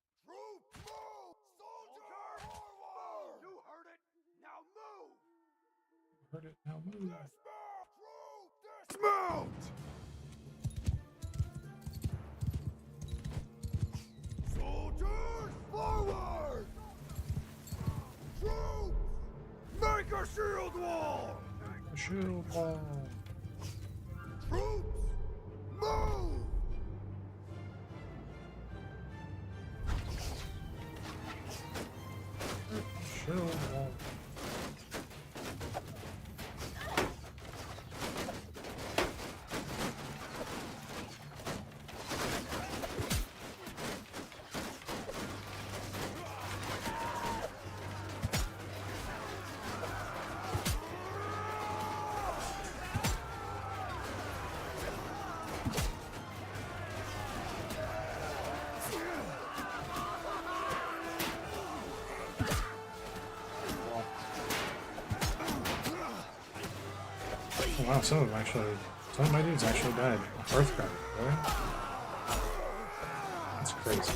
Heard it, now move. Dismount! Soldiers, forward! Troops, make a shield wall! A shield wall. Troops, move! Shield wall. Oh, wow, some of my dudes actually died. Hearthguard, really? That's crazy.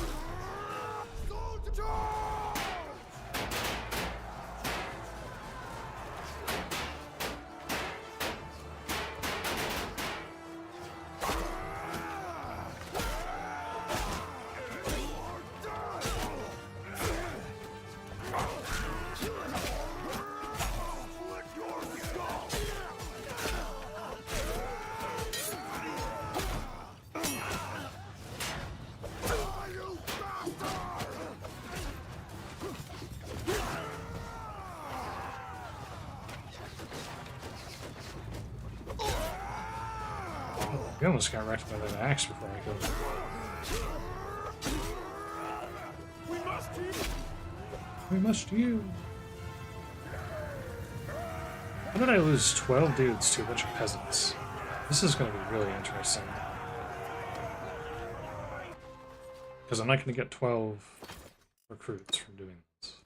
We almost got wrecked by that axe before I killed him. We must yield. How did I lose 12 dudes to a bunch of peasants? This is going to be really interesting. Because I'm not going to get 12 recruits from doing this.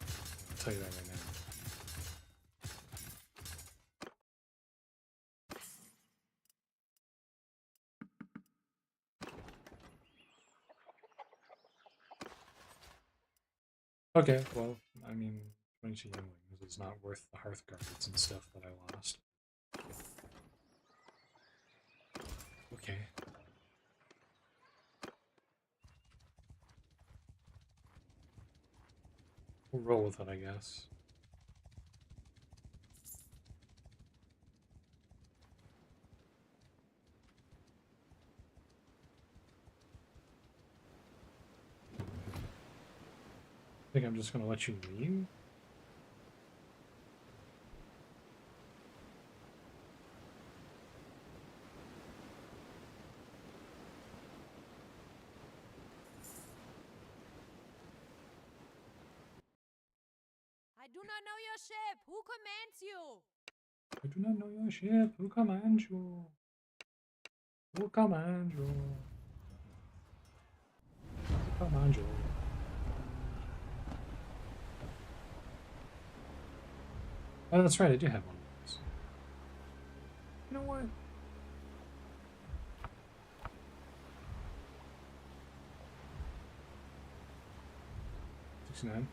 I'll tell you that right now. Okay, well, I mean, 22 younglings is not worth the Hearthguards and stuff that I lost. Okay. We'll roll with it, I guess. I think I'm just gonna let you leave. I do not know your ship. Who commands you? I do not know your ship. Who commands you? Who commands you? Who commands you? Oh, that's right. I do have one of those. You know what? 69.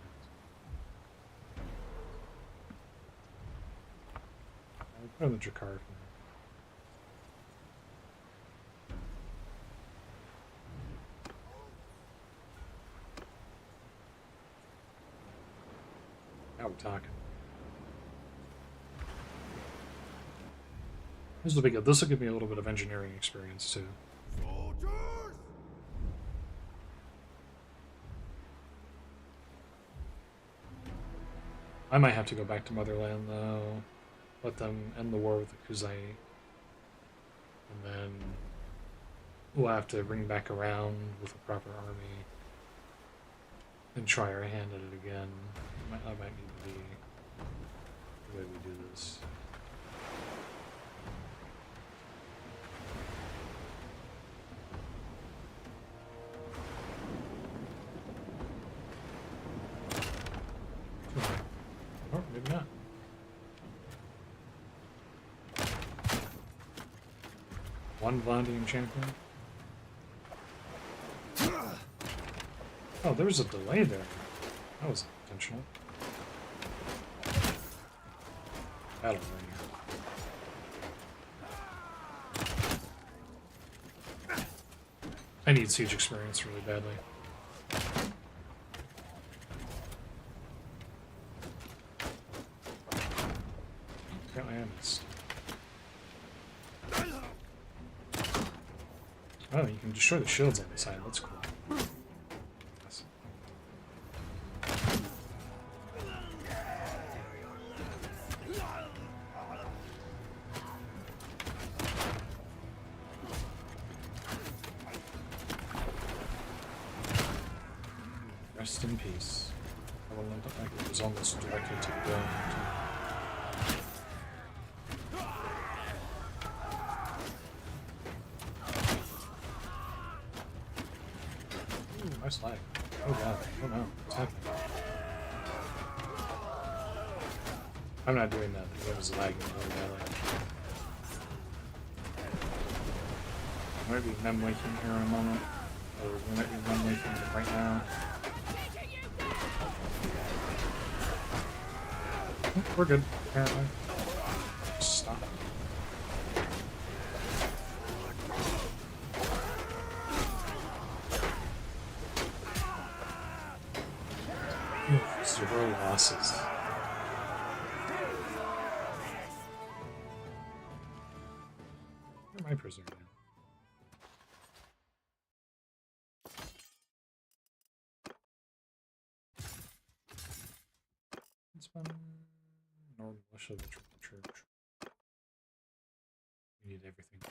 Put on the Jakar for me. Now we're talking. This will be good. This will give me a little bit of engineering experience too. Soldiers! I might have to go back to Motherland though. Let them end the war with the Kuzai. And then we'll have to bring back around with a proper army and try our hand at it again. That might need to be the way we do this. Or maybe not. One Vondian champion. Oh, there was a delay there. That was intentional. Battle ring. I need siege experience really badly. Apparently I missed. Oh, you can destroy the shields on the side. That's cool. Yes. Rest in peace. I will look like it was almost directly to the ground. Nice lag. Oh god. Oh no. What's happening? I'm not doing that. The game is lagging really badly. I might be mem-waking here in a moment. Or we might be mem-waking right now. Oh, we're good, apparently. Stop. Zero losses. Where am I prisoner now? It's been Northern Militia, the Triple Church. We need everything.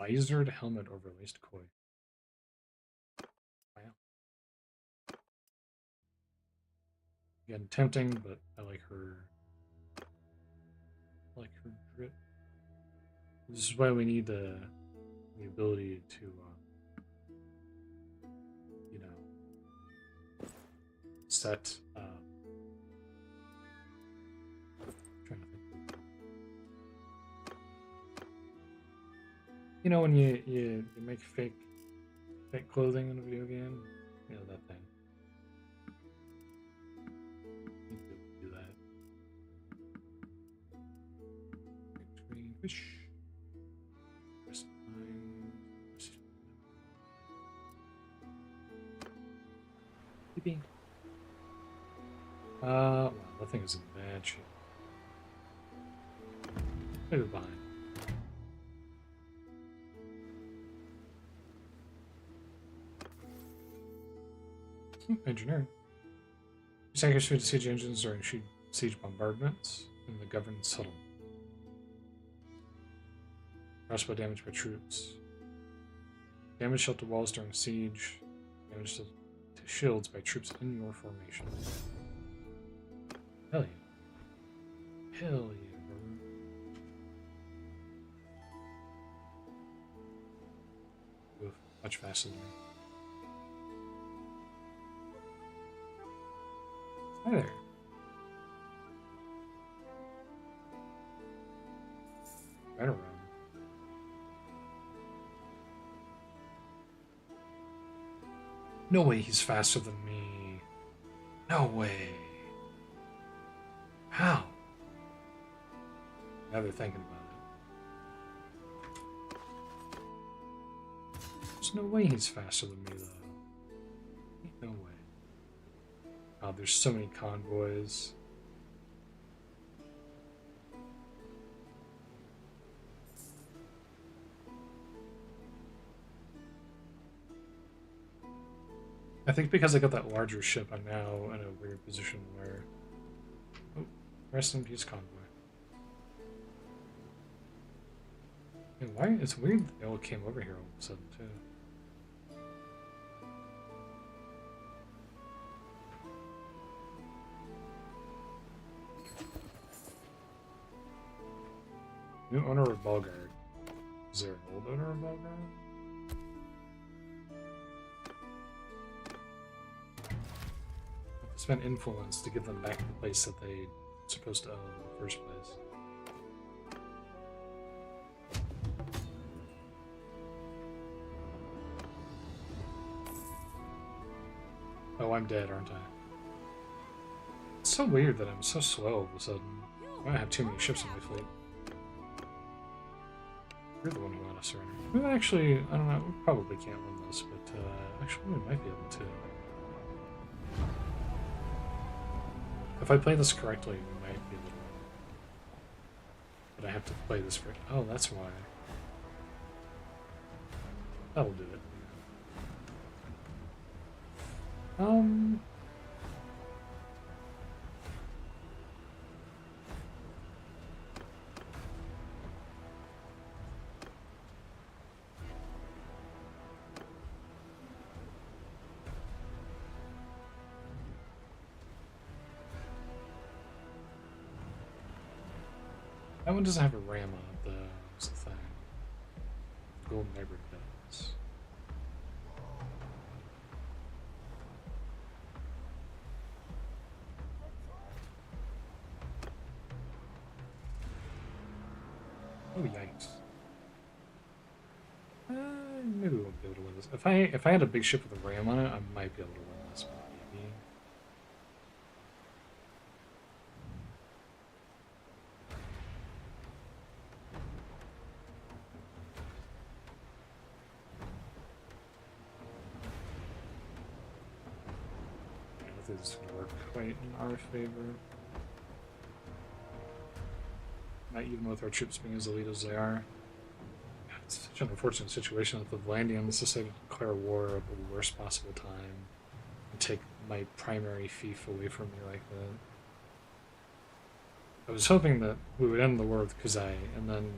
Visored helmet overlaced koi. Wow. Again, tempting, but I like her. I like her grit. This is why we need the ability to, you know, set. Trying to think. You know, when you make fake clothing in a video game, you know that thing. Do that. Screen fish. Press 9. Beeping. Wow, that thing is in bad shape. Maybe behind. Engineering. Sacrifice to siege engines during siege bombardments in the governed settlement. Crossbow damage by troops. Damage shelter walls during siege. Damage to shields by troops in your formation. Hell yeah. Hell yeah, brother. Oof, much faster than me. Hi there. Right around. No way he's faster than me. No way. How? Now they're thinking about it. There's no way he's faster than me, though. Ain't no way. Oh, there's so many convoys. I think because I got that larger ship, I'm now in a weird position where... Oh, rest in peace, convoy. Yeah, why? It's weird that they all came over here all of a sudden, too. New owner of Bulgard. Is there an old owner of Bulgard? Spend influence to give them back the place that they supposed to own in the first place. Oh, I'm dead, aren't I? It's so weird that I'm so slow all of a sudden. I have too many ships in my fleet. You're the one who want to surrender. We actually, I don't know, we probably can't win this, but actually we might be able to. If I play this correctly, we might be able to win. But I have to play this for... Oh, that's why. That'll do it. That one doesn't have a ram on it, though. That's the thing. Golden Hybrid does. Oh, yikes. Maybe we won't be able to win this. If I had a big ship with a ram on it, I might be able to win this one, maybe. I don't think this is going to work quite in our favor. Not even with our troops being as elite as they are. It's such an unfortunate situation that the Vlandians decided to declare war at the worst possible time and take my primary fief away from me like that. I was hoping that we would end the war with Kuzai, and then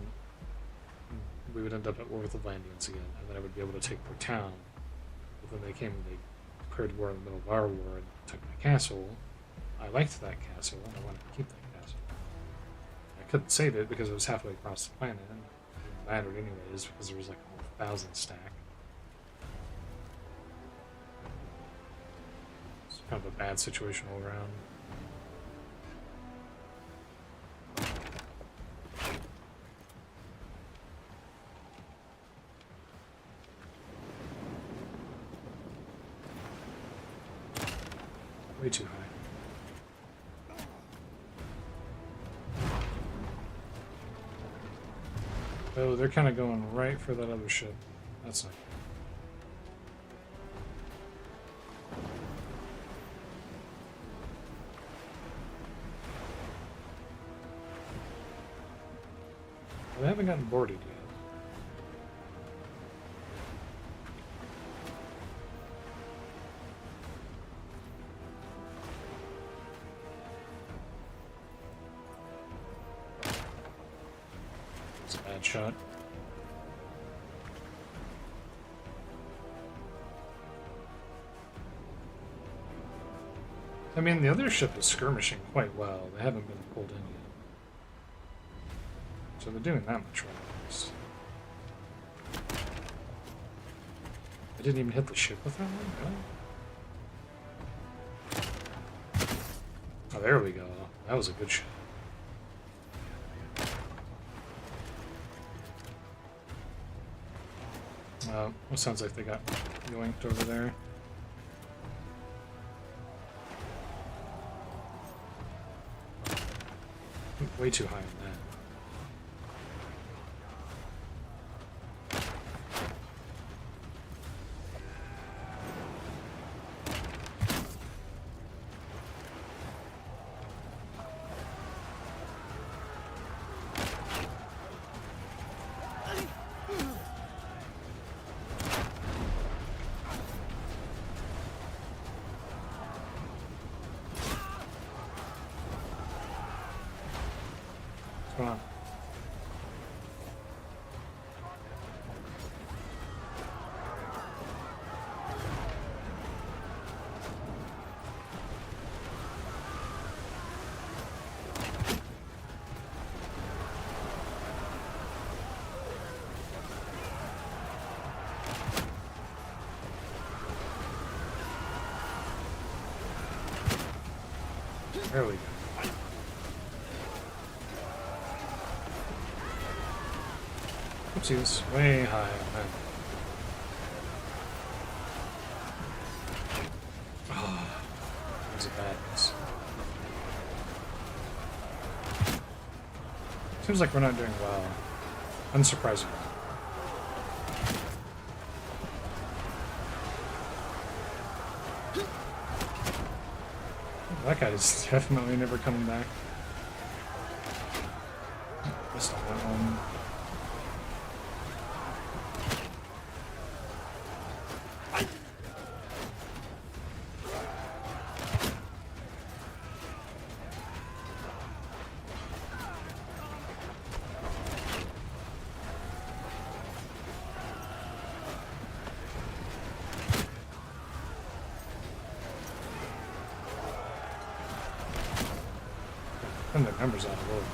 we would end up at war with the Vlandians again, and then I would be able to take their town. But then they came and they declared war in the middle of our war and took my castle. I liked that castle, and I wanted to keep that castle. I couldn't save it because it was halfway across the planet, and it didn't matter anyways because there was like a 1,000 stack. It's kind of a bad situation all around. Way too high. Oh, they're kind of going right for that other ship. That's not good. Well, they haven't gotten boarded yet. It's a bad shot. I mean, the other ship is skirmishing quite well. They haven't been pulled in yet. So they're doing that much wrong, at least. I didn't even hit the ship with that one, really? Oh, there we go. That was a good shot. It sounds like they got yoinked over there. Way too high on that. What's going on? There we go. Oopsies, way high on that. Oh, that was a bad miss. Seems like we're not doing well. Unsurprisingly. That guy is definitely never coming back. Missed on that one. And the numbers out of order.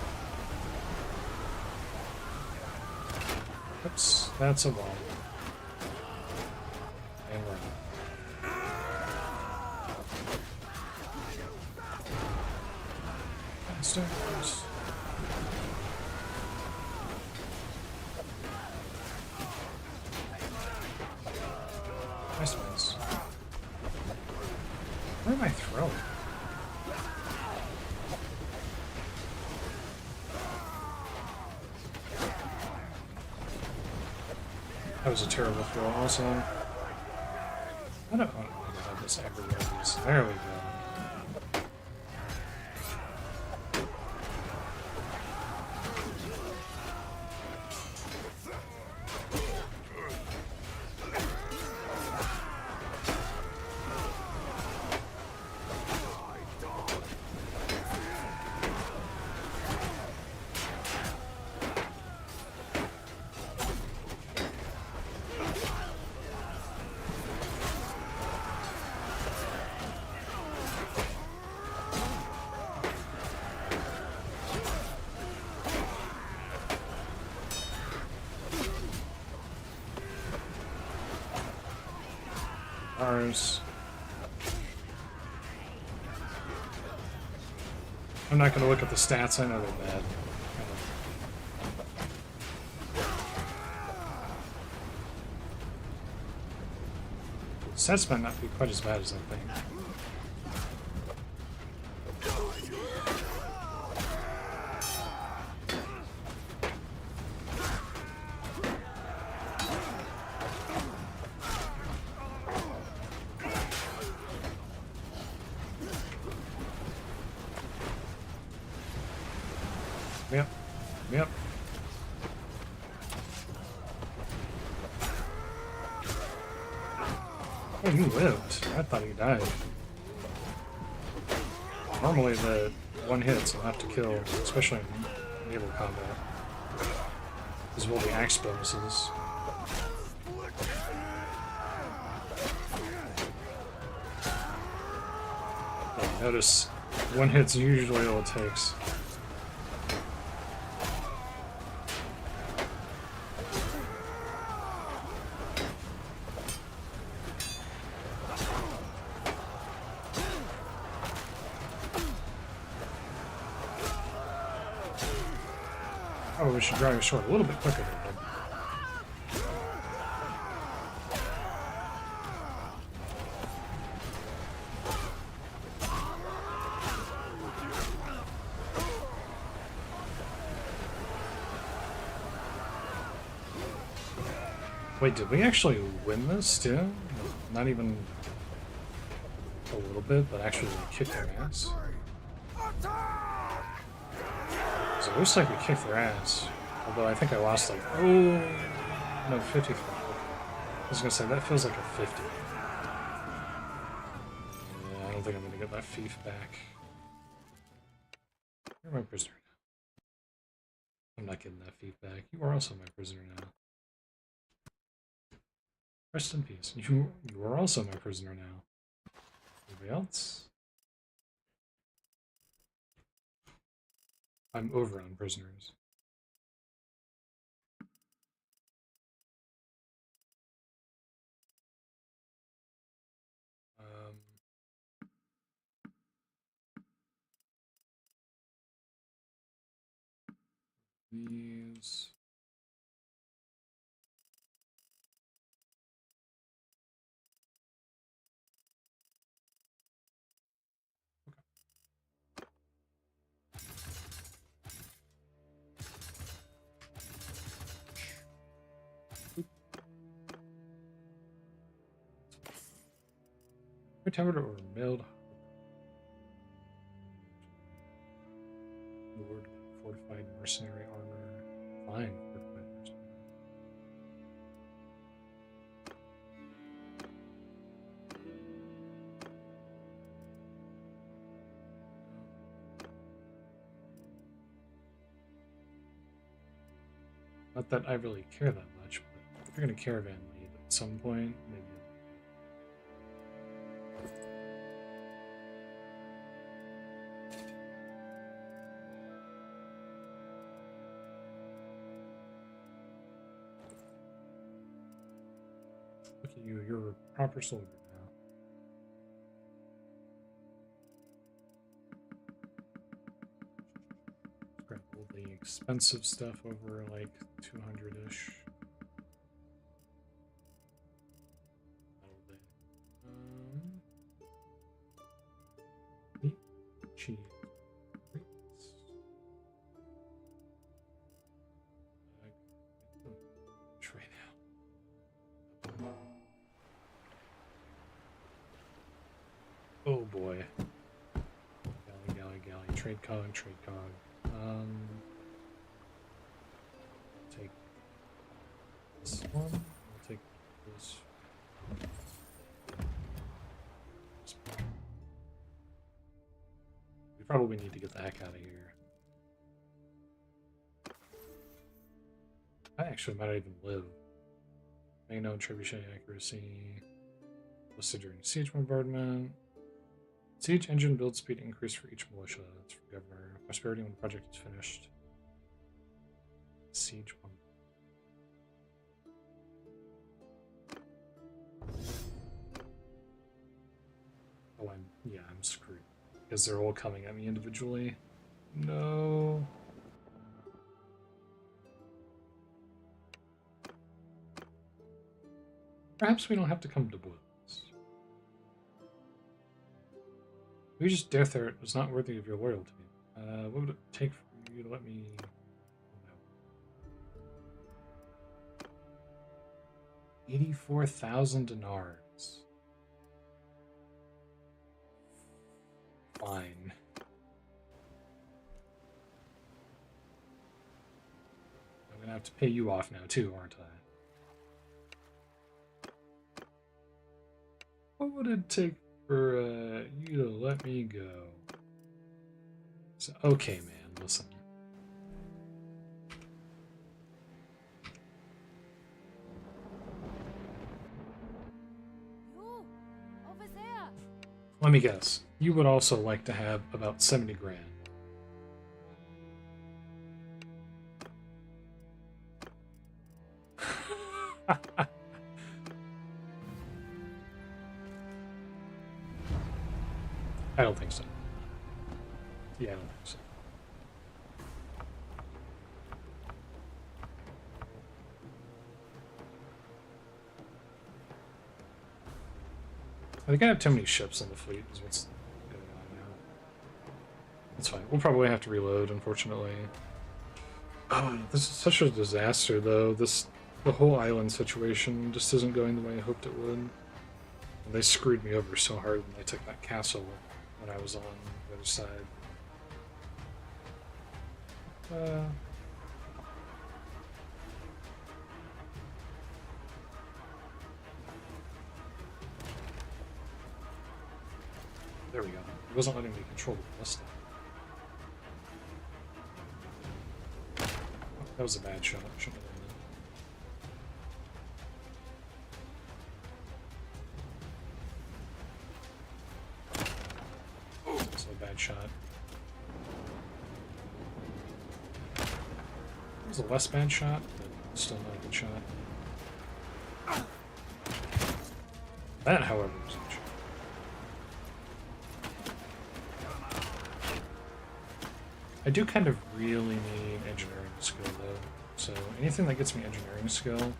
Oops, that's a wall. And we're out. Downstairs. Nice ones. Where am I throwing? That was a terrible throw also. I don't want to have this everywhere. There we go. Ours. I'm not going to look at the stats, I know they're bad. Stats might not be quite as bad as I think. Yep. Yep. Oh, he lived. I thought he died. Normally the one hit's enough to kill, especially in naval combat. As well the axe bonuses. Yeah, notice one hit's usually all it takes. Oh, we should drive your sword a little bit quicker there, bud. Wait, did we actually win this too? Not even a little bit, but actually we kicked their ass? So it looks like we kicked their ass. Although I think I lost like, oh, no, 50. I was gonna say, that feels like a 50. Yeah, I don't think I'm gonna get that fief back. Where's my prisoner? not getting that feedback. You are also my prisoner now. Rest in peace. You are also my prisoner now. Anybody else? I'm over on prisoners. These. Towered or mailed Lord, fortified mercenary armor. Fine, fortified mercenary. Not that I really care that much, but if you're going to caravan lead at some point, maybe. Look at you, you're a proper soldier now. Grab all the expensive stuff over like 200-ish. Meat, cheese, grapes. Trade out. Oh boy. Galley. Trade cog. Take this one. I'll take this. We probably need to get the heck out of here. I actually might even live. May no trebuchet accuracy. Listed during siege bombardment. Siege engine build speed increase for each militia. That's for governor. Prosperity when the project is finished. Siege bombardment. Oh, I'm screwed. Because they're all coming at me individually. No. Perhaps we don't have to come to blows. We just dare there. It was not worthy of your loyalty. What would it take for you to let me... No. 84,000 dinars. Fine. I'm gonna have to pay you off now too, aren't I? What would it take for you to let me go? So, okay, man, listen. You, over there. Let me guess. You would also like to have about 70 grand. I don't think so. Yeah, I don't think so. I think I have too many ships in the fleet is what's going on now. That's fine. We'll probably have to reload, unfortunately. Oh, this is such a disaster, though. The whole island situation just isn't going the way I hoped it would. And they screwed me over so hard when they took that castle when I was on the other side. There we go. It wasn't letting me control the ballista. That was a bad shot. Shouldn't have done that. That's a bad shot. It was a less bad shot, but still not a good shot. That, however, was a good shot. I do kind of really need engineering skill, though. So anything that gets me engineering skill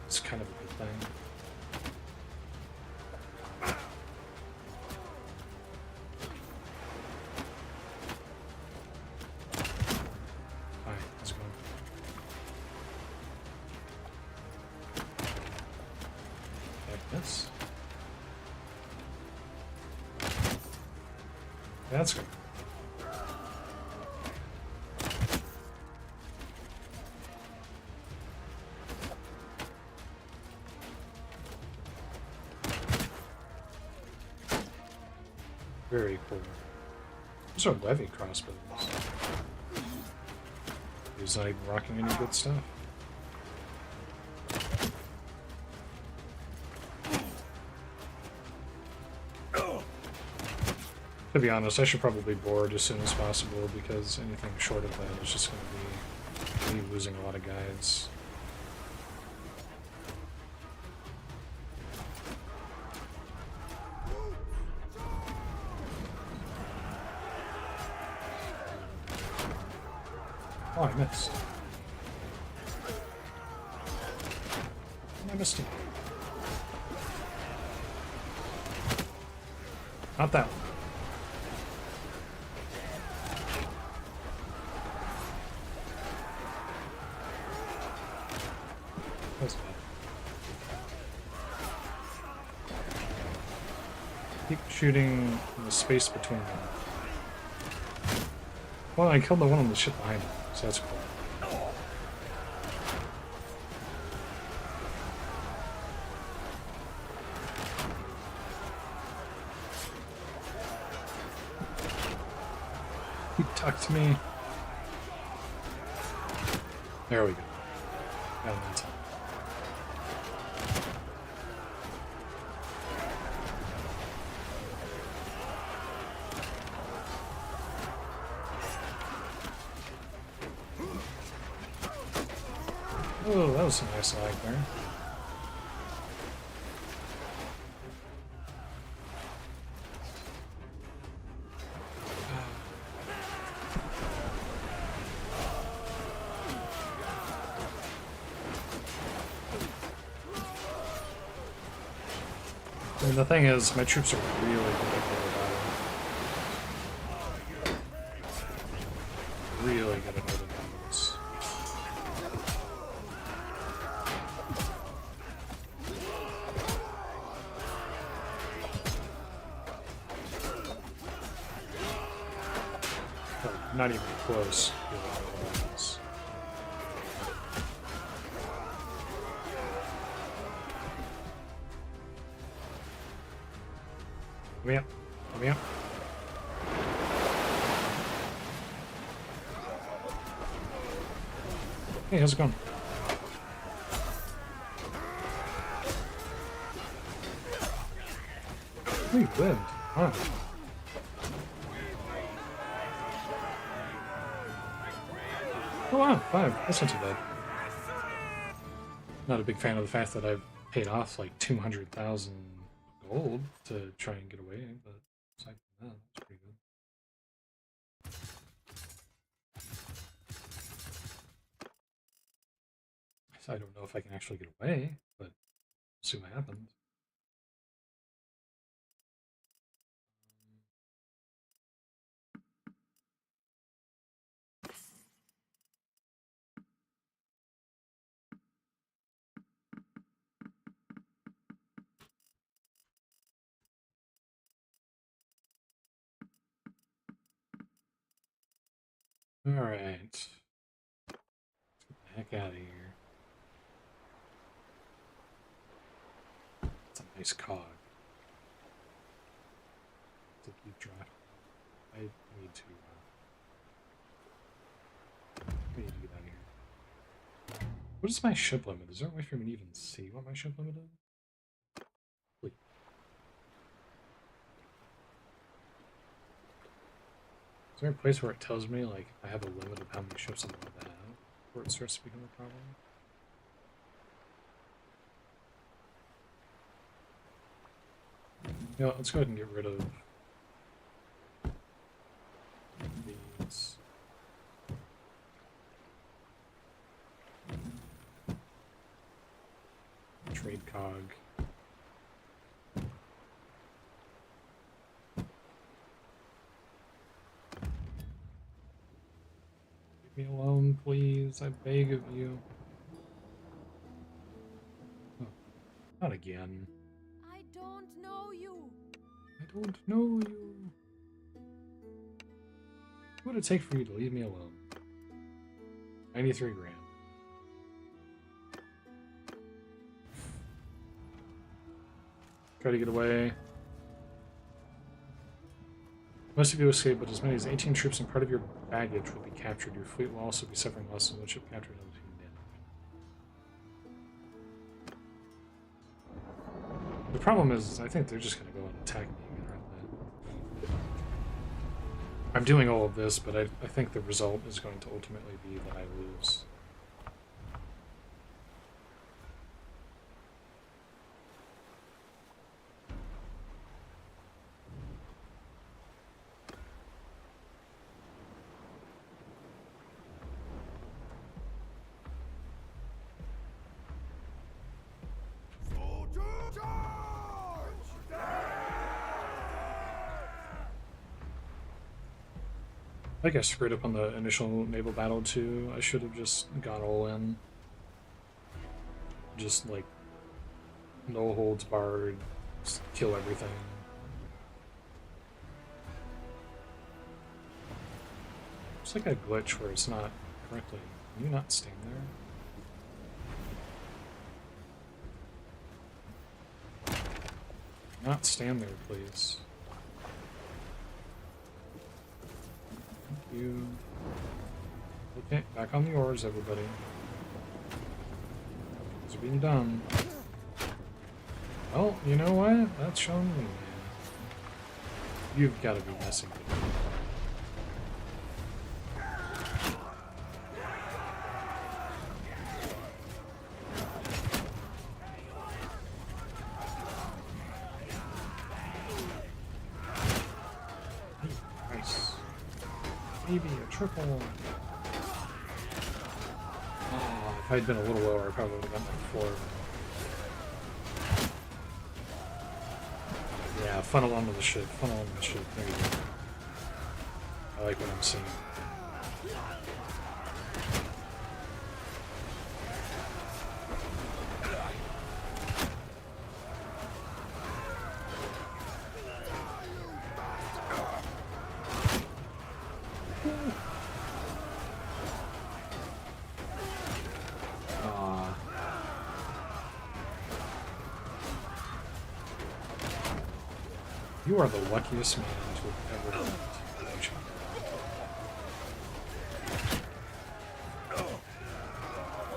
is kind of a good thing. Hi, how's it going? Like this. That's good. Very cool. Those are Levy crossbows. He's not even rocking any good stuff. To be honest, I should probably board as soon as possible because anything short of that is just going to be me losing a lot of guys. Oh, I missed. I missed him. Not that one. That was bad. Keep shooting in the space between them. Well, I killed the one on the ship behind him, so that's cool. He tucked me. There we go. Got him in time. Oh, that was some nice lag there. And the thing is, my troops are really good at naval battle. Really good at naval battles. Oh, not even close. Come here. Come here. Hey, how's it going? We lived. Huh. Oh wow, 5. That's not too bad. Not a big fan of the fact that I've paid off like 200,000 gold to try and get away, but aside from that, it's pretty good. So I don't know if I can actually get away, but we'll see what happens. Alright. Let's get the heck out of here. It's a nice cog. To keep driving. I need to get out of here. What is my ship limit? Is there a way for me to even see what my ship limit is? Wait. Is there a place where it tells me, like, I have a limit of how many ships I'm allowed to have before it starts to become a problem? Yeah, let's go ahead and get rid of these. Trade cog. Leave me alone, please. I beg of you. Oh, not again. I don't know you. I don't know you. What would it take for you to leave me alone? 93 grand. Try to get away. Most of you escape, but as many as 18 troops and part of your baggage will be captured. Your fleet will also be suffering loss and one ship captured and being damaged. The problem is, I think they're just going to go and attack me again, aren't they? I'm doing all of this, but I think the result is going to ultimately be that I lose. I think I screwed up on the initial naval battle too. I should have just gone all in. Just like no holds barred, just kill everything. It's like a glitch where it's not correctly. Can you not stand there? Not stand there, please. You. Okay, back on the oars, everybody. Things are being done. Well, you know what? That's showing me, man. You've got to be messing with me. Maybe a triple. Oh, if I'd been a little lower, I probably would have gotten like 4. Yeah, funnel onto the ship. Funnel onto the ship. There you go. I like what I'm seeing. You are the luckiest man to have ever lived.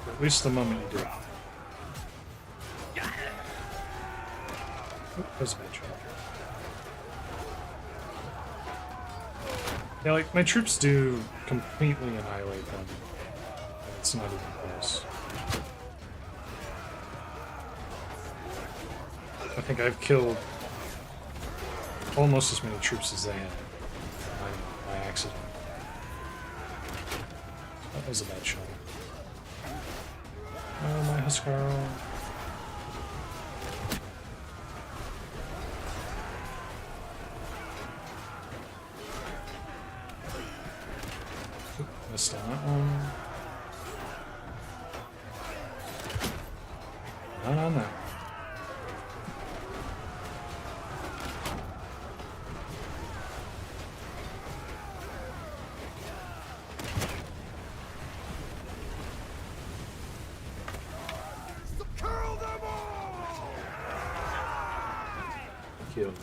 At least the moment you do. Oh, that was a bad shot. Yeah, like, my troops do completely annihilate them. And it's not even close. I think I've killed almost as many troops as they had by accident. That was a bad shot. Oh, my Huscarl. Oop, missed on that one. Not on that one. Killed.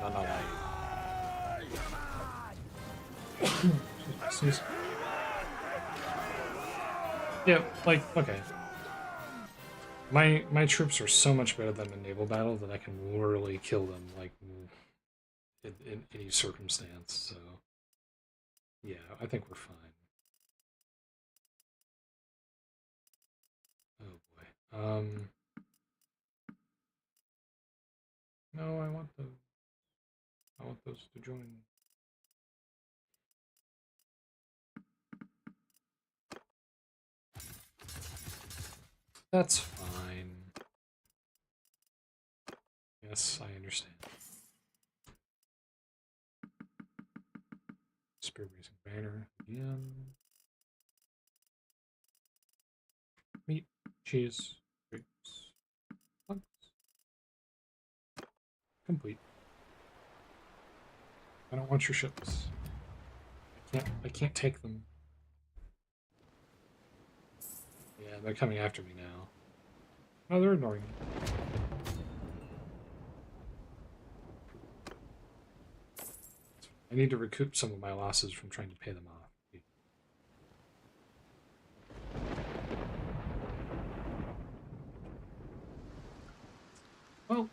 None alive. Excuse me. Yeah, like, okay. My troops are so much better than in naval battle that I can literally kill them, like, in any circumstance, so... Yeah, I think we're fine. Oh boy. No, I want those to join. That's fine. Yes, I understand. Spear raising banner again. Meat, cheese, grapes, plugs. Complete. I don't want your ships. I can't take them. Yeah, they're coming after me now. Oh, they're ignoring me. I need to recoup some of my losses from trying to pay them off. Well,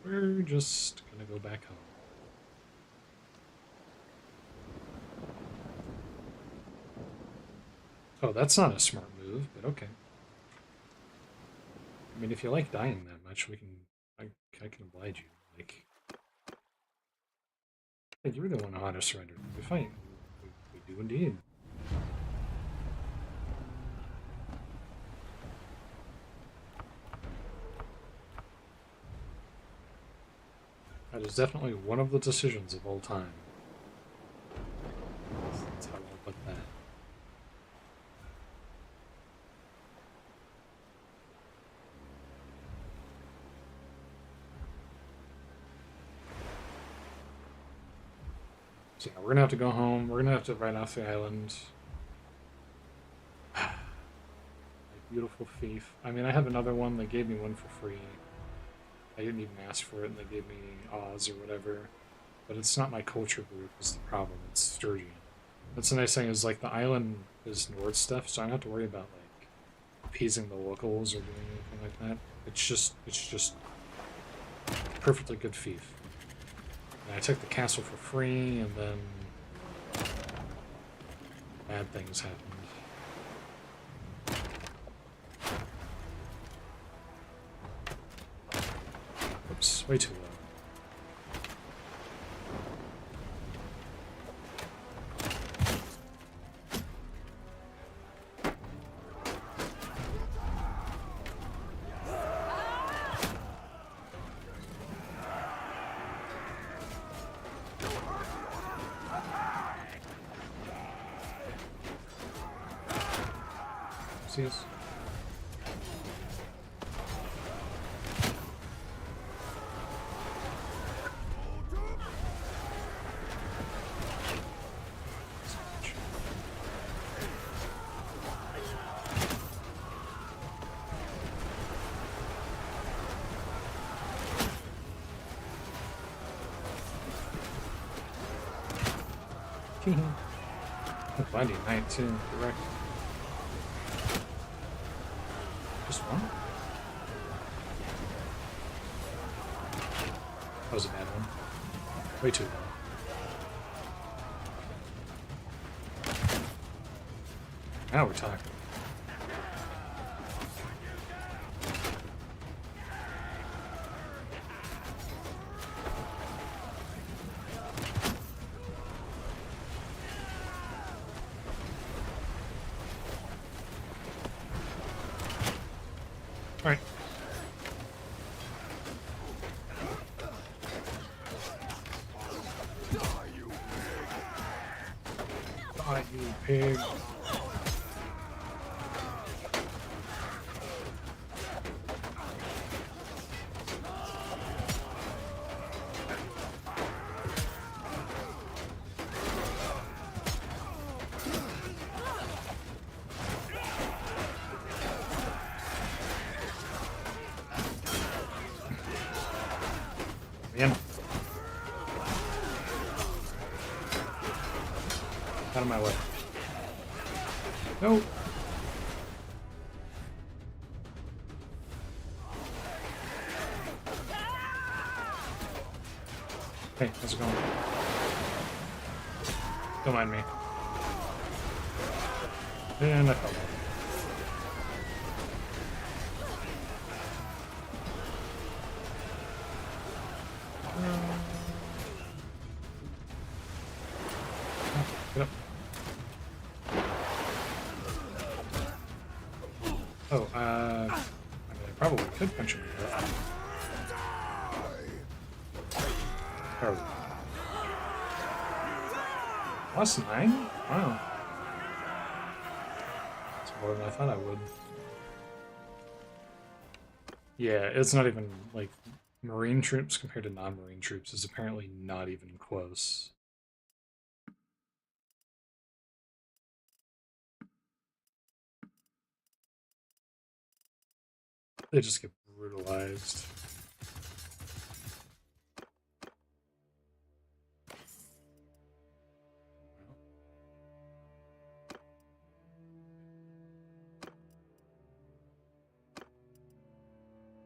we're just gonna go back home. Oh, that's not a smart move, but okay. I mean, if you like dying that much, I can oblige you. Like, hey, you're the one who ought to surrender. We fight. We do indeed. That is definitely one of the decisions of all time. That's how I'll put that. So yeah, we're gonna have to go home. We're gonna have to ride off the island. My beautiful fief. I mean, I have another one. They gave me one for free. I didn't even ask for it, and they gave me Oz or whatever. But it's not my culture group is the problem. It's Sturgeon. That's the nice thing is, like, the island is Nord stuff, so I don't have to worry about, like, appeasing the locals or doing anything like that. It's just perfectly good fief. And I took the castle for free, and then bad things happened. Oops, way too low. See us. Blinding Knight too, correct. Just one? That was a bad one. Way too low. Now we're talking. Alright. Die, you pig. Damn it. Out of my way. Nope. Hey, how's it going? Don't mind me. And I fell off. Get up. Oh, I mean, I probably could punch him in the gut. Probably. +9? Wow. That's more than I thought I would. Yeah, it's not even, like, Marine troops compared to non-Marine troops is apparently not even close. They just get brutalized.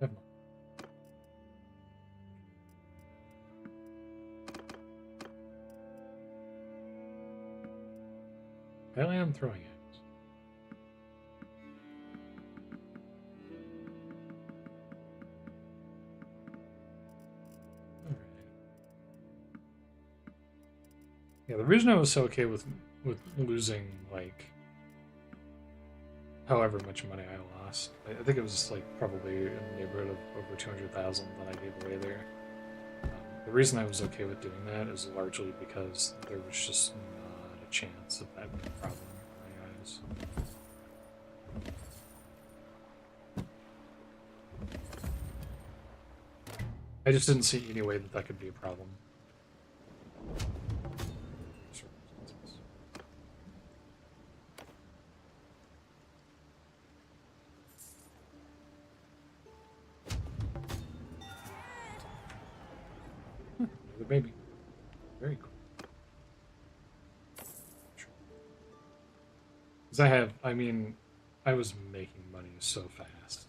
Never mind. Apparently I'm throwing it. Yeah, the reason I was so okay with losing, like, however much money I lost, I think it was like probably in the neighborhood of over 200,000 that I gave away there. The reason I was okay with doing that is largely because there was just not a chance of that being a problem in my eyes. I just didn't see any way that that could be a problem. The baby. Very cool. Because I was making money so fast.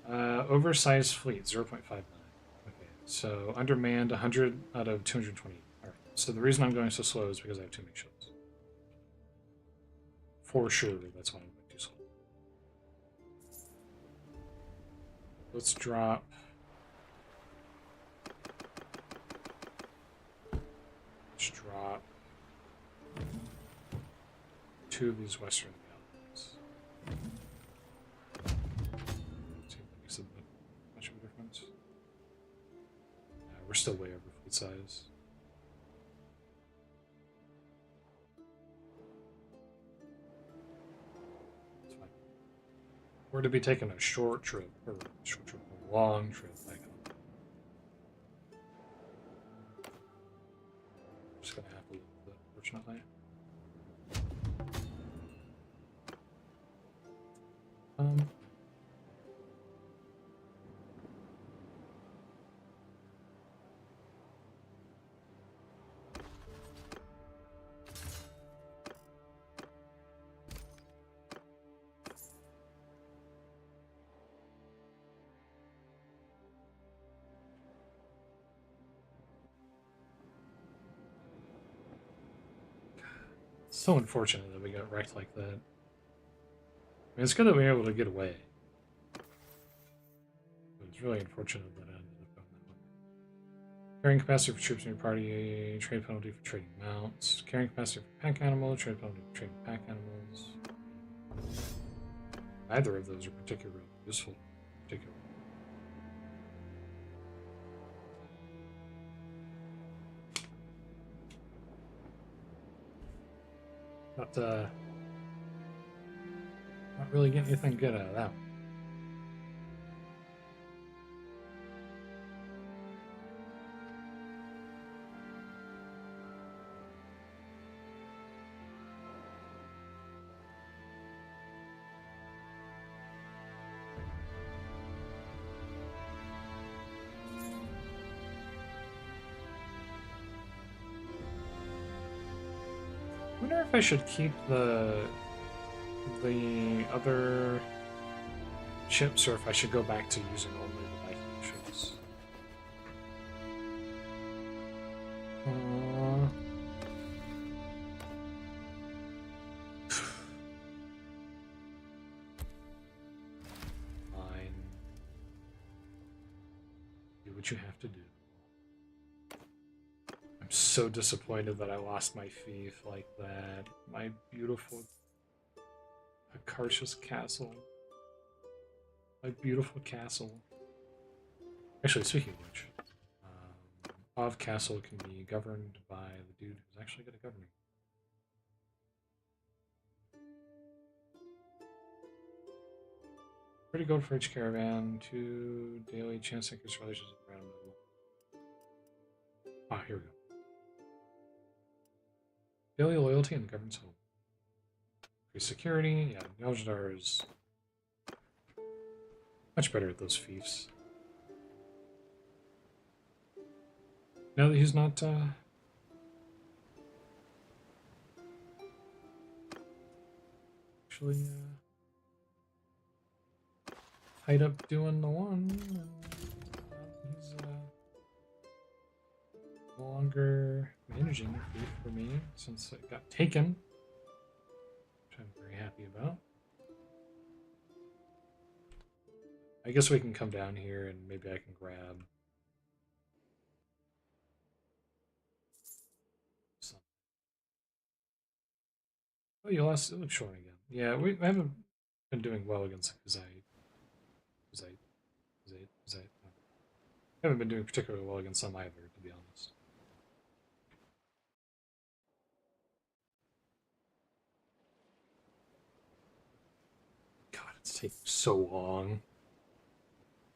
Oversized fleet, 0.59. Okay, so undermanned, 100 out of 220. Alright, so the reason I'm going so slow is because I have too many ships. For sure, that's why I'm going too slow. Let's drop... Let's drop 2 of these western galleons. See if that makes a much of a difference. We're still way over fleet size. It's fine. We're to be taking a short trip, or a long trip back home. I'm just gonna have to live with it, fortunately. So unfortunate that we got wrecked like that. I mean, it's good that we were able to get away. But it's really unfortunate that I ended up going that way. Carrying capacity for troops in your party, trade penalty for trading mounts. Carrying capacity for pack animals, trade penalty for trading pack animals. Neither of those are particularly useful. Not really getting anything good out of that one. if I should keep the other ships, or if I should go back to using only the Viking ships. Fine. Do what you have to do. I'm so disappointed that I lost my fief like that. My beautiful Akarsh's castle. My beautiful castle. Actually, speaking of which, Ov Castle can be governed by the dude who's actually going to govern it. 30 gold for each caravan, 2 daily chance increase relations with random level. Ah, here we go. Daily loyalty in the government's home. Increase security. Yeah, Neldar is much better at those fiefs. Now that he's not actually tied up doing the one, he's no longer managing the fief for me since it got taken, which I'm very happy about. I guess we can come down here and maybe I can grab something. Oh, you lost. It looks short again. Yeah, I haven't been doing well against Kazite. I haven't been doing particularly well against them either, to be honest. God, it's taking so long.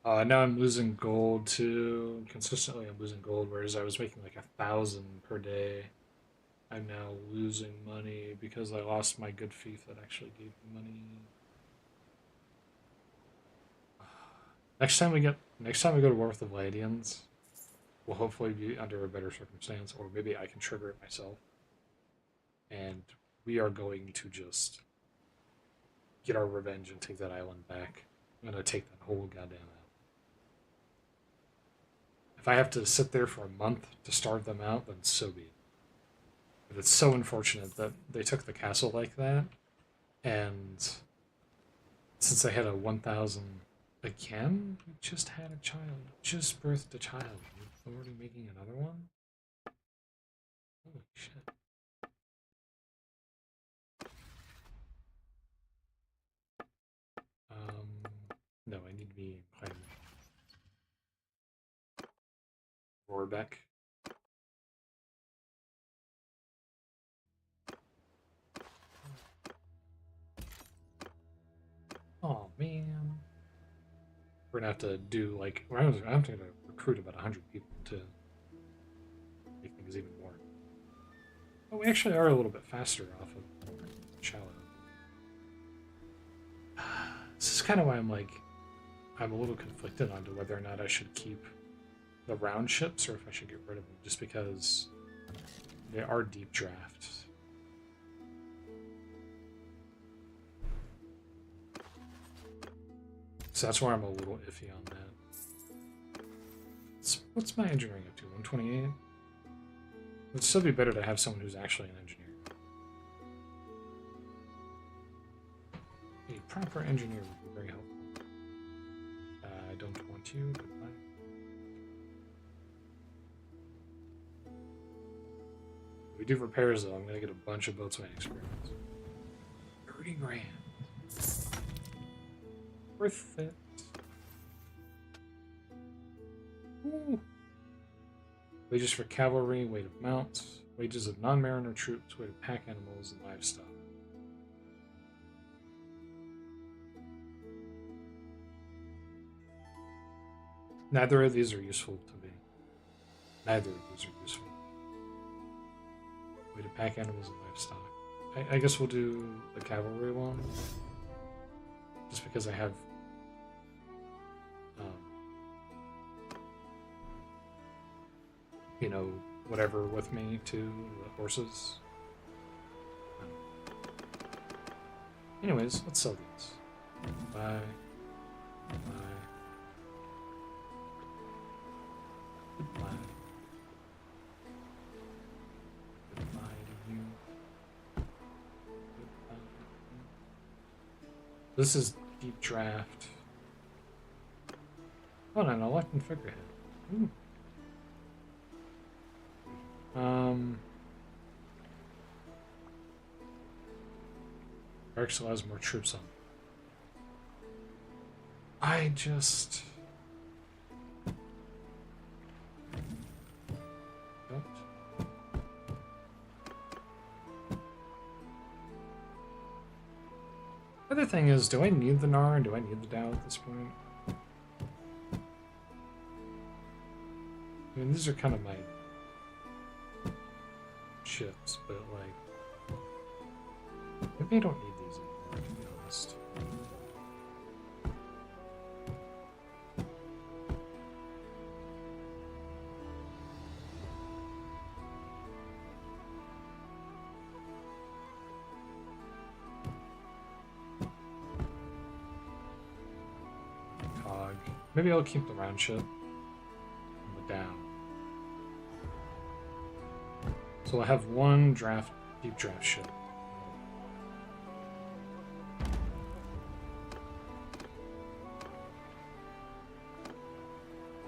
Now I'm losing gold too. Consistently I'm losing gold, whereas I was making like 1,000 per day. I'm now losing money because I lost my good fief that actually gave me money. Next time we go to war with the Vladians, we'll hopefully be under a better circumstance, or maybe I can trigger it myself. And we are going to just get our revenge and take that island back. I'm gonna take that whole goddamn island. If I have to sit there for a month to starve them out, then so be it. But it's so unfortunate that they took the castle like that, and since they had a 1,000 again, we just had a child, just birthed a child. We're already making another one? Holy shit. No, I need to be playing Roarbeck. Oh man. We're gonna have to do like I'm have to recruit about 100 people to make things even more. Oh, we actually are a little bit faster off of shallow. This is kind of why I'm a little conflicted on to whether or not I should keep the round ships or if I should get rid of them, just because they are deep drafts. So that's where I'm a little iffy on that. What's my engineering up to? 128? It would still be better to have someone who's actually an engineer. A proper engineer would be very helpful. I don't want you. Goodbye. If we do repairs though, I'm gonna get a bunch of boatswain experience. 30 grand. Worth it. Ooh. Wages for cavalry, weight of mounts, wages of non-mariner troops, weight of pack animals, and livestock. Neither of these are useful to me. Neither of these are useful. Way to pack animals and livestock. I guess we'll do the cavalry one. Just because I have you know, whatever with me too, the horses. Anyways, let's sell these. Goodbye. Goodbye. Goodbye. Goodbye to you. Goodbye. This is deep draft. Oh, and an elected figurehead. Ooh. Barracks allows more troops on. I just don't. Other thing is, do I need the Nar and do I need the Dow at this point? I mean, these are kind of my ships, but like, maybe I don't need these anymore, to be honest. Cog. Maybe I'll keep the round ship and the down. So I have one deep draft ship.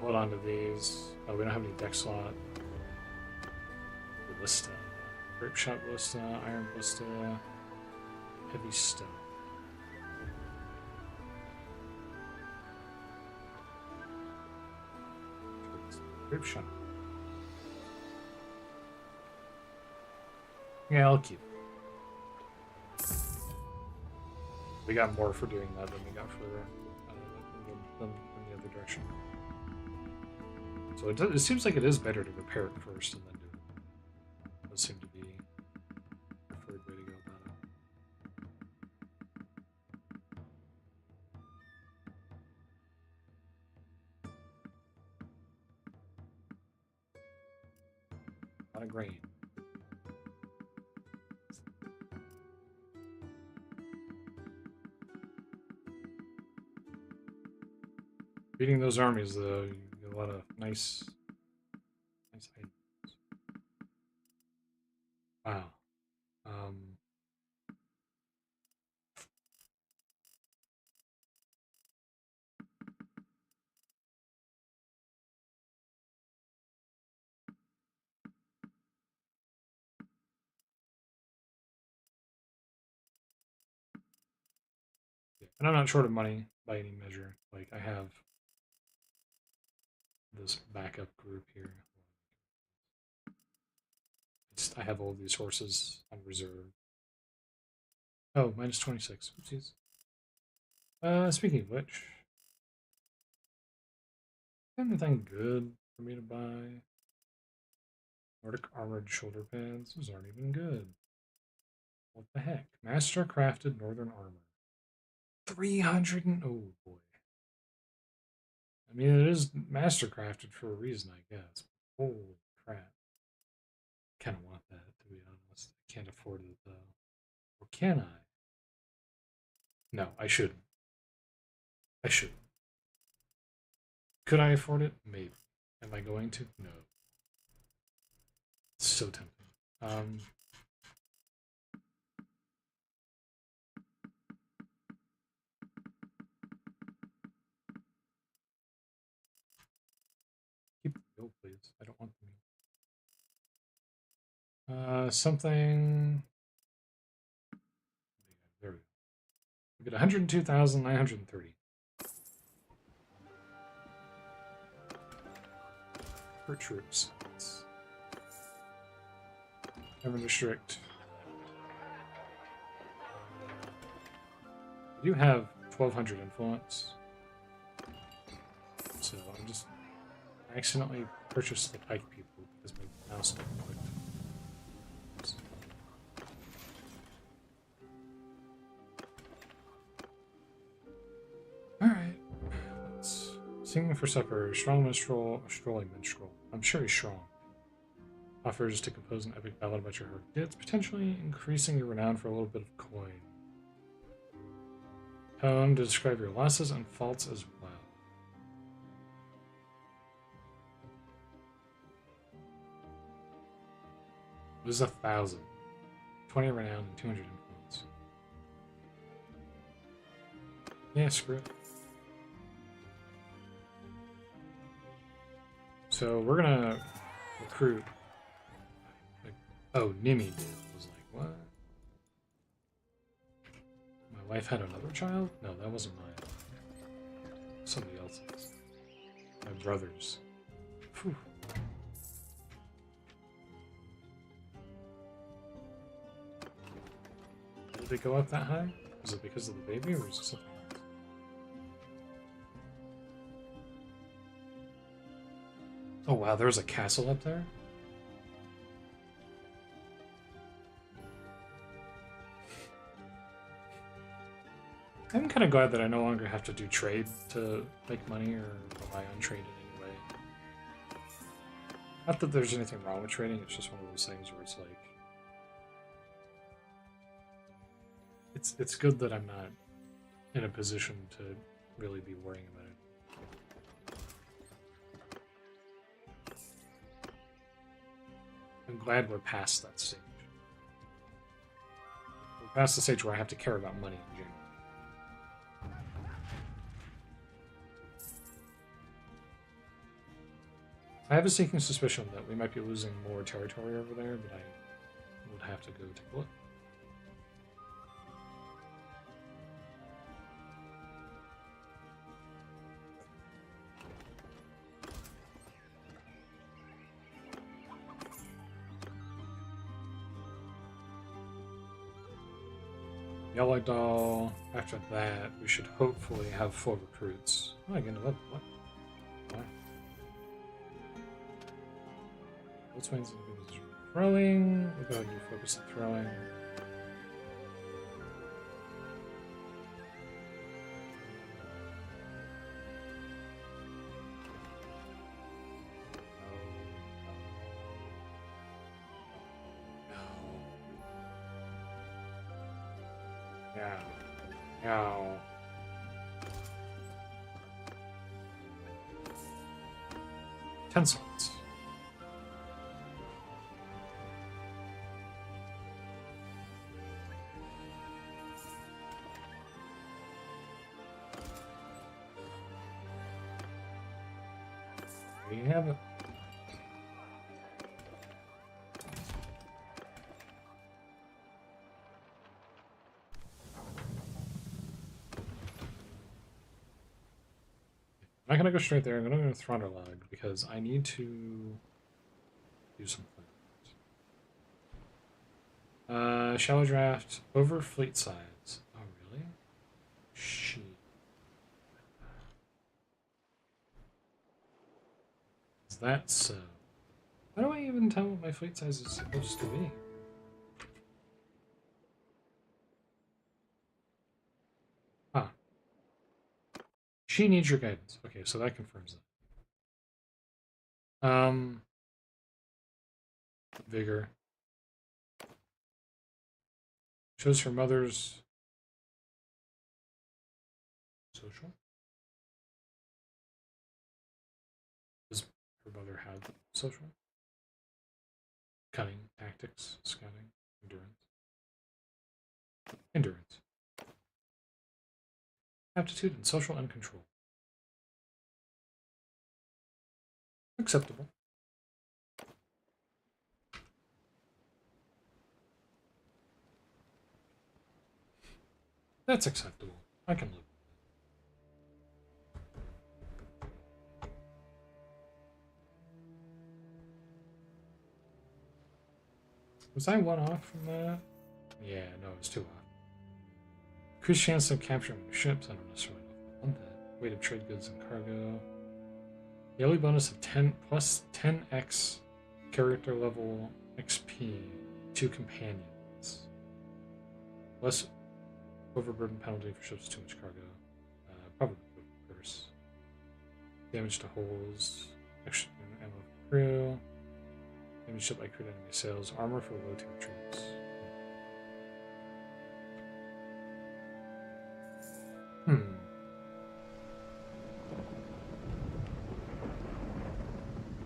Hold on to these. Oh, we don't have any deck slot. Ballista. Grape shot ballista, iron ballista, heavy stone. Grape shot. Yeah, I'll keep it. We got more for doing that than we got for than the other direction. So it seems like it is better to repair it first and then do it. That does seem to be the preferred way to go about it. A lot of grain. Beating those armies, though, you get a lot of nice items. Wow. Yeah. And I'm not short of money by any measure. Like, I have this backup group here. I have all these horses on reserve. Oh, minus 26. Oopsies. Speaking of which, anything good for me to buy? Nordic armored shoulder pads. Those aren't even good. What the heck? Master crafted northern armor. 300 and oh boy. I mean, it is master crafted for a reason, I guess. Holy crap. Kind of want that, to be honest. I can't afford it, though. Or can I? No, I shouldn't. I shouldn't. Could I afford it? Maybe. Am I going to? No. It's so tempting. Keep the bill, please. I don't want them. Something. There we go. We get 102,930. For troops. Never district. You have 1,200 influence. So I'm just accidentally purchased the pike people because my mouse didn't click. Alright. Singing for supper, strong minstrel, a strolling minstrel. I'm sure he's strong. Offers to compose an epic ballad about your herded, potentially increasing your renown for a little bit of coin. Poem to describe your losses and faults as well. Lose 1,000. 20 renown and 200 influence. Yeah, screw it. So we're gonna recruit. Oh, Nimi did. I was like, what? My wife had another child? No, that wasn't mine. Somebody else's. My brother's. Phew. Did it go up that high? Was it because of the baby, or is it something else? Oh wow, there's a castle up there? I'm kind of glad that I no longer have to do trade to make money or rely on trade in any way. Not that there's anything wrong with trading, it's just one of those things where it's like... It's good that I'm not in a position to really be worrying about it. I'm glad we're past that stage. We're past the stage where I have to care about money in general. I have a sneaking suspicion that we might be losing more territory over there, but I would have to go take a look. Yellow Doll. After that, we should hopefully have full recruits. Oh, I get another what? Why? Boatswain's in good position for throwing. We'll go ahead and focus on throwing. Now. 10 slots. There you have it. I'm not going to go straight there. I'm going to go to Thronderlog because I need to do some things. Shallow draft over fleet size. Oh, really? Shit. Is that so? How do I even tell what my fleet size is supposed to be? Huh. She needs your guidance. Okay, so that confirms that. Vigor. Shows her mother's social. Does her mother have social? Cunning, tactics, scouting, endurance. Endurance. Aptitude and social and control. Acceptable. That's acceptable. I can live. Was I one off from that? Yeah, no, it was 2 off. Increased chance of capturing ships. I don't necessarily know if I want that. Weight of trade goods and cargo. Daily bonus of 10 plus 10x character level XP to companions. Less overburden penalty for ships with too much cargo. Probably curse. Damage to hulls. Extra ammo for crew. Damage ship by crude enemy sails. Armor for low tier troops. Hmm.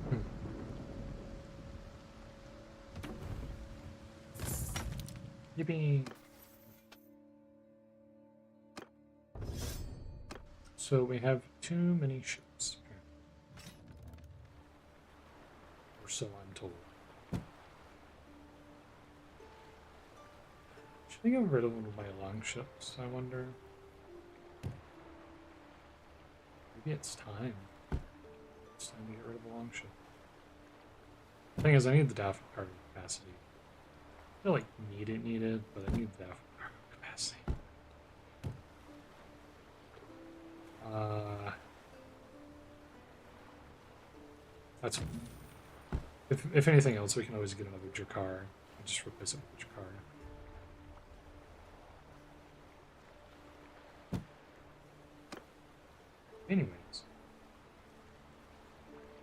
Hmm. Yippee! So we have too many ships, apparently. Or so I'm told. Should I get rid of one of my longships, I wonder? Maybe it's time. It's time to get rid of a longship. The thing is, I need the Daffodil cargo capacity. I feel like need it, but I need the Daffodil cargo capacity. That's if anything else, we can always get another Drakkar and just replace it with Drakkar. Anyways,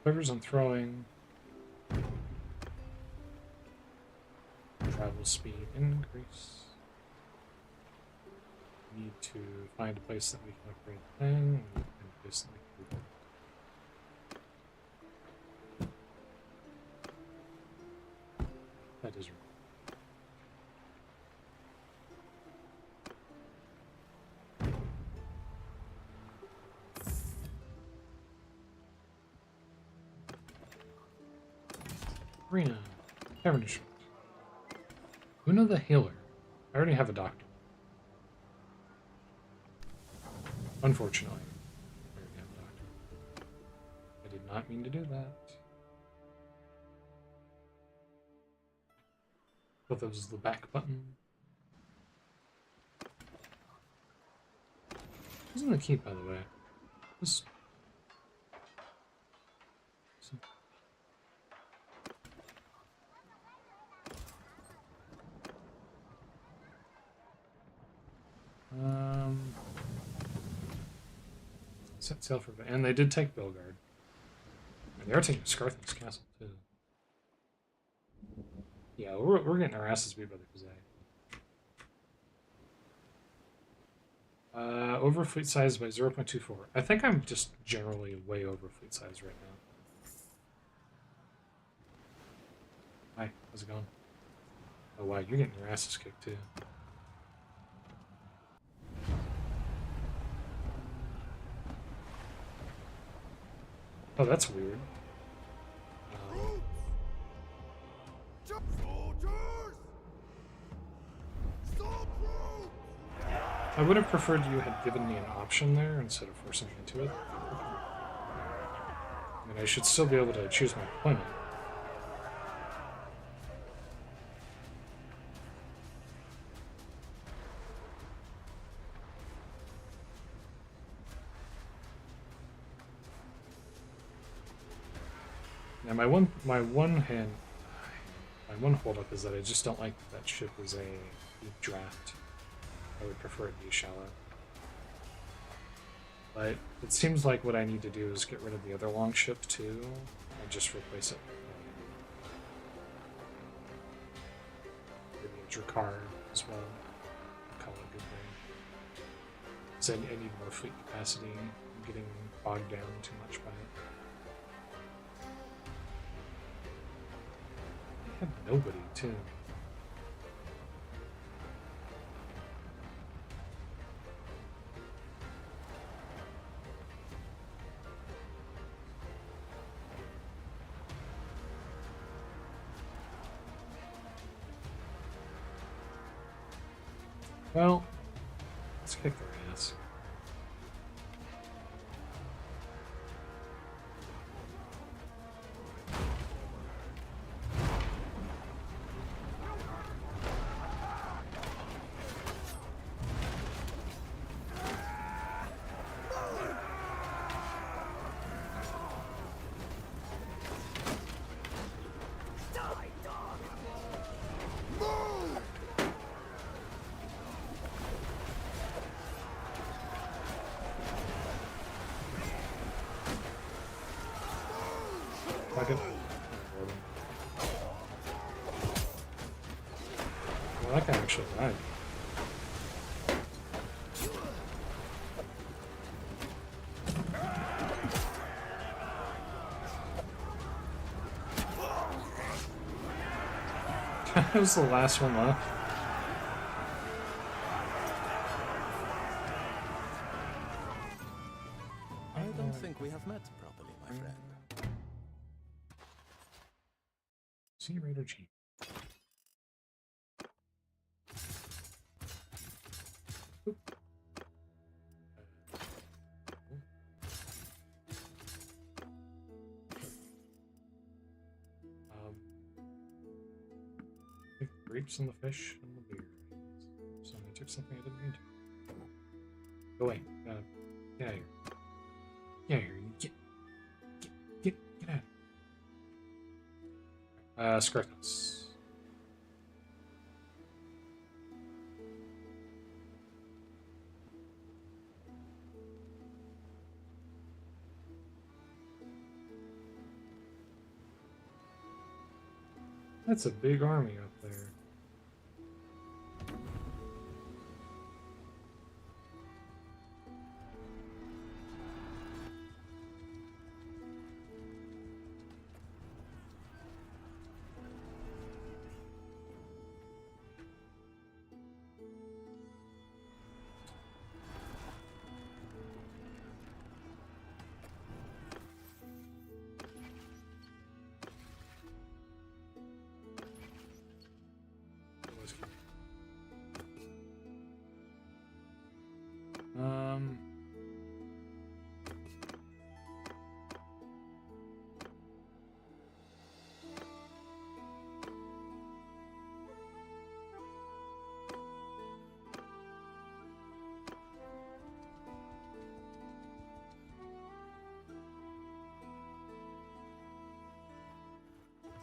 levers on throwing, travel speed increase. We need to find a place that we can upgrade the thing. We need to find a place that we can do that. That is right. Arena. Tavernishment. Una the Healer. I already have a doctor. Unfortunately. I already have a doctor. I did not mean to do that. Thought that was the back button. Isn't the key, by the way? This... Set sail for... And they did take Belgard. And they are taking Scarthan's castle, too. Yeah, we're getting our asses beat by the Khuzai. Over fleet size by 0.24. I think I'm just generally way over fleet size right now. Hi, how's it going? Oh wow, you're getting your asses kicked too. Oh, that's weird. I would have preferred you had given me an option there instead of forcing me into it. I mean, I should still be able to choose my deployment. Now my one holdup is that I just don't like that ship is a deep draft. I would prefer it be shallow. But it seems like what I need to do is get rid of the other long ship too, and just replace it. Maybe a Drakkar as well. Call it a good day. So I need more fleet capacity. I'm getting bogged down too much by it. I have nobody too. Well, let's kick their ass. Well, that guy actually died. That was the last one left. I don't think we have met properly, my friend. Sea Raider Chief. Oop. Take the grapes and the fish and the beer. So I took something I didn't mean to. Go away. Get out of here. Get out of here. Get out. Scarthos. That's a big army up there.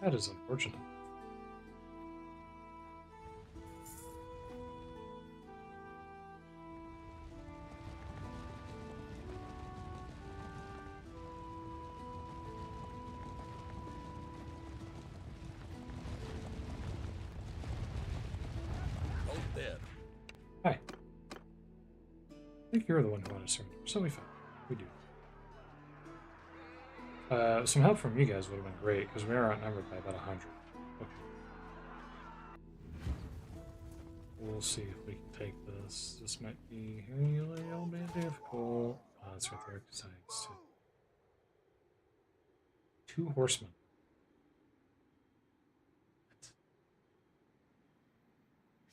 That is unfortunate. Hold there. Hi. I think you're the one who wanted to surrender, so we found. We do. Some help from you guys would have been great, because we are outnumbered by about 100. Okay. We'll see if we can take this. This might be a little bit difficult. It's right there, because it's two horsemen.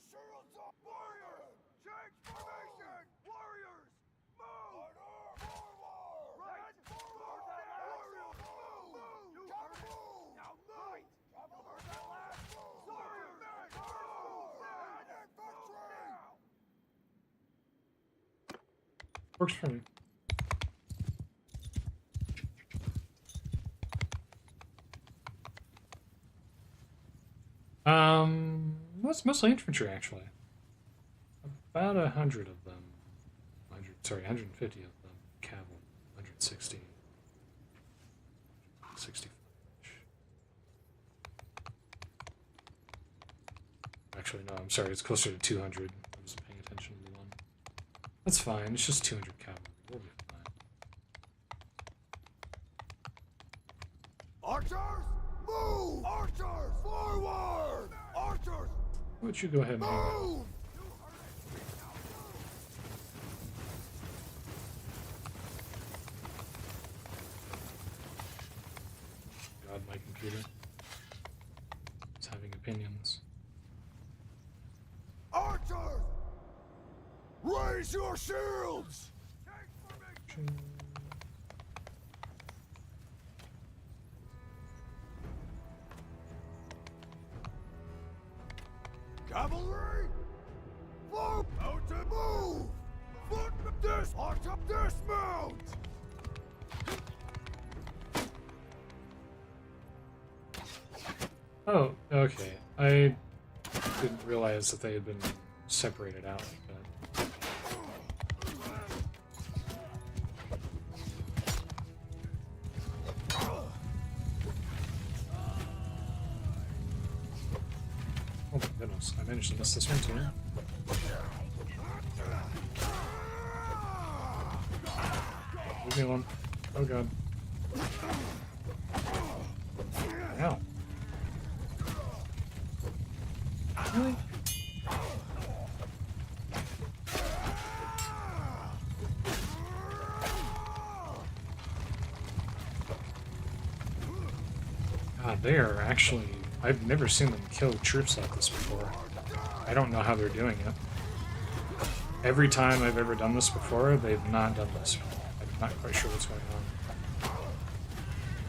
Shields up, warriors! Change formation! Warriors! Move! Forward! Right! Forward! Warriors! Move! You move! Now move! Warriors! Infantry! Works for me. That's mostly infantry, actually. About 100 of them. 150 of them. Cavalry. 160. 65. Actually, no, I'm sorry. It's closer to 200. I wasn't paying attention to the one. That's fine. It's just 200 cavalry. We'll be fine. Archers! Move! Archers! Forward! Archers! Why don't you go ahead and hang out? Move! God, my computer. It's having opinions. Archers! Raise your shields! Cavalry! Move! Out to move! Foot this! Archer! Dismount! Oh, okay. I didn't realize that they had been separated out like that. Oh my goodness, I managed to miss this one too. Leave me alone. Oh god. Ow. They are actually... I've never seen them kill troops like this before. I don't know how they're doing it. Every time I've ever done this before, they've not done this. I'm not quite sure what's going on.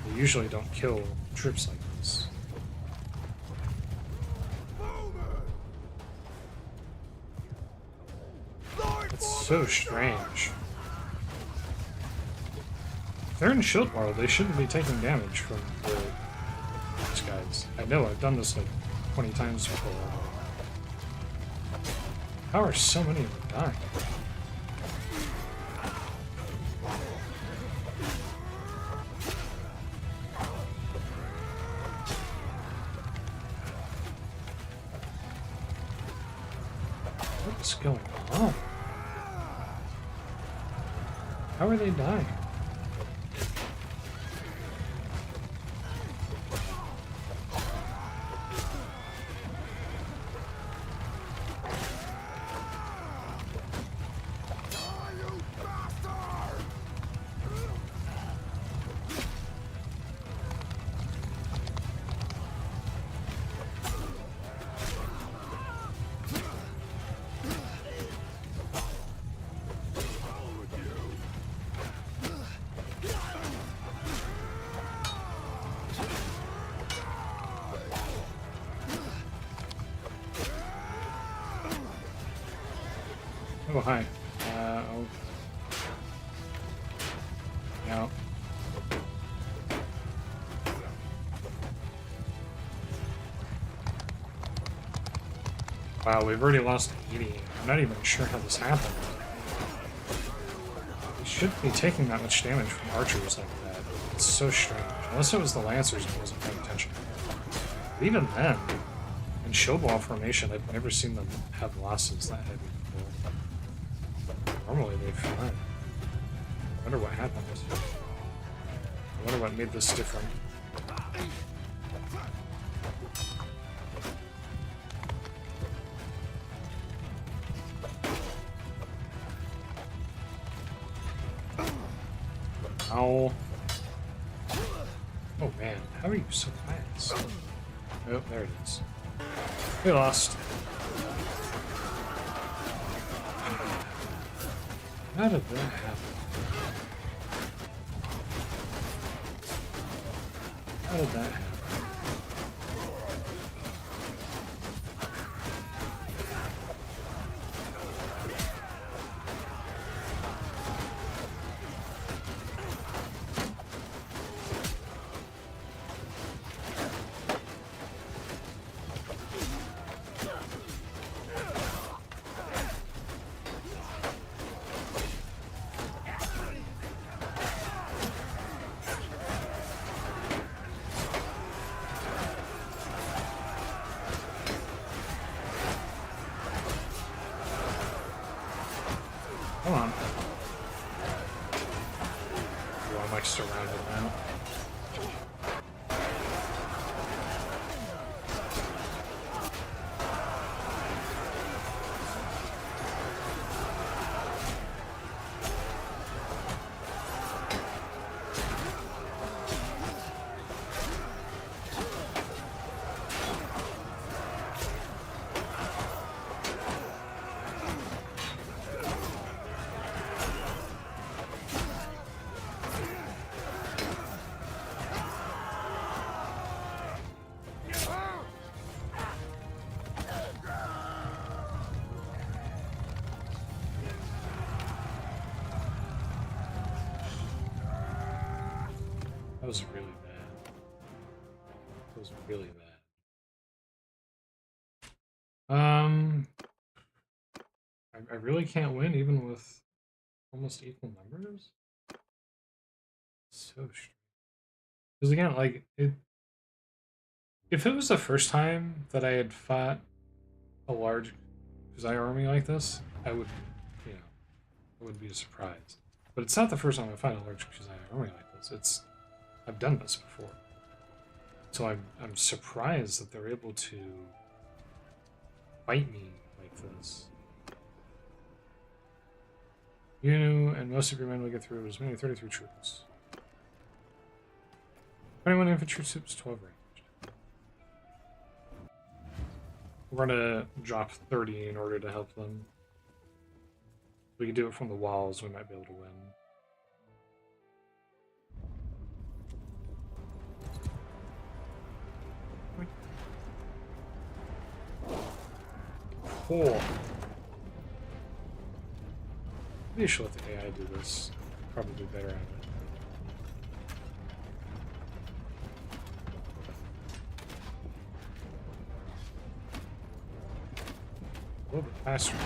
They usually don't kill troops like this. It's so strange. If they're in shield wall, they shouldn't be taking damage from these guys. I know, I've done this like 20 times before. How are so many of them dying? What is going on? How are they dying? Oh, hi. Oh. No. Wow, we've already lost 80. I'm not even sure how this happened. We shouldn't be taking that much damage from archers like that. It's so strange. Unless it was the Lancers and I wasn't paying attention. But even then, in shield wall formation, I've never seen them have losses that heavy before. Normally they're fine. I wonder what happened. I wonder what made this different. Ow. Oh man, how are you so fast? Oh, there it is. We lost. How did that happen? How did that happen? Come on. Oh, I'm like surrounded now. That was really bad. That was really bad. I really can't win even with almost equal numbers? So strange. Because again, like, if it was the first time that I had fought a large Kuzai army like this, I would, you know, it would be a surprise. But it's not the first time I fought a large Kuzai army like this. I've done this before. So I'm surprised that they're able to fight me like this. You and most of your men will get through as many 33 troops. 21 infantry troops, 12 range. We're gonna drop 30 in order to help them. If we can do it from the walls, we might be able to win. Cool. Maybe you should let the AI do this. Probably better at it. A little bit faster.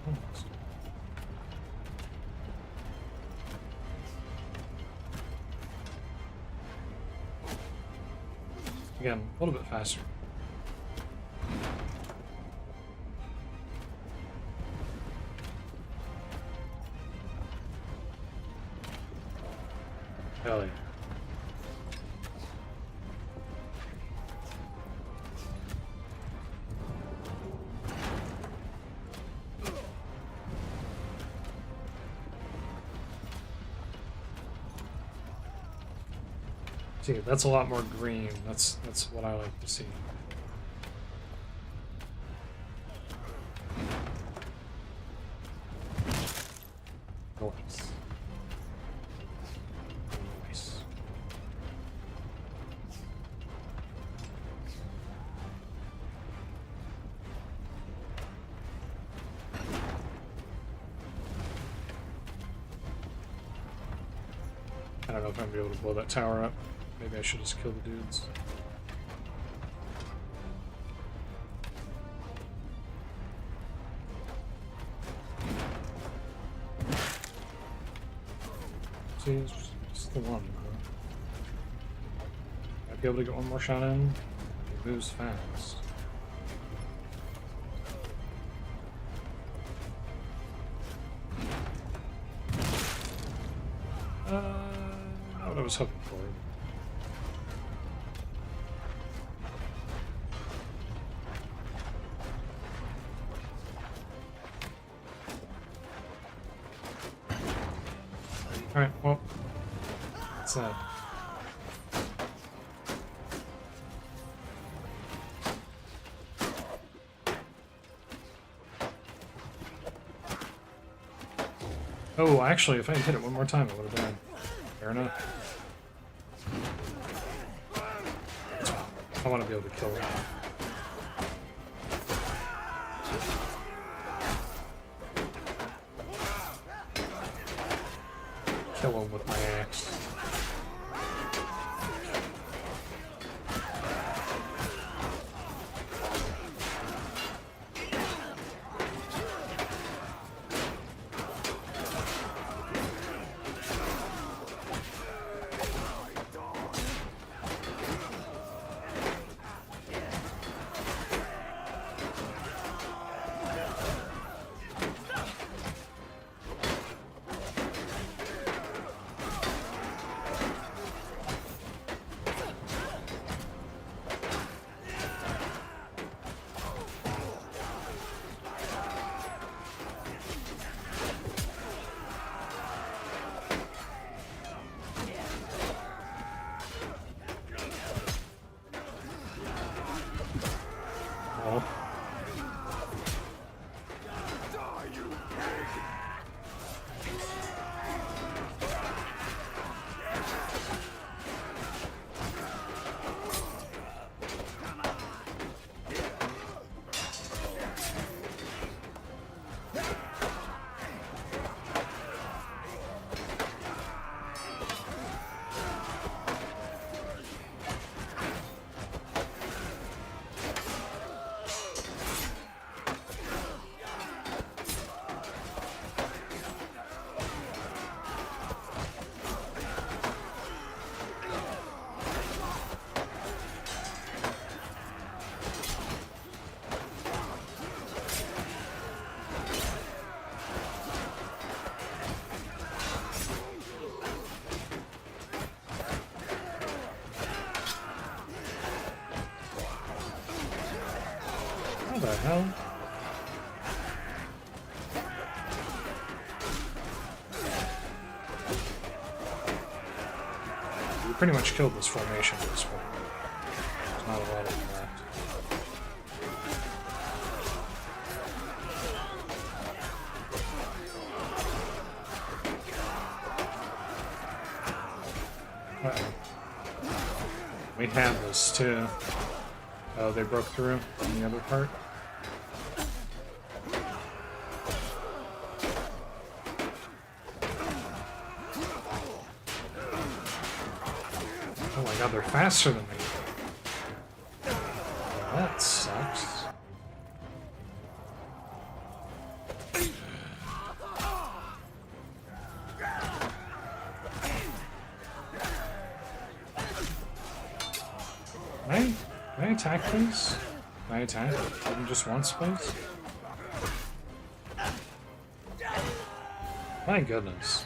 Almost. Again, a little bit faster. Hell yeah. See, that's a lot more green. That's what I like to see. Nice. Nice. I don't know if I'm gonna be able to blow that tower up. Maybe I should just kill the dudes. See, it's just the one. Might be able to get one more shot in. He moves fast. Not what I was hoping for. Alright, well, that's that. Oh, actually, if I had hit it one more time, it would have died. Fair enough. I want to be able to kill it. Kill him with my axe. hell? We pretty much killed this formation at this point. There's not a lot of them left. Uh-oh. We have this too. Oh, they broke through in the other part. Oh my god, they're faster than me. That sucks. Can I attack, please? Can I attack? Even just once, please? My goodness.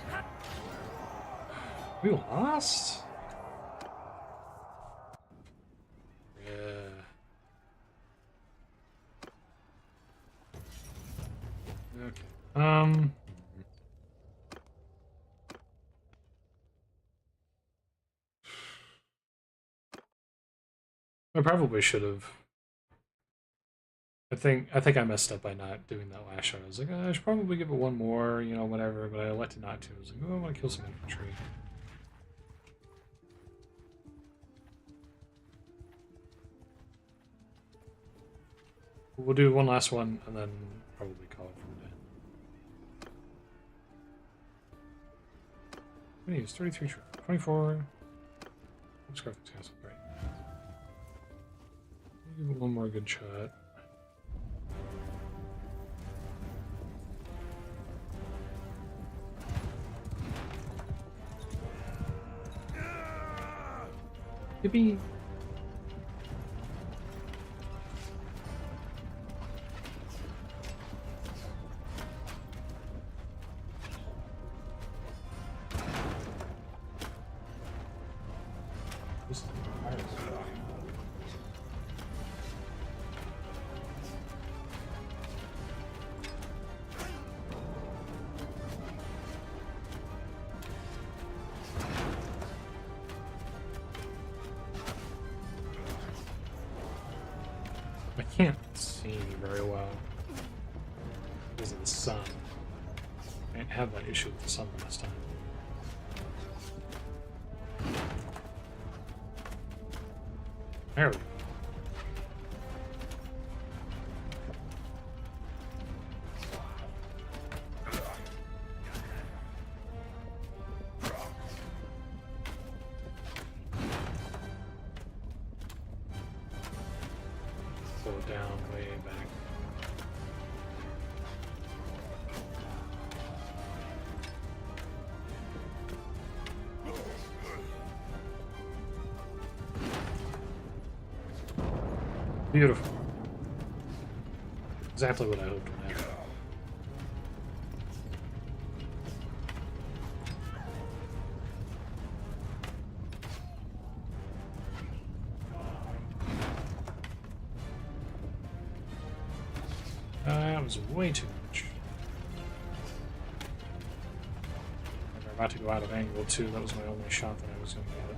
We lost? Yeah. Okay. I probably should have. I think I messed up by not doing that last shot. I was like, I should probably give it one more, you know, whatever, but I elected not to. I was like, oh, I want to kill some infantry. We'll do one last one and then probably call it from there. How many is 33, 24. Let's go for the castle, right? Give it one more good shot. Yippee! This is the hardest. I can't see very well because of the sun. I didn't have that issue with the sun last time. There we go. Go down way back. Beautiful. Exactly what I hoped would happen. That was way too much. They're about to go out of angle too. That was my only shot that I was going to get it.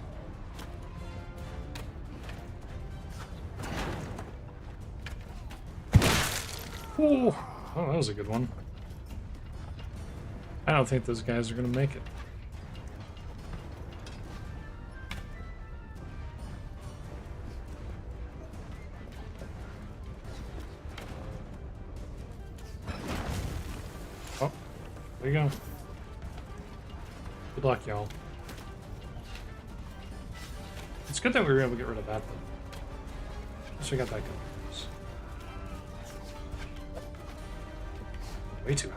Oh, that was a good one. I don't think those guys are going to make it. Oh, there you go. Good luck, y'all. It's good that we were able to get rid of that, though. At least we got that going. Way too high.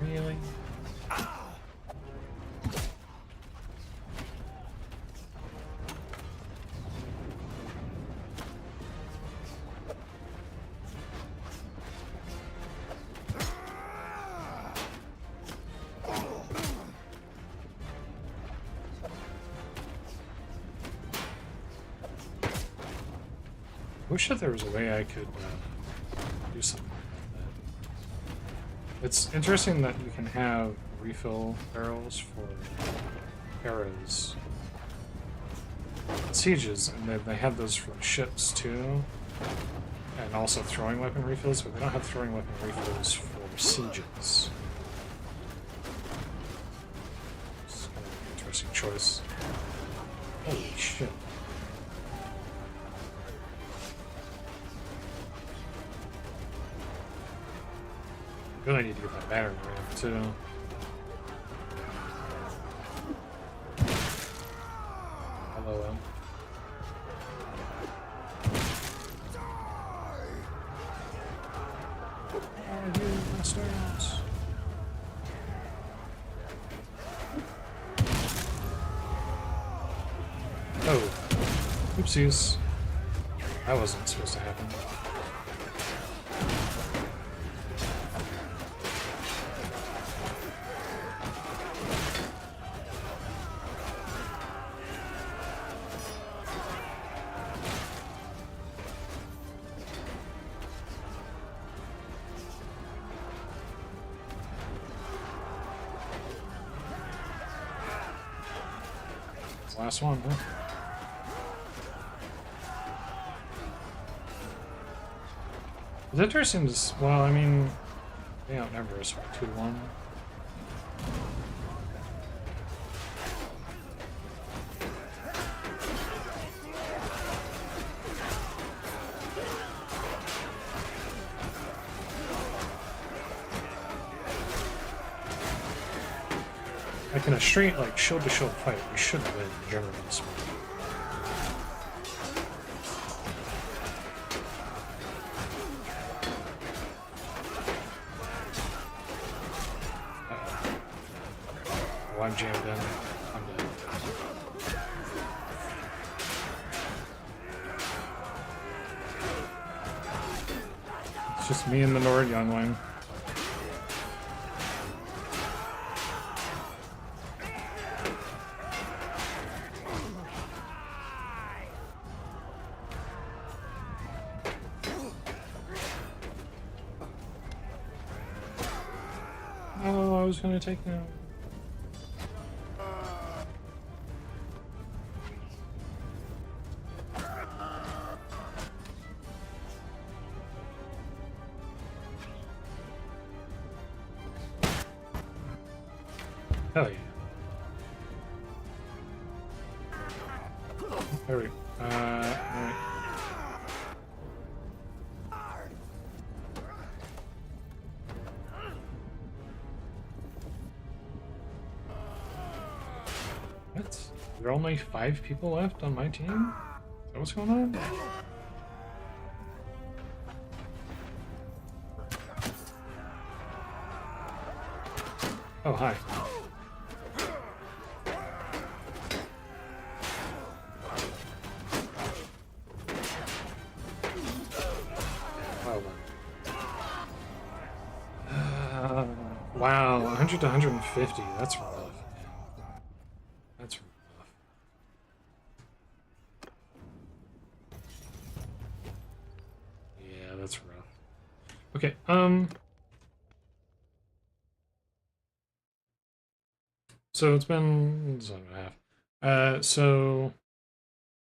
Really? wish that there was a way I could do something about that. It's interesting that you can have refill barrels for arrows sieges, and they have those for ships too, and also throwing weapon refills, but they don't have throwing weapon refills for sieges. It's kind of an interesting choice. Holy shit. Good, I need to get my battery ran too. Hello, Em. Oh, you bastards. Oh. Oopsies. That wasn't supposed to happen. Last one, huh? It's interesting to well, I mean, they outnumber us 2-1. Like in a straight, like, shield-to-shield fight, we should win, generally speaking. Oh, I'm jammed in. I'm dead. It's just me and the Nord Youngling. Oh, I was gonna take them. Hell yeah. There we go. Alright. What? There are only 5 people left on my team? Is that what's going on? Oh, hi. Wow, 100 to 150. That's rough. That's rough. Yeah, that's rough. Okay, so it's been 7.5. So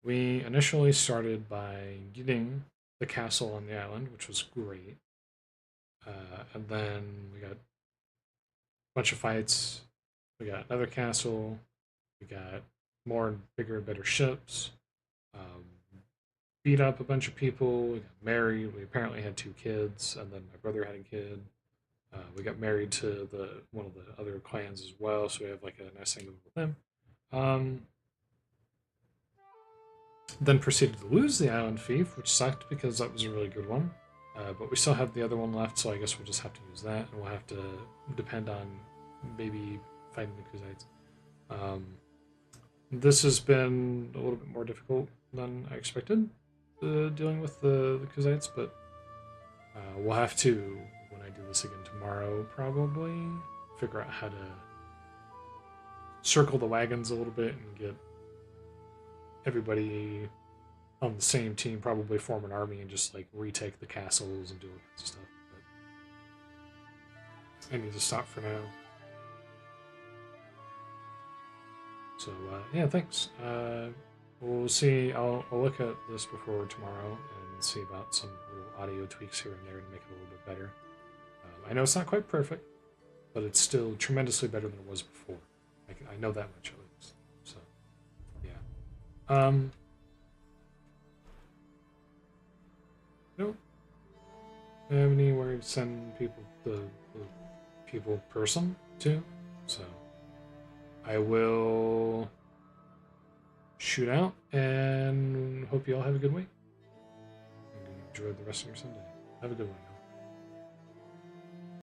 we initially started by getting the castle on the island, which was great. And then we got a bunch of fights. We got another castle. We got more and bigger, better ships. Beat up a bunch of people. We got married. We apparently had 2 kids, and then my brother had a kid. We got married to one of the other clans as well, so we have like a nice thing with them. Then proceeded to lose the Island Fief, which sucked because that was a really good one. But we still have the other one left, so I guess we'll just have to use that, and we'll have to depend on maybe fighting the Khuzaits. This has been a little bit more difficult than I expected, dealing with the Khuzaits, but we'll have to, when I do this again tomorrow, probably figure out how to circle the wagons a little bit and get everybody on the same team probably form an army and just like retake the castles and do all kinds of stuff. But I need to stop for now. So yeah, thanks. We'll see. I'll look at this before tomorrow and see about some little audio tweaks here and there to make it a little bit better. I know it's not quite perfect, but it's still tremendously better than it was before. I know that much at least. So yeah. Nope. I have anywhere to send people the people person to, so I will shoot out and hope you all have a good week. Enjoy the rest of your Sunday. Have a good one.